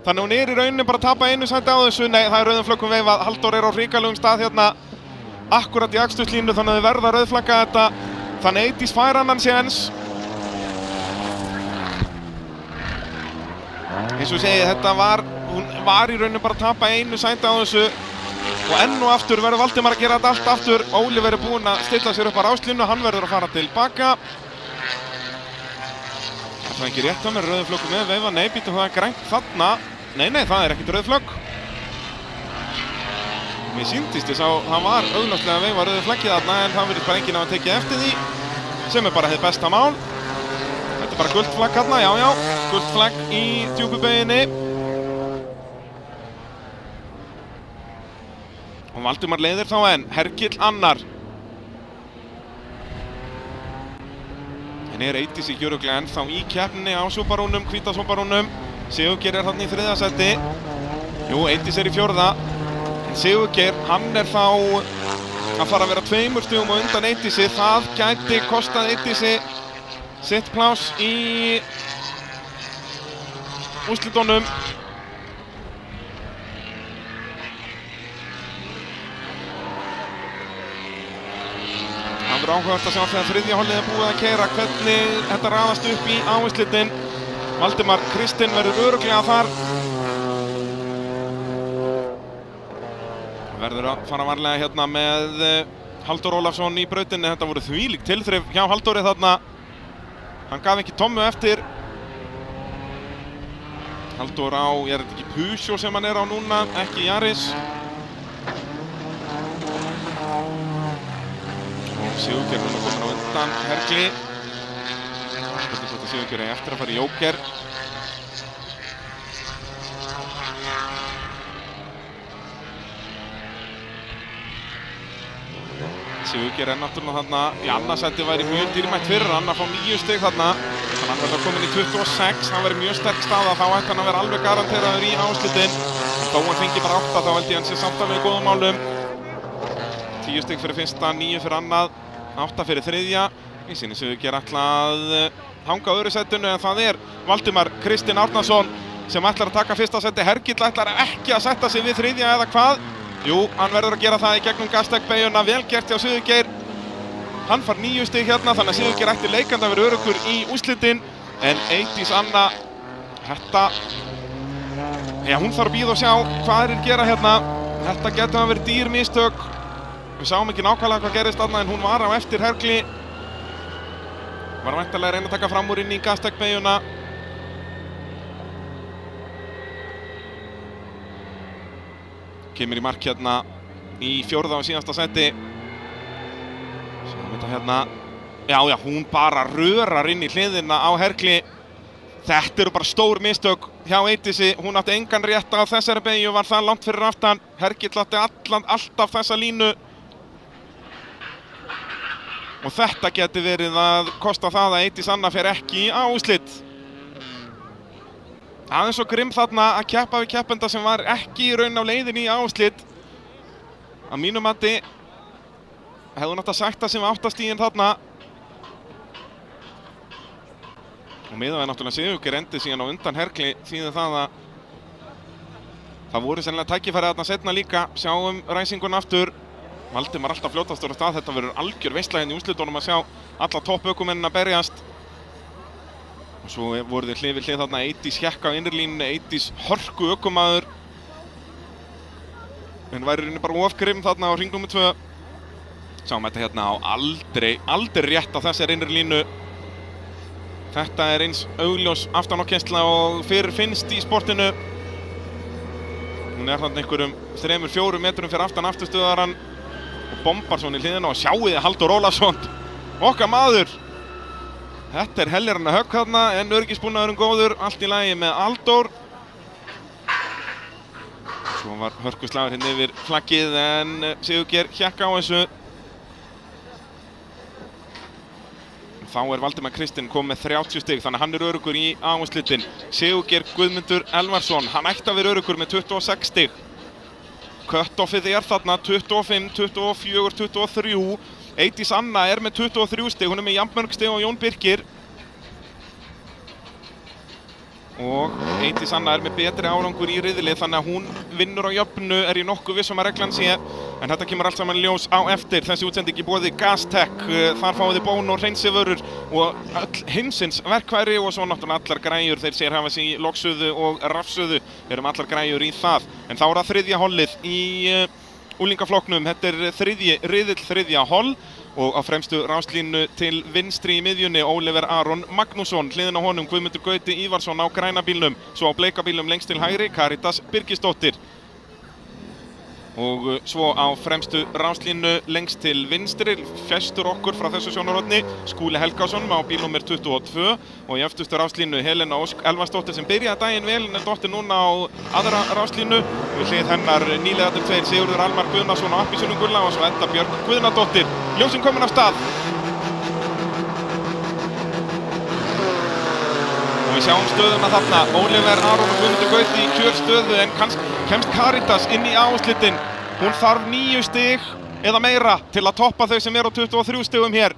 A: Þannig hún er í rauninni bara að tapa einu sæti á þessu, nei það er rauðum flökkum veifað, Halldór er á hrikalögum stað hérna. Akkurat í akstuðslínu, þannig að þau verða að rauðflagga þetta. Þannig Eydís fær annan séns. Eins og ég segi, hún var í rauninu bara að tapa einu sæti á þessu og enn og aftur verður Valdimar að gera þetta allt aftur. Óliver er búinn að stilla sér upp á ráslínu, hann verður að fara tilbaka. Það er ekki rétt að mér rauðum flökkum með veifa, nei býtum það er grænt þarna. Nei, það er ekkert rauð flögg. Mér sýndist þess að það var augljóslega að veifa rauðu flaggið þarna en það virðist bara enginn að tekið eftir því sem er bara hið besta mál. Þetta er bara gult flagg hérna, já, gult flagg í djúpubeyginni. Og Valdimar leiðir þá en Hergill annar. En er Eydís í örugglega ennþá í keppninni á Subarúnum, hvíta Subarúnum. Sigurgeir er þarna í þriðja sæti. Jú, Eydís er í fjórða. En Sigurgeir, hann er þá að fara að vera 2 stigum á undan Eydísi. Það gæti kostað Eydísi sitt pláss í úrslitunum. Það verður áhugavert að sjá þegar þriðja hollið er búið að keyra hvernig þetta raðast upp í áherslutin. Valdimar Kristinn verður örugglega þar. Verður að fara varlega hérna með Halldór Ólafsson í brautinni. Þetta voru þvílík tilþrif hjá Halldóri þarna. Hann gaf ekki Tommu eftir. Halldór á, er þetta ekki Peugeot sem hann er á núna, ekki Yaris. Og Sigurgeir núna komin á undan Hergli. Spurning hvort að Sigurgeir er eftir að fara í Jóker. Sigurgeir er náttúrulega þarna í annarsæti væri mjög dýrmætt fyrir hann að fá 9 stig þarna. Þannig að hann verður komin í 26, það væri mjög sterk staða, þá ætti hann að vera alveg garanteraður í áherslutin. Þó hann fengi bara 8, þá held ég hann sé samt alveg í góðum málum. 10 stig fyrir fyrsta, 9 fyrir annað, 8 fyrir þriðja. Í sinni Sigurgeir ætla að hanga á öðru sætinu en það er Valdimar Kristinn Árnason sem ætlar að taka fyrsta sæti. Hergill ætlar ekki að sætta sig við þriðja eða hvað? Jú, hann verður að gera það í gegnum Gaztec-beygjuna, vel gert hjá Sigurgeir. Hann fær 9 stig hérna, þannig að Sigurgeir ætti leikandi að vera öruggur í úrslitin. En Eydís Anna, hún þarf að bíða og sjá hvað þeir gera hérna. Þetta getur að vera dýr mistök. Við sáum ekki nákvæmlega hvað gerist þarna en hún var á eftir Hergli. Var væntanlega að reyna að taka fram úr inn í Gaztec-beygjuna. Kemur í mark hérna í fjórða og síðasta sæti. Sjáum þetta hérna. Já, hún bara rörar inn í hliðina á Hergli. Þetta eru bara stór mistök hjá Eydísi, hún átti engan rétt á þessari beygju, var það langt fyrir aftan. Hergill átti alltaf þessa línu. Og þetta geti verið að kosta það að Eydís Anna fer ekki í úrslit. Aðeins svo grimm þarna að keppa við keppenda sem var ekki í raun á leiðinni í úrslit. Að mínu mati hefði hún átt að sagt það sem áttastigin þarna. Og miðað við náttúrulega Sigurgeir endi síðan á undan Herkli þýðir það að það voru sennilega tækifæri þarna seinna líka. Sjáum ræsinguna aftur. Valdimar alltaf fljótastur á stað. Þetta verður algjör veisla hérna í úrslitunum að sjá alla toppökumennina berjast. Og svo voru þeir hlið við hlið þarna Eydís Hjekk á innri línunni, Eydís hörku ökumaður. En væri rauninni bara ofgrimm þarna á hring númer 2. Sjáum þetta hérna á aldrei rétt á þessari innri línu. Þetta er eins augljós aftanákeyrsla og fyrir finnst í sportinu. Hún er þarna einhverjum 3-4 metrum fyrir aftan afturstöðarann og bombar svona í hliðina og sjáuði Halldór Ólafsson, okkar maður. Þetta er heljarinn að högg þarna en öryggisbúnaðurinn góður, allt í lagi með Halldór. Svo var hörkuslagur hérna yfir flaggið en Sigurgeir hékk á þessu. Þá er Valdimar Kristinn komið með 30 stig, þannig að hann er öruggur í úrslitin. Sigurgeir Guðmundur Elvarsson, hann ætti að vera öruggur með 26 stig. Cut-offið er þarna 25, 24, 23. Eydís Anna er með 23 stig, hún er með jafn mörg stig og Jón Birkir. Og Eydís Anna er með betri árangur í riðli, þannig að hún vinnur á jöfnu, er ég nokkuð viss að reglan sé. En þetta kemur allt saman ljós á eftir. Þessi útsending í boði Gastech, þar fáið þið bón og hreinsivörur og öll heimsins verkfæri og svo náttúrulega allar græjur. Þeir sér hafa sig í loksuðu og rafsuðu, erum allar græjur í það. En þá er það þriðja hollið í úlingaflokknum. Þetta er riðill þriðja holl og á fremstu ráslínu til vinstri í miðjunni Oliver Aron Magnússon, hliðin á honum Guðmundur Gauti Ívarsson á græna bílnum, svo á bleika bílnum lengst til hægri Karítas Birgisdóttir. Og svo á fremstu ráslínu lengst til vinstri, fjæstur okkur frá þessu sjónarhorni, Skúli Helgason á bíl númer 22 og í efstustu ráslínu Helena Ósk Elvarsdóttir sem byrjaði daginn vel en er dottir núna á aðra ráslínu. Við hlið hennar nýliðarnir tveir Sigurður Almar Guðnason og Appelsínu Gulla og svo Edda Björk Guðnadóttir. Ljósin komin af stað. Og við sjáum stöðuna þarna, Oliver Aron og Guðmundur Gauti í kjörstöðu en kemst Karítas inn í úrslitin. Hún þarf 9 stig eða meira til að toppa þau sem eru á 23 stigum hér.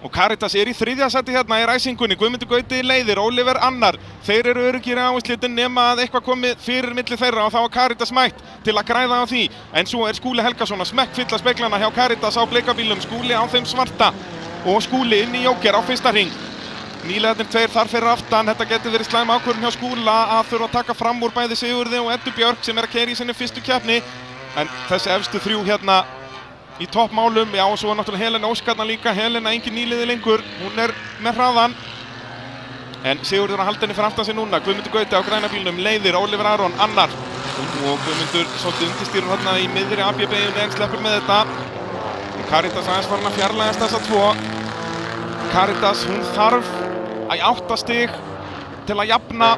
A: Og Karítas er í þriðja sæti hérna í ræsingunni, Guðmundur Gauti leiðir, Oliver annar. Þeir eru öruggir í úrslitin nema að eitthvað komið fyrir milli þeirra og þá var Karítas mætt til að græða á því. En svo er Skúli Helgason að smekkfylla speglana hjá Karítas á bleikabílum, Skúli á þeim svarta og Skúli inn í Jóker á fyrsta hring. Nýliðarnir tveir þar fyrir aftan, þetta getur verið slæm ákvörðun hjá Skúla að þurfa að taka fram úr bæði Sigurði og Eddu Björk sem er að keyra í sinni fyrstu keppni. En þessi efstu þrjú hérna í toppmálum, já og svo náttúrulega Helena Óskarna líka, Helena engin nýliði lengur, hún er með hraðan. En Sigurður er að halda henni fyrir aftan sig núna, Guðmundur Gauti á græna bílnum, leiðir, Oliver Aron annar. Og Guðmundur svolítið undirstýrur hérna í miðri AB-beygjunni en sleppur með þetta. Karítas aðeins farin að fjarlægast þessa tvo. Karítas, hún þarf í 8 stig til að jafna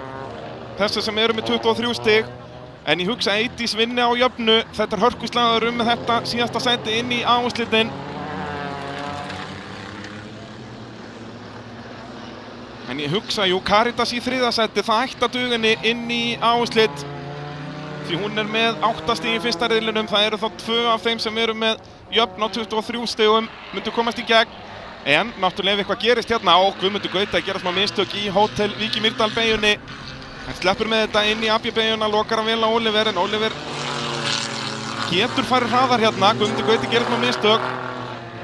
A: þessu sem eru með 23 stig. En ég hugsa að Eydís vinni á jöfnu, þetta er hörkuslagur með þetta síðasta sæti inn í úrslitin. En ég hugsa, jú, Karítas í þriðja sæti, það ætti að duga henni inn í úrslit. Því hún er með 8 stig í fyrsta riðlinum, það eru þá 2 af þeim sem eru með jöfn á 23 stigum, myndu komast í gegn. En náttúrulega ef eitthvað gerist hérna og Guðmundur Gauti að gera smá mistök í Hótel Vík í Mýrdal-beygjunni. Hann sleppur með þetta inn í AB-beygjuna, lokar hann vel á Oliver en Oliver getur farið hraðar hérna. Guðmundur Gauti gerir smá mistök.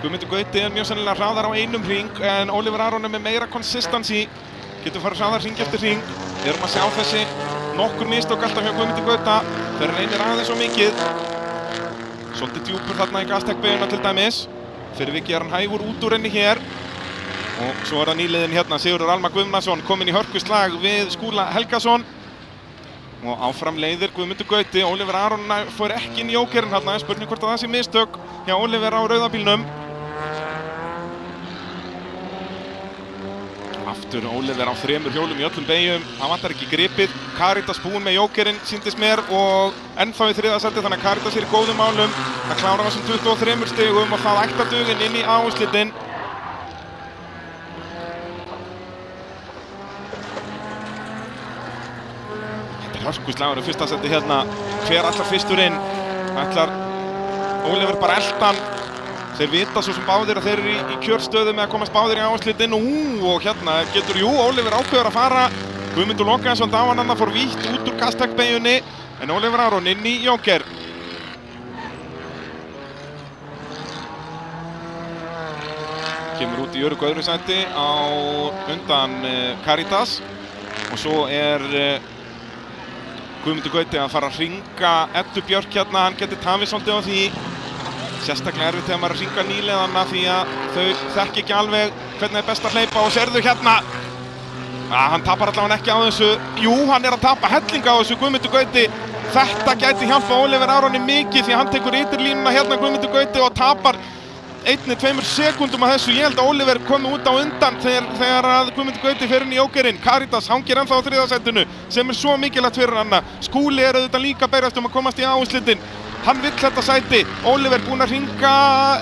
A: Guðmundur Gauti er mjög sennilega hraðar á einum hring en Oliver Aron er með meira consistency. Getur farið hraðar hring eftir hring. Við erum að sjá þessi nokkur mistök alltaf hjá Guðmundur Gauta. Þeir reynir aðeins svo mikið. Svolítið djúpur þarna í Gastech-beygjuna til dæmis. Fyrir vikið er hann hægur út úr henni hér. Og svo er það nýliðin hérna, Sigurður Almar Guðnason kominn í hörkuslag við Skúla Helgason. Og áfram leiðir Guðmundur Gauti, Oliver Aron fór ekki inn í Jókerinn hérna, spurning hvort að það sé mistök hjá Oliver á rauðabílnum. Aftur Oliver á 3 hjólum í öllum beygjum, hann vantar ekki gripið. Caritas búinn með jókerinn, sýndist mér, og ennþá í 3. sæti, þannig að Caritas er í góðum málum. Það klárar þessum 23 stigum og það ætti að duga inn í úrslitin. Þetta er hörkuslagur í 1. sæti hérna. Hver ætlar fyrstur inn? Ætlar Oliver bara eldan? Þeir vita svo sem báðir að þeir eru í kjörstöðu með að komast báðir í úrslitin og hérna getur Oliver ákveður að fara. Guðmundur Lokaðsson dáananna fór vítt út úr Kastek-beygjunni en Oliver Aron inn í jóker. Kemur út í öruggu öðru sæti á undan Caritas og svo er Guðmundur Gauti að fara að hringa Eddu Björk hérna, hann getur tafið svolítið á því. Sérstaklega erfitt þegar maður hringar nýliðana því að þau þekki ekki alveg hvernig er best að hleypa og sérðu hérna. Hann tapar allavega ekki á þessu. Jú, hann er að tapa hellinga á þessu Guðmundur Gauti. Þetta gæti hjálpa Oliver Aroni mikið því að hann tekur ytterlínuna hérna Guðmundur Gauti og tapar 1-2 sekúndum að þessu. Ég held að Oliver komi út á undan þegar að Guðmundur Gauti fer inn í jókerinn. Caritas hangir ennþá á 3. sætinu sem er svo mikilvægt fyrir hana. Skúli er auðvitað líka að berjast að komast í úrslitin. Hann vill þetta sæti. Oliver búinn að hringa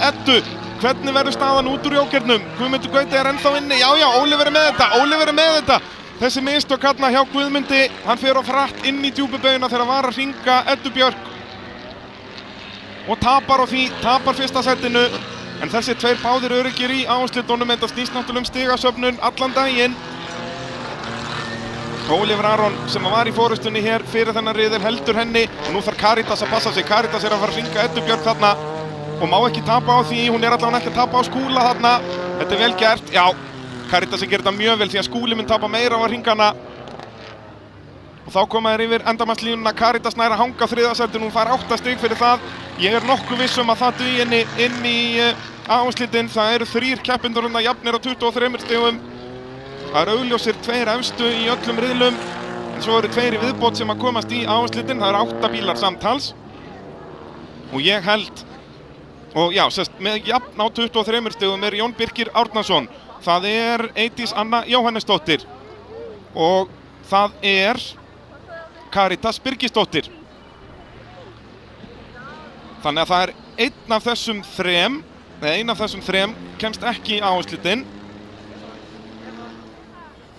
A: Eddu. Hvernig verður staðan út úr jókernum? Guðmundur Gauti er ennþá inni. Já, Oliver er með þetta. Oliver er með þetta. Þessi mistök hérna hjá Guðmundi. Hann fer á frætt inn í djúpu beyguna þegar var að hringa Eddu Björk. Og tapar á því, tapar 1. sætinu. En þessi 2 báðir öruggir í úrslitunum. Þetta snýst náttúrulega stigasöfnun allan daginn. Oliver Aron sem var í forystunni hér fyrir þennan riðil heldur henni og nú þarf Caritas að passa sig. Caritas er að fara að hringa Eddu Björk þarna og má ekki tapa á því, hún er allavega ekki að tapa á Skúla þarna. Þetta er vel gert, já, Caritas gerir þetta mjög vel því að Skúli mun tapa meira á að hringa hana. Og þá koma þeir yfir endamannslínuna, Caritas nær að hanga á 3. sætinu, hún fær 8 stig fyrir það. Ég er nokkuð viss að það dugi henni inn í úrslitin. Það eru 3 keppendur jafnir á 23 stigum. Það eru augljósir 2 efstu í öllum riðlum, en svo eru 2 í viðbót sem að komast í úrslitin. Það eru 8 bílar samtals. Og ég held, og já, með jafn á 23 stigum er Jón Birkir Árnason. Það er Eydís Anna Jóhannesdóttir og það er Caritas Birgisdóttir. Þannig að það er einn af þessum 3 kemst ekki í úrslitin.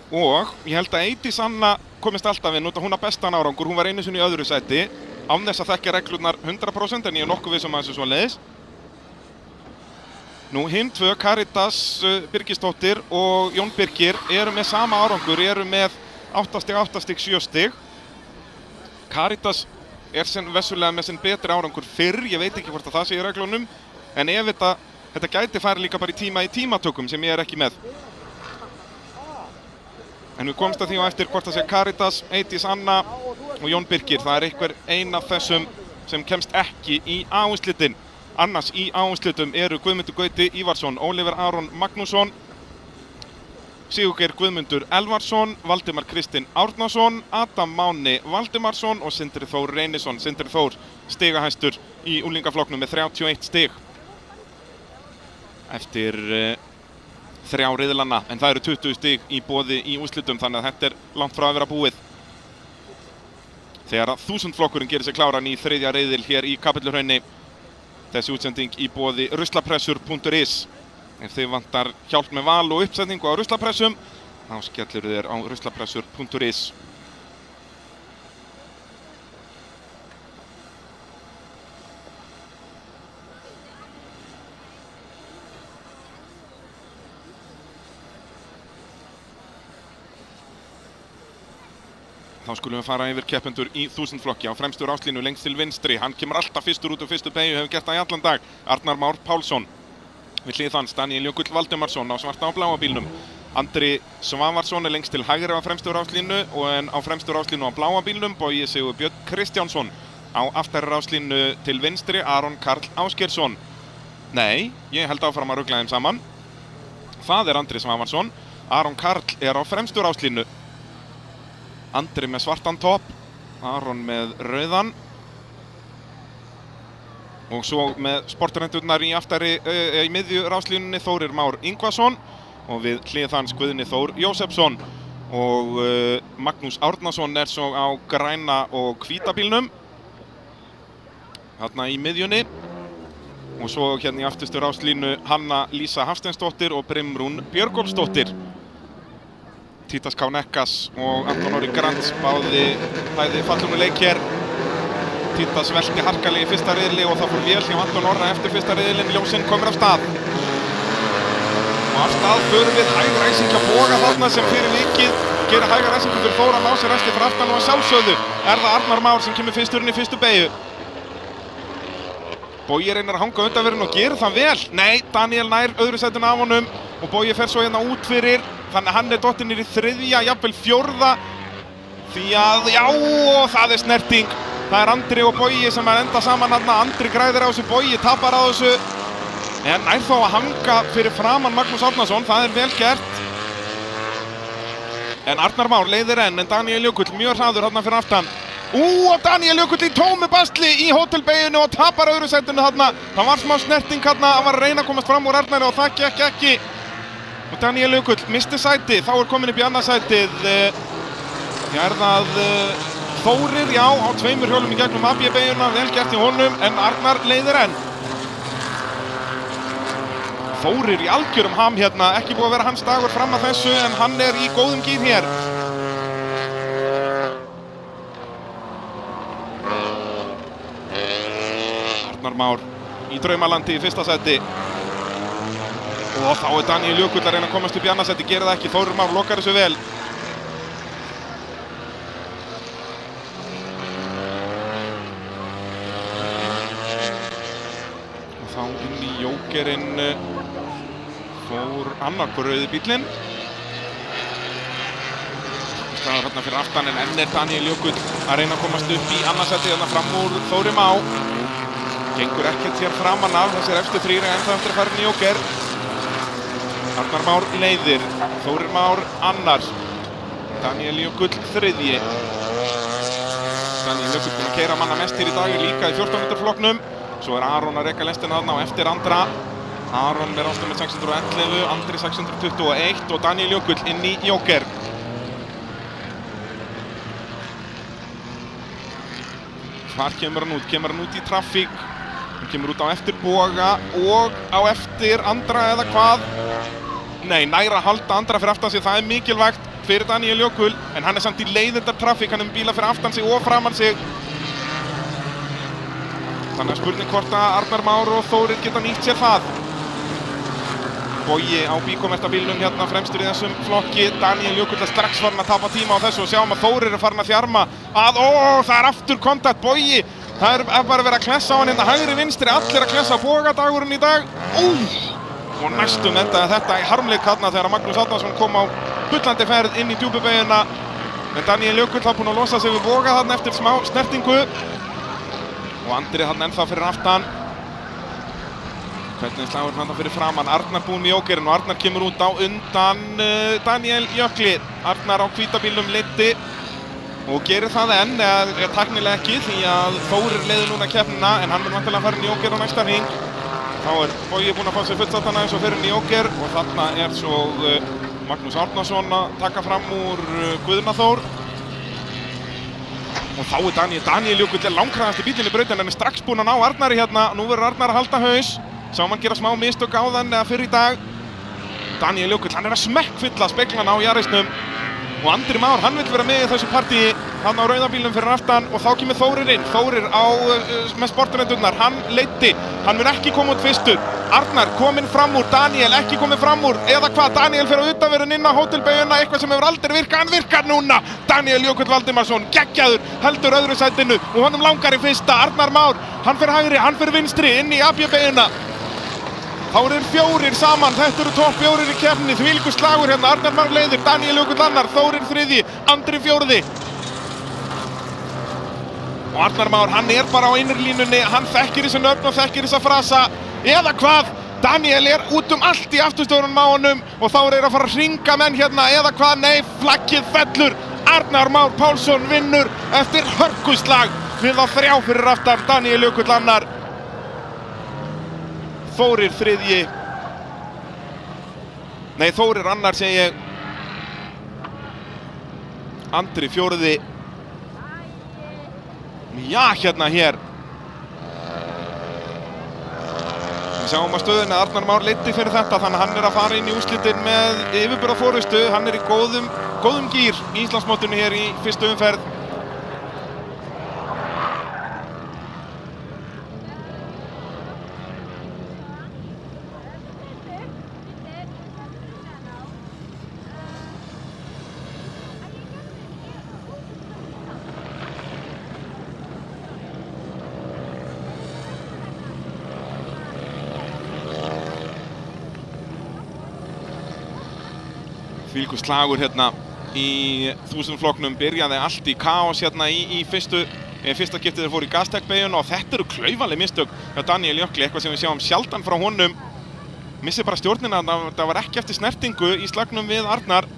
A: Og ég held að Eydís Anna komist alltaf inn út að hún á bestan árangur. Hún var einu sinni í öðru sæti án þess að þekkja reglurnar 100% en ég er nokkuð viss að þessu svoleiðis. Nú hinn 2, Caritas Birgisdóttir og Jón Birkir eru með sama árangur, eru með 8 stig, 8 stig, 7 stig. Caritas er vissulega með sinn betri árangur fyrr, ég veit ekki hvort að það sé í reglunum, en ef þetta gæti færi líka bara í tímatökum sem ég er ekki með. En við komumst að því á eftir hvort það sé Caritas, Eydís Anna og Jón Birkir. Það er ein af þessum sem kemst ekki í úrslitin. Annars í úrslitum eru Guðmundur Gauti Ívarsson, Oliver Aron Magnússon, Sigurgeir Guðmundur Elvarsson, Valdimar Kristinn Árnason, Adam Máni Valdimarsson og Sindri Þór Reynisson. Sindri Þór stigahæstur í unglingaflokknum með 31 stig eftir 3 riðlana, en það eru 20 stig í boði í úrslitum, þannig að þetta er langt frá að vera búið. Þegar 1000 flokkurinn gerir sig kláran í 3. riðil hér í Kapelluhrauni. Þessi útsending í boði ruslapressur.is. Ef þið vantar hjálp með val og uppsetningu á ruslapressum, þá skellur þér á ruslapressur.is. Þá skulum við fara yfir keppendur í 1000 flokki á fremstu ráslínu lengst til vinstri. Hann kemur alltaf fyrstur út úr fyrstu beygju, hefur gert það í allan dag. Arnar Már Pálsson. Við hlið hans Daniel Jökull Valdimarsson á svarta og bláa bílnum. Andri Svavarsson er lengst til hægri á fremstu ráslínu en á fremstu ráslínu á bláa bílnum Bogi Sigurbjörn Kristjánsson. Á aftari ráslínu til vinstri Aron Karl Ásgeirsson. Nei, ég held áfram að rugla þeim saman. Það er Andri Svavarsson. Aron Karl er á fremstu ráslínu. Andri með svartan topp, Aron með rauðan. Og svo með sportarendurnar í miðju ráslínunni Þórir Már Ingvason. og við hlið hans Guðni Þór Jósefsson og Magnús Árnason svo á græna og hvíta bílnum þarna í miðjunni og svo hérna í afturstu ráslínu Hanna Lísa Hafsteinsdóttir og Brimrún Björgólfsdóttir. Títas K. Nekkas og Anton Orri Grants bæði fallum leik hér. Títas velti harkalega í fyrsta riðli og það fór vel hjá Anton Orra eftir fyrsta riðlinn. Ljósinn komur af stað. Og af stað förum við hægur æsingja Boga þarna sem fyrir vikið gerir hægur æsingu fyrir Þór að ná sér resti fyrir aftan og að sjálfsögðu það Arnar Már sem kemur fyrstur inn í fyrstu beygju. Bogi reynir að hanga undanverðin og gerir það vel. Nei, Daniel nær öðru sætinu af honum og Bogi fer svo hérna út fyrir. Þannig að hann dottinn í þriðja, jafnvel fjórða. Því að, já, og það snerting. Það Andri og Bogi sem enda saman hérna. Andri græðir á þessu, Bogi tapar á þessu. En nær þó að hanga fyrir framan Magnús Árnason, það vel gert. En Arnar Már leiðir en Daniel Jökull mjög hraður hérna fyrir aftan. Og Daniel Jökull í tómu basli í hótelbeyginu og tapar öðru sætinu þarna. Það var smá snerting þarna, hann var að reyna að komast fram úr Arnari og það gekk ekki. Og Daniel Jökull misti sæti, þá komin upp í annað sætið. Það Þórir, já, á 2 hjólum í gegnum AB-beygjuna, vel gert í honum, en Arnar leiðir enn. Þórir í algjörum ham hérna, ekki búið að vera hans dagur fram að þessu, en hann í góðum gír hér. Arnar Már í draumalandi í fyrsta sæti. Og þá Daniel Jökull að reyna að komast upp í annað sæti, gerir það ekki. Þórir Már lokar þessu vel. Og þá inn í jókerinn fór annar rauði bíllinn. Staðar hérna fyrir aftan en enn Daniel Jökull að reyna að komast upp í annað sæti hérna fram úr Þóri Má. Gengur ekkert hér framan af þessir efstu þrír en það eftir að fara inn í jóker. Arnar Már leiðir, Þórir Már annar, Daniel Jökull þriðji. Daniel Jökull búinn að keyra manna mest hér í dag líka í 14 metra flokknum. Svo Aron að reka lestina þarna á eftir Andra. Aron með rástum með 611, Andri 621 og Daniel Jökull inn í jóker. Hvar kemur hann út? Kemur hann út í trafík? Hann kemur út á eftir Boga og á eftir Andra eða hvað? Nei, næra að halda Andra fyrir aftan sig, það mikilvægt fyrir Daniel Jökull, en hann samt í leiðindar trafík, hann bíla fyrir aftan sig og framan sig. Þannig að spurning hvort að Arnar Már og Þórir geta nýtt sér það. Bogi á bíkomertabílnum hérna fremstur í þessum flokki. Daniel Jökull strax farin að tapa tíma á þessu og sjáum að Þórir farin að þjarma það aftur kontakt Bogi. Það bara verið að klessa á hann hérna hægri vinstri, allir að klessa Boga dagurinn í dag. Og næstum endaði þetta í harmleik þarna þegar Magnús Árnason kom á bullandi ferð inn í djúpubeygina. En Daniel Jökull var búinn að losa sig við Boga þarna eftir smá snertingu. Og Andri þarna ennþá fyrir aftan. Hvernig slagur hann fyrir framann. Arnar búinn í jókerinn og Arnar kemur út á undan Daniel Jökli. Arnar á hvíta bílnum leiddi og gerir það enn, eða tæknilega ekki því að Þórir leiðir núna keppnina en hann mun vantilega að fara inn í jóker á næsta hring. Þá Bogi búinn að fá sér fullsattana eins og fyrir inn í jóker og þarna svo Magnús Árnason að taka fram úr Guðna Þór. Og þá Daniel Jökull langkraðasti bílinn í brautinni, hann strax búinn að ná Arnari hérna. Nú verður Arnar að halda haus. Sáum hann gera smá mistök áðan eða fyrr í dag. Daniel Jökull, hann að smekkfylla speglana á Jarisnum. Og Andri Már, hann vill vera með í þessu partíi. Hann á rauðabílnum fyrir aftan og þá kemur Þórir inn. Þórir með sportrenndurnar, hann leiddi. Hann mun ekki koma út fyrstur. Arnar kominn fram úr, Daniel ekki kominn fram úr. Eða hvað, Daniel fer á utanverðin inn á hótelbeygjuna, eitthvað sem hefur aldrei virkað, hann virkar núna. Daniel Jökull Valdimarsson, geggjaður, heldur öðru sætinu og honum langar í fyrsta. Arnar Már, hann fer hægri, hann fer vinstri inn í AB-beygjuna. Þá eru fjórir saman, þetta eru topp fjórir í keppninni, þvílíkur slagur hérna. Arnar Már leiðir, Daniel Jökull annar, Þórir þriðji, Andri fjórði. Og Arnar Már, hann bara á innri-línunni, hann þekkir þessi nöfn og þekkir þessa frasa. Eða hvað? Daniel út allt í afturstörunum á honum og þá að fara að hringa menn hérna. Eða hvað? Nei, flaggið fellur. Arnar Már Pálsson vinnur eftir hörkuslag við á 3 fyrir aftan. Daniel Jökull annar, Þórir þriðji Nei, Þórir annar segi ég. Andri fjórði. Já, hérna hér. Við sjáum að stöðunni að Arnar Már leiddi fyrir þetta, þannig að hann að fara inn í úrslitin með yfirburðaforystu. Hann í góðum gír í Íslandsmótinu hér í fyrstu umferð. Þvílíkur slagur hérna í 1000 flokknum, byrjaði allt í kaos hérna í fyrsta skiptið þeir fóru í Gaztec-beygjuna og þetta eru klaufaleg mistök hjá Daniel Jökli, eitthvað sem við sjáum sjaldan frá honum. Missir bara stjórnina, það var ekki eftir snertingu í slagnum við Arnar.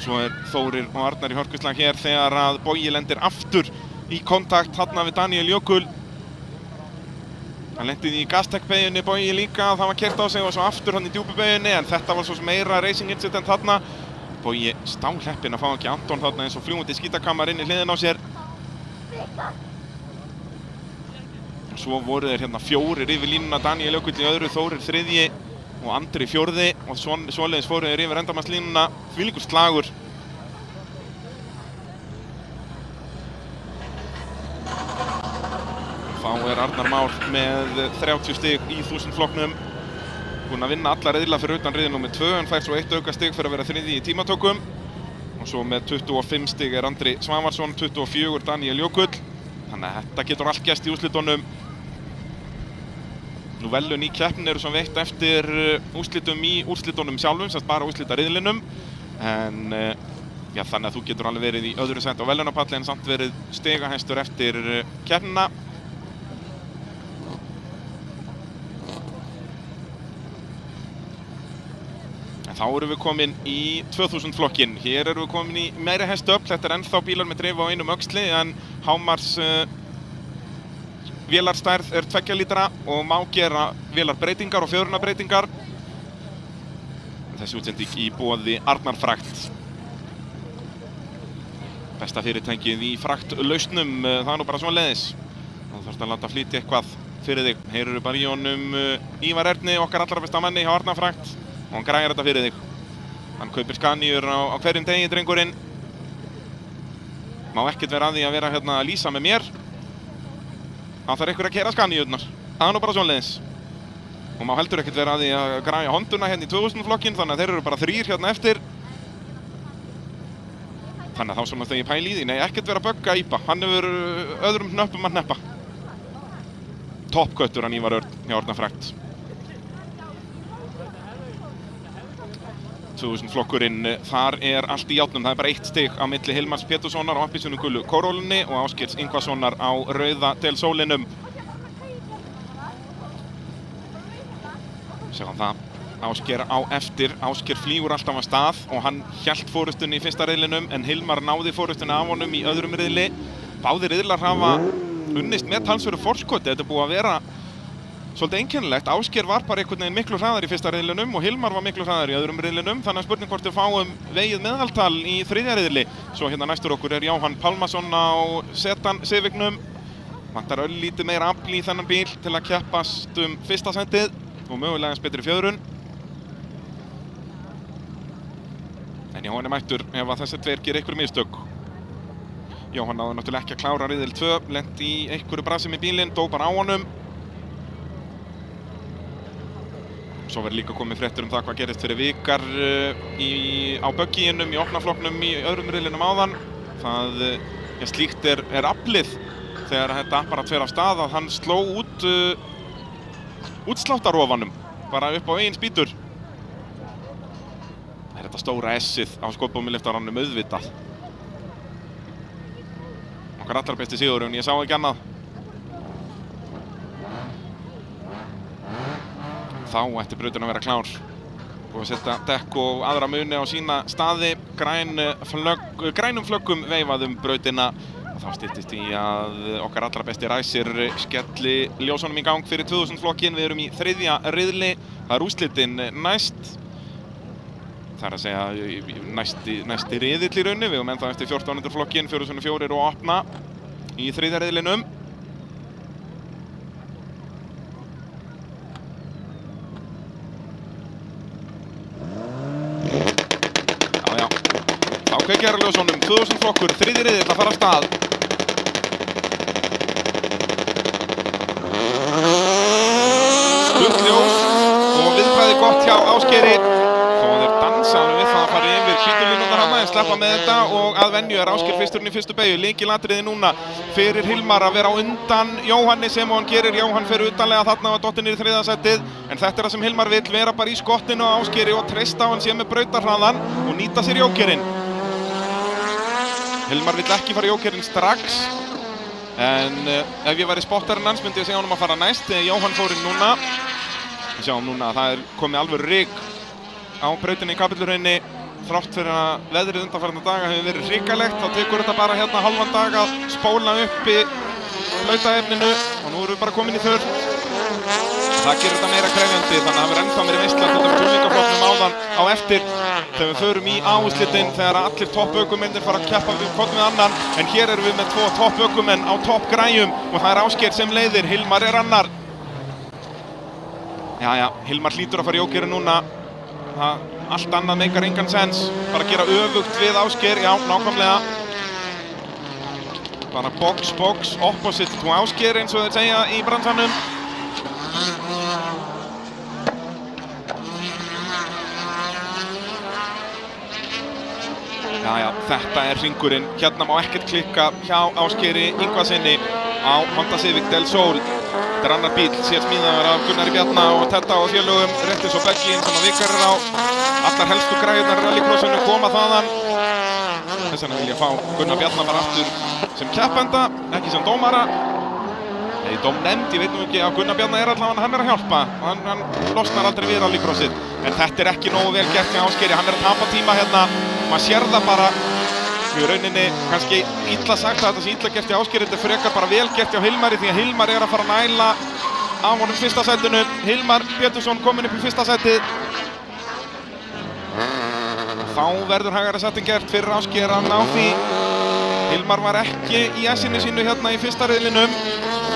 A: Svo Þórir og Arnar í hörkuslag hér þegar að Bogi lendir aftur í kontakt þarna við Daniel Jökul. Hann lenti í Gaztec-beygjunni, Bogi líka, það var keyrt á sig og svo aftur hann í djúpubeygjunni, en þetta var svo meira racing incident þarna. Bogi stáhleppinn að fá ekki Anton þarna eins og fljúgandi skítakamar inn í hliðina á sér. Svo voru þeir hérna fjórir yfir línuna, Daniel Jökull í öðru, Þórir þriðji og Andri fjórði og svoleiðis fóru þeir yfir endamannslínuna. Þvílíkur slagur. Þá Arnar Már með 30 stig í 1000 flokknum. Búinn að vinna alla riðla fyrir utan riðil númer 2, en fær svo 1 aukastig fyrir að vera þriðji í tímatökum. Og svo með 25 stig Andri Svavarsson, 24 Daniel Jökull. Þannig að þetta getur allt gerst í úrslitunum. Nú velun í keppnin eru veitt eftir úrslitum í úrslitunum sjálfum, sem bara úrslitariðlinum. En já, þannig að þú getur alveg verið í öðru sæti á velunapalli en samt verið stigahæstur eftir keppnina. Þá erum við komin í 2000 flokkinn. Hér erum við komin í meiri hestöfl. Þetta ennþá bílar með dreif á einum öxli, en hámars vélarstærð 2 lítra og má gera vélarbreytingar og fjörunarbreytingar. Þessi útsending í boði Arnar Frakt. Besta fyrirtækið í fraktlausnum, það nú bara svoleiðis. Þú þarfst að láta flytja eitthvað fyrir þig. Heyrir bara í honum Ívar Erni, okkar allra besta manni hjá Arnar Frakt. Og hann græjar þetta fyrir þig. Hann kaupir Scaniur á hverjum degi, drengurinn. Má ekkert vera að því að vera hérna að lýsa með mér. Það þarf einhver að keyra Scaniurnar. Það nú bara svoleiðis. Og má heldur ekkert vera að því að græja Honduna hérna í 2000 flokkinn, þannig að þeir eru bara 3 hérna eftir. Þannig að þá svona þegar ég pæli í því, nei, ekkert vera að bögga Íba. Hann hefur öðrum hnöppum að hneppa. Toppköttur hann Ívar Örn hjá Arnar Frakt. 2000 flokkurinn, þar allt í járnum. Það bara 1 stig á milli Hilmars Péturssonar á appelsínu gulu Corollunni og Ásgeirs Ingvarssonar á rauða Del Solinum. Sjáum það, Ásgeir á eftir. Ásgeir flýgur alltaf af stað og hann hélt fórustunni í fyrsta riðlinum, en Hilmar náði fórustunni af honum í öðrum riðli. Báðir riðlar hafa unnist með talsverðu forskoti. Þetta búið að vera svolítið einkennilegt. Ásgeir var bara einhvern veginn miklu hraðar í fyrsta riðlinum og Hilmar var miklu hraðar í öðrum riðlinum, þannig að spurning hvort við fáum vegið meðaltal í 3. riðli. Svo hérna næstur okkur Jóhann Pálmason á Sedan Civicnum. Vantar örlítið meira afl í þennan bíl til að keppast fyrsta sætið og mögulega eins betri fjöðrun. En Jóhann mættur ef að þessi tveir gerir einhver mistök. Jóhann náði náttúrulega ekki að klára riðil 2, lenti í einhverju brasi með bílinn, dó bara á honum. Svo verður líka komið fréttur það hvað gerist fyrir vikar á böggiinum í opnaflokknum í öðrum riðlinum áðan. Það slíkt aflið þegar þetta apparat fer af stað að hann sló út útsláttarrofanum bara upp á eigin spýtur. Það þetta stóra S-ið á skotbómiliftaranum auðvitað. Okkar allra besti sigurinn, ég sá ekki annað. Þá ætti brautin að vera klár. Búið að setja dekk og aðra muni á sína staði. Grænum flöggum veifað brautina. Og þá styttist í að okkar allra besti ræsir skelli ljósunum í gang fyrir 2000 flokkinn. Við erum í 3. riðli. Það úrslitin næst. Það er að segja næsti riðill í rauninni. Við höfum ennþá eftir 1400 flokkinn, 4x4 og opna í þriðja riðlinum. Já. Þá kveikir að ljósunum, 2000 flokkur, þriðji riðill að fara af stað. Stutt ljós og viðbragðið gott hjá Ásgeiri. Þó að þeir dansa alveg við það að fara yfir hvítu línurnar en sleppa með þetta og að venju er Ásgeir fyrsturinn í fyrstu beygju. Lykilatriði núna fyrir Hilmar að vera á undan Jóhanni sem hann gerir. Jóhann fer utanlega þarna og dottinn í þriðja sætið. En þetta er það sem Hilmar vill, vera bara í skottinu á Ásgeiri og treysta á hann sé með brautarhraðan og nýta sér jókerinn. Hilmar vill ekki fara jókerinn strax. En ef ég væri spottarinn hans myndi ég segja honum að fara næst. Jóhann fór inn núna. Við sjáum núna að það er komið alveg rigg á brautinni í Kapellurhrauni. Þrátt fyrir að veðrið undanfarna daga hefur verið hrikalegt, þá tekur þetta bara hérna halvan dag að spóla upp í flautaefninu og nú erum við bara komin í þurrt. Það gerir þetta meira krefjandi, þannig að það verður ennþá meiri veisla til þetta túnlingaflokknum áðan á eftir þegar við förum í áúrslitin, þegar allir toppökumennir fara að keppa við hvort með annan. En hér erum við með 2 toppökumenn á toppgræjum og það er Ásgeir sem leiðir, Hilmar er annar. Jæja, Hilmar hlýtur að fara í jókerinn núna. Allt annað meikar engan sens. Bara gera öfugt við Ásgeir, já, nákvæmlega. Bara box, opposite to Ásgeir eins og þeir segja í bransanum. Jæja, þetta er hringurinn. Hérna má ekkert klikka hjá Ásgeiri Ingvarssyni á Honda Civic Del Sol. Þetta er annar bíl, sér smíðaður af Gunnari Bjarna og Tedda og félögum, rétt eins og Beggin sem að Vikar er á. Allar helstu græjurnar í rallycrossinu koma þaðan. Þess vegna vil ég fá Gunnar Bjarna bara aftur sem keppenda, ekki sem dómara. Nei, dómnefnd, ég veit nú ekki að Gunnar Bjarna er allavega, hann er að hjálpa. Hann losnar aldrei við rallycrossið. En þetta er ekki nógu vel gert með Ásgeiri, hann er að tapa tíma hérna. Maður sér það bara. Í rauninni kannski illa sagt að þetta sé illa gert hjá Ásgeiri, þetta er frekar bara vel gert hjá Hilmari því að Hilmar er að fara að næla á honum fyrsta sætinu. Hilmar Pétursson kominn upp í fyrsta sætið. Þá verður hægari sætin gert fyrir Ásgeir að ná því. Hilmar var ekki í essinu sínu hérna í fyrsta riðlinum.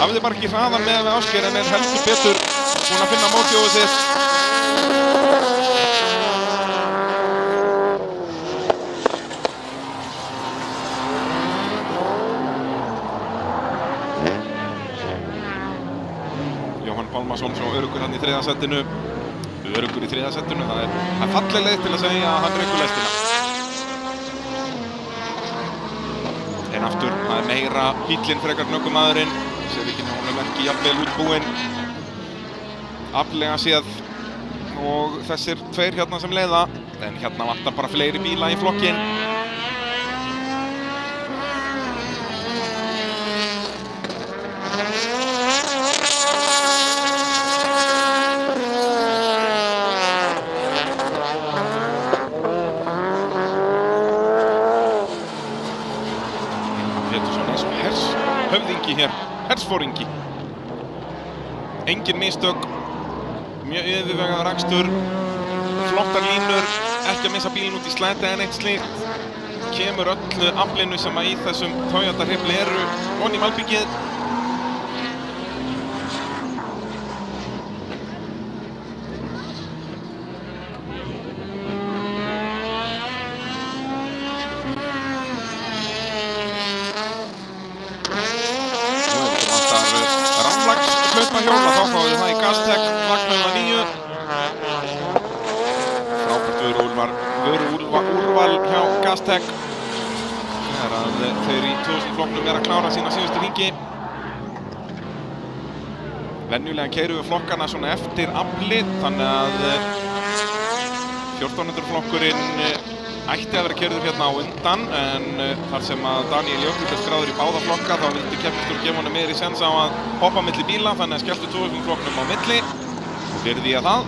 A: Hafði bara ekki hraðan með við Ásgeir en er heldur betur búinn að finna mótjóðið sitt. Pálmarsson svo öruggur hann í þriðja settinu. Öruggur í þriðja settinu, það er falleg leið til að segja að hann rekur lestina. En aftur, það er meira bíllinn frekar gnöggumaðurinn. Sérvíkinn hjá honum ekki jafnvel útbúinn. Aflega séð og þessir tveir hérna sem leiða. En hérna vantar bara fleiri bíla í flokkinn. Höfðingi hér, hersforingi. Engin mistök, mjög yfirvegaður akstur, flottar línur, ekki að missa bílinn út í slæti en eitt slíkt. Kemur öllu aflinu sem að í þessum Toyota hreyfli eru von í malbyggið. Hlaupahjóla, þá fáum við það í Gastech, vagnauða 9. Frábært vöruúrval hjá Gastech. Þegar að þeir í 2000 flokknum er að klára sína síðustu hringi. Venjulega keyrum við flokkana svona eftir afli, þannig að 1400 flokkurinn ætti að vera keyrður hérna á undan, en þar sem að Daniel Jökull er skráður í báða flokka þá vildi keppnisstjóri gefa honum meiri séns á að hoppa milli bíla, þannig að skelltu 2000 flokknum á milli og fyrir því að það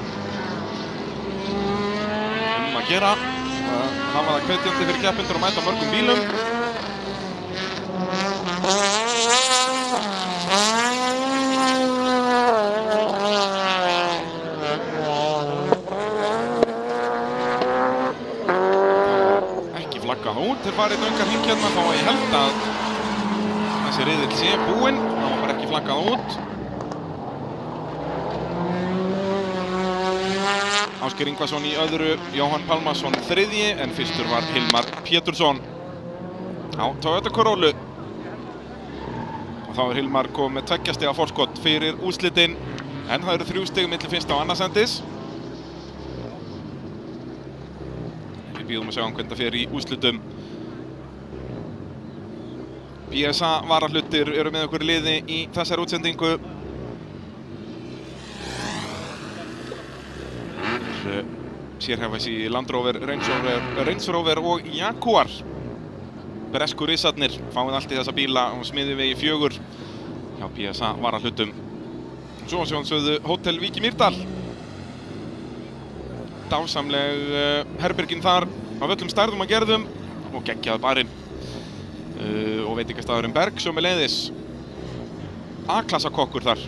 A: að gera hafa það hvetjandi fyrir keppendur að mæta mörgum bílum. var einn öngar hring hérna, þá ég held að þessi riðill sé búinn. Það var bara ekki flaggað út. Ásgeir Ingvarsson í öðru, Jóhann Pálmason þriðji, en fyrstur var Hilmar Pétursson á Toyota Corolla. Og þá Hilmar komið með 2 stiga forskot fyrir úrslitin, en það eru 3 stig milli fyrsta og annarsendis. Við bíðum að sjá hvernig það fer í úrslitum. BSA varahlutir eru með okkur í liði í þessari útsendingu. Sérhæfis í Land Rover, Range Rover og Jaguar. Bresku risarnir fáið allt í þessa bíla á Smiðjuvegi 4 hjá BSA varahlutum. Svo sjónsögðu Hótel Vík í Mýrdal. Dásamleg herbergin þar af öllum stærðum og gerðum og geggjað barinn. Og veitingastæðurinn Berg sömuleiðis. A-klassa kokkur þar.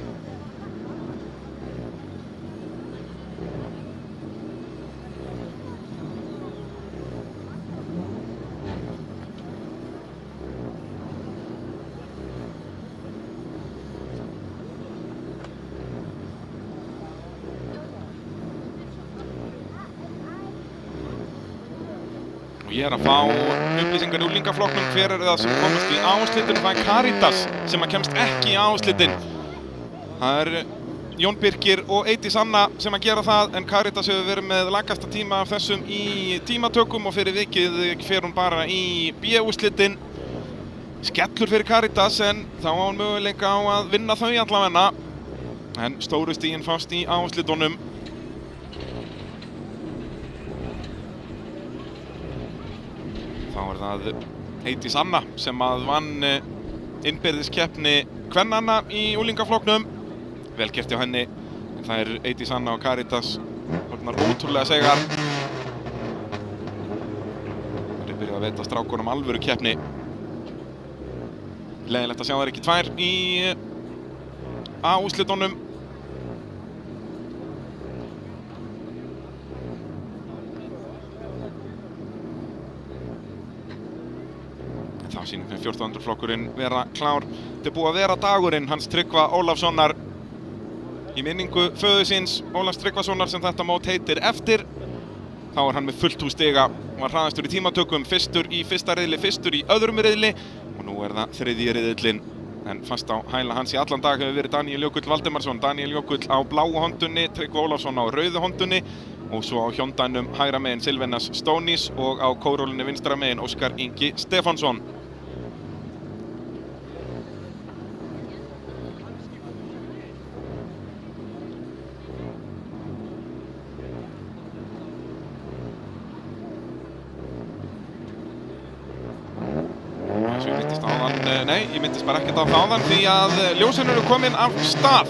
A: Ég er að fá upplýsingar í úlingaflokknum. Hver er það sem komast í A-úrslitin? Það er Caritas sem kemst ekki í A-úrslitin. Það er Jón Birkir og Eydís Anna sem gera það, en Caritas hefur verið með lakasta tíma af þessum í tímatökum og fyrir vikið fer hún bara í B-úrslitin. Skellur fyrir Caritas, en þá á hún möguleika á að vinna þau allavega. En stóru stigin fást í A-úrslitunum. Þá er það Eydís Anna sem vann innbyrðiskeppni kvennanna í úlingaflokknum. Vel gert hjá henni, en það er Eydís Anna og Caritas orðnar ótrúlega segar. Það er byrjað að veita strákunum alvöru keppni. Leiðilegt að sjá þær ekki tvær í A-úrslitunum. Þá sýnir 1400 flokkurinn vera klár. Þetta er búið að vera dagurinn Hans Tryggva Ólafssonar í minningu föður síns, Ólafs Tryggvasonar, sem þetta mót heitir eftir. Þá er hann með fullt hús stiga, var hraðastur í tímatökum, fyrstur í fyrsta riðli, fyrstur í öðrum riðli og nú er það þriðji riðillinn. En fast á hæla hans í allan dag hefur verið Daníel Jökull Valdimarsson. Daníel Jökull á bláu hondunni, Tryggvi Ólafsson á rauðu hondunni og svo á Hyundai'num hægra megin Silvenas Stónis og á Corollinni vinstra megin Óskar Ingi Stefánsson. Nei, ég myndist bara ekkert á þáðan því að ljósin eru komin af stað.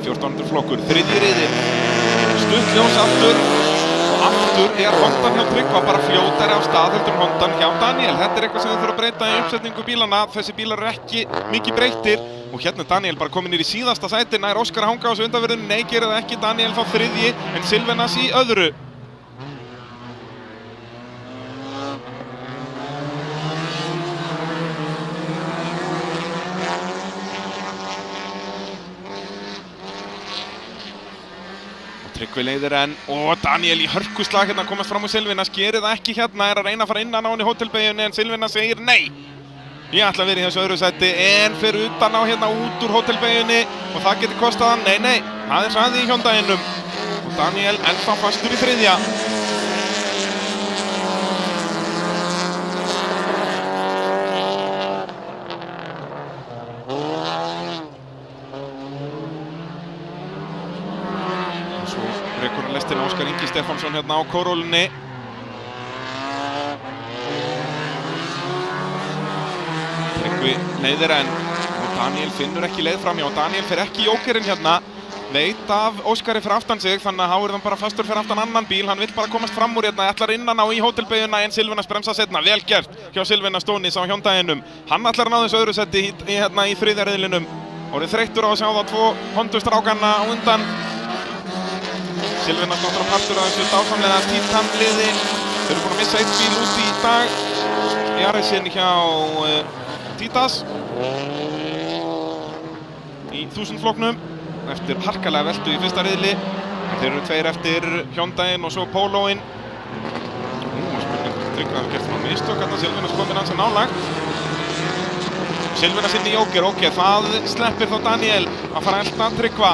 A: 1400 flokkur, þriðji riðill. Stutt ljós aftur og aftur er Hondan hjá Tryggva bara fljótari af stað heldur en Hondan hjá Daniel. Þetta er eitthvað sem þau þurfa að breyta í uppsetningu bílana. Þessi bílar eru ekki mikið breyttir og hérna er Daniel bara komin í síðasta sæti. Nær Óskar að hanga á þessu undanverðinu. Nei, gerir það ekki. Daniel fá þriðji en Silvenas í öðru. Tryggvi leiðir enn og Daniel í hörkuslag hérna komast fram úr Silvenas, gerir það ekki hérna, er að reyna að fara innan á hann í hótelbeyjunni en Silvenas segir nei. Ég ætla að vera í þessu öðru sæti en fer utan á hérna út úr hótelbeyjunni og það getur kostað hann, nei, aðeins hraði í Hyundai'num og Daniel ennþá fastur í þriðja. Rekur hann lestina Óskar Ingi Stefánsson hérna á Corollinni. Tryggvi leiðir enn og Daniel finnur ekki leið framjá. Daniel fer ekki í jókerinn hérna. Veit af Óskari fyrir aftan sig, þannig að háir hann bara fastur fyrir aftan annan bíl. Hann vill bara komast fram úr hérna, ætlar innan á í hótelbeyjuna en Silvenas bremsa setna. Vel gert hjá Silvenas Stónis á Hyundai'num. Hann ætlar að ná þessu öðru seti hérna í þriðja riðlinum. Orðið þreyttur á að sjá þá 2 Hondu-strákanna á undan. Silvenas náttúrulega partur af þessu dásamlega títanliði Þeir eru búin að missa einn bíl út í dag. Jaresin hjá Títas í 1000 flokknum eftir harkalega veltu í fyrsta riðli. Þeir eru tveir eftir Hyundaiinn og svo Poloinn. Spurning Tryggvi hafi gert svona mistök, þarna Silvinas kominn hans nálagt. Silvinas inn í Jóker, ok, það sleppir þá Daniel að fara að elta Tryggva.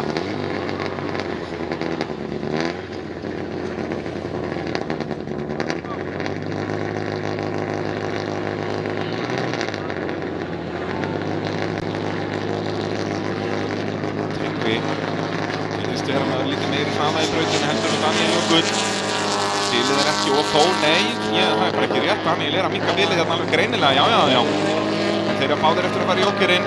A: Virðist vera með lítið meiri hraða í brautinu heldur en Daniel Jökull. Bilið er ekki og þó, nei, það er bara ekki rétt. Daniel er að minnka bilið hérna alveg greinilega, já. En þeir eru báðir eftir að fara í Jokerinn.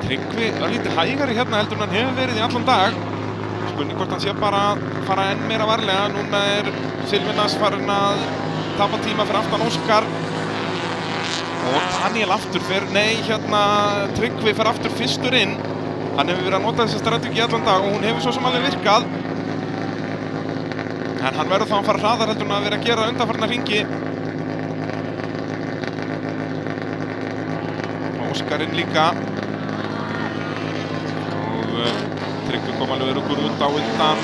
A: Tryggvi er lítið hægari hérna heldur en hann hefur verið í allan dag. Spurning hvort hann sé bara að fara enn meira varlega. Núna er Silvinas farin að tapa tíma fyrir aftan Óskar. Og Daniel aftur Tryggvi fer aftur fyrstur inn. Hann hefur verið að nota þessa strategi í allan dag og hún hefur svo sem alveg virkað. En hann verður þá að fara hraðar heldur en að vera að gera undanfarna hringi. Og Óskarinn líka. Og Tryggvi kom alveg öruggur út á undan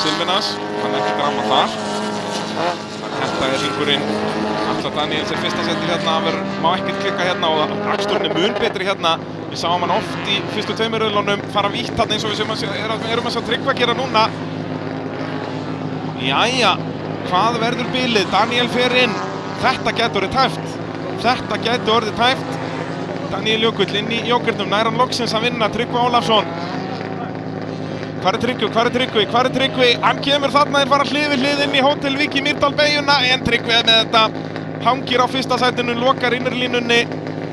A: Silvinas. Hann er ekki drama þar. Þetta er hringurinn. Atla Daniels er fyrsta seti hérna, má ekkert klikka hérna og aksturinn er mun betri hérna. Við sáum hann oft í fyrstu tveimur riðlunum fara vítt þarna eins og við erum að sjá Tryggva að gera núna. Jæja, hvað verður bilið? Daniel fer inn. Þetta gæti orðið tæft. Daniel Jökull inn í Jokernum, nær hann loksins að vinna Tryggvi Ólafsson. Hvar er Tryggvi? Hann kemur þarna, þeir fara hlið við hlið inn í Hótel Vík í Mýrdal beygjuna, en Tryggvi er með þetta. Hangir á fyrsta sætinu, lokar innurlínunni.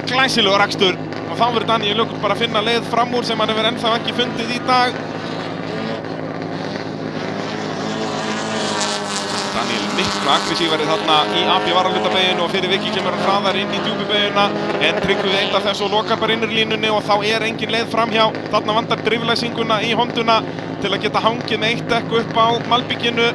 A: Glæsilegur akstur. Og þá verður Daniel Jökull bara að finna leið fram úr sem hann hefur ennþá ekki fundið í dag. Daniel miklu aggressívari þarna í AB varahlutabeyjunni og fyrir vikið kemur hann hraðar inn í djúpubeyjuna. En Tryggvi eitt af þessu og lokar bara innurlínunni og þá er engin leið framhjá. Þarna vantar driflæsinguna í Honduna til að geta hangið með eitt dekk upp á malbygginu.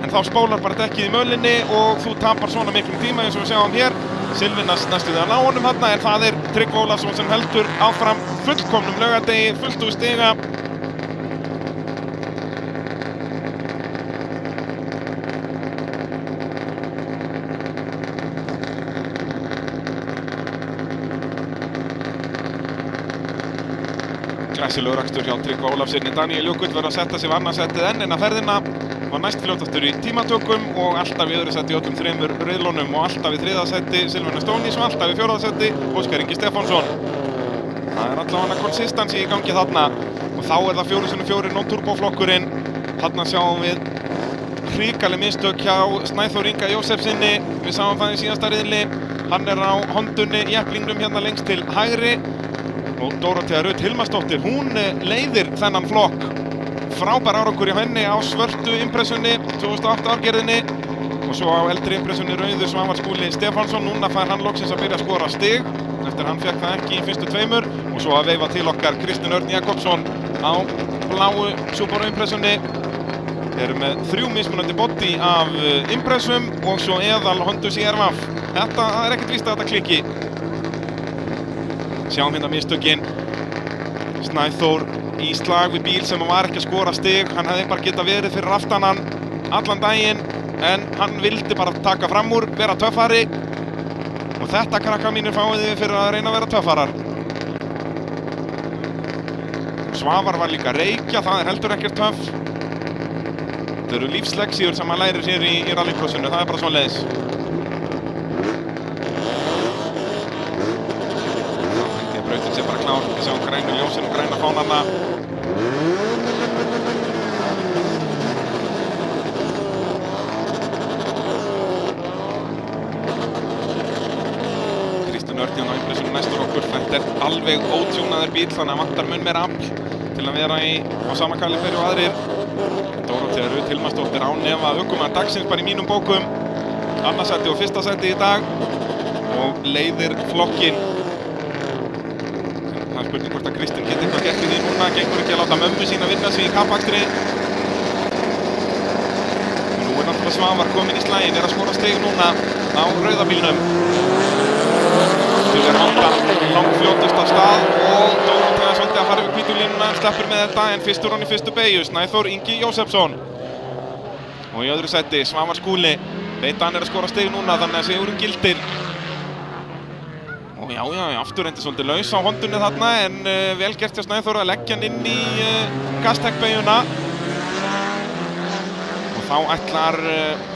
A: En þá spólar bara dekkið í mölinni og þú tapar svona miklum tíma eins og við sjáum hér. Silvinas næstu því að ná honum þarna en það er Tryggvi Ólafsson sem heldur áfram fullkomnum laugardegi, fullt úr stiga. Glæsilegur akstur hjá Tryggva Ólafssoni. Daniel Jökull verður að setja sig við annarsætið enn að ferðina. Var næst fljótastur í tímatökum og alltaf í öðru sæti í öllum þremur riðlunum og alltaf í þriðja sæti Silvana Stónis og alltaf í fjórða sæti Óskar Ingi Stefánsson. Það er allavega konsistansi í gangi þarna og þá er það 4x4 non-turbo flokkurinn. Þarna sjáum við hrikaleg mistök hjá Snæþór Inga Jósefssyni. Við sáum það í síðasta riðli. Hann er á Hondunni, jepplingnum hérna lengst til hægri og Dórótea Rut Hilmarsdóttir, hún leiðir þennan flokk. Frábær árangur í henni á svörtu impressunni 2008 árgerðinni og svo á eldri impressunni rauðu Svavar Skúli Stefánsson. Núna fær hann loksins að byrja að skora stig eftir hann fékk það ekki í fyrstu tveimur og svo að veifa til okkar Kristinn Örn Jakobsson á bláu Subaru impressunni. Þeir eru með 3 mismunandi body af impressum og svo eðal Hondu CR-V. Þetta er ekkert víst að þetta klikki. Sjáum hérna mistökin. Snæþór í slag við bíl sem var ekki að skora stig. Hann hefði bara getað verið fyrir aftan hann allan daginn en hann vildi bara taka fram úr, vera töffari og þetta krakkar mínir fáið þið fyrir að reyna að vera töffarar. Svavar var líka að reykja, það er heldur ekkert töff. Þetta eru lífsleksíur sem hann lærir hér í rallycrossinu, það er bara svoleiðis. Brautin sé bara klár, við sjáum grænu ljósin og græna fánana. Kristinn Örn á impressinu næstur okkur. Þetta er alveg ótjúnaður bíl, þannig að vantar mun meira afl til að vera á sama kaliberi og aðrir. Dórótea Rut Hilmarsdóttir án efa ökumaður dagsins bara í mínum bókum. Annarsæti og fyrsta sæti í dag og leiðir flokkinn. Það er spurning hvort að Kristinn geti eitthvað gert í því núna, gengur ekki að láta mömmu sína vinna sig í kappakstri. Nú er hann Atli Svavar kominn í slaginn, að skora stig núna á rauðabílnum. Til Honda langfljótust af stað og Dórótea svolítið að fara yfir hvítu línuna en sleppur með þetta en fyrstur hann í fyrstu beygju, Snæþór Ingi Jósefsson. Og í öðru sæti Svavar Skúli, veit að hann að skora stig núna þannig að sigurinn gildir. Og já, aftur reyndi svolítið laus á Hondunni þarna en vel gert hjá Snæþór að leggja hann inn í Gaztec-beygjuna. Og þá ætlar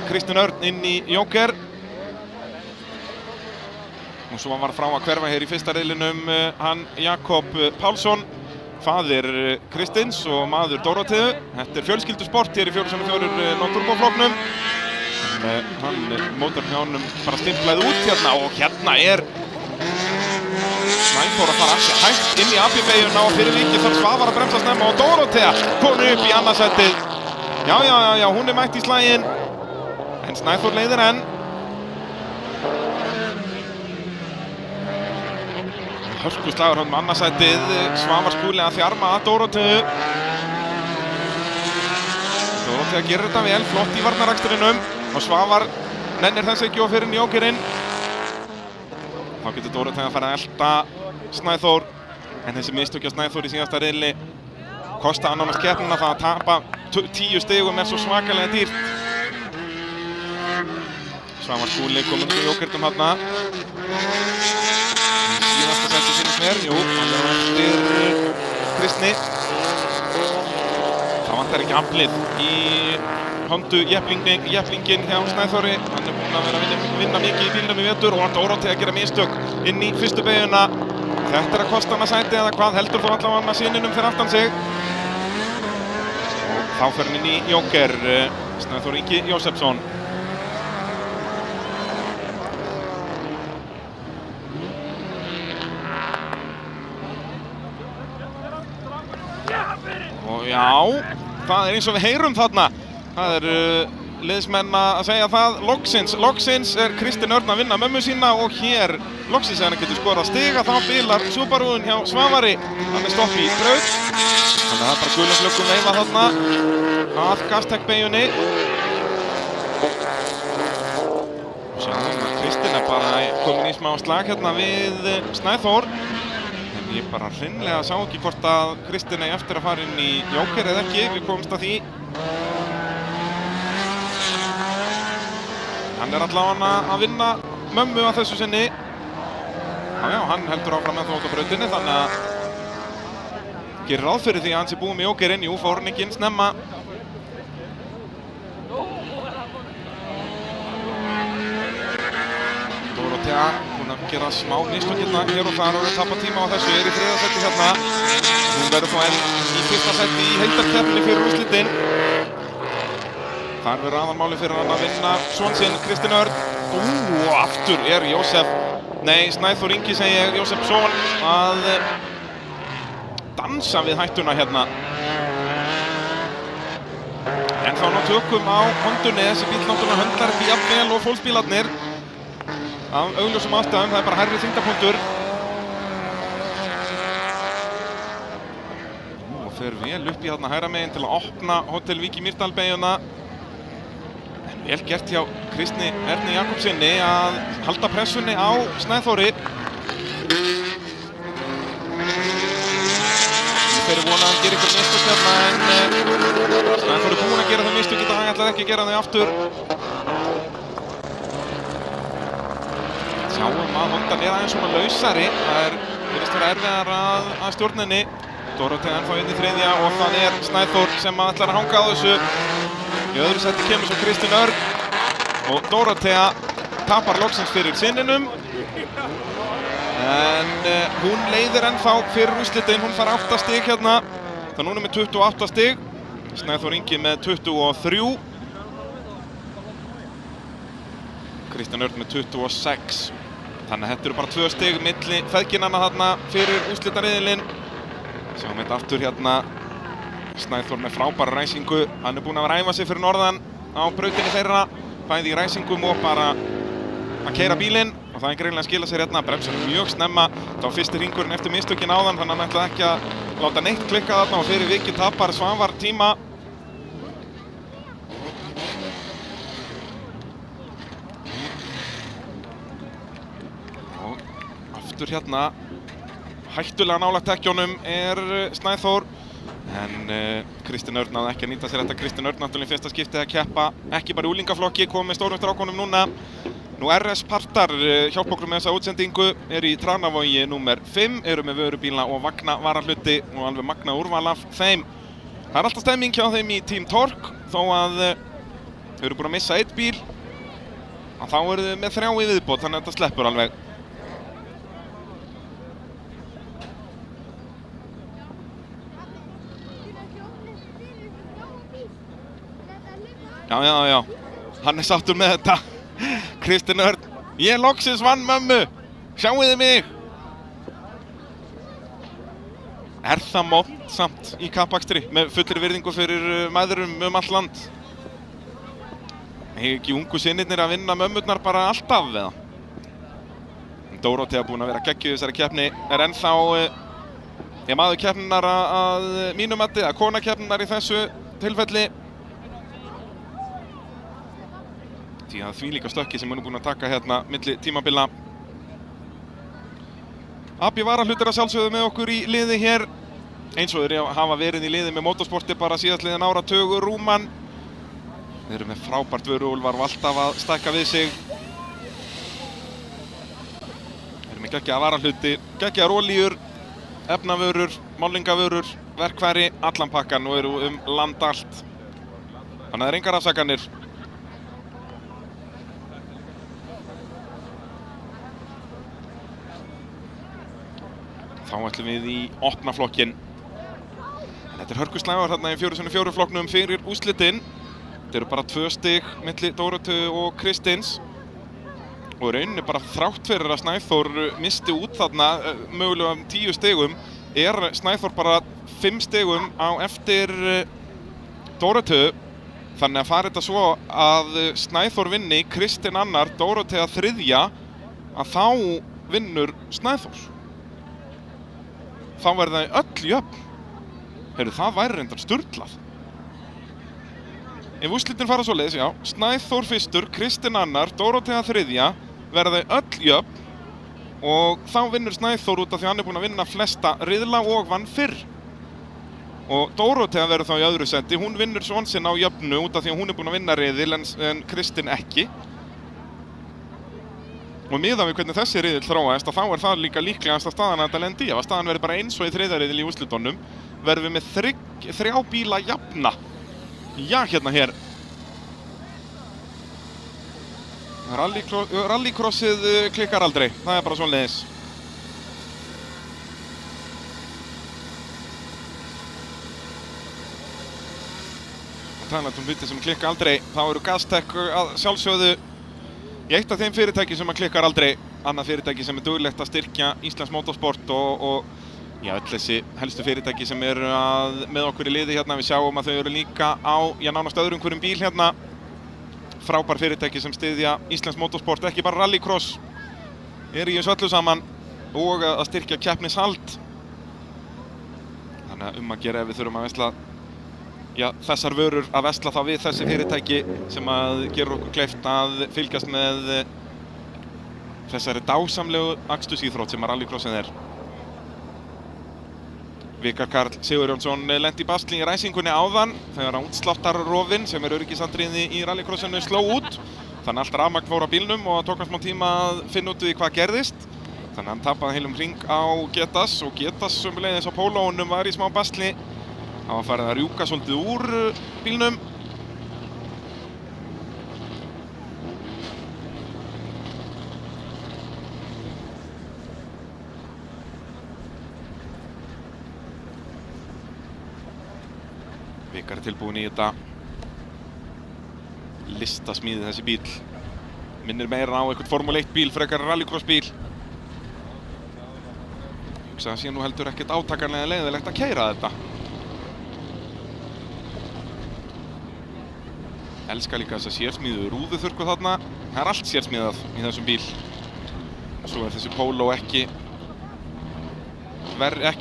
A: Kristinn Örn inn í Joker. Og svo var frá að hverfa hér í fyrsta riðlinum hann Jakob Pálsson, faðir Kristins og maður Dóróteu. Þetta er fjölskyldusport hér í 4x4 non-turboflokknum. Hann mótar hjá honum bara stimplaði út hérna og hérna er Snæþór að fara hægt inn í AB-beygjuna og fyrir vikið þarf Svavar að bremsa snemma og Dórótea komin upp í annarsætið. Já, hún er mætt í slaginn en Snæþór leiðir enn. Hörkuslagur hann með annarsætið, Svavar Skúli að þjarma að Dóróteu. Dórótea gerir þetta vel, flott í varnarakstrinum og Svavar nennir þess ekki og fyrir Jokerinn. Þá getur Dórótea að fara að elta Snæþór en þessi mistök hjá Snæþór í síðasta riðli kosta hann nánast keppnina, það að tapa 10 stigum er svo svakalega dýrt. Svavar Skúli kominn til Jokernum þarna. Síðasta sæti finnst mér, hann er á eftir Kristni. Það vantar ekki aflið í Hondu jepplingin hjá Snæþóri. Hann er búinn að vera að vinna mikið í bílnum í vetur og Dórótea að gera mistök inn í fyrstu beygjuna. Þetta er að kosta hann að sæti eða hvað, heldur þó allavega að syninum fyrir aftan sig. Og þá fer hann inn í Joker, Snæþór Ingi Jósefsson. Og já, það er eins og við heyrum þarna. Það eru liðsmenn að segja það. Loksins er Kristinn Örn að vinna mömmu sína og hér loksins að hann getur skorað stiga. Þá bilar Subaruun hjá Svavari. Hann er stopp í braut. Þannig að það er bara gulum flöggum veifa þarna að Gaztec-beygjunni. Og sjáum að Kristinn er bara komin í smá slag hérna við Snæþór. En ég bara hreinlega sá ekki hvort að Kristinn eigi eftir að fara inn í Joker eða ekki. Við komumst að því. Hann er allavega að vinna mömmu að þessu sinni. Já, hann heldur áfram með þótt á brautinni, þannig að gerir ráð fyrir því að hann sé búinn með Jokerinn. Jú, fór hann ekki inn snemma. Dórótea búinn að gera smá mistök hérna hér og þar og tapa tíma á þessu. Er í þriðja sæti hérna. Hún verður þó enn í fyrsta sæti í heildarkeppninni fyrir úrslitinn. Þar verður aðalmáli fyrir hann að vinna son sinn, Kristinn Örn. Aftur er Snæþór Ingi segi ég, Jósefsson að dansa við hættuna hérna. En þá ná tökum á Hondunni, þessi bíl náttúrulega höndlar ekki jafnvel og fólksbílarnir. Af augljósum ástæðum, það er bara hærri þyngdarpunktur. Og fer vel upp í þarna hægra megin til að opna Hótel Vík í Mýrdal-beygjuna. Vel gert hjá Kristni Erni Jakobsinni að halda pressunni á Snæþóri. Ég fer vona að hann gerir ykkur mistök hérna en Snæþór er búinn að gera þau mistök í dag, hann ætlar ekki að gera þau aftur. Sjáum að Hondan er aðeins svona lausari. Það virðist vera erfiðara að stjórninni. Dórótea ennþá inn í þriðja og það er Snæþór sem ætlar að hanga á þessu. Í öðru sæti kemur svo Kristinn Örn og Dórótea tapar loksins fyrir sinninum. En hún leiðir ennþá fyrir úrslitinn, hún fær 8 stig hérna. Það er núna með 28 stig, Snæþór Ingi með 23. Kristinn Örn með 26. Þannig að þetta eru bara 2 stig milli feðginanna þarna fyrir úrslitariðilinn. Sjáum þetta aftur hérna. Snæþór með frábæra ræsingu, hann er búinn að æfa sig fyrir norðan á brautinni þeirra, bæði í ræsingum og bara að keyra bílinn og það er greinilega að skila sér hérna, bremsar mjög snemma. Það var fyrsti hringurinn eftir mistökin áðan, þannig að hann ætlaði ekki að láta neitt klikka þarna og fyrir vikið tapar Svavar tíma. heldur hérna. Hættulega nálægt dekkjónum Snæþór. En Kristinn Örn náði ekki að nýta sér þetta. Kristinn Örn náttúrulega í fyrsta skiptið að keppa ekki bara í úlingaflokki, komið með stórum strákunum núna. Nú RS Partar hjálpa okkur með þessa útsendingu, eru í Tranavogi númer 5, eru með vörubíla og vagna varahluti og alveg magna úrval af þeim. Það alltaf stemming hjá þeim í Team Tork, þó að þau eru búin að missa 1 bíl. Og þá eru þau með 3 í viðbót, þannig að þetta sleppur alveg. Já, hann sáttur með þetta. Kristinn Örn, ég loksins vann mömmu, sjáuði mig. Það mót samt í kappakstri með fullri virðingu fyrir mæðurum all land? Ekki ungu synirnir að vinna mömmurnar bara alltaf eða? Dórótea búin að vera geggjuð í þessari keppni, ennþá maður keppninar að mínu mati, að kona keppninar í þessu tilfelli. Því að því líka stökki sem hann búin að taka hérna milli tímabila. AB varahlutir að sjálfsögðu með okkur í liði hér. Eins og þeir hafa verið í liði með motorsporti bara síðastliðin áratugur rúman. Þeir eru með frábært vöruúrval og alltaf að stækka við sig. Þeir eru með geggjaða varahluti, geggjaðar olíur, efnavörur, málningavörur, verkfæri, allan pakkan og eru land allt. Þannig að það eru engar afsakanir. Þá ætlum við í opna flokkinn. Þetta er hörkuslægur þarna í 4x4 flokknum fyrir úrslitin. Þetta eru bara 2 stig milli Dóróteu og Kristins. Og í rauninni bara þrátt fyrir að Snæþór misti út þarna mögulega 10 stigum, Snæþór bara 5 stigum á eftir Dóróteu. Þannig að fara þetta svo að Snæþór vinni, Kristinn annar, Dórótea þriðja, að þá vinnur Snæþórs. Þá verða þau öll jöfn. Það væri reyndar sturlað. Ef úrslitin fara svoleiðis, já, Snæþór fyrstur, Kristinn annar, Dórótea þriðja, verða þau öll jöfn og þá vinnur Snæþór út af því hann er búinn að vinna flesta riðla og vann fyrr. Og Dórótea verður þá í öðru seti, hún vinnur svon sinn á jöfnu út af því að hún er búinn að vinna riðil en Kristinn ekki. Og miðað við hvernig þessi riðill þróaðist, þá er það líka líklegast að staðan að þetta lendi í. Ef að staðan verður bara eins og í þriðja riðil í úrslitunum, verðum við með 3 bíla jafna. Já, hérna hér. Rallycrossið klikkar aldrei, það er bara svoleiðis. Og talandi hluti sem klikka aldrei, þá eru Gaztec að sjálfsögðu í eitt af þeim fyrirtæki sem að klikkar aldrei, annað fyrirtæki sem er duglegt að styrkja íslenskt motorsport og öll þessi helstu fyrirtæki sem eru með okkur í liði hérna. Við sjáum að þau eru líka á nánast öðrum hverjum bíl hérna. Frábær fyrirtæki sem styðja íslenskt motorsport, ekki bara rallycross, eru í þessu öllu saman og að styrkja keppnishald. Þannig að að gera ef við þurfum að vesla þessar vörur að vesla þá við þessi fyrirtæki sem að gera okkur kleift að fylgjast með þessari dásamlegu akstursíþrótt sem að rallycrossið er. Vikar Karl Sigurjónsson lenti í basli í ræsingunni áðan þegar útsláttarrofinn sem er öryggisatriði í rallycrossinu sló út. Þannig að allt rafmagn fór á bílnum og það tók hann smá tíma að finna út við hvað gerðist. Þannig að hann tapaði heilum hring á Getas og Getas sömuleiðis á pólóunum var í smá basli. Það var farið að rjúka svolítið úr bílnum. Vikar er tilbúin í þetta listasmíði þessi bíl. Minnir meira á eitthvað Formule 1 bíl frekar rallycross bíl. Það sé nú heldur ekkert átakanlega leiðilegt að keyra þetta. Elskar líka þessa sérsmíðu rúðuþurrku þarna. Það er allt sérsmíðað í þessum bíl. Svo er þessi Polo ekki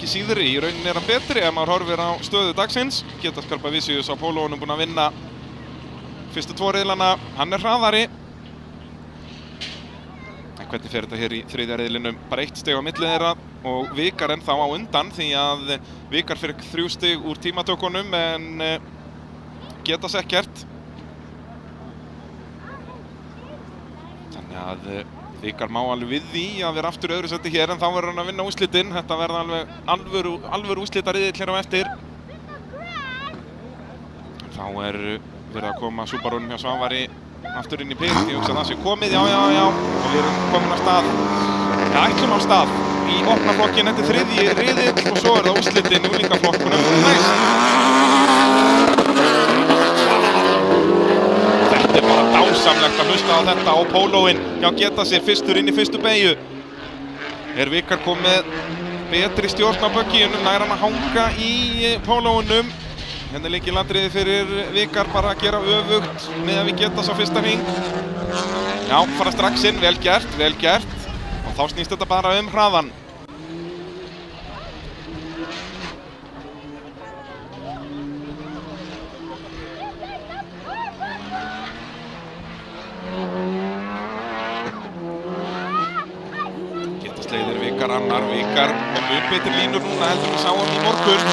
A: síðri. Í rauninni er hann betri ef maður horfir á stöðu dagsins. Getas Karpavísius á Pólóunum búinn að vinna fyrstu 2 riðlana. Hann er hraðari. En hvernig fer þetta hér í þriðja riðlinum. Bara 1 stig á milli þeirra og Vikar ennþá á undan því að Vikar fyrir 3 stig úr tímatökunum en geta sér ekkert. Þannig að Vikar má alveg við því að vera aftur í öðru sæti hér en þá verður hann að vinna úrslitin. Þetta verða alveg alvöru úrslitariðill hér á eftir. Þá verið að koma Subarúnum hjá Svavari aftur inn í pit. Ég hugsa að það sé komið, já. Og við erum komin af stað. Já, ætlum af stað í opnaflokkin. Þetta er 3. riðill og svo er það úrslitin í unglingaflokkunum næst. Þetta er bara dásamlegt að hlusta á þetta og pólóinn hjá Geta sér fyrstur inn í fyrstu beygju. Vikar komið betri stjórn á böggíunum, nær hann að hanga í pólóunum. Hérna er lykilatriði fyrir Vikar bara að gera öfugt með að við Geta á fyrsta hring. Já, fara strax inn, vel gert. Og þá snýst þetta bara hraðan. Geta sleiðir Vikar annar, Vikar með mun betri línur núna heldur við sáum í morgun.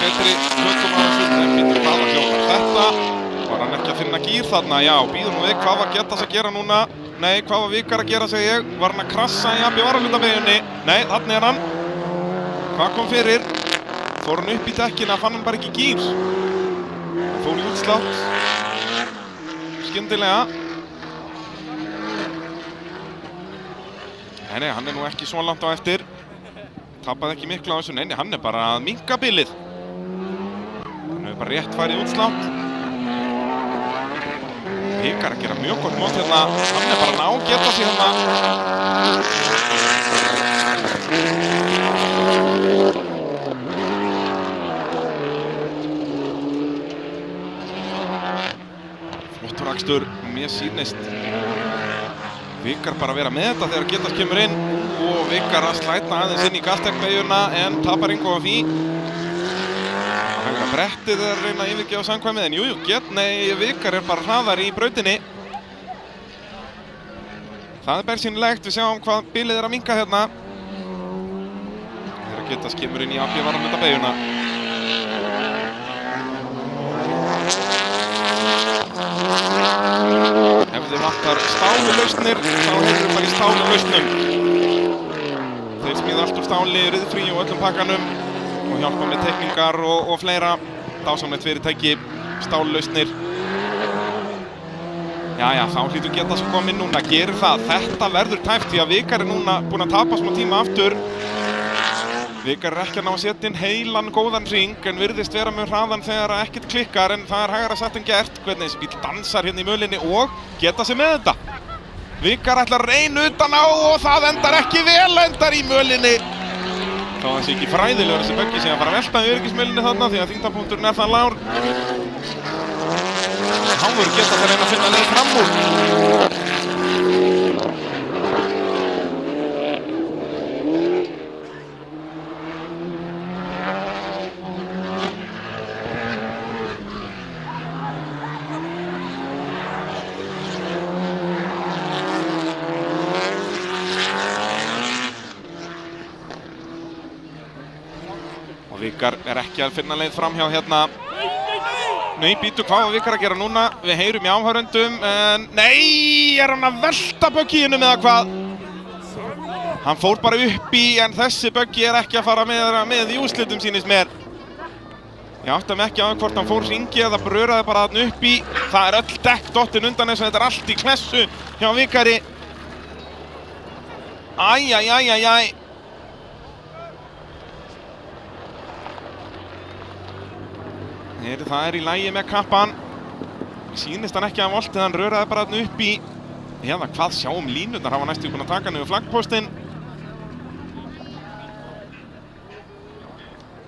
A: Betri tökum á þessu, en býtur hvað að hljóma þetta. Var hann ekki að finna gír þarna? Já, býður nú við, hvað var Geta að gera núna? Nei, hvað var Vikar að gera, segi ég? Var hann að krassa í AB varahlutabeygjunni? Nei, þarna er hann. Hvað kom fyrir? Fór hann upp í dekkina, fann hann bara ekki gír. Fór í útslátt. Skyndilega. Nei, hann er nú ekki svo langt á eftir. Tapaði ekki miklu á þessu, nei, hann er bara að minnka bilið. Hann hefur bara rétt farið útslátt. Vikar að gera mjög gott mót hérna. Hann er bara að ná Geta sér hérna. Flottur akstur, mér sýnist Vikar bara að vera með þetta þegar Geta kemur inn. Og Vikar að slæta aðeins inn í gastekbeygjuna en tapar engu á því. Hægra brettið er að reyna að yfirgefa samkvæmið en Vikar er bara hraðar í brautinni. Það er bersýnilegt, við sjáum hvað bilið er að minnka hérna. Þegar Geta kemur inn í AB varahlutabeygjuna. Ef þið vantar stálulausnir, þá hefur við bara í stálulausnum. Þeir smíða allt úr stáli, ryðfrí og öllum pakkanum og hjálpa með teikningar og fleira. Dásamlegt fyrirtæki, stállausnir. Jæja, þá hlýtur Geta svo komið núna, gerir það. Þetta verður tæpt því að Vikar er núna búinn að tapa smá tíma aftur. Vikar er ekki að ná að setja inn heilan góðan hring en virðist vera með hraðan þegar ekkert klikkar en það er hægara sagt en gert. Hvernig þessi bíl dansar hérna í mölinni og Geta sér með þetta. Vikar ætlar að reyna utan á og það endar ekki vel, endar í mölinni. Þá það sé ekki fræðilegur þessi böggi sem að fara að velta í öryggismölinni þarna því að þyngdarpunkturinn er það lágur. Hann verður Geta að reyna að finna leið fram úr. Vikar er ekki að finna leið framhjá hérna. Nei, býtu, hvað var Vikar að gera núna? Við heyrum í áhorfendum en nei, er hann að velta böggíunum eða hvað? Hann fór bara upp í en þessi böggi er ekki að fara með í úrslitum sýnist mér. Ég átta mig ekki á hvort hann fór hringi eða bröraði bara þarna upp í. Það er öll dekk dottin undan eins og þetta er allt í klessu hjá Vikari. Æ. Það er í lagi með kappan. Sýnist hann ekki að voltið, hann röraði bara þarna upp í. Eða hvað, sjáum línurnar, hann var næstu búinn að taka niður flaggpóstinn.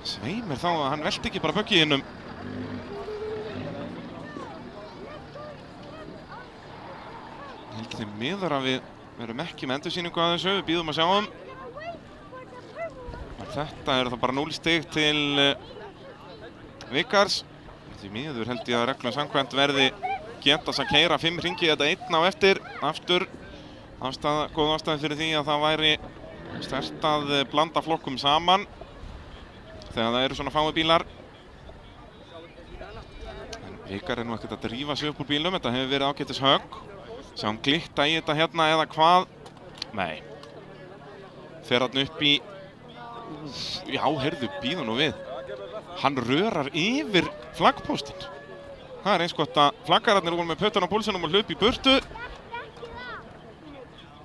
A: Svei mér þá að hann velti ekki bara böggiðinum. Ég held því miður að við verum ekki með endursýningu að þessu, við bíðum að sjáum. Þetta eru það bara 0 stig til Vikars. Því miður held ég að reglum samkvæmt verði getast að keyra 5 hringi þetta einn á eftir. Aftur, góð ástæði fyrir því að það væri sterkt að blanda flokkum saman þegar það eru svona fáir bílar. En Vikar nú ekkert að drífa sig upp úr bílum, þetta hefur verið ágætis högg. Sjáum glitta í þetta hérna eða hvað? Nei. Fer hann upp í... Já, heyrðu, bíðu nú við. Hann rörar yfir flaggpóstinn. Það er eins gott að flaggararnir voru með pötun á púlsinum og hlup í burtu.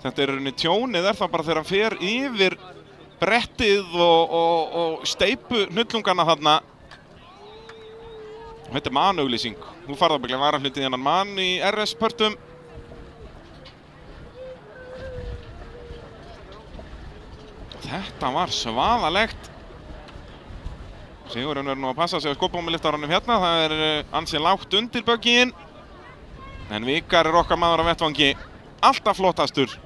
A: Þetta er rauninni tjónið er það bara þegar hann fer yfir brettið og steypu hnullungana þarna. Þetta er manauglýsing. Nú farða að byggja varahluti þennan mann í RS-pörtum. Þetta var svaðalegt. Sigurinn verður nú að passa sig á skópbómuliftaranum hérna. Það er ansi lágt undir böggin. En Vikar er okkar maður á vettvangi. Alltaf flottastur.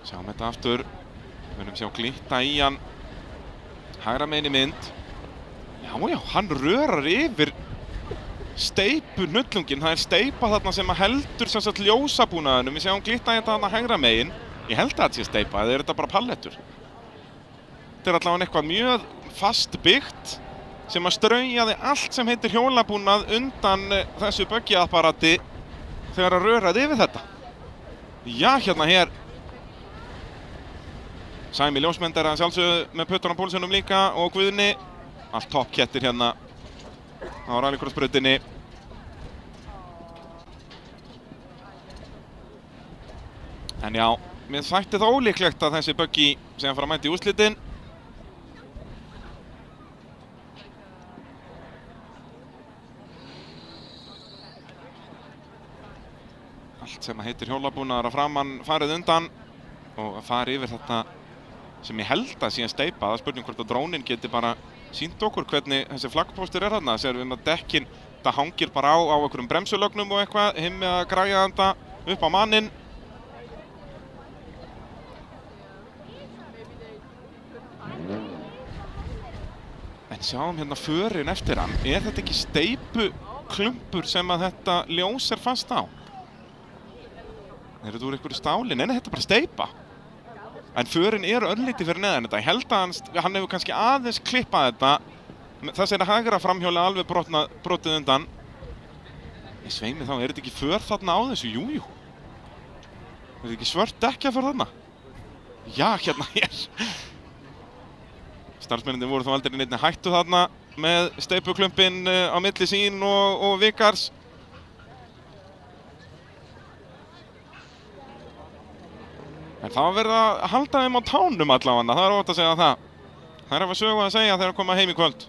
A: Sjáum þetta aftur. Við verðum sjá glitta í hann. Hægra megin í mynd. Já, hann rörar yfir steypu hnullunginn. Það er steypa þarna sem heldur sem sagt ljósabúnaðinum. Við sjáum glitta í þetta þarna hægra megin. Ég held að þetta sé steypa, eða er þetta bara pallettur? Þetta er allavega eitthvað mjög fast byggt sem að straujaði allt sem heitir hjólabúnað undan þessu böggjaapparati þegar að röraði yfir þetta. Já, hérna hér. Sæmi ljósmynd er að sjálfsögðu með puttan á púlsinum líka og Guðni. Allt toppkettir hérna á rallycrossbrautinni. En já, mér þætti það ólíklegt að þessi buggy sem fara að mæta í úrslitin. Allt sem heitir hjólabúnaðar að framann farið undan og fari yfir þetta sem ég held að sé að steypa. Það er spurning hvort að drónin geti bara sýnt okkur hvernig þessi flaggpóstur er þarna. Sérum við að dekkin, það hangir bara á einhverjum bremsulögnum og eitthvað, hinn með að græja þetta upp á manninn. En sjáum hérna förin eftir hann. Er þetta ekki steypuklumpur sem að þetta ljós er fast á? Er þetta úr einhverju stáli? Nei, þetta er bara steypa. En förin eru örlítið fyrir neðan þetta. Ég held að hann hefur kannski aðeins klippað þetta. Þess er að hægra framhjóli alveg brotið undan. Ég sveimi þá, er þetta ekki för þarna á þessu? Jú. Er þetta ekki svört dekkja för þarna? Já, hérna hér. Starfsmennirnir voru þó aldrei neinni hættu þarna með steypuklumpinn á milli sín og Vikars. En það var verið að halda þeim á tánum allavega, það er óvægt að segja það. Það er að sögu að segja þegar að koma heim í kvöld.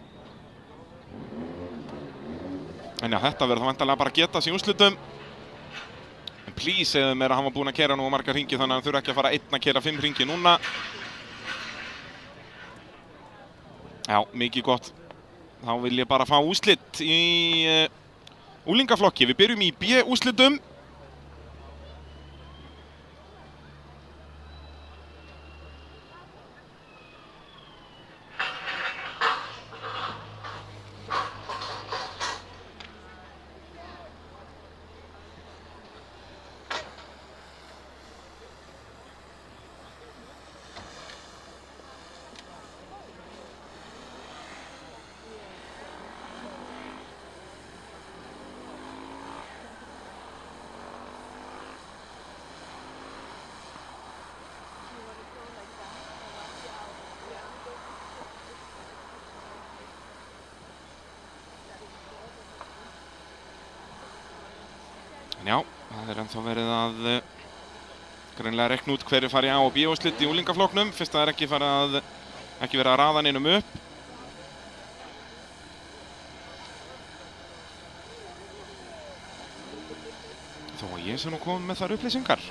A: En já, þetta verður þá væntanlega bara að geta sig í úrslitum. En please segðu mér að hann var búinn að keyra nú marga hringi þannig að hann þurfi ekki að fara einn að keyra 5 hringi núna. Já, mikið gott. Þá vil ég bara fá úrslit í úlingaflokki. Við byrjum í B-úrslitum. Já, það er ennþá verið að greinilega reikna út hverju fari á og B-úrslit í úlingaflokknum. Fyrst það er ekki verið að raða neinum upp. Þó að ég sé nú komið með þær upplýsingar.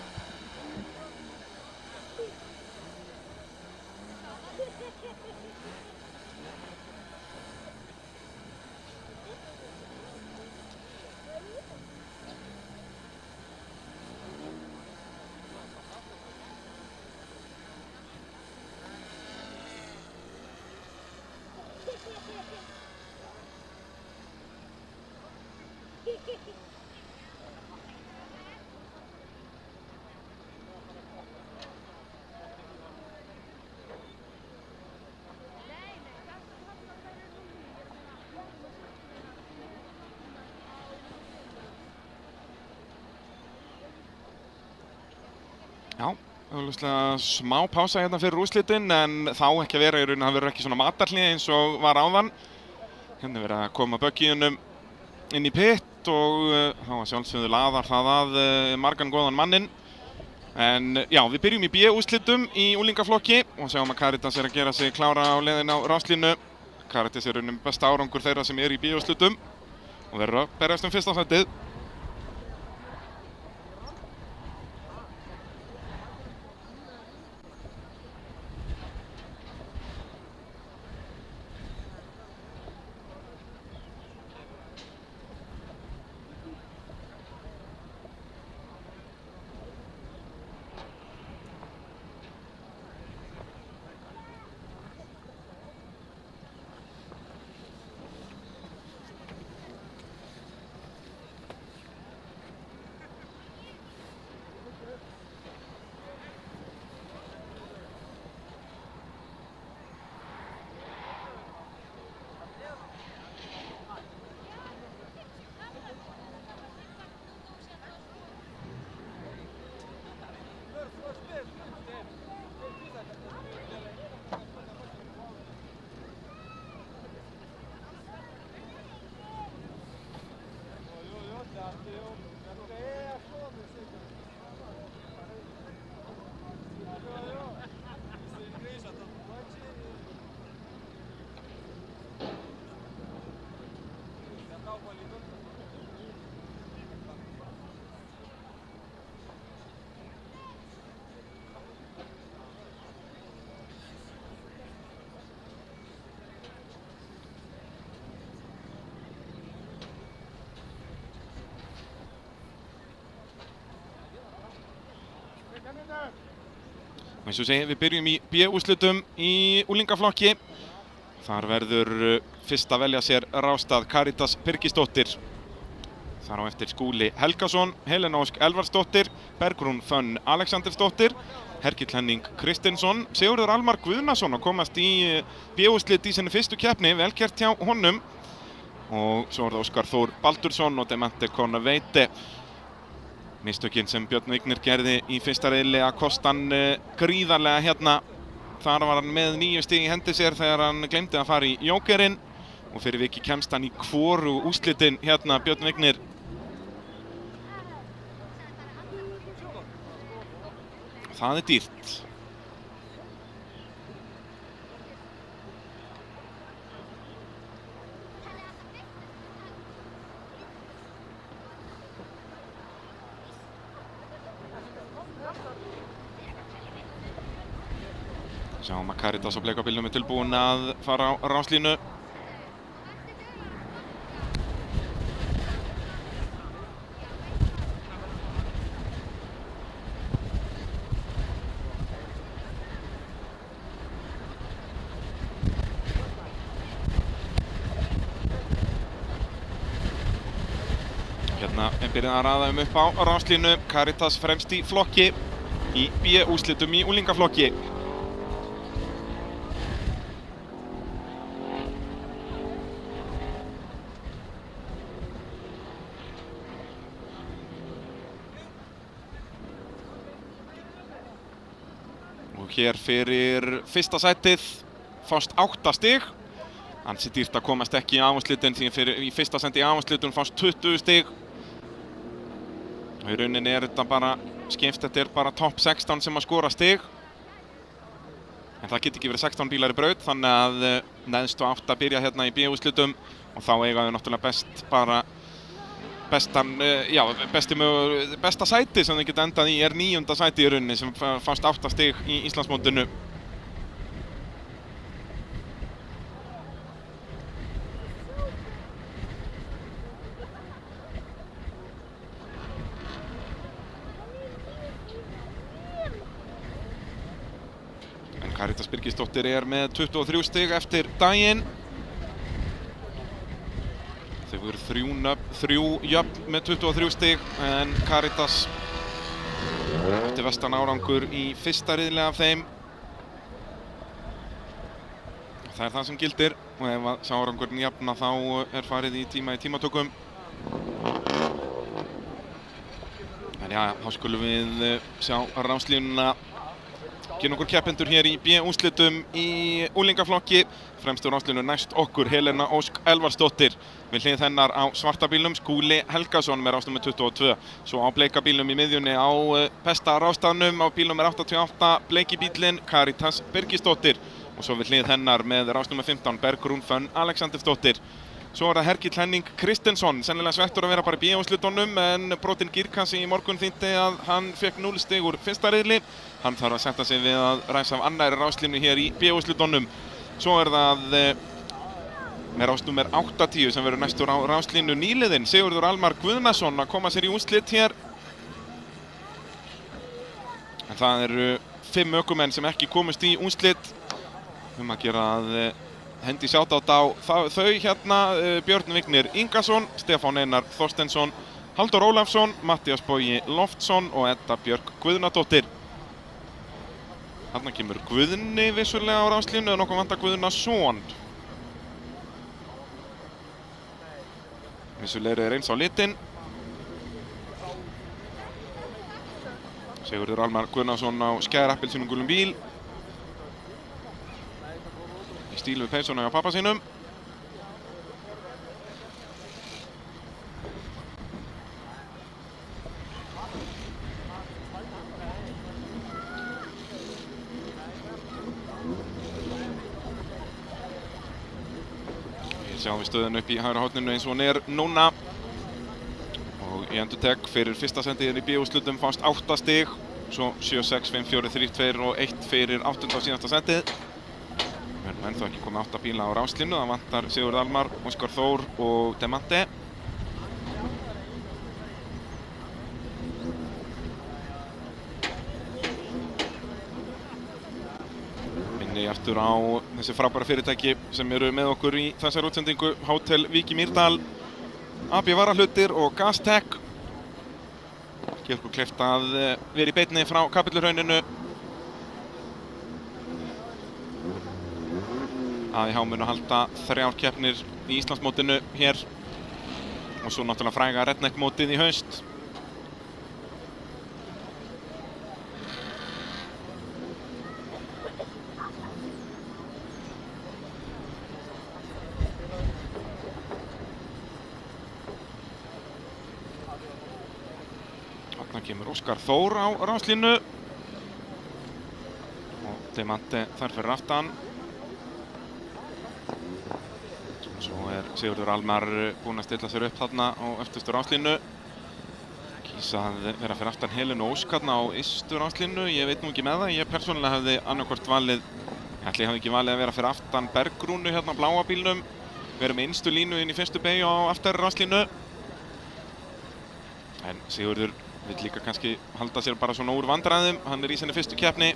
A: Já, augljóslega smá pása hérna fyrir úrslitin en þá ekki að vera í rauninni, það verður ekki svona matarhlé eins og var áðan. Hérna er verið að koma böggíunum inn í pitt og þá að sjálfsögðu laðar það að margan góðan mannin. En já, við byrjum í B-úrslitum í úlingaflokki og sjáum að Caritas er að gera sig klára á leiðin á ráslínu. Caritas er rauninni besta árangur þeirra sem er í B-úrslitum og verður að berjast fyrsta sætið. Eins og segi, við byrjum í B-úrslitum í úlingaflokki. Þar verður fyrst að velja sér ráðstað Caritas Birgisdóttir. Þar á eftir Skúli Helgason, Helena Ósk Elvarsdóttir, Bergrún Fönn Alexandersdóttir, Hergill Henning Kristinsson, Sigurður Almar Guðnason að komast í B-úrslit í sinni fyrstu keppni, vel gert hjá honum. Og svo er það Óskar Þór Baldursson og Demente Konveite. Mistökin sem Björn Vignir gerði í fyrsta riðli að kosta hann gríðarlega hérna. Þar var hann með 9 stig í hendi sér þegar hann gleymdi að fara í jókerinn og fyrir viki kemst hann í hvoru úrslitin hérna Björn Vignir. Það er dýrt. Sjáum að Caritas á bleikabílnum er tilbúin að fara á ráslínu. Hérna er byrjað að raða upp á ráslínu. Caritas fremst í flokki í B-úrslitum í úlingaflokki. Hér fyrir fyrsta sætið fást 8 stig. Ansi dýrt að komast ekki í áherslutin því í fyrsta sæti í áherslutin fást 20 stig. Og í rauninni er þetta bara skipt, þetta er bara topp 16 sem að skora stig. En það getur ekki verið 16 bílar í braut, þannig að neðstu 8 byrja hérna í B-úrslitum og þá eiga þau náttúrulega besta sæti sem þau geta endað í er 9. sæti í rauninni sem fást 8 stig í Íslandsmótinu. En Caritas Birgisdóttir er með 23 stig eftir daginn. Þau voru 3 jöfn með 23 stig en Caritas átti vestan árangur í fyrsta riðli af þeim. Það er það sem gildir og ef að sá árangurinn jafna þá er farið í tímatökum. En já, þá skulum við sjá ráslínuna. Gera okkur keppendur hér í B-úrslitum í úlingaflokki. Fremstur ráslínu næst okkur Helena Ósk Elvarsdóttir. Við hlið hennar á svarta bílnum Skúli Helgason með rásnúmer 22. Svo á bleika bílnum í miðjunni á besta rástafnum á bílnúmer 88 bleiki bílinn Caritas Birgisdóttir. Og svo við hlið hennar með rásnúmer 15 Bergrún Fönn Alexandersdóttir. Svo er það Hergill Henning Kristensson, sennilega svekktur að vera bara í B-úrslitunum en brotinn gírkassi í morgun þýddi að hann fekk 0 stig úr fyrsta riðli. Hann þarf að setja sig við að ræsa af annarri ráslínu hér í B-úrslitunum. Svo er það með rásnúmer 80 sem verður næstur á ráslínu nýliðinn Sigurður Almar Guðnason að koma sér í úrslit hér. En það eru 5 ökumenn sem ekki komust í úrslit. Að gera að hendi sjátátt á þau hérna, Björn Vignir Ingason, Stefán Einar Þorstensson, Halldór Ólafsson, Matthías Bogi Loftsson og Edda Björk Guðnadóttir. Þarna kemur Guðni vissulega á ráslínu en okkur vantar Guðnason. Vissulega er eins á litinn. Sigurður Almar Guðnason á skærappelsínum gulum bíl. Í stíl við peysuna hjá pappa sínum. Við sjáum við stöðun upp í hægra horninu eins og hún er núna. Og í endurtek fyrir fyrsta sendiðin í B-úrslitum fást 8 stig. Svo 7, 6, 5, 4, 3, 2 og 1 fyrir 8. og síðasta sendið. Við erum ennþá ekki komið 8 bíla á ráslínu. Það vantar Sigurður Almar, Óskar Þór og Demante. Minni aftur á þessi frábæra fyrirtæki sem eru með okkur í þessari útsendingu. Hótel Vík í Mýrdal, AB Varahlutir og Gastech. Gerir okkur kleift að vera í beinni frá Kapelluhrauninu. AIH munu halda 3 keppnir í Íslandsmótinu hér og svo náttúrulega fræga Redneck-mótið í haust. Þarna kemur Óskar Þór á ráslínu og Demante þar fyrir aftan. Svo er Sigurður Almar búinn að stilla sér upp þarna á eftirstu ráslínu. Kýs að vera fyrir aftan Helenu Ósk þarna á ystu ráslínu. Ég veit nú ekki með það. Ég persónulega hefði annarkvort valið, ætli ég hefði ekki valið að vera fyrir aftan Bergrúnu hérna á bláa bílnum. Vera með innstu línu inn í fyrstu beygju á aftari ráslínu. En Sigurður vill líka kannski halda sér bara svona úr vandræðum. Hann er í sinni fyrstu keppni.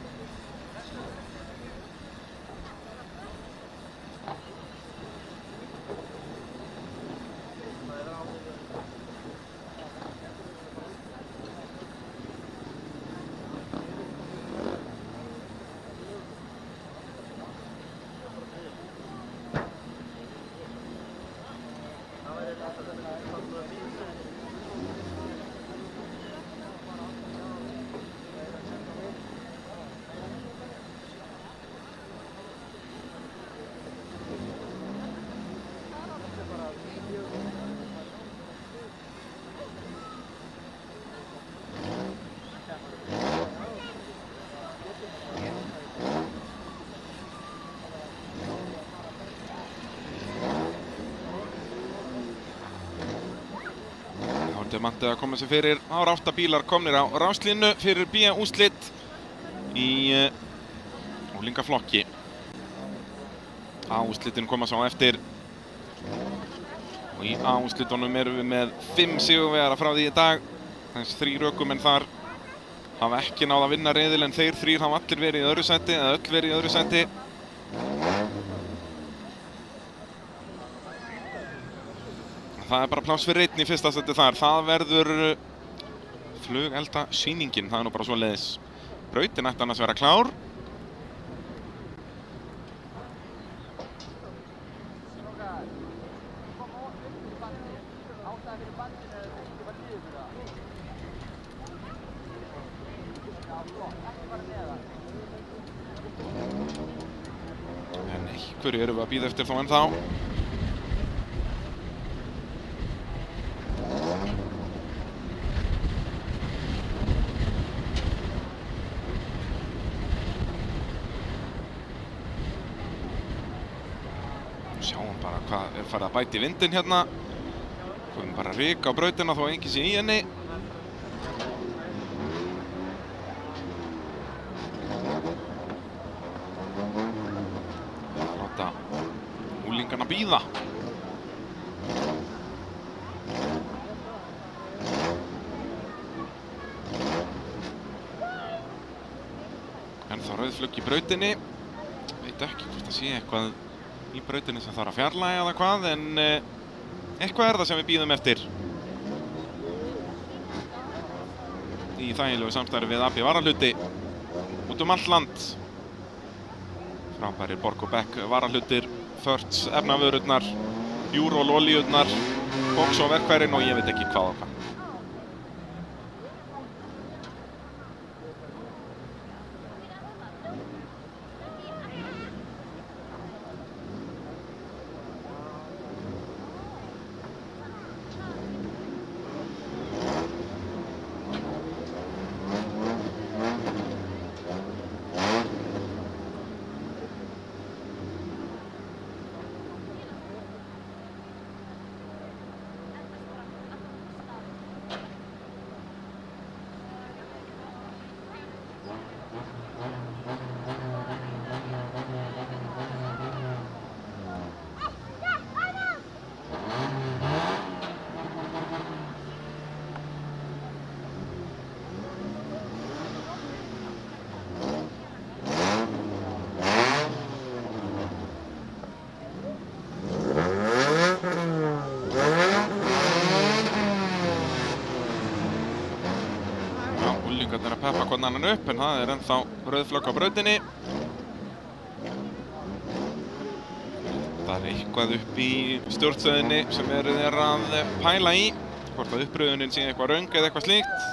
A: Demante að koma sér fyrir. Það voru 8 bílar komnir á ráslínu fyrir B-úrslit í úlingaflokki. A-úrslitin koma svo eftir. Og í A-úrslitunum erum við með 5 sigurvegara frá því í dag. Þess 3 ökumenn þar hafa ekki náð að vinna riðil en þeir 3 hafa allir verið í öðru sæti eða öll verið í öðru sæti. það bara pláss fyrir einn í fyrsta seti þar. Það verður flugeldasýningin, það nú bara svoleiðis. Brautin ætti annars vera klár. En einhverju erum við að bíða eftir þó ennþá. Sjáum bara hvað farið að bæta í vindinn hérna. Komum bara ryk á brautina þó enginn sé í henni. Láta unglingarna bíða. Ennþá rauðflögg í brautinni. Veit ekki hvort það sé eitthvað í brautinni sem þarf að fjarlægja eða hvað, en eitthvað er það sem við bíðum eftir. Í þægilegu samstarfi við AB Varahluti út allt land. Frábærir Borg og Beck varahlutir, Förts efnavörurnar, Júrol olíurnar, Box og verkfærin og ég veit ekki hvað og hvað. Unglingarnir að peppa hvorn annan upp, en það er ennþá rauðflögg á brautinni. Það er eitthvað upp í stjórnstöðinni sem verið að pæla í. Hvort að uppröðunin sé eitthvað röng eða eitthvað slíkt.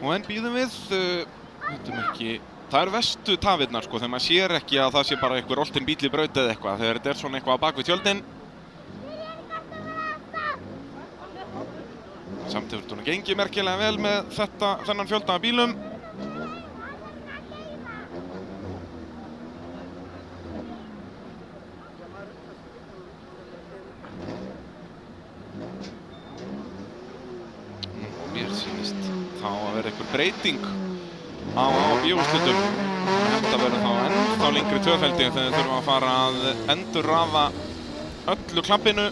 A: Og enn bíðum við, veitum ekki, það eru verstu tafirnar sko, þegar maður sér ekki að það sé bara einhver oltinn bíll í braut eða eitthvað, þegar þetta er svona eitthvað á bak við tjöldin. Samt hefur þetta gengið merkilega vel með þennan fjölda af bílum. Mér sýnist þá að vera einhver breyting á bíóúrslitum. Þetta verður þá ennþá lengri tvöfeldi þegar þau þurfum að fara að endurraða öllu klappinu.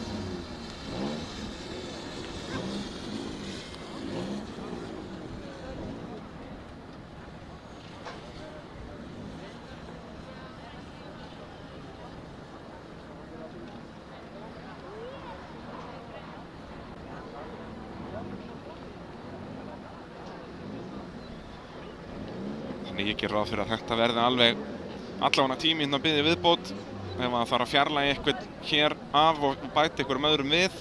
A: Þannig ég ger ráð fyrir að þetta verði alveg allavega tíminn að biðja viðbót. Ef það þarf að fjarlægja eitthvað hér af og bæta einhverjum öðrum við,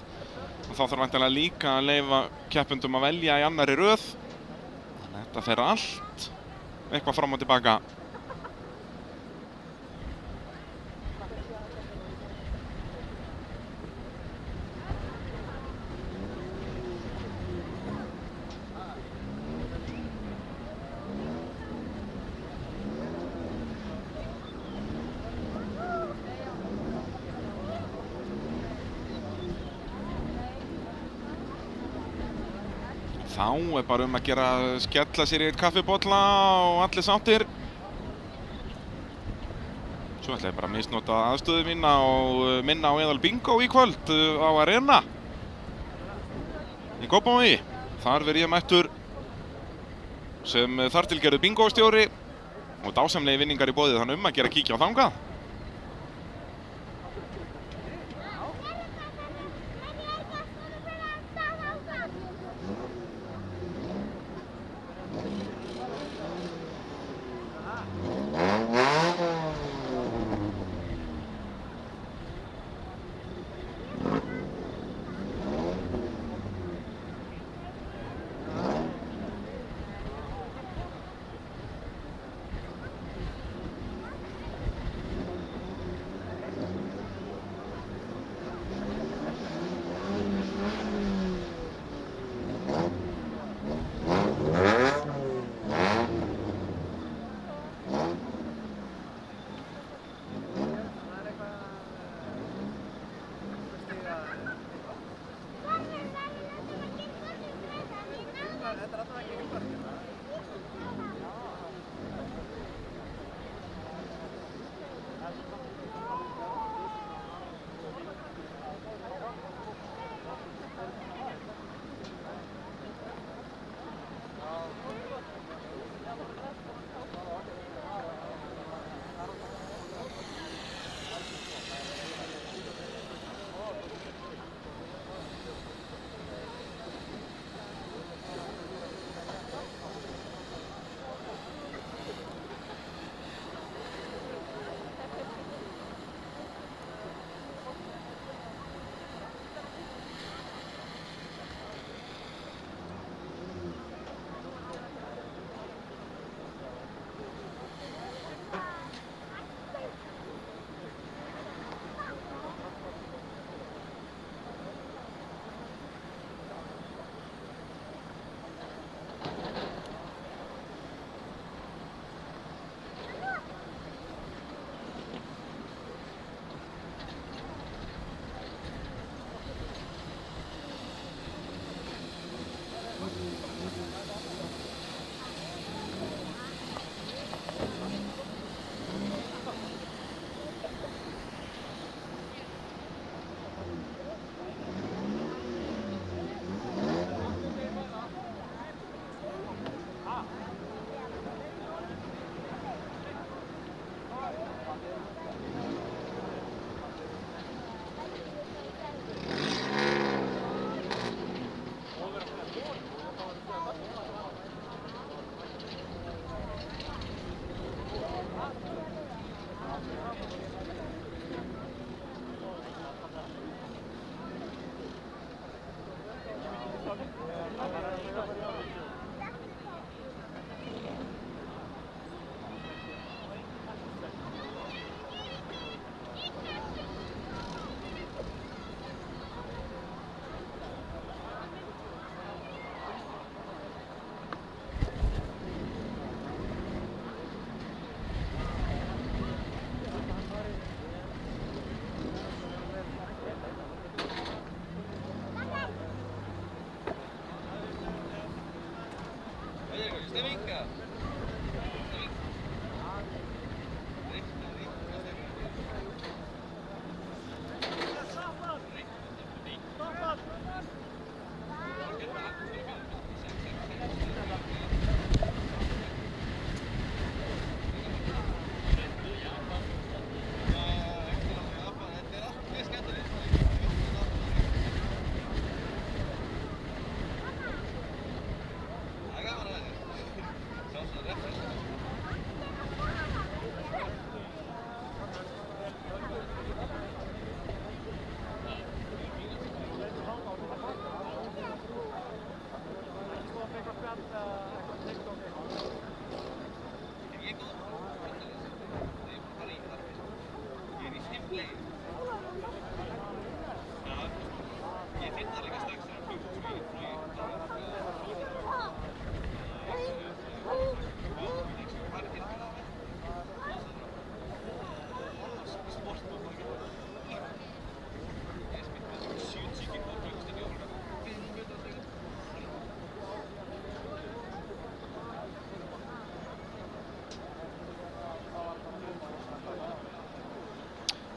A: þá þarf væntanlega líka að leyfa keppendum að velja í annarri röð. Þannig að þetta fer allt eitthvað fram og tilbaka. Þá bara að gera að skella sér í eitt kaffibolla og allir sáttir. Svo ætla ég bara að misnota aðstöðu mína og minna á Eðal Bingo í kvöld á Arena í Kópavogi. Þar verð ég mættur sem þartilgerður bingóstjóri og dásamlegi vinningar í boði, þannig að gera að kíkja á þangað.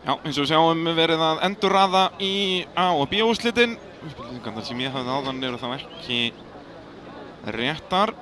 A: Já, eins og við sjáum verið að endurraða í A- og B-úrslitin. Upplýsingarnar sem ég hafði áðan eru þá ekki réttar.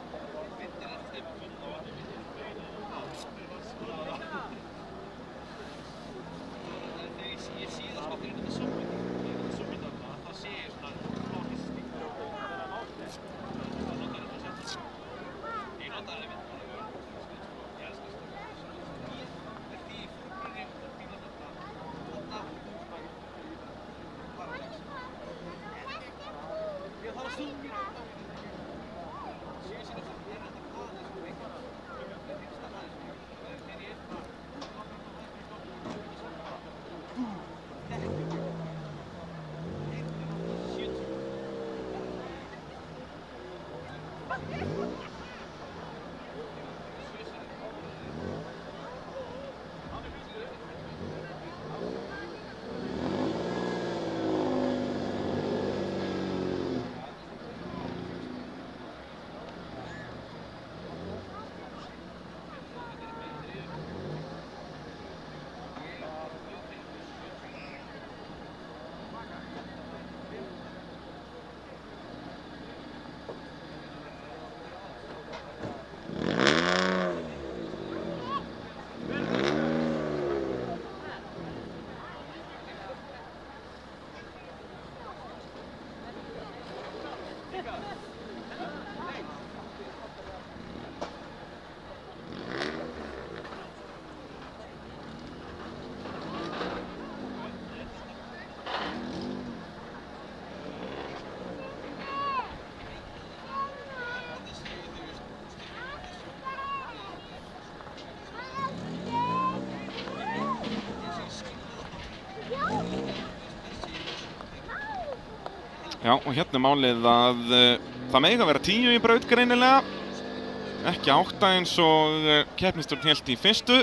A: Já, og hérna málið að það mega vera 10 í braut greinilega, ekki 8 eins og keppnisstjórn hélt í fyrstu.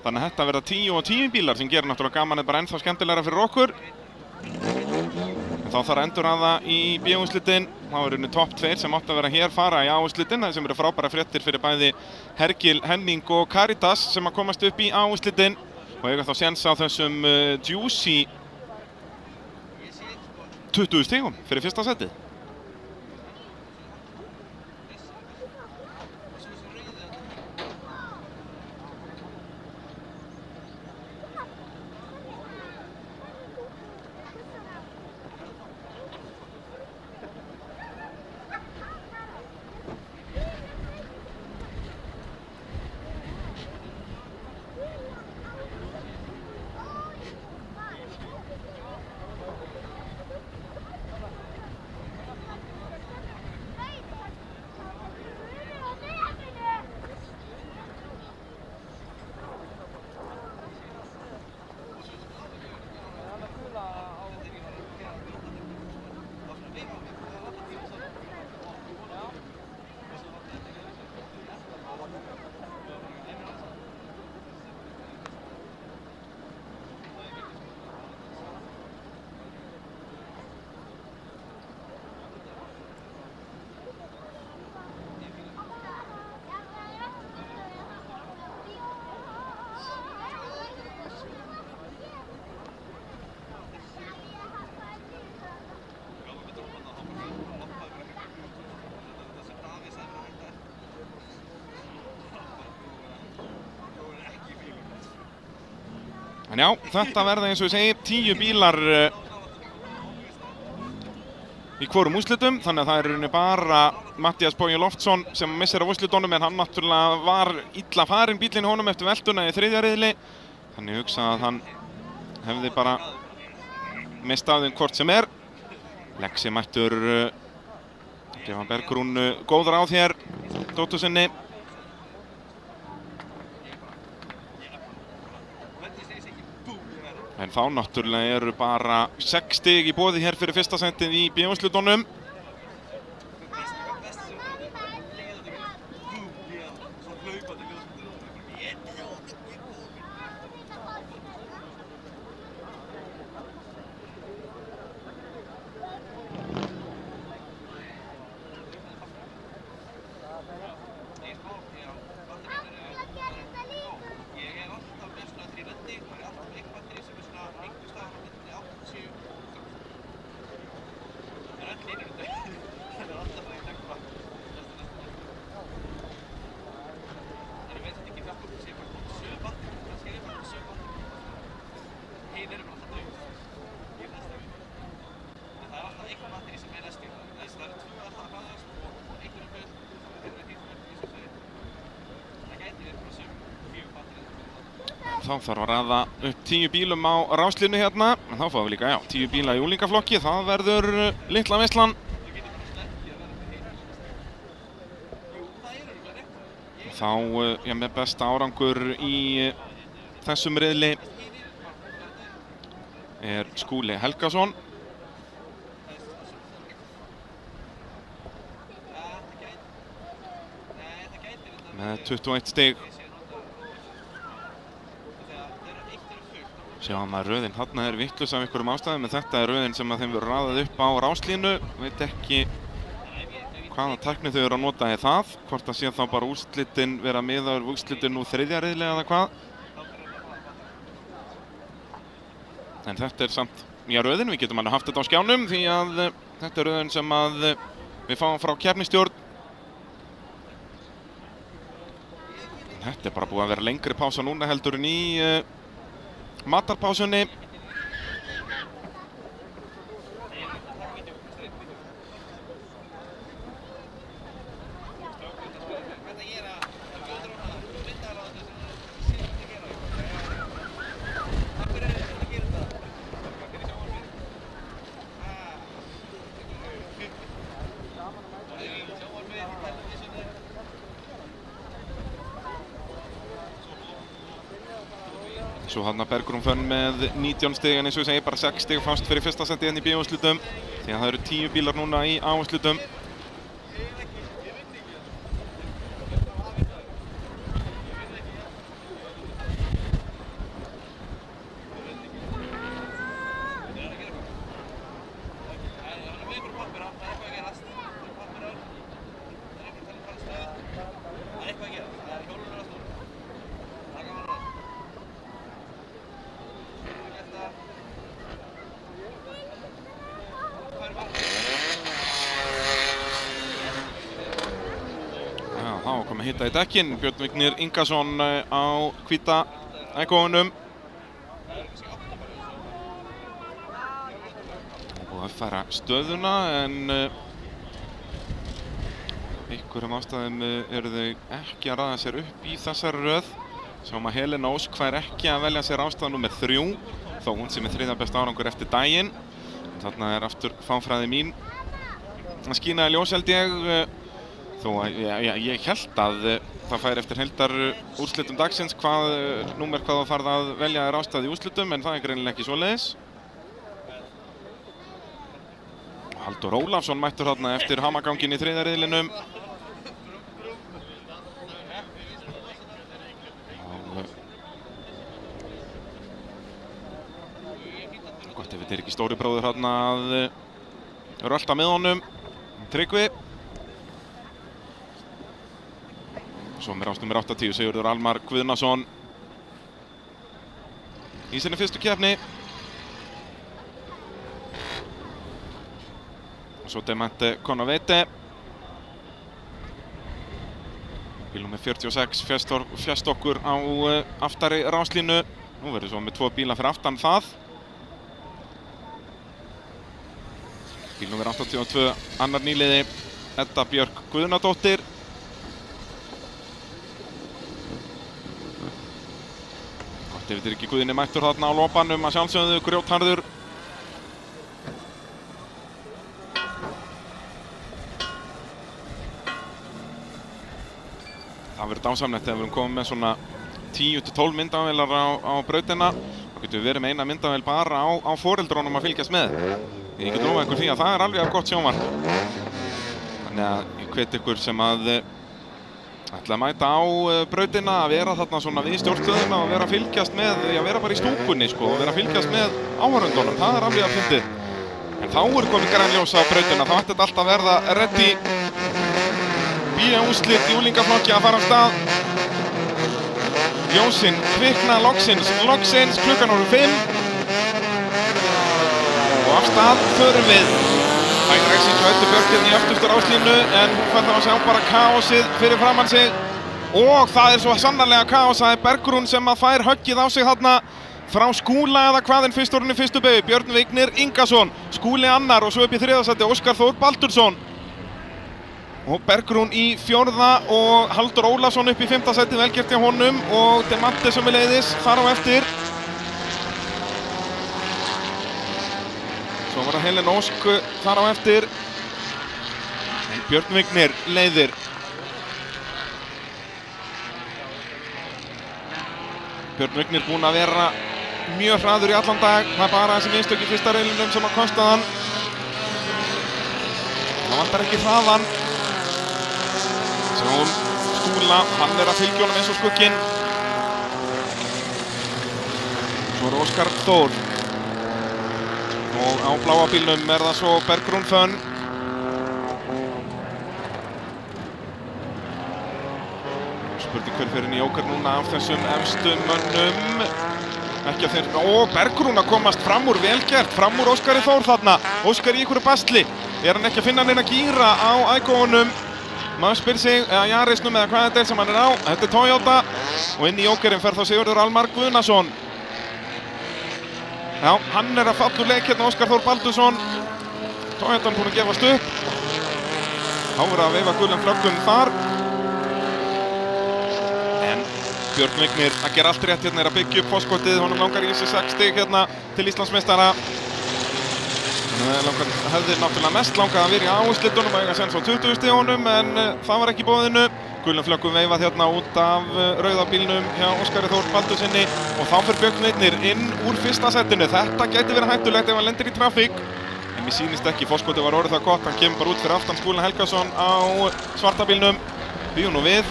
A: Þannig að þetta verða 10 og 10 bílar sem gerir náttúrulega gamanið bara ennþá skemmtilegra fyrir okkur. En þá þarf að endurraða í B-úrslitin. Það var unni topp 2 sem átti að vera hér fara í A-úrslitin, það sem eru frábæra fréttir fyrir bæði Hergil, Henning og Caritas sem að komast upp í A-úrslitin og eiga þá séns á þessum juicy 20 stigum fyrir fyrsta setið. En já, þetta verða eins og ég segi 10 bílar í hvorum úrslitum, þannig að það er í rauninni bara Matthías Bogi Loftsson sem missir af úrslitunum, en hann náttúrulega var illa farinn bílinn í honum eftir veltuna í 3. riðli. Þannig ég hugsa að hann hefði bara mist af þeim hvort sem er. Lexi mættur Gefa Bergrún góð ráð hér, dóttur sinni. En þá náttúrulega eru bara 6 stig í boði hér fyrir fyrsta sætið í B-úrslitunum. Þá þarf að raða upp 10 bílum á ráslínu hérna. En þá fáum við líka, 10 bíla í úlingaflokki. Það verður litla veislan. Þá, með besta árangur í þessum riðli er Skúli Helgason. Með 21 stig. Sjáum að röðin þarna er vitlaus af einhverjum ástæðum, en þetta er röðin sem að þeim verður raðað upp á ráslínu. Veit ekki hvaða tækni þau eru að nota í það, hvort það sé þá bara úrslitin vera miðaður við úrslitin úr þriðja riðli eða hvað. En þetta er samt röðin, við getum alveg haft þetta á skjánum því að þetta er röðin sem að við fáum frá keppnisstjórn. Þetta er bara búið að vera lengri pása núna heldur en í matarpásunni. Svo hann að Bergrún Fönn með 19 stig, en eins og ég segi bara 6 stig fást fyrir fyrsta seti hérna í B-úrslitum. Því að það eru 10 bílar núna í A-úrslitum. Þá kom að hitta í dekkin, Björn Vignir Ingason á hvíta Eikóunum. Búið að færa stöðuna, en einhverjum ástæðum eru þau ekki að raða sér upp í þessari röð. Sjáum að Helena Ósk fær ekki að velja sér ástæða númer 3, þó hún sem er þriðja besta árangur eftir daginn. Þarna er aftur fáfræði mín að skína í ljós, held ég. Þó að ég held að það fær eftir heildar úrslitum dagsins númer hvað það farið að velja þér ástæð í úrslitum, en það er greinilega ekki svoleiðis. Halldór Ólafsson mættur þarna eftir hamaganginn í þriðja riðlinum. Gott ef þetta er ekki stóri bróður þarna að rölta með honum. Tryggvi. Svo með rást nummer 80, Sigurður Almar Guðnason í sinni fyrstu keppni. Svo Demente Konaveite. Bíl nummer 46 fjast okkur á aftari ráslínu. Nú verður svo með 2 bíla fyrir aftan það. Bíl nummer 82, annar nýliði, Edda Björk Guðnadóttir. Ef þetta er ekki Guðni mættur þarna á lopanum að sjálfsögðu, grjótharður. það verður dásamlegt þegar við erum komið með svona 10-12 myndavélar á brautina. Þá getum við verið með eina myndavél bara á foreldrunum að fylgjast með. Ég get lofað ykkur því að það er alveg gott sjónvarp. Þannig að ég hvet ykkur sem að ætla að mæta á brautina að vera þarna svona við stjórnstöðuna og vera að fylgjast með, að vera bara í stúkunni sko, og vera að fylgjast með áhorfendunum. Það er alveg að fyndið. En þá er komið grænljós á brautina, þá ætti þetta alltaf að verða ready. B-úrslit í unglingaflokki að fara af stað. Ljósin kvikna loksins klukkan orðin 5. Og af stað förum við. Hægir Exing hjá Eddu Björk hérna í öftustur áslínu, en hún fær þá að sjá bara kaosið fyrir framann sig. Og það er svo sannarlega kaos, það er Bergrún sem að fær höggið á sig þarna frá Skúla eða hvaðinn fyrsturinn í fyrstu beygju. Björn Vignir Ingason, Skúli annar og svo upp í þriðja sæti Óskar Þór Baldursson. Og Bergrún í fjórða og Halldór Ólafsson upp í fimmta sæti, vel gert hjá honum, og Demante sömuleiðis þar á eftir. Svo var það Helen Ósk þar á eftir. Björn Vignir leiðir. Björn Vignir búinn að vera mjög hraður í allan dag. Það er bara þessi mistök í fyrsta reilinum sem að kosta hann. Það vantar ekki hraðan. Sjáum Skúla, hann er að fylgja honum eins og skugginn. Svo er Óskar Þór. Og á bláa bílnum er það svo Bergrún Fönn. Spurning hver fer inn í jóker núna af þessum efstu mönnum. Ekki að þeir... Ó, Bergrún að komast fram úr, vel gert. Fram úr Óskari Þór þarna. Óskar í einhverju basli. Er hann ekki að finna neina gíra á Ægóunum? Maður spyr sig, eða Jarisnum eða hvað þetta er sem hann er á. Þetta er Toyota. Og inn í jókerinn fer þá Sigurður Almar Guðnason. Já, hann er að falla úr leik hérna, Óskar Þór Baldursson. Toyotan búinn að gefast upp. Þá verður að veifa gulum flöggum þar. En Björn Vignir að gera allt rétt hérna, er að byggja upp fórskotið. Honum langar í sig 6 stig hérna til Íslandsmeistara. Hefði náttúrulega mest langað að vera í áherslitunum og eiga sens á 20 stigunum, en það var ekki í boðinu. Gulum flöggum veifað hérna út af rauða bílnum hjá Óskari Þór Baldursinni og þá fer Björn Vignir inn úr fyrsta setinu. Þetta gæti verið hættulegt ef hann lendir í trafík, en mér sýnist ekki, fórskotið var orðið það gott. Hann kemur bara út fyrir aftan Skúla Helgason á svarta bílnum. Býðum nú við.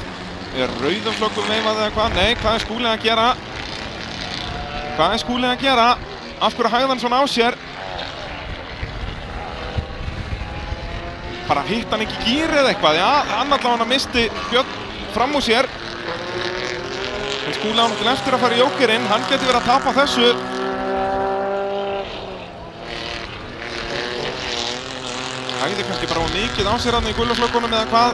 A: Er rauðum flöggum veifað eða hvað? Nei, hvað er Skúli að gera? Hvað er Skúli að gera? Af hverju hægði hann svona á sér? Bara hitt hann ekki gír eða eitthvað, já, hann allavega misti Björn fram úr sér. En Skúli á náttúrulega eftir að fara í jókerinn, hann geti verið að tapa þessu. Hægði kannski bara mikið á sér hann í gulaflöggunum eða hvað.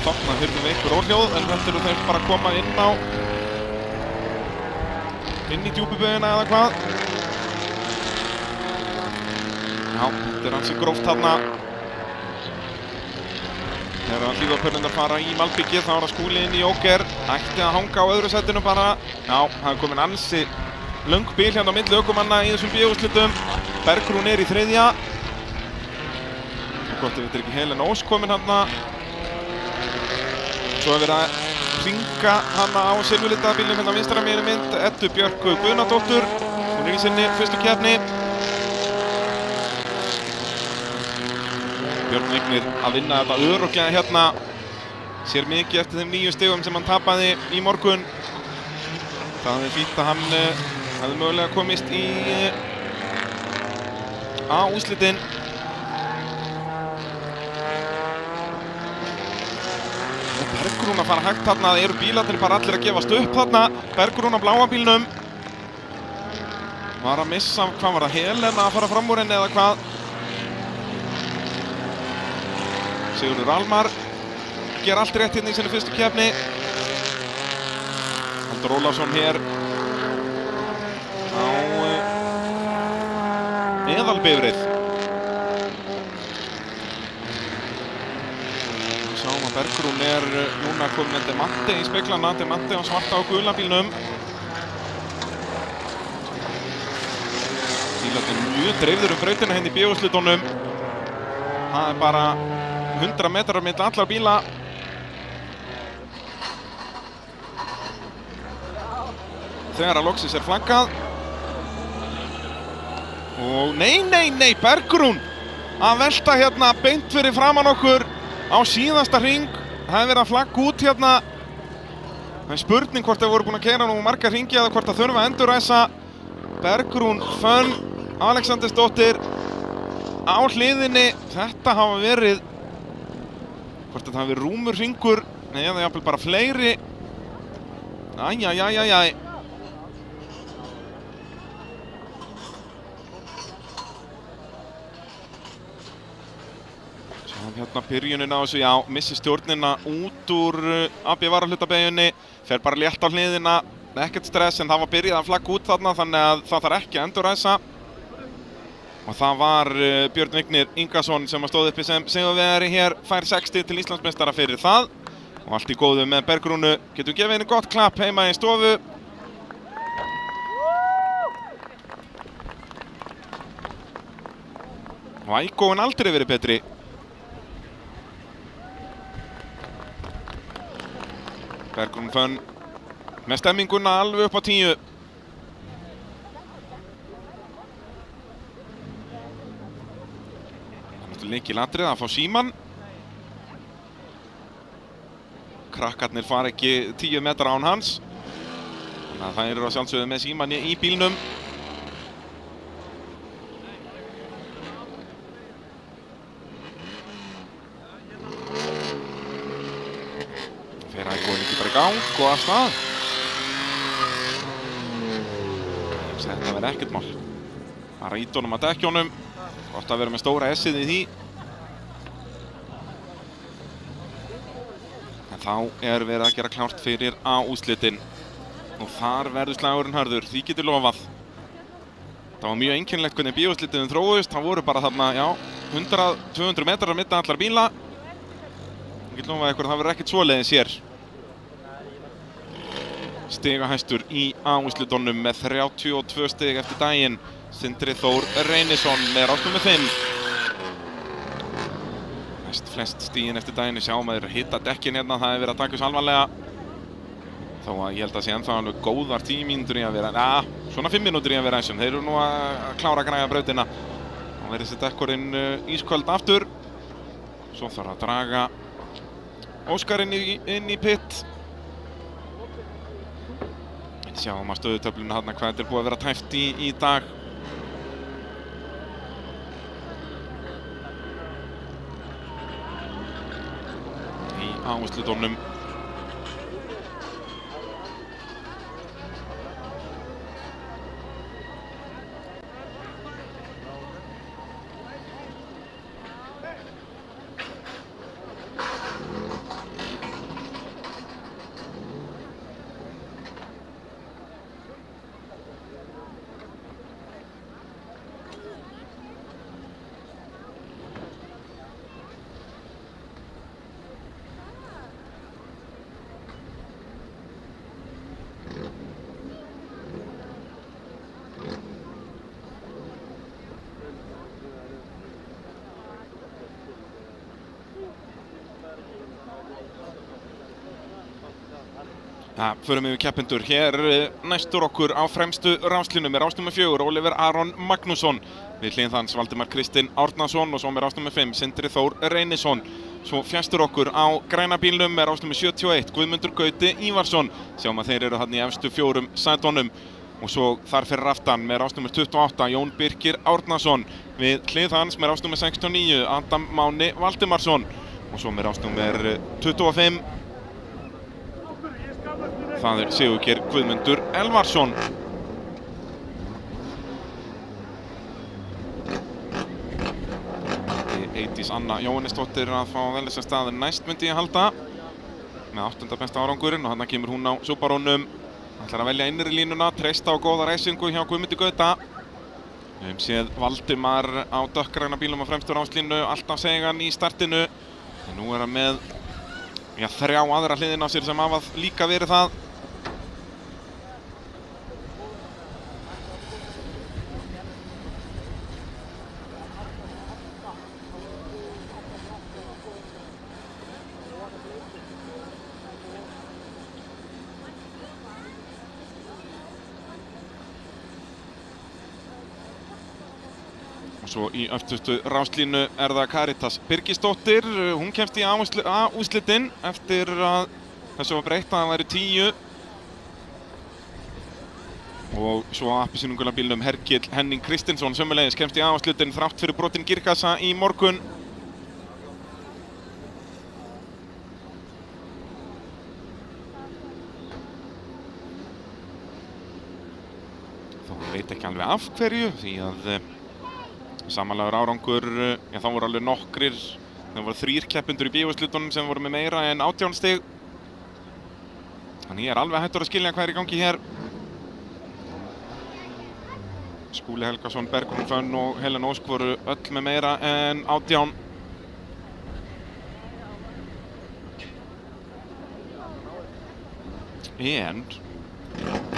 A: Þarna hyrðum við einhver óhljóð, en þetta eru þeir bara að koma inn í djúpibeugina eða hvað. Já, þetta er ansi gróft þarna. Þegar hlífapörnundar fara í malbyggið, þá er það Skúli inn í jóker. Ætti að hanga á öðru setinu bara. Já, það er komin ansi löng bíl hérna á milli ökumanna í þessum B-úrslitum. Bergrún er í þriðja. Gott ef þetta er ekki Helen Ósk komin hérna. Svo er verið að hringa hana á silfurlitaða bílnum hérna vinstra megin mynd. Eddu Björk Guðnadóttur. Hún er í sinni fyrstu keppni. Björn Vignir að vinna þetta örugglega hérna. Sér mikið eftir þeim 9 stigum sem hann tapaði í morgun. Það hefði fínt að hann hefði mögulega komist í úrslitin. Og Bergrún að fara hægt þarna. Það eru bílarnir bara allir að gefast upp þarna. Bergrún á bláa bílnum. Var að missa, hvað var það, Helen að fara fram úr henni eða hvað? Sigurður Almar ger allt rétt hérna í sinni fyrstu keppni. Halldór Ólafsson hér á eðalbifrið. Sjáum að Bergrún er núna komin með Demante í speglana. Demante á svarta og gula bílnum. Bílarnir mjög dreifður brautina hérna í B-úrslitunum. Það er bara 100 metrar milli allar bíla. Þegar að loksins flaggað. Og nei, Bergrún að velta hérna beint fyrir framan okkur á síðasta hring. Það hefði verið að flagga út hérna. Það er spurning hvort þeir voru búin að keyra nú marga hringi eða hvort það þurfa að endurræsa. Bergrún Fönn Alexandersdóttir á hliðinni. Þetta hafa verið, hvort þetta hafi verið rúmur hringur, nei, eða jafnvel bara fleiri. Æjæjæjæjæj. Sjáum hérna byrjunin á þessu, já, missi stjórnina út úr AB varahlutabeyjunni, fer bara létt á hliðina, ekkert stress, en það var byrjað að flagga út þarna, þannig að það þarf ekki að endurræsa. Og það var Björn Vignir Ingason sem stóð uppi sem sigurvegari hér, fær 60 til Íslandsmeistara fyrir það. Og allt í góðu með Bergrúnu, getum gefið henni gott klapp heima í stofu. Og Ægóin aldrei verið betri. Bergrún Fönn með stemminguna alveg upp á 10. Lykilatriði að fá símann. Krakkarnir fara ekki 10 metra án hans. Þannig að það eru að sjálfsögðu með símann í bílnum. Fer Ægóin ekki bara í gang og af stað. Þetta verði ekkert mál. Bara ít honum að dekkjónum. Gott að vera með stóra S-ið í því. En þá er verið að gera klárt fyrir A-úrslitin. Og þar verður slagurinn harður, því getur lofað. Það var mjög einkennilegt hvernig B-úrslitin þróuðust. Það voru bara þarna, já, 100-200 metrar að milli allar bíla. Ég get lofað ykkur að það verður ekkert svoleiðis hér. Stigahæstur í A-úrslitunum með 32 stig eftir daginn. Sindri Þór Reynisson með rás númer 5. Næst flest stigin eftir daginn, sjáum að þeir hitta dekkin hérna, það hefur verið að taka þessu alvarlega. Þó að ég held að sé ennþá alveg góðar 10 mínútur í að vera, svona 5 mínútur í að vera þessum. Þeir eru nú að klára að græja brautina. Og verður þessi dekkurinn ísköld aftur. Svo þarf að draga Óskar inn í pit. Sjáum að stöðutöfluna þarna hvað þetta er búið að vera tæft í dag. Í A-úrslitunum. Förum yfir keppendur hér næstur okkur á fremstu ráslínum með rás númer 4 Oliver Aron Magnússon. Við hlið hans Valdimar Kristinn Árnason og svo með rás númer 5 Sindri Þór Reynisson. Svo fjæstur okkur á græna bílnum með rás númer 71 Guðmundur Gauti Ívarsson. Sjáum að þeir eru þarna í efstu 4 sætunum. Og svo þar fyrir aftan með rás númer 28 Jón Birkir Árnason. Við hlið hans með rás númer 69 Adam Máni Valdimarsson. Og svo með rás númer 25 það er Sigurgeir Guðmundur Elvarsson. Eydís Anna Jóhannesdóttir að fá vel þessa stað næst myndi ég halda. Með 8. besta árangurinn og þarna kemur hún á Subarúnum. Ætlar að velja innri línuna, treysta á góða reysingu hjá Guðmundi Gauta. Við höfum séð Valdimar á dökkgræna bílum á fremstu ráslínu, alltaf segan í startinu. En nú er hann með 3 aðra hliðin á sér sem hafa líka verið það. Svo í öftustu ráslínu það Karitas Birgisdóttir, hún kemst í A-úrslitin eftir að þessu var breytt að það væri 10. Og svo á appelsínugula bílnum Hergill Henning Kristinsson sömuleiðis kemst í A-úrslitin þrátt fyrir brotin girkassa í morgun. Þó veit ekki alveg af hverju því að samanlegur árangur, þá voru alveg nokkrir, það voru 3 keppendur í B-úrslitunum sem voru með meira en 18 stig. Þannig ég alveg hættur að skilja hvað í gangi hér. Skúli Helgason, Bergrún Fönn og Helen Ósk voru öll með meira en 18. En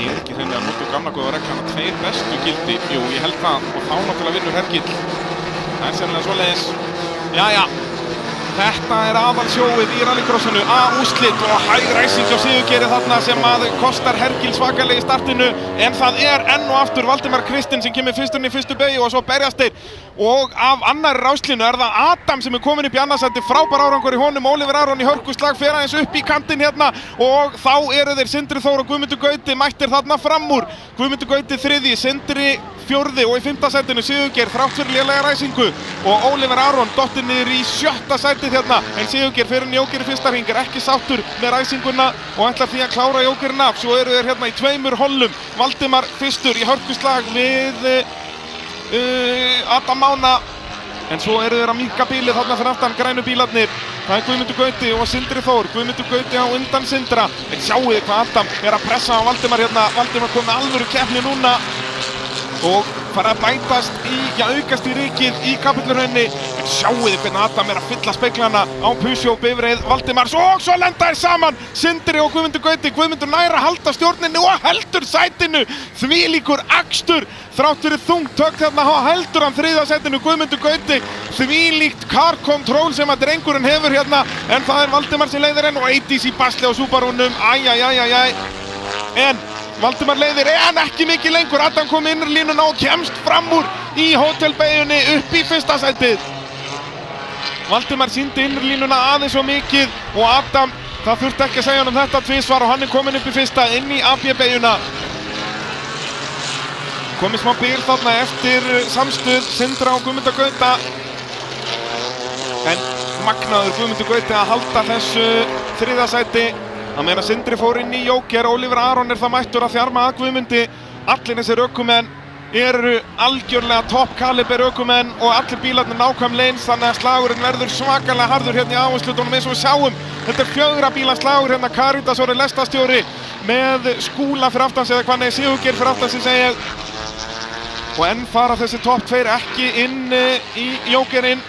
A: ekki hreinlega mútu gamla góða reglana 2 bestu gildi. Jú, ég held það og þá náttúrulega vinnur Hergill. Það sennilega svoleiðis. Jæja, þetta aðalsjóið í rallycrossinu. A-úrslit og hægræsing á Sigurgeiri þarna sem að kostar Hergill svakalega í startinu. En það enn og aftur Valdimar Kristinn sem kemur fyrstur inn í fyrstu beygju og svo berjast þeir. Og af annarri ráslínu það Adam sem komin upp í annarsæti, frábær árangur í honum. Oliver Aron í hörkuslag fer aðeins upp í kantinn hérna og þá eru þeir Sindri Þór og Guðmundur Gauti mættir þarna fram úr. Guðmundur Gauti 3., Sindri 4. og í 5. sætinu Sigurgeir þrátt fyrir lélega ræsingu og Oliver Aron dottinn niður í 7. sætið hérna en Sigurgeir fer inn í Jóker í fyrsta hring, ekki sáttur með ræsinguna og ætlar því að klára Jókerinn af. Svo eru þeir hérna í 2 hollum. Valdimar fyrstur í hörkuslag við Adam Mána en svo eru þeir að minnka bílið þarna fyrir aftan grænu bílarnir. Það Guðmundur Gauti og Sindri Þór. Guðmundur Gauti á undan Sindra en sjáu þið hvað Adam að pressa á Valdimar hérna. Valdimar kom með alvöru keppni núna og fara að bætast aukast í rykið í Kapellurhrauni. En sjáu þið hvernig Adam að fylla speglana á Peugeot bifreið Valdimars og svo lenda þeir saman Sindri og Guðmundur Gauti. Guðmundur nær að halda stjórninni og heldur sætinu. Þvílíkur akstur þrátt fyrir þungt högg þarna heldur hann 3. sætinu Guðmundur Gauti. Þvílíkt car control sem að drengurinn hefur hérna en það Valdimar sem leiðir enn og 80s í basli á Subarúnum. En Valdimar leiðir en ekki mikið lengur. Adam kom inn í línuna og kemst fram úr í hótelbeyjunni upp í 1. sætið. Valdimar sýndi inn í línuna aðeins svo mikið og Adam, það þurfti ekki að segja hann þetta tvisvar og hann komin upp í 1. inn í AB-beyjuna. Komið smá bil þarna eftir samstuð Sindra og Guðmundar Gauta. En magnaður Guðmundur Gauti að halda þessu 3. sæti. Það meina Sindri fór inn í Jóker, Oliver Aron það mættur að þjarma að Guðmundi. Allir þessir ökumenn eru algjörlega topp kaliber ökumenn og allir bílarnir nákvæmlega eins þannig að slagurinn verður svakalega harður hérna í A-úrslitunum eins og við sjáum. Þetta 4 bíla slagur hérna, Karitas orðinn lestastjóri með Skúla fyrir aftan sig eða hvað nei, Sigurgeir fyrir aftan sig segi ég. Og enn fara þessi topp 2 ekki inn í Jókerinn.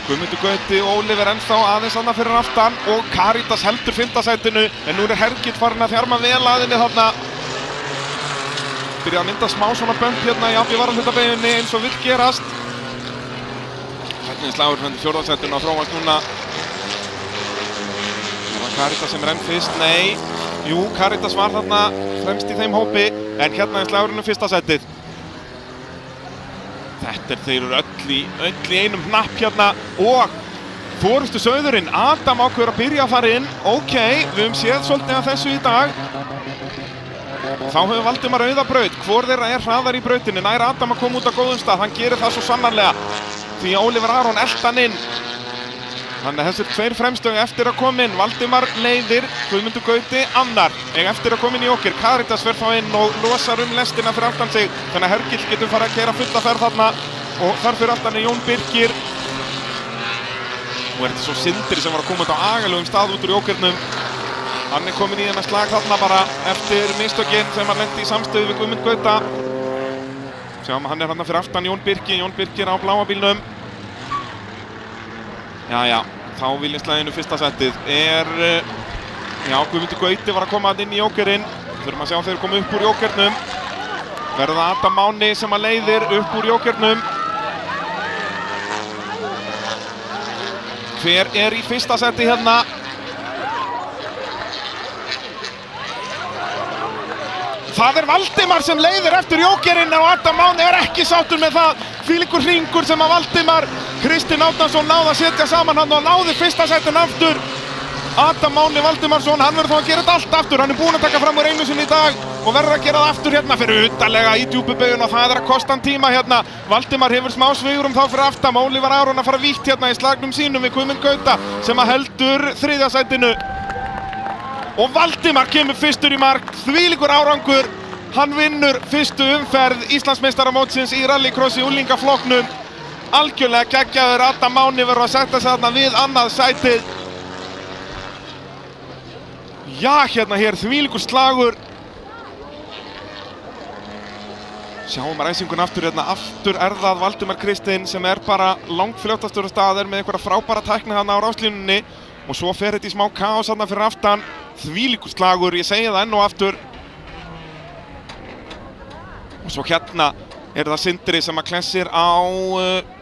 A: Guðmundur Gauti og Oliver ennþá aðeins annað fyrir aftan og Karitas heldur 5. sætinu en nú Hergill farin að þjarma vel að henni þarna. Byrja að mynda smá svona bömp hérna í AB-varahlutabeyjunni eins og vill gerast. Hvernig slagur hann 4. sætinu að þróast núna. Það var Karitas sem renn fyrst, nei. Jú, Karitas var þarna fremst í þeim hópi en hérna slagurinn 1. sætið. Þeir eru öll í einum hnapp hérna og forustu sauðurinn Adam ákveður að byrja að fara inn. Ok, við höfum séð svolítið af þessu í dag. Þá hefur Valdimar auða braut. Hvor þeirra hraðar í brautinni? Nær Adam að koma út á góðum stað. Hann gerir það svo sannarlega því að Oliver Aron elti hann inn. Þannig að þessir 2 fremstu eftir að koma inn. Valdimar leiðir, Guðmundur Gauti annar. Eftir að koma inn í Jóker. Karitas fer þá inn og losar lestina fyrir aftan sig. Þannig að Hergill getur fara að keyra fulla ferð þarna. Og þar fyrir aftan Jón Birkir. Og þetta svo Sindri sem var að koma út á agalegum stað út úr Jókernum. Hann komin í þennan slag þarna bara eftir mistökin sem hann lendi í samstöðu við Guðmund Gauta. Sjáum hann þarna fyrir aftan Jón Birkir á bláa bílnum. Jæja, þá Viljanslæginu 1. sætið Guðmundur Gauti var að koma inn í Jókerinn. Þurfum að sjá þeir koma upp úr Jókernum. Verða Adam Máni sem að leiðir upp úr Jókernum. Hver í 1. sæti hérna? Það Valdimar sem leiðir eftir jókerinn og Adam Máni ekki sáttur með það. Þvílíkur hringur sem að Valdimar Kristinn Árnason náði að setja saman hann og náði fyrsta sætin aftur. Adam Máni Valdimarsson, hann verður þá að gera þetta allt aftur. Hann búinn að taka fram úr einu sinni í dag og verður að gera það aftur hérna fyrir utarlega í djúpubeyggjuna og það að kosta hann tíma hérna. Valdimar hefur smá svigrúm þá fyrir aftan. Ólívar Aron að fara vítt hérna í slagnum sínum við Guðmund Gauta sem að heldur þriðja sætinu. Og Valdimar kemur fyrstur í mark, þvílíkur árangur. Hann vinnur fyrstu umferð Íslandsmeistaramótsins í rallycrossi unglingaflokknum. Algjörlega geggjaður. Adam Máni verður að setja sig þarna við annað sætið. Já, hérna hér, þvílíkur slagur. Sjáum ræsinguna aftur hérna, aftur það Valdimar Kristinn sem bara langfljótastur á stað, með einhverja frábæra tækni þarna á ráslínunni og svo fer þetta í smá kaos þarna fyrir aftan. Þvílíkur slagur, ég segi það enn og aftur. Og svo hérna það Sindri sem að klessir á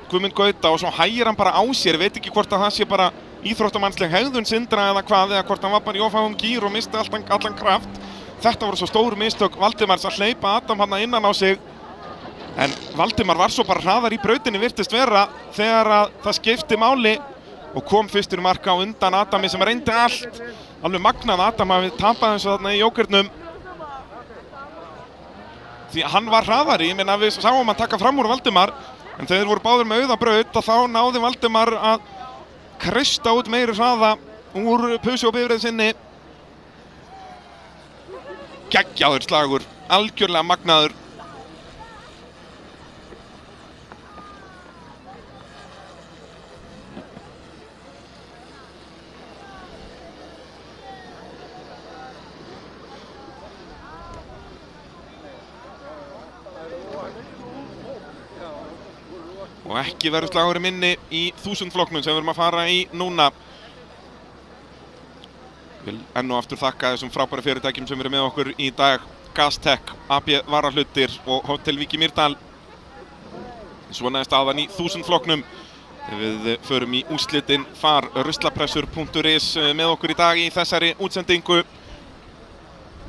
A: Guðmund Gauta og svo hægir hann bara á sér, veit ekki hvort að það sé bara íþróttamannsleg hegðun Sindra eða hvað, eða hvort hann var bara í of háum gír og misti allan kraft. Þetta voru svo stór mistök Valdimars að hleypa Adam hann innan á sig. En Valdimar var svo bara hraðar í brautinni virtist vera þegar að það skipti máli og kom fyrstur í marka á undan Adami sem reyndi allt. Alveg magnað Adam hafi tapað eins og þarna í jókernum. Því hann var hraðari, ég meina við sáum hann taka fram úr Valdimar, en þegar þeir voru báðir með auða braut og þá náði Valdimar að kreista út meiri hraða úr pusi og bifreið sinni. Geggjaður slagur, algjörlega magnaður. Og ekki verður slagurinn minni í 1000 flokknum sem við erum að fara í núna. Vil enn og aftur þakka þessum frábæra fyrirtækjum sem eru með okkur í dag. Gastech, AB Varahlutir og Hotel Viki Mýrdal. Svona staðan í 1000 flokknum. Við förum í úrslitin far ruslapressur.is með okkur í dag í þessari útsendingu.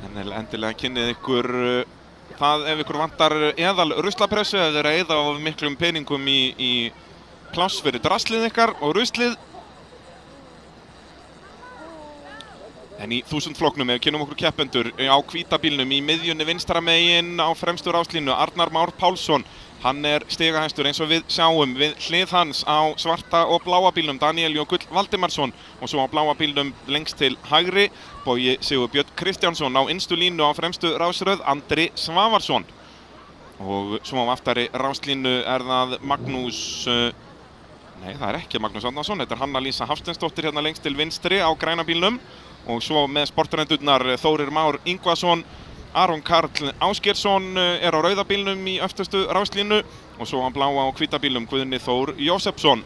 A: En endilega kynnið ykkur það ef ykkur vantar eðal ruslapressu, ef þeir eyða of miklum peningum í pláss fyrir draslið ykkar og ruslið. En í 1000 flokknum, ef við kynnum okkur keppendur á hvíta bílnum í miðjunni vinstra megin á fremstu ráslínu, Arnar Már Pálsson. Hann stigahæstur eins og við sjáum við hlið hans á svarta og bláa bílnum Daniel Jökull Valdimarsson og svo á bláa bílnum lengst til hægri Bogi Sigurbjörn Kristjánsson, á innstu línu á fremstu rásröð Andri Svavarsson. Og svo á aftari ráslínu það Magnús, nei það ekki Magnús Árnason, þetta Hanna Lísa Hafsteinsdóttir hérna lengst til vinstri á græna bílnum og svo með sportrendurnar Þórir Már Ingvason, Aron Karl Ásgeirsson á rauða bílnum í öftustu ráslínu og svo á bláa og hvíta bílnum Guðni Þór Jósefsson.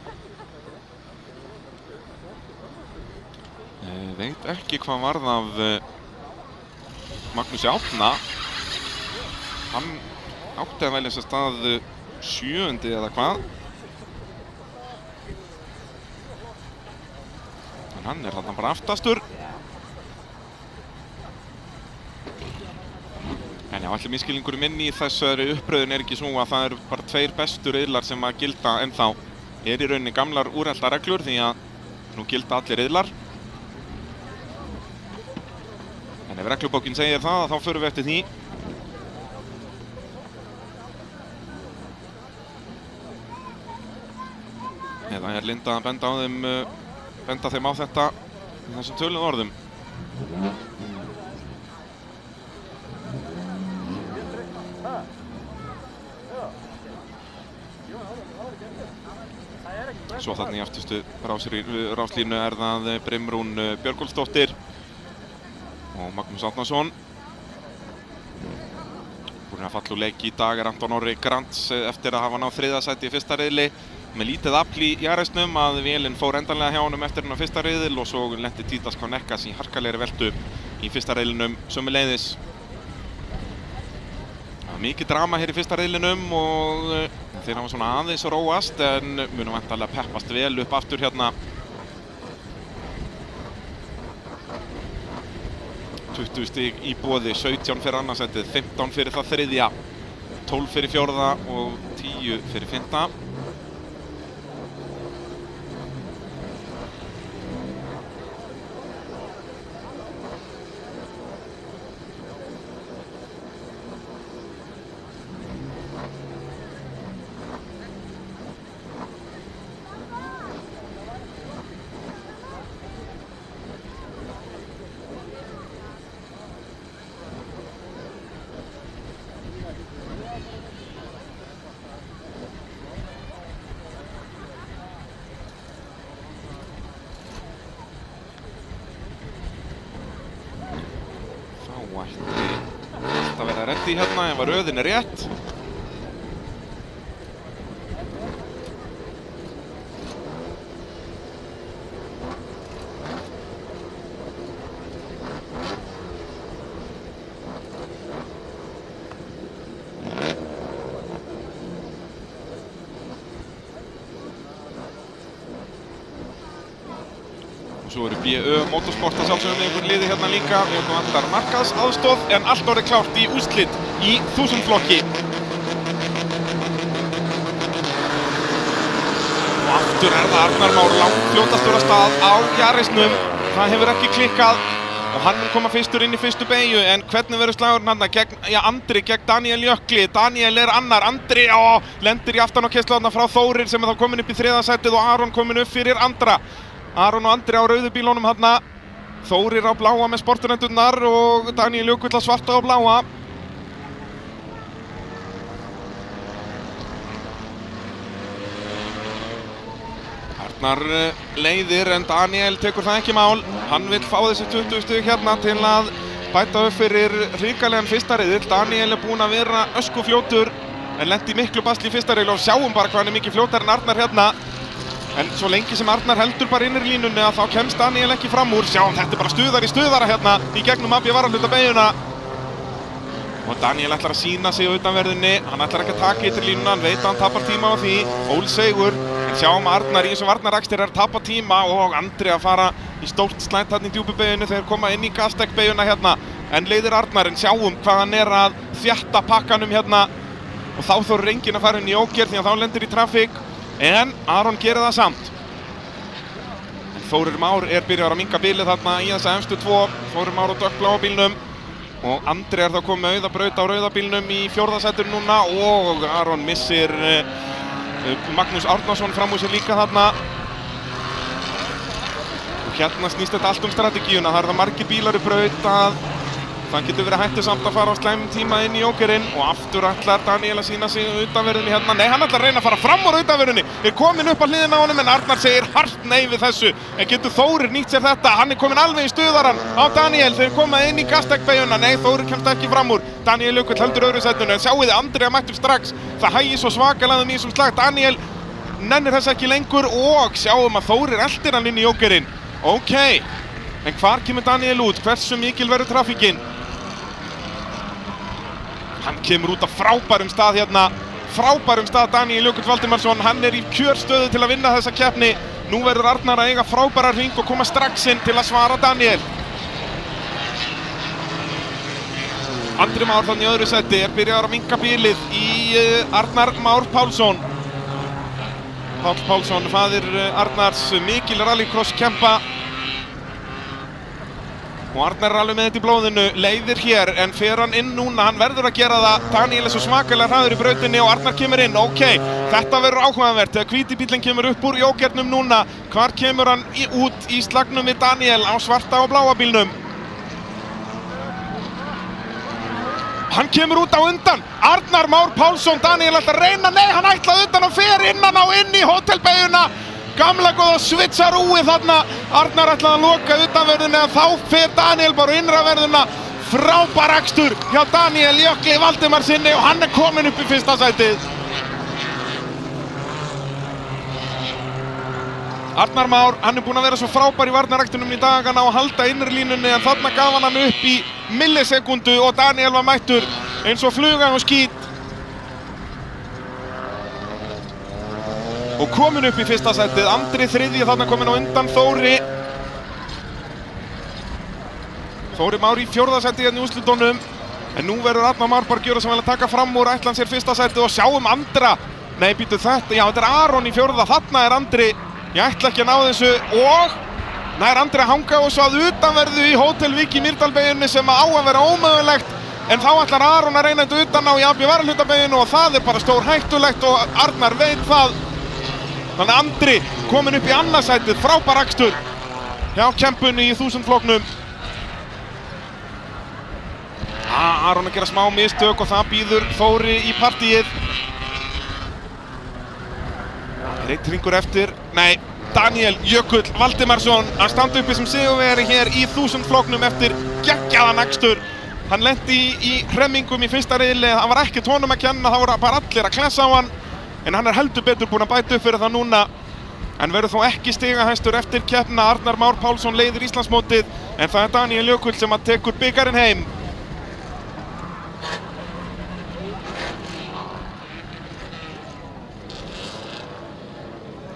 A: Veit ekki hvað varð af Magnúsi Árna. Hann átti að velja sér stað 7. eða hvað. En hann þarna bara aftastur. En já, allir misskilningur minn í þessari uppröðun ekki svo að það eru bara 2 bestu riðlar sem að gilda ennþá. Í rauninni gamlar úreltar reglur því að nú gilda allir riðlar. En ef reglubókin segir það, þá förum við eftir því. Eða Linda að benda þeim á þetta í þessum töluðu orðum. Svo þarna í aftustu ráslínu það Brimrún Björgólfsdóttir og Magnús Árnason. Búinn að falla úr leik í dag Anton Orri Grants eftir að hafa náð 3. sæti í fyrsta riðli með lítið afl í jæresnum að vélinn fór endanlega hjá honum eftir hennar fyrsta riðil og svo lenti Títas Konekkas í harkalegri veltu í fyrsta riðlinum sömuleiðis. Mikið drama hér í fyrsta riðlinum og þeir hafa svona aðeins róast en munum væntanlega peppast vel upp aftur hérna. 20 stig í boði, 17 fyrir annarsætið, 15 fyrir það þriðja, 12 fyrir fjórða og 10 fyrir fimmta. Þá ætti að vera reddi hérna ef að röðin er rétt. Svo eru BÖ Motorsport að sjálfsögum með einhver liði hérna líka. Við vantar markaðsaðstoð en allt orðið klárt í úrslit í 1000 flokki. Og aftur er það Arnar Már langfljótastur af stað á Yarisnum. Það hefur ekki klikkað og hann mun koma fyrstur inn í fyrstu beygju. En hvernig verður slagurinn hann gegn, Andri gegn Daniel Jökli. Daniel er annar, Andri lendir í aftan á keyrslu þarna frá Þórir sem er þá komin upp í þriðja sætið og Aron komin upp fyrir Andra. Aron og Andri á rauðu bílunum hérna. Þórir á bláa með sportunendurnar og Daniel Jökull á svarta og bláa. Arnar leiðir en Daniel tekur það ekki mál. Hann vill fá þessi 20 stig hérna til að bæta upp fyrir hrikalegan fyrsta riðil. Daniel er búinn að vera öskufljótur en lenti miklu basli í fyrsta riðil og sjáum bara hvað hann er mikið fljótar en Arnar hérna. En svo lengi sem Arnar heldur bara innri línunni að þá kemst Daniel ekki fram úr. Sjáum, þetta er bara stuðar í stuðara hérna í gegnum AB varahluta beygjuna. Og Daniel ætlar að sýna sig á utanverðinni. Hann ætlar ekki að taka ytri línuna, hann veit að hann tapar tíma á því. Ólsegur, en sjáum Arnar í þessum varnarakstur er að tapa tíma og Andri að fara í stórt slænt þarna í djúpu beygjunni þegar koma inn í gastek beygjuna hérna. En leiðir Arnar, en sjáum hvað hann er að þjatta pakkanum hérna. Og þá þorir enginn að fara inn í ógerð því að þá lendir í trafík. En Aron gerir það samt. En Þórir Már er byrjaður að minnka bilið þarna í þessa efstu tvo. Þórir Már á dökkbláa bílnum. Og Andri er þá komið með auða braut á rauða bílnum í fjórða sætinu núna. Og Aron missir Magnús Árnason fram úr sér líka þarna. Og hérna snýst þetta allt strategíuna. Það það margir bílar í braut að það getur verið hættusamt að fara á slæmum tíma inn í jókerinn. Og aftur ætlar Daniel að sýna sig utanverðinni hérna. Nei, hann ætlar að reyna að fara fram úr utanverðinni. Er komin upp á hliðina á honum en Arnar segir hart nei við þessu. En getur Þórir nýtt sér þetta? Hann er komin alveg í stuðarann á Daniel. Þeir koma inn í gastekbeygjuna. Nei, Þórir kemst ekki fram úr. Daniel Jökull heldur öðru sætinu. En sjáu þið, Andri mættur strax. Það hægir svo svakalega í þessum slag. Daniel nennir þess ekki lengur og sjáum að Þórir eltir hann inn í jókerinn. Ókei. En hvar kemur Daniel út? Hversu mikil verður trafíkin? Hann kemur út af frábærum stað hérna. Frábærum stað Daniel Jökull Valdimarsson. Hann er í kjörstöðu til að vinna þessa keppni. Nú verður Arnar að eiga frábæra hring og koma strax inn til að svara Daniel. Andri Már þannig í öðru seti er byrjaður að minnka bílið í Arnar Már Pálsson. Páll Pálsson, faðir Arnars, mikil rallycross kempa. Og Arnar er alveg með þetta í blóðinu, leiðir hér, en fer hann inn núna, hann verður að gera það. Daniel er svo svakalega hraður í brautinni og Arnar kemur inn, ókei, þetta verður áhugavert. Þegar hvíti bíllinn kemur upp úr jókernum núna, hvar kemur hann út í slagnum við Daniel á svarta og bláa bílnum? Hann kemur út á undan, Arnar Már Pálsson, Daniel ætlar að reyna, nei, hann ætlaði undan og fer innan á inn í hótelbeygjuna. Gamla góða svitsarúið þarna. Arnar ætlaði að loka utanverðinni en þá fer Daniel bara innraverðina. Frábær akstur hjá Daniel Jökli Valdimarsinni og hann er komin upp í fyrsta sætið. Arnar Már, hann er búinn að vera svo frábær í varnaraktinum í dagana og halda innri línunni en þarna gaf hann upp í millisekundu og Daniel var mættur eins og fluga og skít. Og komin upp í fyrsta sætið, Andri þriðji þarna komin á undan Þóri. Þórir Már í 4. sæti hérna í úrslitunum. En nú verður Arnar Már bara gjöra sem vel að taka fram úr, ætla hann sér 1. sætið og sjáum Andra. Nei, býtu þetta, já þetta Aron í 4. Þarna Andri, ég ætla ekki að ná þessu og nær Andri að hanga og svo að utanverðu í Hótel Vík í Mýrdalsbeyjunni sem á að vera ómögulegt. En þá ætlar Aron að reyna þetta utan á í AB Varahlutabeyjunni og það bara stór hættulegt og Arnar veit það. Þannig Andri kominn upp í 2. sætið, frábær akstur hjá kempunni í 1000 flokknum. Aron að gera smá mistök og það býður Þóri í partíið. Eitt hringur eftir, nei, Daniel Jökull Valdimarsson að standa uppi sem sigurvegari hér í 1000 flokknum eftir geggjaðan akstur. Hann lenti í hremmingum í fyrsta riðli, það var ekkert honum að kenna, það voru bara allir að klessa á hann. En hann heldur betur búinn að bæta upp fyrir það núna. En verður þó ekki stigahæstur eftir keppnina. Arnar Már Pálsson leiðir Íslandsmótið, en það Daniel Jökull sem að tekur bikarinn heim.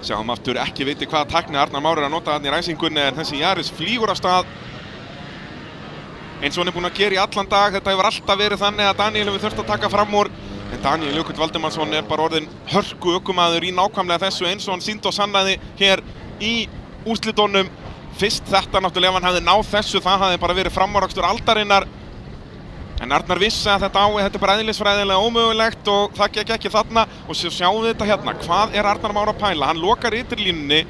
A: Sjáum aftur, ekki viti hvaða tækni Arnar Már að nota þarna í ræsingunni, en þessi Yaris flýgur af stað. Eins og hann búinn að gera í allan dag, þetta hefur alltaf verið þannig að Daniel hefur þurft að taka fram úr. En Daniel Jökull Valdimarsson bara orðinn hörku ökumaður í nákvæmlega þessu eins og hann sýndi og sannaði hér í úrslitunum. Fyrst þetta náttúrulega ef hann hefði náð þessu, það hefði bara verið framúrakstur aldarinnar. En Arnar vissi að þetta bara eðlisfræðilega ómögulegt og það gekk ekki þarna. Og svo sjáum við þetta hérna, hvað Arnar Már að pæla? Hann lokar ytrirlínunni,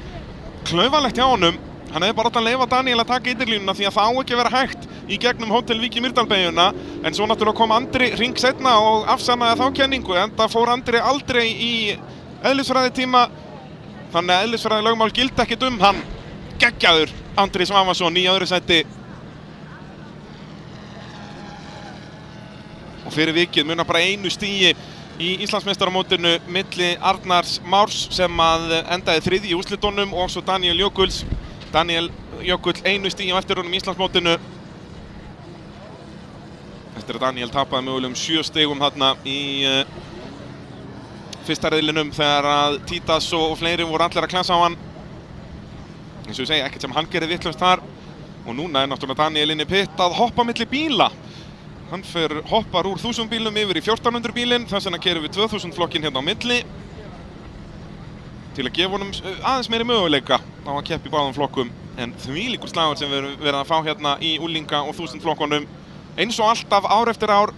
A: klaufalegt hjá honum. Hann hefði bara átt að leyfa Daniel að taka ytrirlínuna því að það á ekki að vera hægt í gegnum Hótel Vík í Mýrdalsbeyjuna. En svo náttúrulega kom Andri hring seinna og afsannaði þá kenningu, enda fór Andri aldrei í eðlisfræðitíma. Þannig að eðlisfræði lögmál gildi ekkert hann. Geggjaður Andri Svavarsson í 2. sæti. Og fyrir vikið munar bara 1 stigi í Íslandsmeistaramótinu milli Arnars Márs sem að endaði 3. í úrslitunum og svo Daniel Jökulls. Daniel Jökull 1 stigi á eftir honum í Íslandsmótinu. Eftir að Daniel tapaði mögulegum 7 stigum þarna í fyrsta riðlinum þegar að Títas og fleiri voru allir að klessa á hann. Eins og ég segi, ekkert sem hann gerði vitlaust þar. Og núna náttúrulega Daniel inn í pitt að hoppa milli bíla. Hann hoppar úr 1000 bílum yfir í 1400 bílinn, þess vegna kerum við 2000 flokkinn hérna á milli til að gefa honum aðeins meiri möguleika á að keppa í báðum flokkum. En þvílíkur slagur sem við verðum að fá hérna í úlinga og 1000 flokkunum. Eins og alltaf ár eftir ár,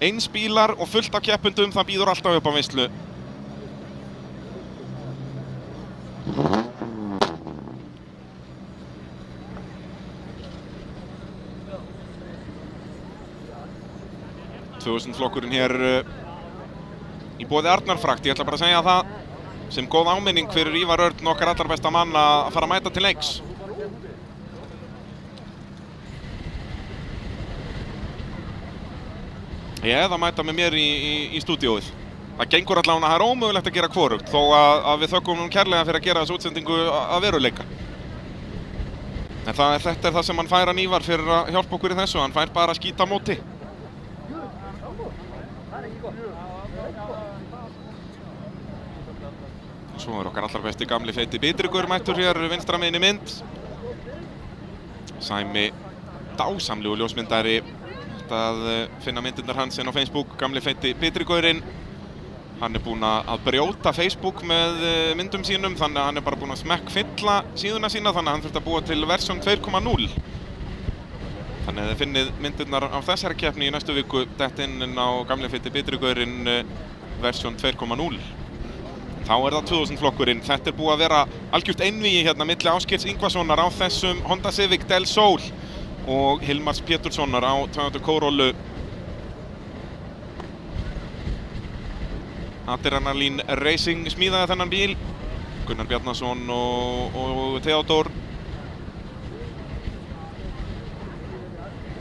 A: eins bílar og fullt af keppendum, það býður alltaf upp á veislu. Flokkurinn hér í boði Arnarfrakt. Ég ætla bara að segja það sem góð áminning fyrir Ívar Örn, okkar allar besta mann, að fara að mæta til leiks. Eða mæta með mér í stúdíóið. Það gengur allavega, það er ómögulegt að gera hvorugt, þó að við þökkum kærlega fyrir að gera þessu útsendingu að veruleika. En þetta er það sem hann fær að Ívar fyrir að hjálpa okkur í þessu, hann fær bara að skýta á móti. Svo er okkar allar besti gamli feiti Bitrygur mættur hér vinstra megin í mynd. Sæmi dásamlegu ljósmyndari. Þetta að finna myndirnar hans inn á Facebook, gamli feiti Bitrygurinn. Hann er búinn að brjóta Facebook með myndum sínum, þannig að hann er bara búinn að smekkfylla síðuna sína, þannig að hann þurfti að búa til versjón 2.0. Þannig að þið finnið myndirnar af þessari keppni í næstu viku dett inn á gamli feiti Bitrygurinn versjón 2.0. Þá er það 2000 flokkurinn. Þetta er búið að vera algjört einvígi hérna milli Ásgeirs Ingvarssonar á þessum Honda Civic Del Sol og Hilmars Péturssonar á Toyota Corolla. Adrenalin Racing smíðaði þennan bíl. Gunnar Bjarnason og Theodor.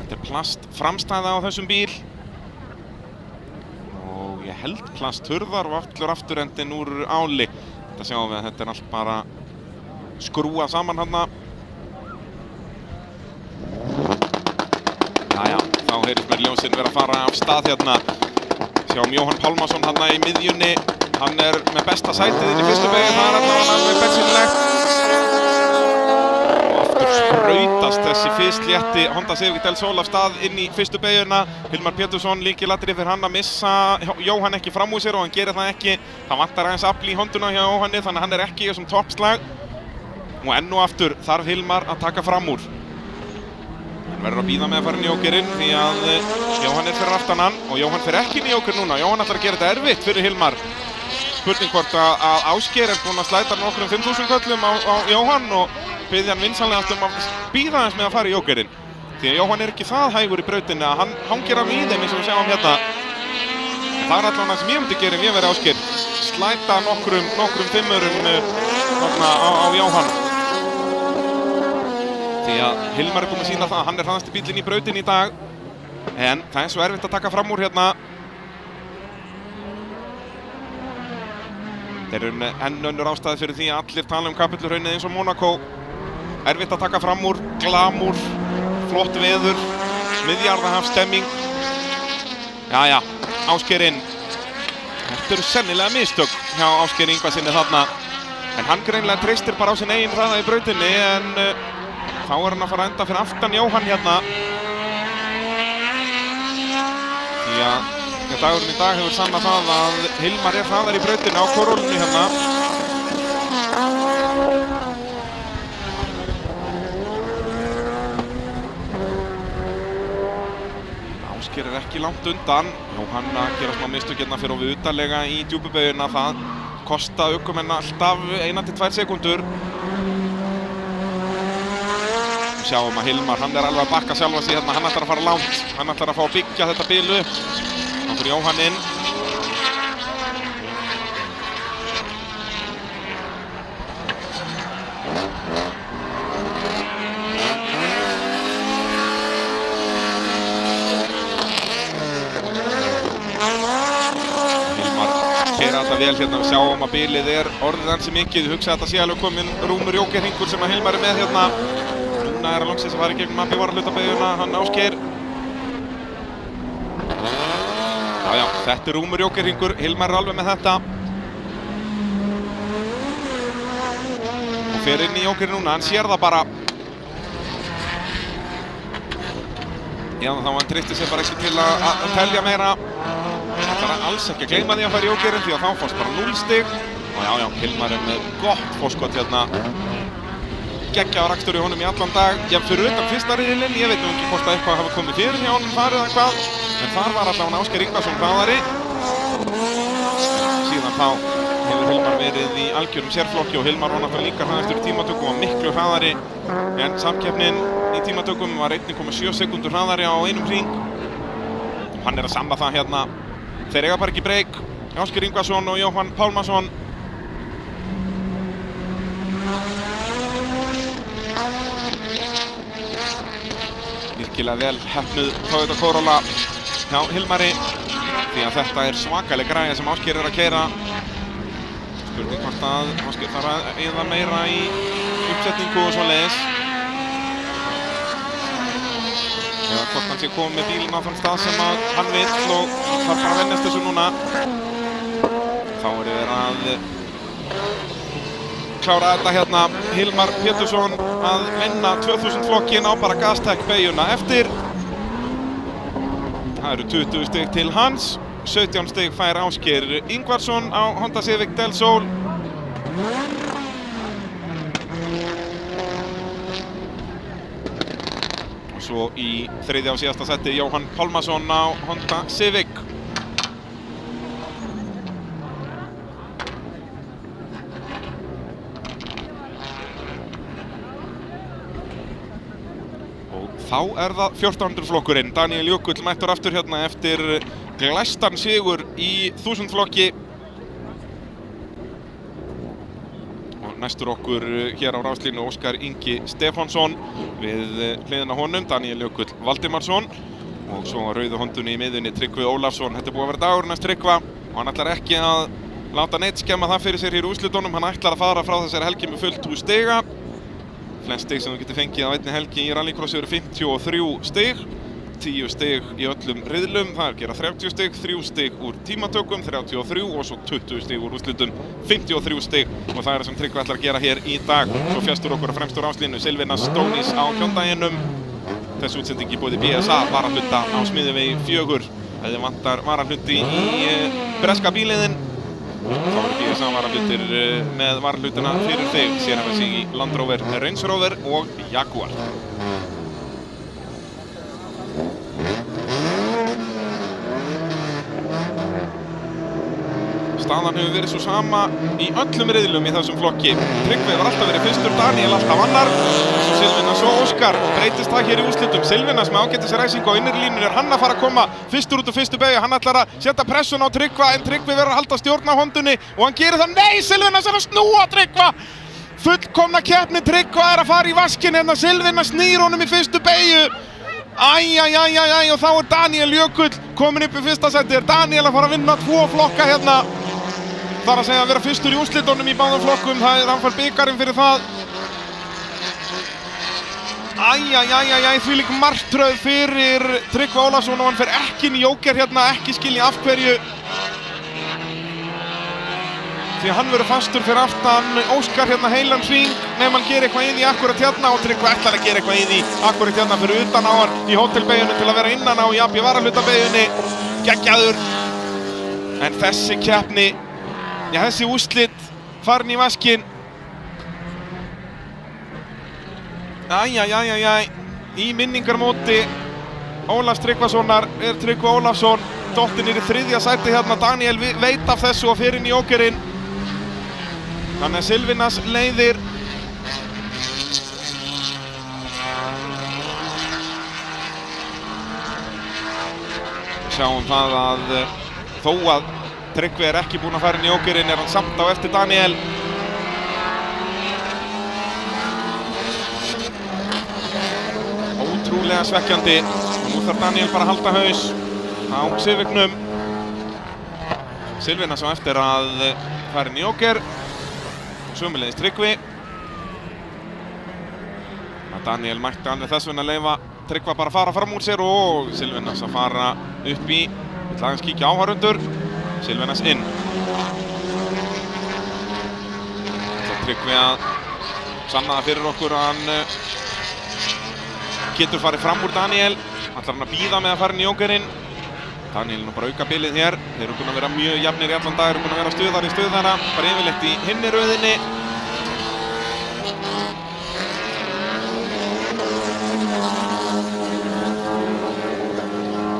A: Þetta er plastframstæða á þessum bíl. Ég held plasthurðar og allur afturendinn úr áli. Þetta sjáum við að þetta er allt bara skrúa saman hérna. Jæja, þá heyrist mér ljósin vera að fara af stað hérna. Sjáum Jóhann Pálmason hérna í miðjunni. Hann er með besta sætið inn í fyrstu beygju, það er allavega alveg bensínlegt. Og aftur sprautað ráðast þessi fyrstlétti Honda Civic Del Sol af stað inn í fyrstu beygjuna. Hilmar Pétursson lykilatriði fyrir hann að missa Jóhann ekki fram úr sér og hann gerir það ekki. Það vantar aðeins afl í Honduna hjá Jóhanni þannig að hann ekki í þessum toppslag. Og enn og aftur þarf Hilmar að taka fram úr. Hann verður að bíða með að fara inn í jókerinn því að Jóhann fyrir aftan hann og Jóhann fyrir ekki inn í jóker núna. Jóhann ætlar að gera þetta erfitt fyrir Hilmar. Spurning hvort að Ásgeir búinn að slæta nokkrum 5.000 köllum á Jóhann og biðja hann vinsamlegast að bíða aðeins með að fara í jókerinn. Því að Jóhann ekki það hægur í brautinni að hann hangir af í þeim eins og við sjáum hérna. Það allan það sem ég myndi gera ef ég veri Ásgeir. Slæta nokkrum fimmurum þarna á Jóhann. Því að Hilmar búinn að sýna það að hann hraðasti bíllinn í brautinni í dag. En það svo erfitt að taka fram úr hérna. Þeir eru með enn önnur ástæði fyrir því að allir tala Kapelluhraunið eins og Monaco. Erfitt að taka fram úr, glamúr, flott veður, Miðjarðarhafsstemming. Jæja, Ásgeir inn. Þetta eru sennilega mistök hjá Ásgeiri Ingvarssyni þarna. En hann greinilega treystir bara á sinn eigin hraða í brautinni en þá hann að fara að enda fyrir aftan Jóhann hérna. Því að dagurinn í dag hefur sannað það að Hilmar hraðar í brautinni á Korólunni hérna. Ásgeir ekki langt undan. Jóhann að gera smá mistök hérna fyrir ofið utarlega í djúpubeygjuna. Það kosta ökumenn alltaf 1-2 sekúndur. Sjáum að Hilmar, hann alveg að bakka sjálfa sig hérna, hann ætlar að fara langt. Hann ætlar að fá að byggja þetta bil upp. Þá fyrir Jóhann inn. Hilmar keyrir þetta vel hérna, við sjáum að bilið orðið ansi mikið. Ég hugsa að þetta sé alveg kominn rúmur jókerhringur sem að Hilmar með hérna. Núna hann loksins að fara í gegnum varahlutabeygjuna, hann Ásgeir. Já, þetta rúmur jókerhringur, Hilmar alveg með þetta. Og fer inn í jókerinn núna, hann sér það bara. Já, þá hann treysti sig bara ekki til að telja meira. Það er alls ekki að gleyma því að fara í jókerinn því að þá fórst bara 0 stig. Og já, Hilmar með gott fórskot hérna. Geggjaður akstur í honum í allan dag. Já, fyrir utan fyrsta riðilinn, ég veit ekki hvort að eitthvað hafi komið fyrir hjá honum farið eða hvað. En þar var allavega Ásgeir Ingvarsson hraðari. Síðan þá hefur Hilmar verið í algjörum sérflokki og Hilmar var náttúrulega líka hraðastur í tímatökum og miklu hraðari. En samkeppnin í tímatökum var 1,7 sekúndur hraðari á einum hring. Hann að sanna það hérna. Þeir eiga bara ekki breyk. Ásgeir Ingvarsson og Jóhann Pálmason. Virkilega vel heppnuð Toyota Corolla hjá Hilmari því að þetta svakaleg græja sem Ásgeir að keyra. Spurning hvort að Ásgeir þarf að eyða meira í uppsetningu og svoleiðis. Eða hvort hann sé komið með bílinn á þann stað sem hann vill og þarf bara að venjast þessu núna. Þá þeir að klára þetta hérna. Hilmar Pétursson að vinna 2000 flokkin á bara Gastech beygjuna eftir. Það eru 20 stig til hans. 17 stig fær Ásgeir Ingvarsson á Honda Civic Del Sol. Og svo í þriðja og síðasta seti Jóhann Pálmason á Honda Civic. Þá það 1400 flokkurinn. Daniel Jökull mættur aftur hérna eftir glæstan sigur í 1000 flokki. Og næstur okkur hér á ráslínu Óskar Ingi Stefánsson við hliðina honum, Daniel Jökull Valdimarsson. Og svo á rauðu hondunni í miðunni Tryggvi Ólafsson. Þetta búið að vera dagurinn hans Tryggva og hann ætlar ekki að láta neitt skemma það fyrir sér hér í úrslitunum. Hann ætlar að fara frá þessari helgi með fullt hús stiga. Flest stig sem þú getur fengið á einni helgi í rallycrossi eru 53 stig. 10 stig í öllum riðlum. Það gera 30 stig, 3 stig úr tímatökum, 33 og svo 20 stig úr úrslitum, 53 stig. Og það sem Tryggvi ætlar að gera hér í dag. Svo fjastur okkur á fremstur áslínu, Silvina Stónis á Hyundaiinum. Þessi útsending í boði BSA, varahluta á Smiðjuvegi 4. Ef þið vantar varahluti í breska bíliðinn, þá eru BSA varahlutir með varahlutina fyrir þig. Sér hann sig í Land Rover, Range Rover og Jaguar. Staðan hefur verið svo sama í öllum riðlum í þessum flokki. Tryggvi hefur alltaf verið fyrstur, Daniel alltaf annar. Svo Silvinas og Óskar, breytist það hér í úrslitum. Silvinas með ágætis ræsingu á innri línunni, hann að fara að koma fyrstur út úr fyrstu beygju. Hann ætlar að setja pressun á Tryggva, en Tryggvi verður að halda stjórn á hondunni og hann gerir það. Nei, Silvinas er að snúa Tryggva! Fullkomna keppni, Tryggva er að fara í vaskinn hérna. Silvinas snýr honum í fyrstu beygju. Æjæjæjæjæj, og þá er Daniel Jökull komin upp í fyrsta sæti. Daniel að fara að vinna 2 flokka hérna. Það er að segja að vera fyrstur í úrslitunum í báðum flokkum. Hann fær bikarinn fyrir það. Æjæjæjæjæj, þvílík martröð fyrir Tryggva Ólafsson og hann fer ekki inn í jóker hérna, ekki skilja af hverju. Því hann verður fastur fyrir aftan Óskar hérna heilan hring nema hann gerir eitthvað í því akkurat hérna og Tryggvi ætlar að gera eitthvað í því akkurat hérna fyrir utan á hann í hótelbeyjunni til að vera innan á í AB varahlutabeyjunni. Geggjaður. En þessi keppni, já, þessi úrslit farin í vaskinn. Æjæjæjæjæj, í minningarmóti Ólafs Tryggvasonar er Tryggvi Ólafsson dottinn í 3. sæti hérna. Daniel veit af þessu og fer inn í jókerinn. Þannig að Silvinas leiðir. Sjáum það að þó að Tryggvi er ekki búinn að fara inn í jókerinn er hann samt á eftir Daniel. Ótrúlega svekkjandi. Og nú þarf Daniel bara að halda haus á Civic-num. Silvinas á eftir að fara inn í jóker. Sömuleiðis Tryggvi. Daniel mætti alveg þess vegna leyfa Tryggva bara að fara fram úr sér og Silvinas að fara upp í. Við ætlum aðeins kíkja áhorfendur. Silvinas inn. Það Tryggvi að sanna það fyrir okkur að hann getur farið fram úr Daniel. Ætlar hann að bíða með að fara inn í jókerinn. Daniel nú bara auka bilið hér. Þeir eru búin að vera mjög jafnir í allan dag, eru búin að vera stuðar í stuðara, bara yfirleitt í hinni röðinni.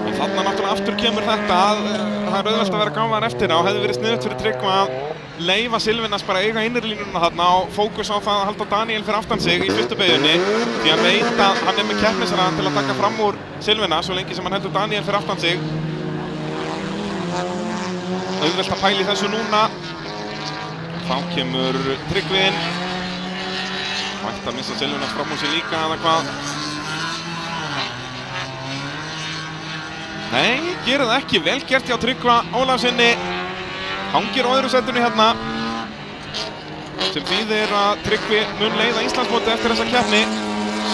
A: En þarna náttúrulega aftur kemur þetta að það er auðvelt að vera gáfaðar eftir á. Hefði verið sniðugt fyrir Tryggva að leyfa Silvinas bara eiga innri línuna þarna og fókus á það að halda Daniel fyrir aftan sig í fyrstu beygjunni. Því hann veit að hann er með keppnisraðan til að taka fram úr Silvinas svo lengi sem hann heldur Daniel fyrir aftan sig. Auðvelt að pæla í þessu núna. Þá kemur Tryggvi inn. Ætti að missa Silvinas fram úr sig líka eða hvað. Nei, gerir það ekki. Vel gert hjá Tryggva Ólafssoni. Hangir á öðru sætinu hérna. Sem þýðir að Tryggvi mun leiða Íslandsmótið eftir þessa keppni.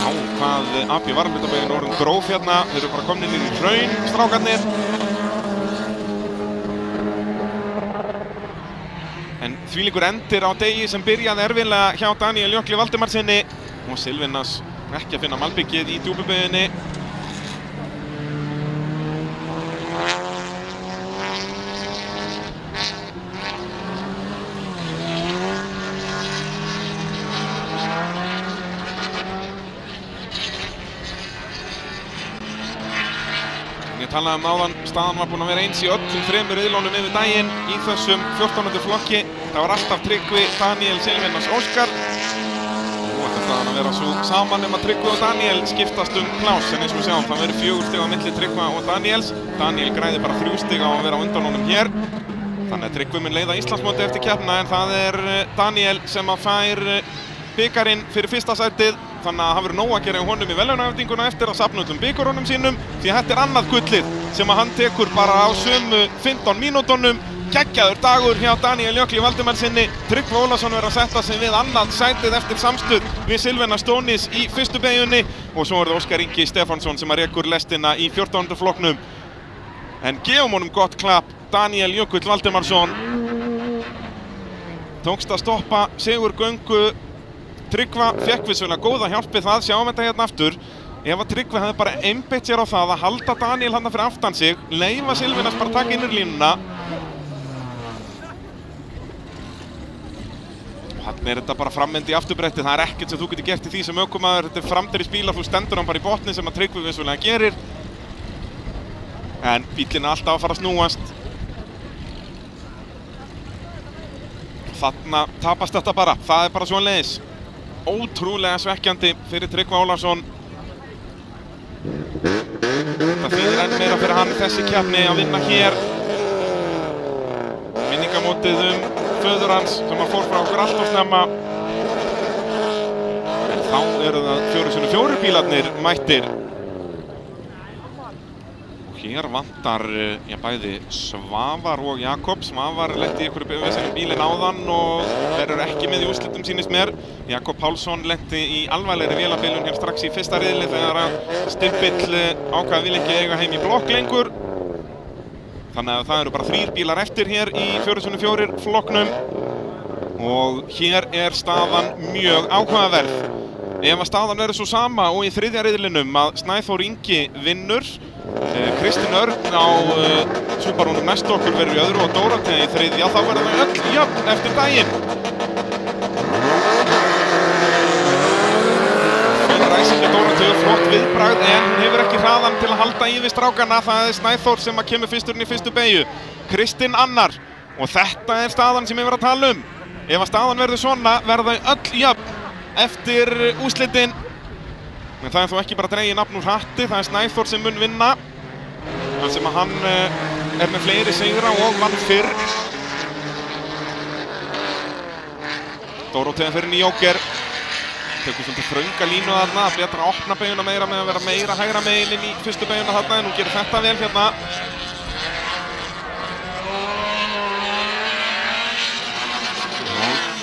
A: Sjáum hvað AB varahlutabeyjun er orðin gróf hérna. Þeir eru bara komnir niður í hraun, strákarnir. En þvílíkur endir á degi sem byrjaði erfiðlega hjá Daniel Jökli Valdimarsinni og Silvinas ekki að finna malbyggið í djúpubeyjunni. Ég talaði áðan, staðan var búin að vera eins í öllum 3 riðlunum yfir daginn í þessum 14. flokki. Það var alltaf Tryggvi, Daniel, Silvinas, Óskar. Nú ætti staðan að vera svo saman að Tryggvi og Daniel skiptast pláss. En eins og við sjáum, það verður 4 stig á milli Tryggva og Daniels. Daniel græði bara 3 stig á að vera á undan honum hér. Þannig að Tryggvi mun leiða Íslandsmótið eftir keppnina en það er Daniel sem að fær bikarinn fyrir fyrsta sætið. Þannig að það verður nóg að gera í honum í velaunaæfinguna eftir að safna öllum bikarunum sínum því að þetta er annað gullið sem að hann tekur bara á sömu 15 mínútonum. geggjaður dagur hjá Daníel Jökli Valdimarssyni. Tryggvi Ólafsson verður að setja sig við annað sætið eftir samstuð við Silvana Stónis í fyrstu beygjunni og svo er það Óskar Ingi Stefánsson sem rekur lestina í 14. flokknum. En gefum honum gott klapp, Daníel Jökull Valdimarsson. Tókst að stoppa sigurgöngu Tryggva, fékk vissulega góða hjálp við það, sjáum þetta hérna aftur. Ef að Tryggvi hefði bara einbeitt sér á það að halda Daníel hann fyrir aftan sig, leyfa Silvinas bara taka innurlínuna. Þannig er þetta bara frammynd í afturbretti, það er ekkert sem þú getur gert í því sem ökumaður. Þetta er framdýri bílar, þú stendur hann bara í botni sem að Tryggvi vissulega gerir. En bílinn er alltaf að fara að snúast. Þarna tapast þetta bara, það er bara svoleiðis. Ótrúlega svekkjandi fyrir Tryggva Ólafsson. Það þýðir enn meira fyrir hann þessi keppni að vinna hér. Minningamótið föður hans sem að fór frá okkur allt of snemma. En þá eru það 4x4 bílarnir mættir. Og hér vantar bæði Svavar og Jakob. Svavar lenti í einhverju veseni bílinn áðan og þeir eru ekki með í úrslitum sýnist mér. Jakob Pálsson lenti í alvarlegri vélabilun hér strax í fyrsta riðli þegar að Stimpill ákvað vil ekki eiga heim í blokk lengur. Þannig að það eru bara 3 bílar eftir hér í 4x4 flokknum. Og hér er staðan mjög áhugaverð. Ef að staðan verður svo sama og í 3. riðlinum að Snæþór Ingi vinnur, Kristinn Örn á Subarúnum næst okkur verður í öðru og Dórótea í 3. þá verður þau öll jöfn eftir daginn. Ræsingja Dóróteu, flott viðbragð en hún hefur ekki hraðan til að halda í við strákana. Það er Snæþór sem að kemur fyrsturinn í fyrstu beygju, Kristinn annar og þetta er staðan sem ég verið að tala um. Ef að staðan verður svona verður þau öll jöfn eftir úrslitin. En það er þó ekki bara dregið nafn úr hatti, það er Snæþór sem mun vinna. Þann sem að hann er með fleiri sigra og vann fyrr. Dórótea fyrir Nýjóker. Tekur svolítið þrönga línu þarna, betra að opna beygjuna meira með að vera meira hægra megin inn í fyrstu beygjuna þarna en hún gerir þetta vel hérna.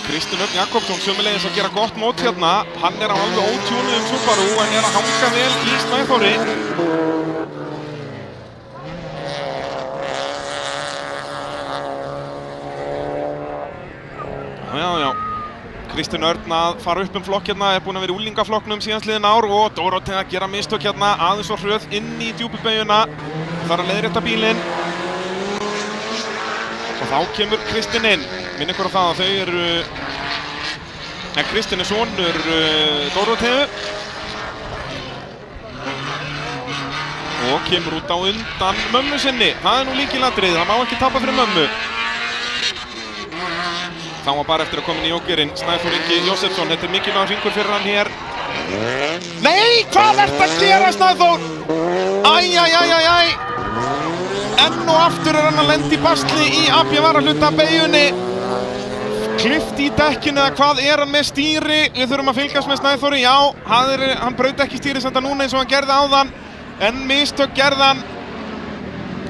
A: Kristinn Örn Jakobsson sömuleiðis að gera gott mót hérna. Hann er á alveg ótjúnuðum Subaru en er að hanga vel í Snæþóri. Já. Kristinn Örn að fara upp flokk hérna, er búinn að vera í úlingaflokknum síðastliðin ár og Dórótea að gera mistök hérna, aðeins og hröð inn í djúpubeygjuna. Það er að leiðrétta bílinn. Og þá kemur Kristinn inn. Minn ykkur á það að þau eru... Kristinn er sonur Dóróteu. Og kemur út á undan mömmu sinni. Það er nú lykilatriði, það má ekki tapa fyrir mömmu. Þá var bara eftir að koma inn í jókerinn Snæþór Ingi Jósefsson. Þetta er mikilvægur hringur fyrir hann hér. Nei, hvað ert að gera Snæþór? Æ. Enn og aftur er hann að lenda í basli í varahluta beygjunni. Klift í dekkinu eða hvað er hann með stýri? Við þurfum að fylgjast með Snæþóri. Já, hann braut ekki stýrisenda núna eins og hann gerði áðan. En mistök gerðan.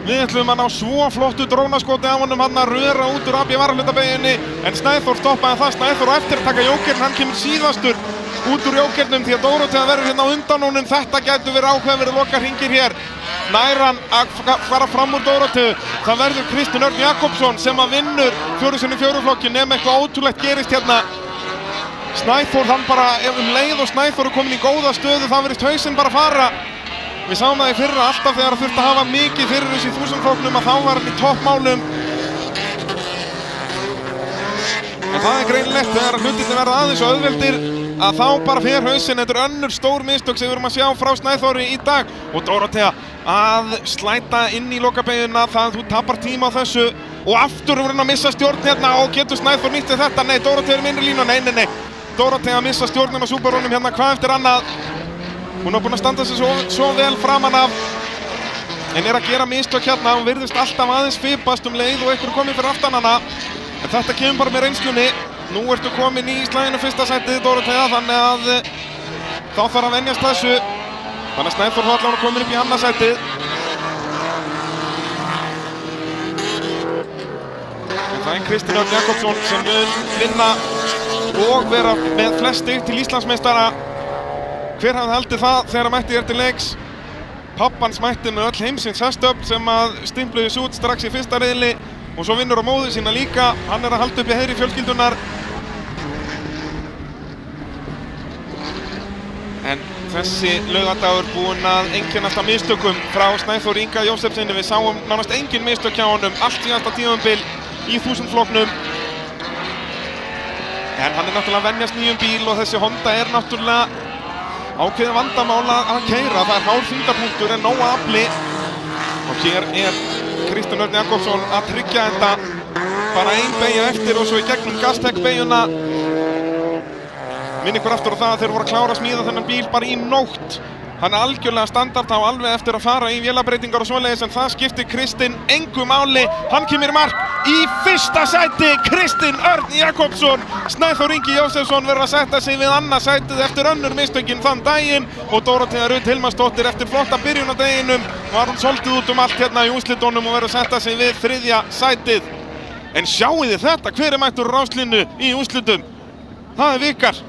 A: Við ætlum að ná svo flottu drónaskoti af honum hann að röra út úr varahluta beygjunni. En Snæþór stoppaði það. Snæþór á eftir að taka jókerinn. Hann kemur síðastur út úr jókernum því að Dórótea verður hérna á undan honum. Þetta gætu verið áhugaverðir lokahringir hér. Nær hann að fara fram úr Dóróteu. Það verður Kristinn Örn Jakobsson sem að vinnur 4x4 flokkin nema eitthvað ótrúlegt gerist hérna. Snæþór hann bara leið og Snæþór er komin í góða stöðu, það verðist hausinn bara fara. Við sáum það í fyrra alltaf þegar það þurfti að hafa mikið fyrir þessi 1000 flokknum að þá var hann í toppmálum. En það er greinilegt þegar hlutirnir verða aðeins og auðveldir að þá bara fer hausinn. Þetta er önnur stór mistök sem við erum að sjá frá Snæþóri í dag. Og Dórótea að slæta inn í lokabeygjuna, það þú tapar tíma á þessu. Og aftur er hann að missa stjórn hérna og getur Snæþór nýtt við þetta. Nei, Dórótea er minni línu, nei. Dórótea að missa stjórnin á Subarúnum hérna hvað eftir annað. Hún er búin að standa sig svo vel framan af. En er að gera mistök hérna, hún virðist alltaf aðeins fipast leið og einhver komið fyrir aftan hana. En þetta kemur bara með reynslunni. Nú ertu komin í slaginu fyrsta sætið, Dórótea, þannig að þá þarf að venjast þessu. Þannig að Snæþór þá allavega komin upp í annað sætið. Það er Kristinn Örn Jakobsson sem mun vinna og vera með flest stig til Íslandsmeistara. Hver hafði haldið það þegar hann mætti til leiks? Pappans mætti með öll heimsins hestöfl sem að stimpluðu sig út strax í fyrsta riðli og svo vinnur á móður sína líka. Hann er að halda upp í heiðri fjölskyldunar. En þessi laugardagur búinn að einkennast af mistökum frá Snæþóri Inga Jósefssyni. Við sáum nánast engin mistök hjá honum allt síðasta tímabil í 1000-flokknum. En hann er náttúrulega að venjast nýjum bíl og þessi Honda er náttúrulega ákveðið vandamál að keyra. Það er hár þyngdarpunktur en nóg afli. Og hér er Kristinn Örn Jakobsson að tryggja þetta. Bara ein beygja eftir og svo í gegnum Gaztec-beygjuna. Minn ykkur aftur á það að þeir voru að klára að smíða þennan bíl bara í nótt. Hann er algjörlega standard á alveg eftir að fara í vélabreitingar og svoleiðis, en það skiptir Kristinn engu máli. Hann kemur í mark í fyrsta sæti. Kristinn Örn Jakobsson. Snæþór Ingi Jósefsson verður að setja sig við annað sætið eftir önnur mistökin þann daginn og Dórótea Rut Hilmarsdóttir eftir flotta byrjun á deginum var hún soldið út út hérna í úrslitunum og verður að setja sig við þriðja sætið. En sjáið þið þetta, hver er mættur ráslinu í úrslitum? Það er Vikar.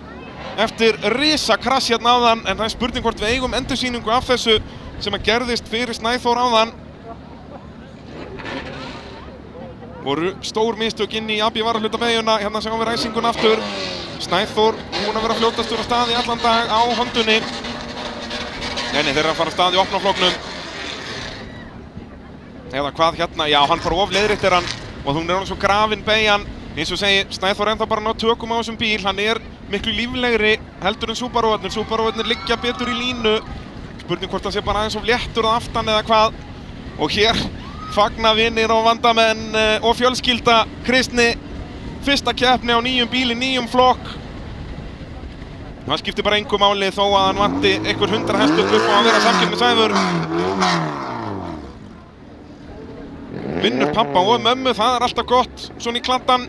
A: Eftir risa krass hérna áðan, en það er spurning hvort við eigum endursýningu af þessu sem að gerðist fyrir Snæþór áðan. Voru stór mistök inn í AB varahlutabeygjuna, hérna sjáum við ræsingun aftur. Snæþór búinn að vera fljótastur af stað í allan dag á Hondunni. Nei, þeir eru að fara af stað í opnaflokknum. Eða hvað hérna, já hann fara of leiðréttir hann og hún er hann svo grafin beygjan. Eins og segi, Snæþór ennþá bara ná tökum á þessum bíl, hann er miklu líflegri heldur en Subaruarnir. Subaruarnir liggja betur í línu. Spurning hvort það sé bara aðeins of léttur að aftan eða hvað. Og hér fagna vinir og vandamenn og fjölskylda Kristni. Fyrsta keppni á nýjum bíl í nýjum flokk. Það skiptir bara engu máli þó að hann vanti einhver 100 hestöfl upp á að vera samkeppnishæfur. Vinnur pappa og mömmu, það er alltaf gott svona í kladdan.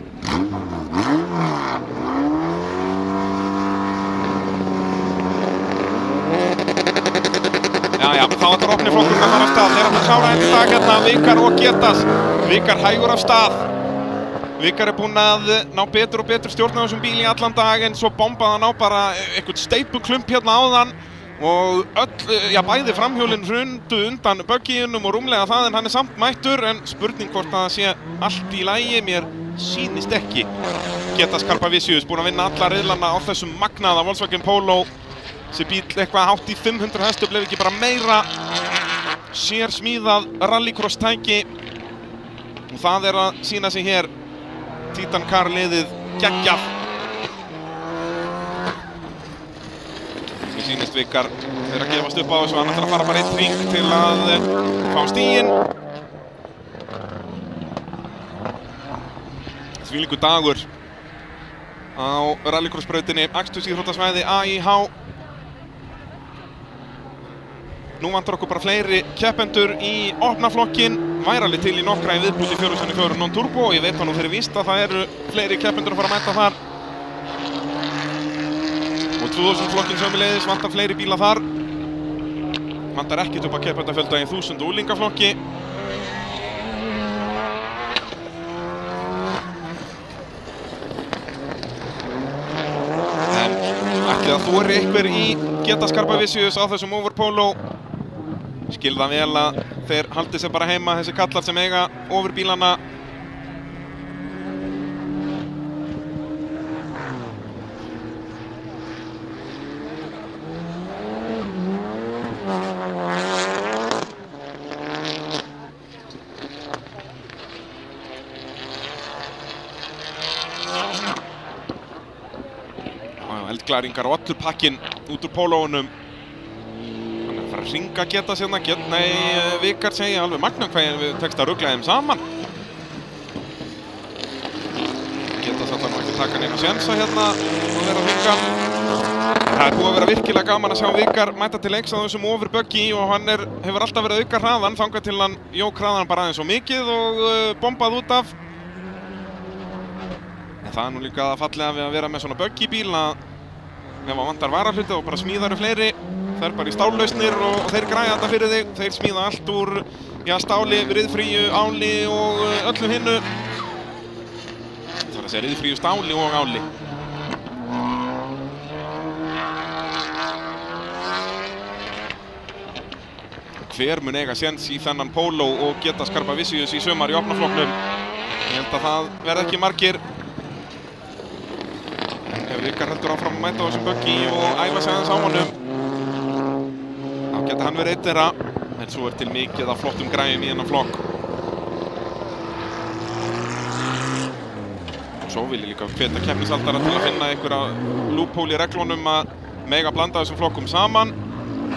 A: Já, þá ætlar opniflokkurinn að fara af stað. Þeir ætla að klára einn dag hérna, Vikar og Getas. Vikar hægur af stað. Vikar er búinn að ná betur og betur stjórn á þessum bíl í allan dag, en svo bombaði hann á bara eitthvað steypuklump hérna áðan. Og bæði framhjólinn hrundu undan buggyunum og rúmlega það, en hann er samt mættur. En spurning hvort að það sé allt í lagi, mér sýnist ekki. Getas Karpavicius búinn að vinna alla riðlana á þessum magnaða Volkswagen Polo. Þessi bíl eitthvað hátt í 500 hestöfl, ef ekki bara meira. Sér smíðað rallycross tæki. Og það er að sýna sig hér. Titan Car liðið geggjað. Mér sýnist Vikar þeir að gefast upp á þessu, hann ætlar að fara bara einn hring til að fá stíginn. Þvílíkur dagur á rallycrossbrautinni, akstursíþróttasvæði AIH. Nú vantar okkur bara fleiri keppendur í opnaflokkin. Væri alveg til í nokkra í viðbúti 4x4 non-turbo og ég veit það nú fyrir víst að það eru fleiri keppendur að fara að mæta þar. Og 2000-flokkin sömuleiðis vantar fleiri bíla þar. Vantar ekkert upp að keppendafjölda í 1000 úlingaflokki. En ætli að þori einhver í Getas Karpavicius á þessum Overpolo. Skil það vel að þeir haldi sig bara heima, þessi kallar sem eiga Overbílana. Eldglæringar og allur pakkinn út úr pólóunum. Hann er að fara að hringa Getas hérna. Vikar segja alveg magnað hvað við tekst að rugla þeim saman. Getas ætlar nú ekki að taka neina sénsa hérna og vera að hringa. Það er búið að vera virkilega gaman að sjá Vikar mæta til leiks á þessum Overbuggy og hann hefur alltaf verið að auka hraðan þangað til hann jók hraðan bara aðeins svo mikið og bombað út af. En það er nú líka að fallega við að vera með svona buggybíl að ef að vantar varahluti og bara smíðaru fleiri, það er bara í stállausnir og þeir græja þetta fyrir þig. Þeir smíða allt úr stáli, ryðfríu, áli og öllu hinnu. að segja ryðfríu stáli og áli. Hver mun eiga séns í þennan póló og geta Skarpa Vicious í sumar í opnaflokknum? Ég held að það verði ekki margir. En ef Vikar heldur áfram að mæta á þessum buggy og æfa sig aðeins á honum, þá geta hann verið einn þeirra. En svo til mikið af flottum græjum í þennan flokk. Og svo vil ég líka hvetja keppnishaldara til að finna einhverja loophole í reglunum að mega blanda þessum flokkum saman.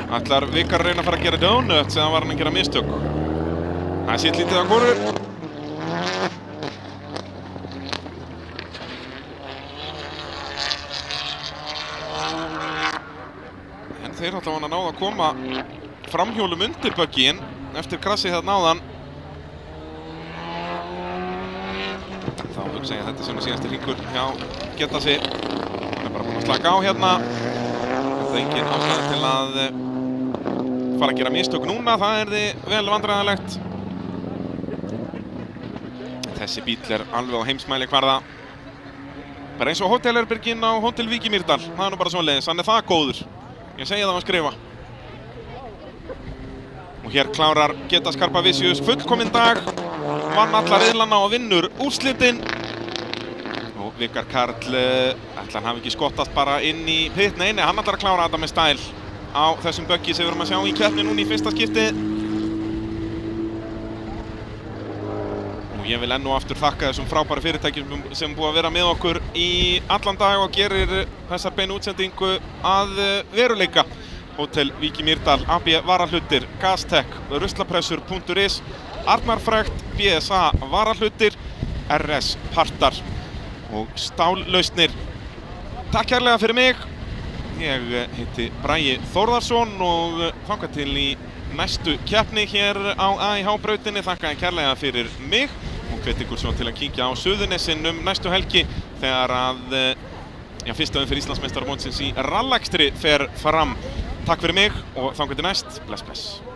A: Ætlar Vikar að reyna að fara að gera donuts eða var hann að gera mistök? Það er sitt lítið á hvoru. En þeir allavega náðu að koma framhjólum undir buggyin eftir krassið þarna áðan. Þá hugsa ég að þetta sem síðasti hringur hjá Getasi. Hann er bara búinn að slaka á hérna. Þetta er engin ástæða til að fara að gera mistök núna, það er þið vel vandræðalegt. Þessi bíll er alveg á heimsmælikvarða. Bara eins og hótelherberginn á Hótel Vík í Mýrdal, það er nú bara svoleiðis, hann er það góður. Ég segi það á að skrifa. Og hér klárar Geta Skarpa Vicious fullkominn dag, vann alla riðlana og vinnur úrslitin. Og Vikar Karl, ætli hann hafi ekki skottast bara inn í pit, nei, hann ætlar að klára þetta með stæl á þessum buggy sem við erum að sjá í keppni núna í fyrsta skipti. Og ég vil enn og aftur þakka þessum frábæru fyrirtækjum sem búið að vera með okkur í allan dag og gerir þessar beinu útsendingu að veruleika. Hótel Vík í Mýrdal, AB Varahlutir, Gastech, Ruslapressur.is, Arnar Frekt, BSA Varahlutir, RS Partar og Stállausnir. Takk kærlega fyrir mig. Ég heiti Bragi Þórðarsson og þangað til í næstu keppni hér á AIH-brautinni. Þakka ég kærlega fyrir mig og hvet ykkur svo til að kíkja á Suðurnesin næstu helgi þegar að fyrsta umferð Íslandsmeistaramótsins í rallakstri fer fram. Takk fyrir mig og þangað til næst. Bless, bless.